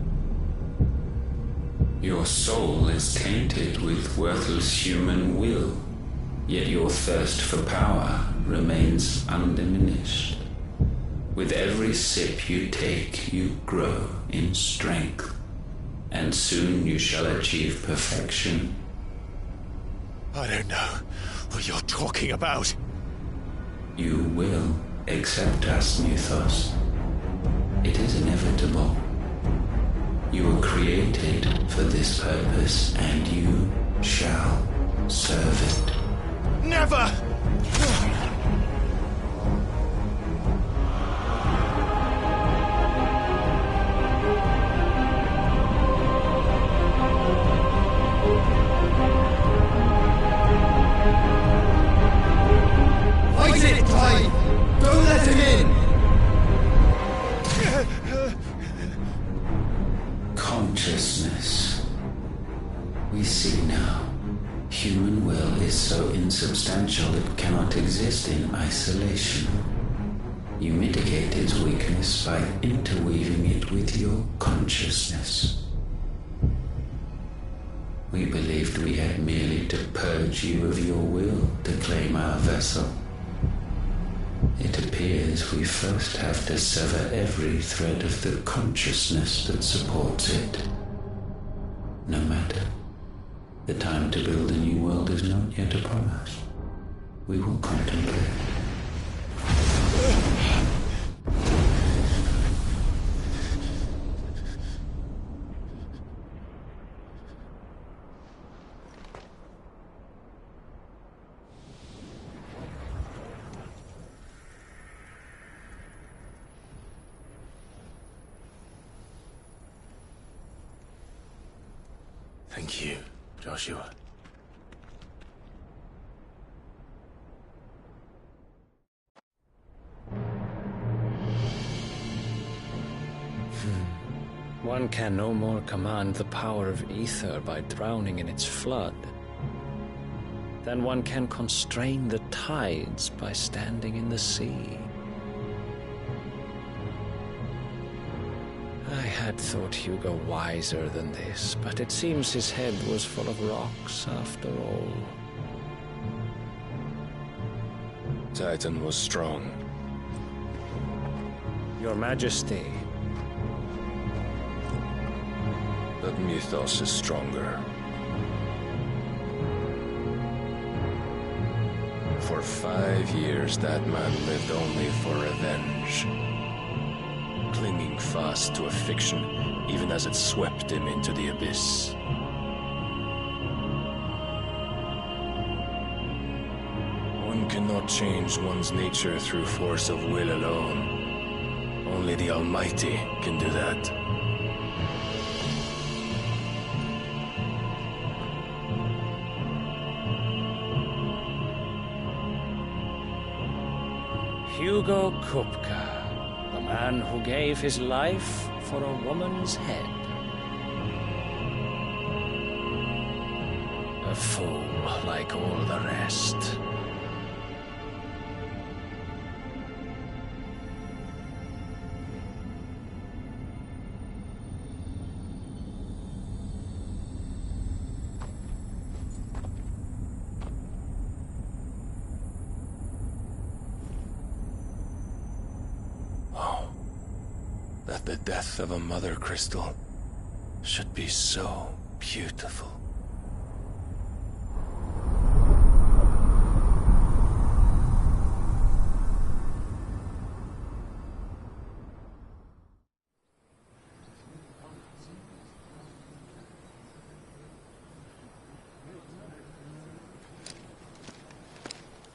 Your soul is tainted with worthless human will, yet your thirst for power remains undiminished. With every sip you take, you grow in strength, and soon you shall achieve perfection. I don't know what you're talking about. You will accept us, Mythos. It is inevitable. You were created for this purpose, and you shall serve it. Never! Fight it, Clive! Don't let him in! Consciousness. We see now. Human will is so insubstantial it cannot exist in isolation. You mitigate its weakness by interweaving it with your consciousness. We believed we had merely to purge you of your will to claim our vessel. It appears we first have to sever every thread of the consciousness that supports it. No matter. The time to build a new world is not yet upon us. We will contemplate. Thank you, Joshua. One can no more command the power of ether by drowning in its flood than one can constrain the tides by standing in the sea. I had thought Hugo wiser than this, but it seems his head was full of rocks after all. Titan was strong. Your Majesty. But Mythos is stronger. For 5 years, that man lived only for revenge. Clinging fast to a fiction, even as it swept him into the abyss. One cannot change one's nature through force of will alone. Only the Almighty can do that. Hugo Kupka, the man who gave his life for a woman's head. A fool like all the rest. That the death of a mother crystal should be so beautiful.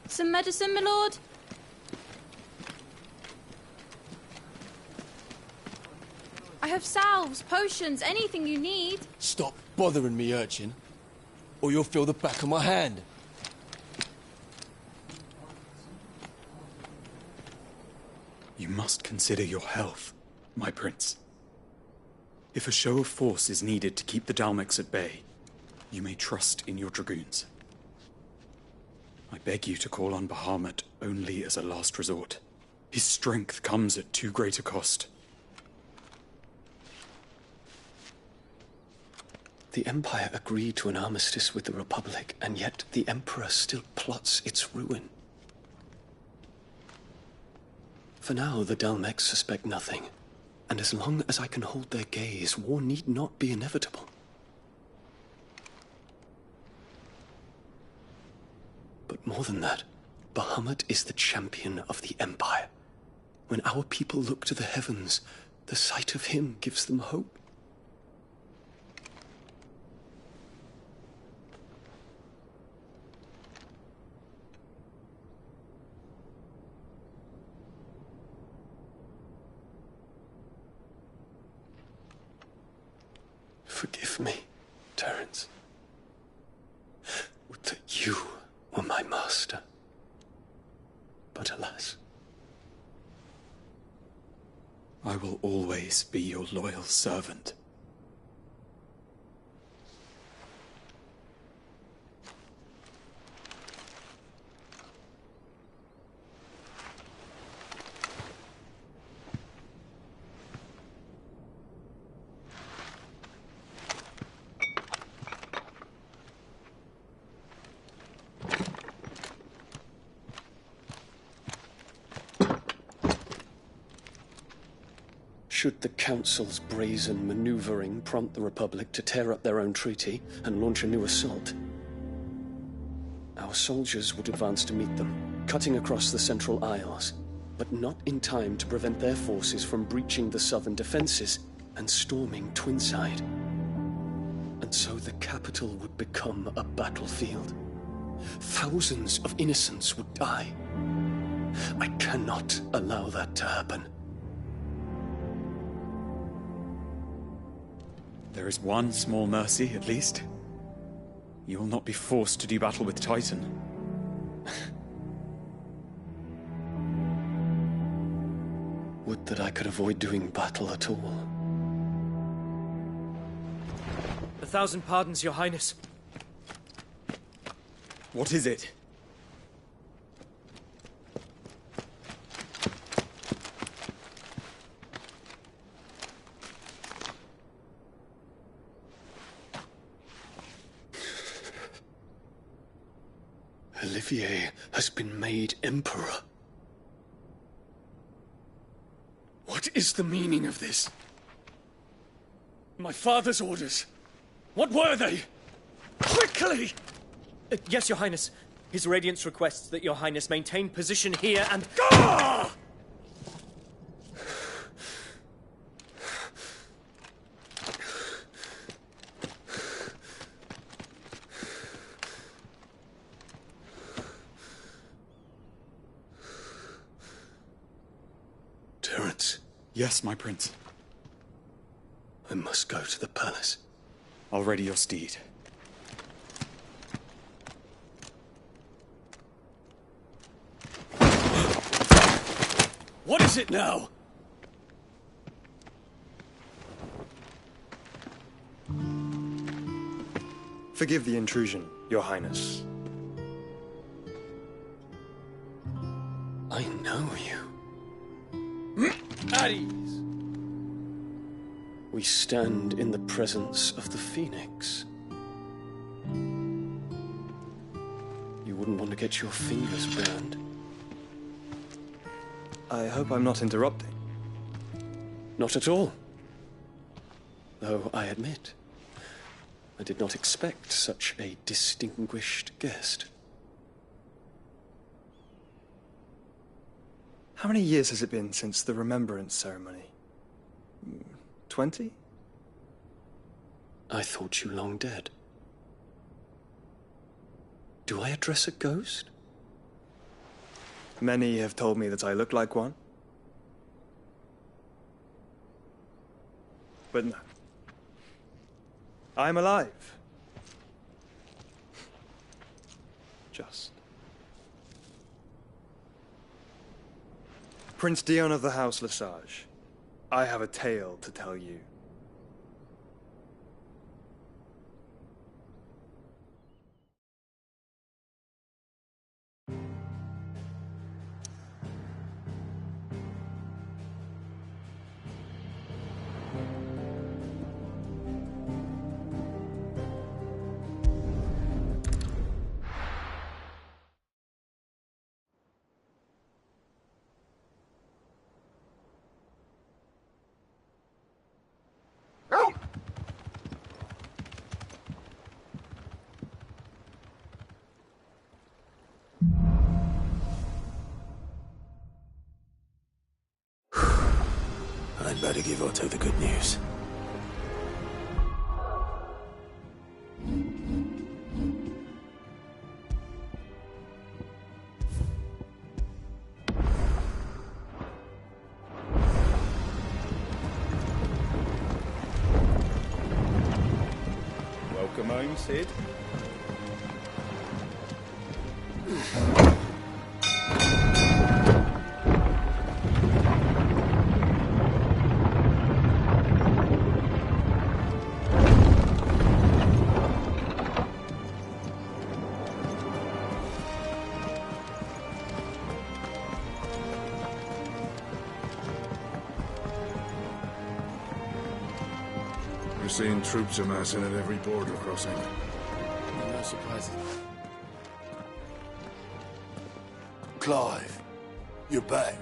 Some medicine, my lord? I have salves, potions, anything you need. Stop bothering me, urchin, or you'll feel the back of my hand. You must consider your health, my prince. If a show of force is needed to keep the Dalmex at bay, you may trust in your dragoons. I beg you to call on Bahamut only as a last resort. His strength comes at too great a cost. The Empire agreed to an armistice with the Republic, and yet the Emperor still plots its ruin. For now, the Dalmex suspect nothing, and as long as I can hold their gaze, war need not be inevitable. But more than that, Bahamut is the champion of the Empire. When our people look to the heavens, the sight of him gives them hope. Forgive me, Terence. Would that you were my master. But alas. I will always be your loyal servant. Should the Council's brazen maneuvering prompt the Republic to tear up their own treaty and launch a new assault, our soldiers would advance to meet them, cutting across the Central Isles, but not in time to prevent their forces from breaching the southern defenses and storming Twinside. And so the capital would become a battlefield. Thousands of innocents would die. I cannot allow that to happen. There is one small mercy, at least. You will not be forced to do battle with Titan. Would that I could avoid doing battle at all. 1,000 pardons, Your Highness. What is it? Olivier has been made Emperor. What is the meaning of this? My father's orders. What were they? Quickly! Yes, Your Highness. His Radiance requests that Your Highness maintain position here and... Ah! Terence. Yes, my prince. I must go to the palace. I'll ready your steed. What is it now? Forgive the intrusion, Your Highness. I know you. At ease. We stand in the presence of the Phoenix. You wouldn't want to get your fingers burned. I hope I'm not interrupting. Not at all. Though I admit, I did not expect such a distinguished guest. How many years has it been since the Remembrance ceremony? 20? I thought you long dead. Do I address a ghost? Many have told me that I look like one. But no. I'm alive. Just. Prince Dion of the House Lesage, I have a tale to tell you. better give Otto the good news. Welcome home, Sid. We're seeing troops amassing at every border crossing. No surprises. Clive, you're back.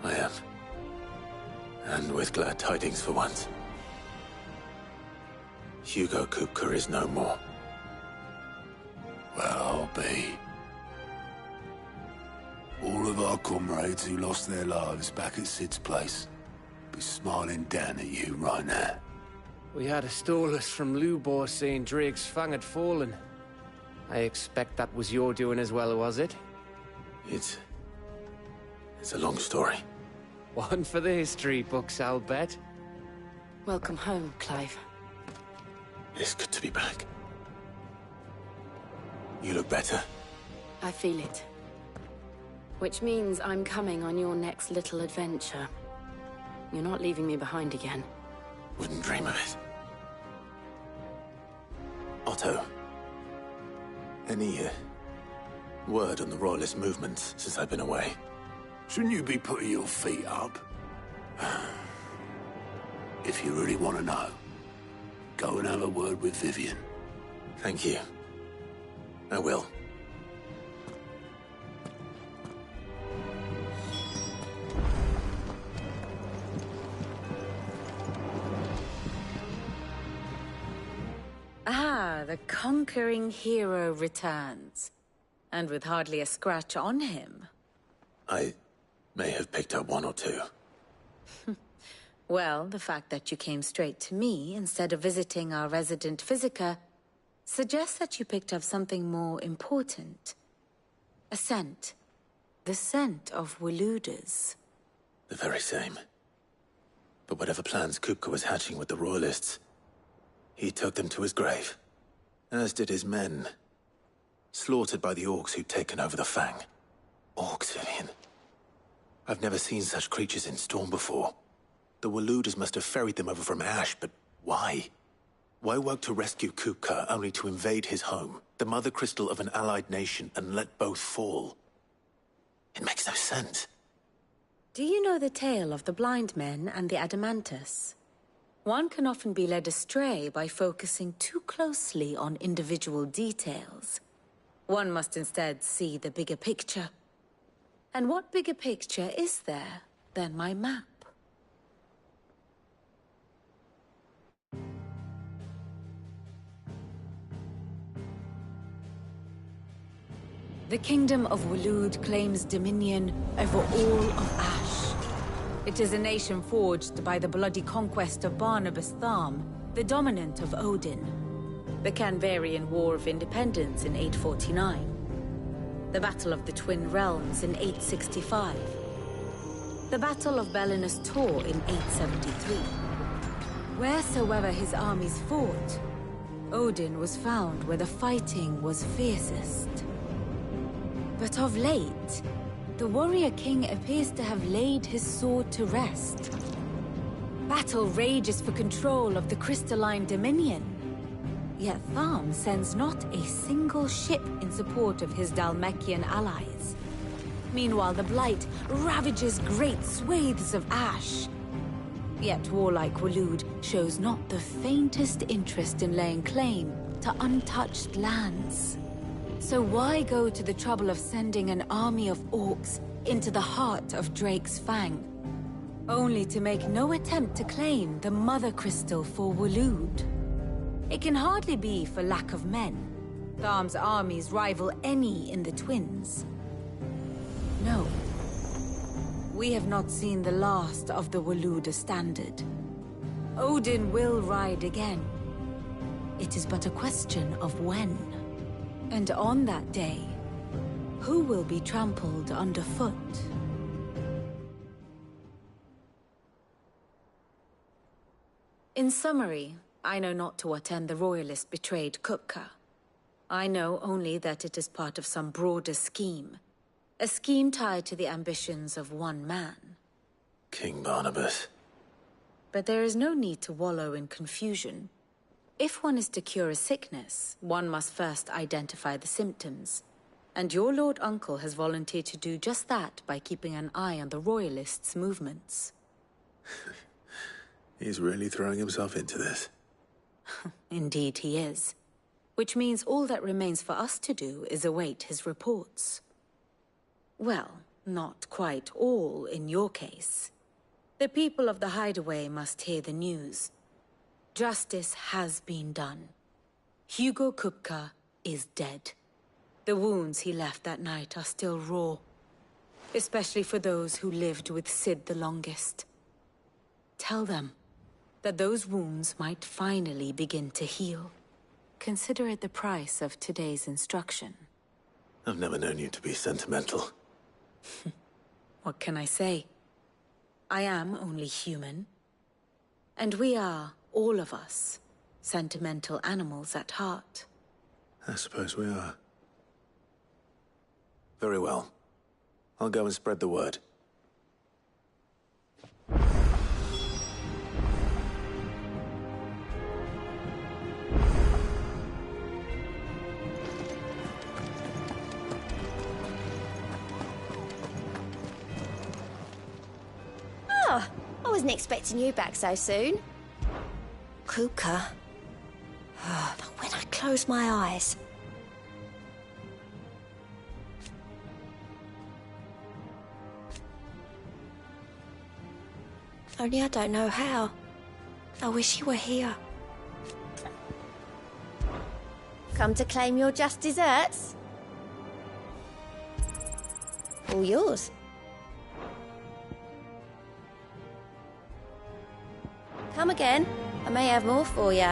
I am. And with glad tidings for once. Hugo Kupka is no more. Well, I'll be. All of our comrades who lost their lives back at Sid's place be smiling down at you right now. We had a stolus from Lubor saying Drake's fang had fallen. I expect that was your doing as well, was it? It's a long story. One for the history books, I'll bet. Welcome home, Clive. It's good to be back. You look better. I feel it. Which means I'm coming on your next little adventure. You're not leaving me behind again. Wouldn't dream of it. Otto, any word on the Royalist movements since I've been away? Shouldn't you be putting your feet up? If you really want to know, go and have a word with Vivian. Thank you. I will. Ah, the conquering hero returns. And with hardly a scratch on him. I may have picked up one or two. Well, the fact that you came straight to me instead of visiting our resident physiker suggests that you picked up something more important. A scent. The scent of Waludas. The very same. But whatever plans Kupka was hatching with the Royalists, he took them to his grave. As did his men. Slaughtered by the orcs who'd taken over the Fang. Orcs, Vivian. I've never seen such creatures in Storm before. The Waludas must have ferried them over from Ash, but why? Why work to rescue Kupka only to invade his home, the mother crystal of an allied nation, and let both fall? It makes no sense. Do you know the tale of the blind men and the Adamantus? One can often be led astray by focusing too closely on individual details. One must instead see the bigger picture. And what bigger picture is there than my map? The Kingdom of Waloed claims dominion over all of Ash. It is a nation forged by the bloody conquest of Barnabas Tharm, the dominant of Odin. The Canvarian War of Independence in 849. The Battle of the Twin Realms in 865. The Battle of Belinus Tor in 873. Wheresoever his armies fought, Odin was found where the fighting was fiercest. But of late, the warrior king appears to have laid his sword to rest. Battle rages for control of the crystalline dominion. Yet Tharm sends not a single ship in support of his Dhalmekian allies. Meanwhile, the Blight ravages great swathes of Ash. Yet warlike Waloed shows not the faintest interest in laying claim to untouched lands. So why go to the trouble of sending an army of orcs into the heart of Drake's Fang, only to make no attempt to claim the Mother Crystal for Waloed? It can hardly be for lack of men. Tharm's armies rival any in the Twins. No. we have not seen the last of the Waluda standard. Odin will ride again. It is but a question of when. And on that day, who will be trampled underfoot? In summary, I know not to what end the Royalist betrayed Kupka. I know only that it is part of some broader scheme. A scheme tied to the ambitions of one man. King Barnabas. But there is no need to wallow in confusion. If one is to cure a sickness, one must first identify the symptoms. And your Lord Uncle has volunteered to do just that by keeping an eye on the Royalists' movements. He's really throwing himself into this. Indeed he is. Which means all that remains for us to do is await his reports. Well, not quite all in your case. The people of the Hideaway must hear the news. Justice has been done. Hugo Kupka is dead. The wounds he left that night are still raw. Especially for those who lived with Sid the longest. Tell them that those wounds might finally begin to heal. Consider it the price of today's instruction. I've never known you to be sentimental. What can I say? I am only human. And we are, all of us, sentimental animals at heart. I suppose we are. Very well. I'll go and spread the word. Oh, I wasn't expecting you back so soon. Kuka. But when I close my eyes... Only I don't know how. I wish you were here. Come to claim your just desserts? All yours. Come again. I may have more for you.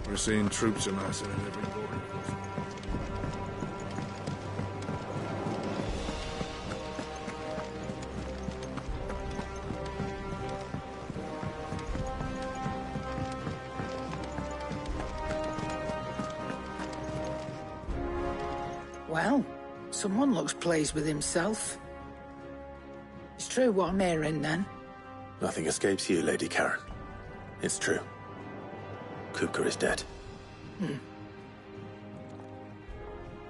We're seeing troops amassing in every border crossing. Well, someone looks pleased with himself. It's true what I'm hearing, then. Nothing escapes you, Lady Karen. It's true. Kupka is dead.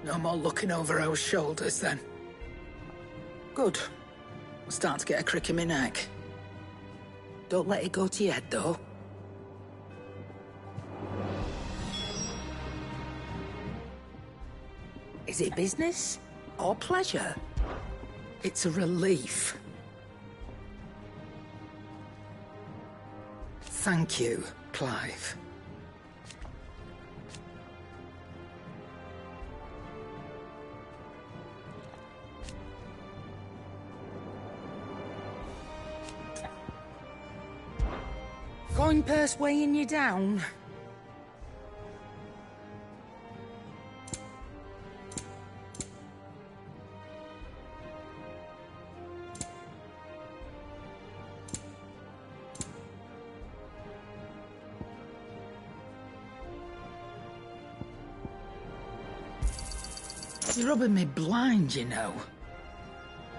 No more looking over our shoulders, then. Good. I'm starting to get a crick in my neck. Don't let it go to your head, though. Is it business or pleasure? It's a relief. Thank you, Clive. Coin purse weighing you down? It's rubbing me blind, you know.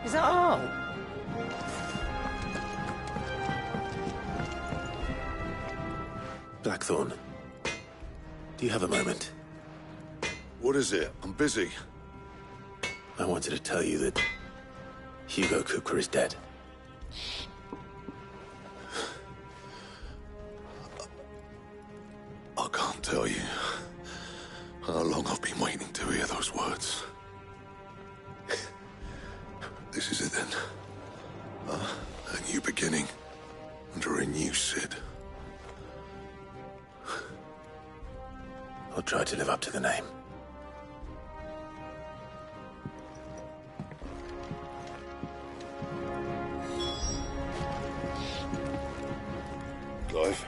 Is that all? Blackthorn, do you have a moment? What is it? I'm busy. I wanted to tell you that Hugo Kupka is dead. I can't tell you how long I've been waiting to hear those words. This is it then. A new beginning under a new Cid. I'll try to live up to the name. Clive.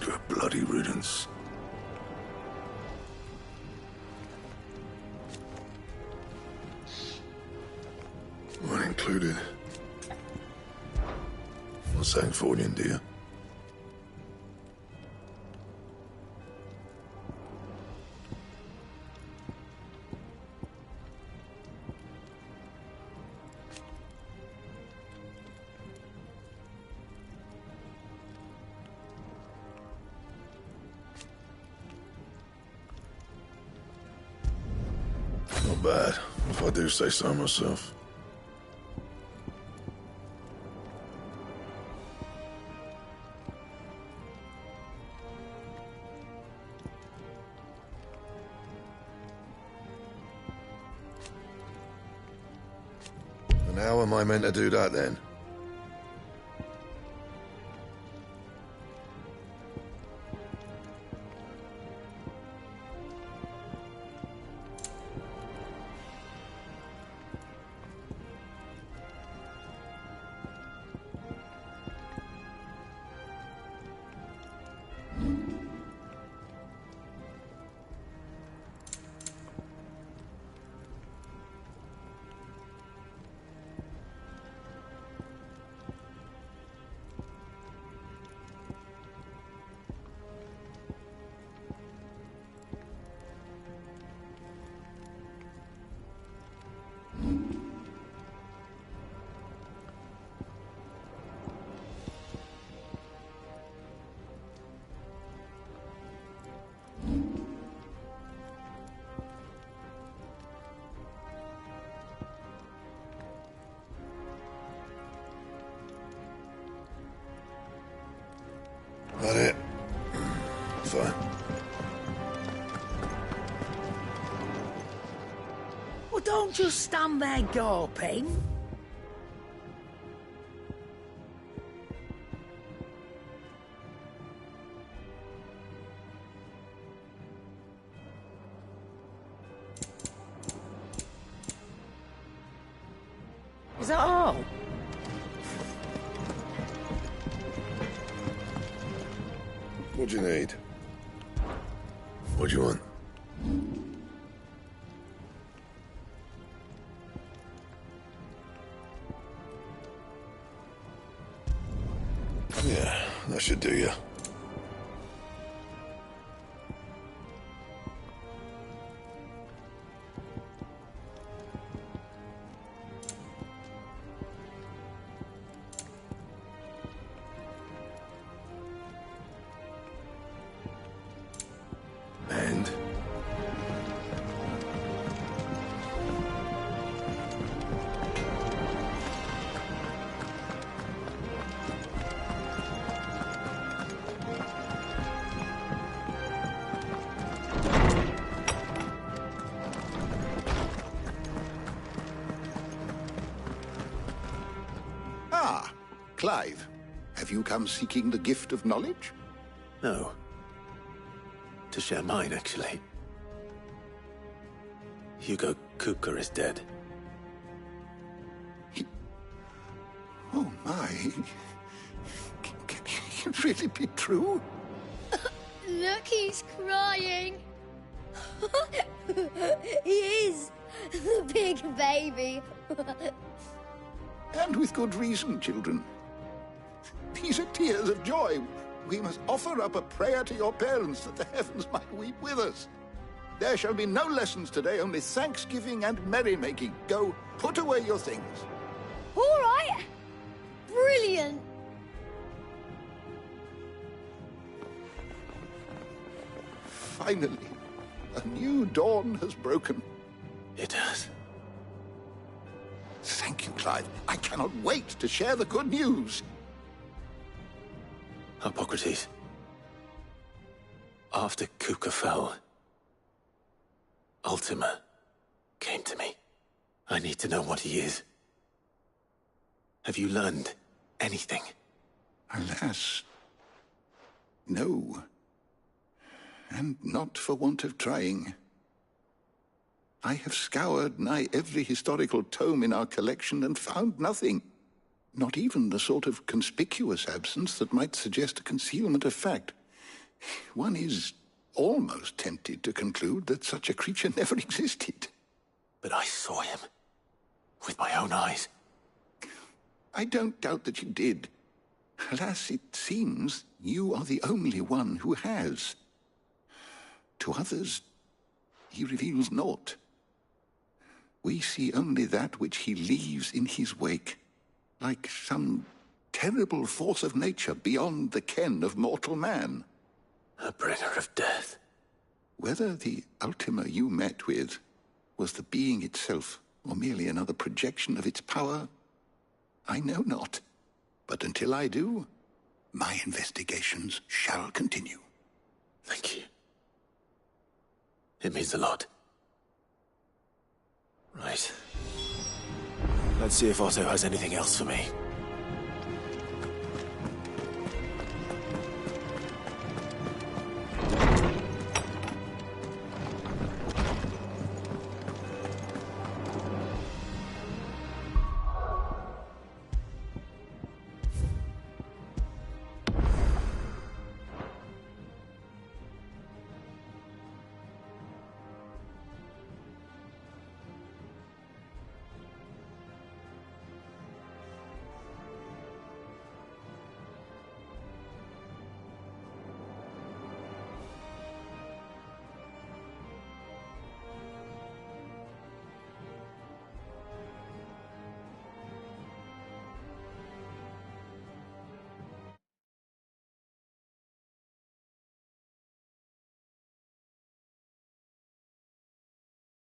To a bloody riddance. One included. What's that for you, dear? Not bad, if I do say so myself. And how am I meant to do that then? That it? Fine. Well, don't just stand there gawping. Is that all? What do you need? What do you want? Yeah, that should do you. And? Ah, Clive. Have you come seeking the gift of knowledge? No. To share mine, actually. Hugo Kupka is dead. Oh, my. Can it really be true? Look, he's crying. He is. The big baby. And with good reason, children. These are tears of joy. We must offer up a prayer to your parents that the heavens might weep with us. There shall be no lessons today, only thanksgiving and merrymaking. Go, put away your things. All right. Brilliant. finally, a new dawn has broken. It has. Thank you, Clive. I cannot wait to share the good news. Hippocrates. After Kuka fell, Ultima came to me. I need to know what he is. Have you learned anything? Alas, no. And not for want of trying. I have scoured nigh every historical tome in our collection and found nothing. Not even the sort of conspicuous absence that might suggest a concealment of fact. One is almost tempted to conclude that such a creature never existed. But I saw him. With my own eyes. I don't doubt that you did. Alas, it seems you are the only one who has. To others, he reveals naught. We see only that which he leaves in his wake, like some terrible force of nature beyond the ken of mortal man. A bringer of death. Whether the Ultima you met with was the being itself, or merely another projection of its power, I know not. But until I do, my investigations shall continue. Thank you. It means a lot. Right. Let's see if Otto has anything else for me.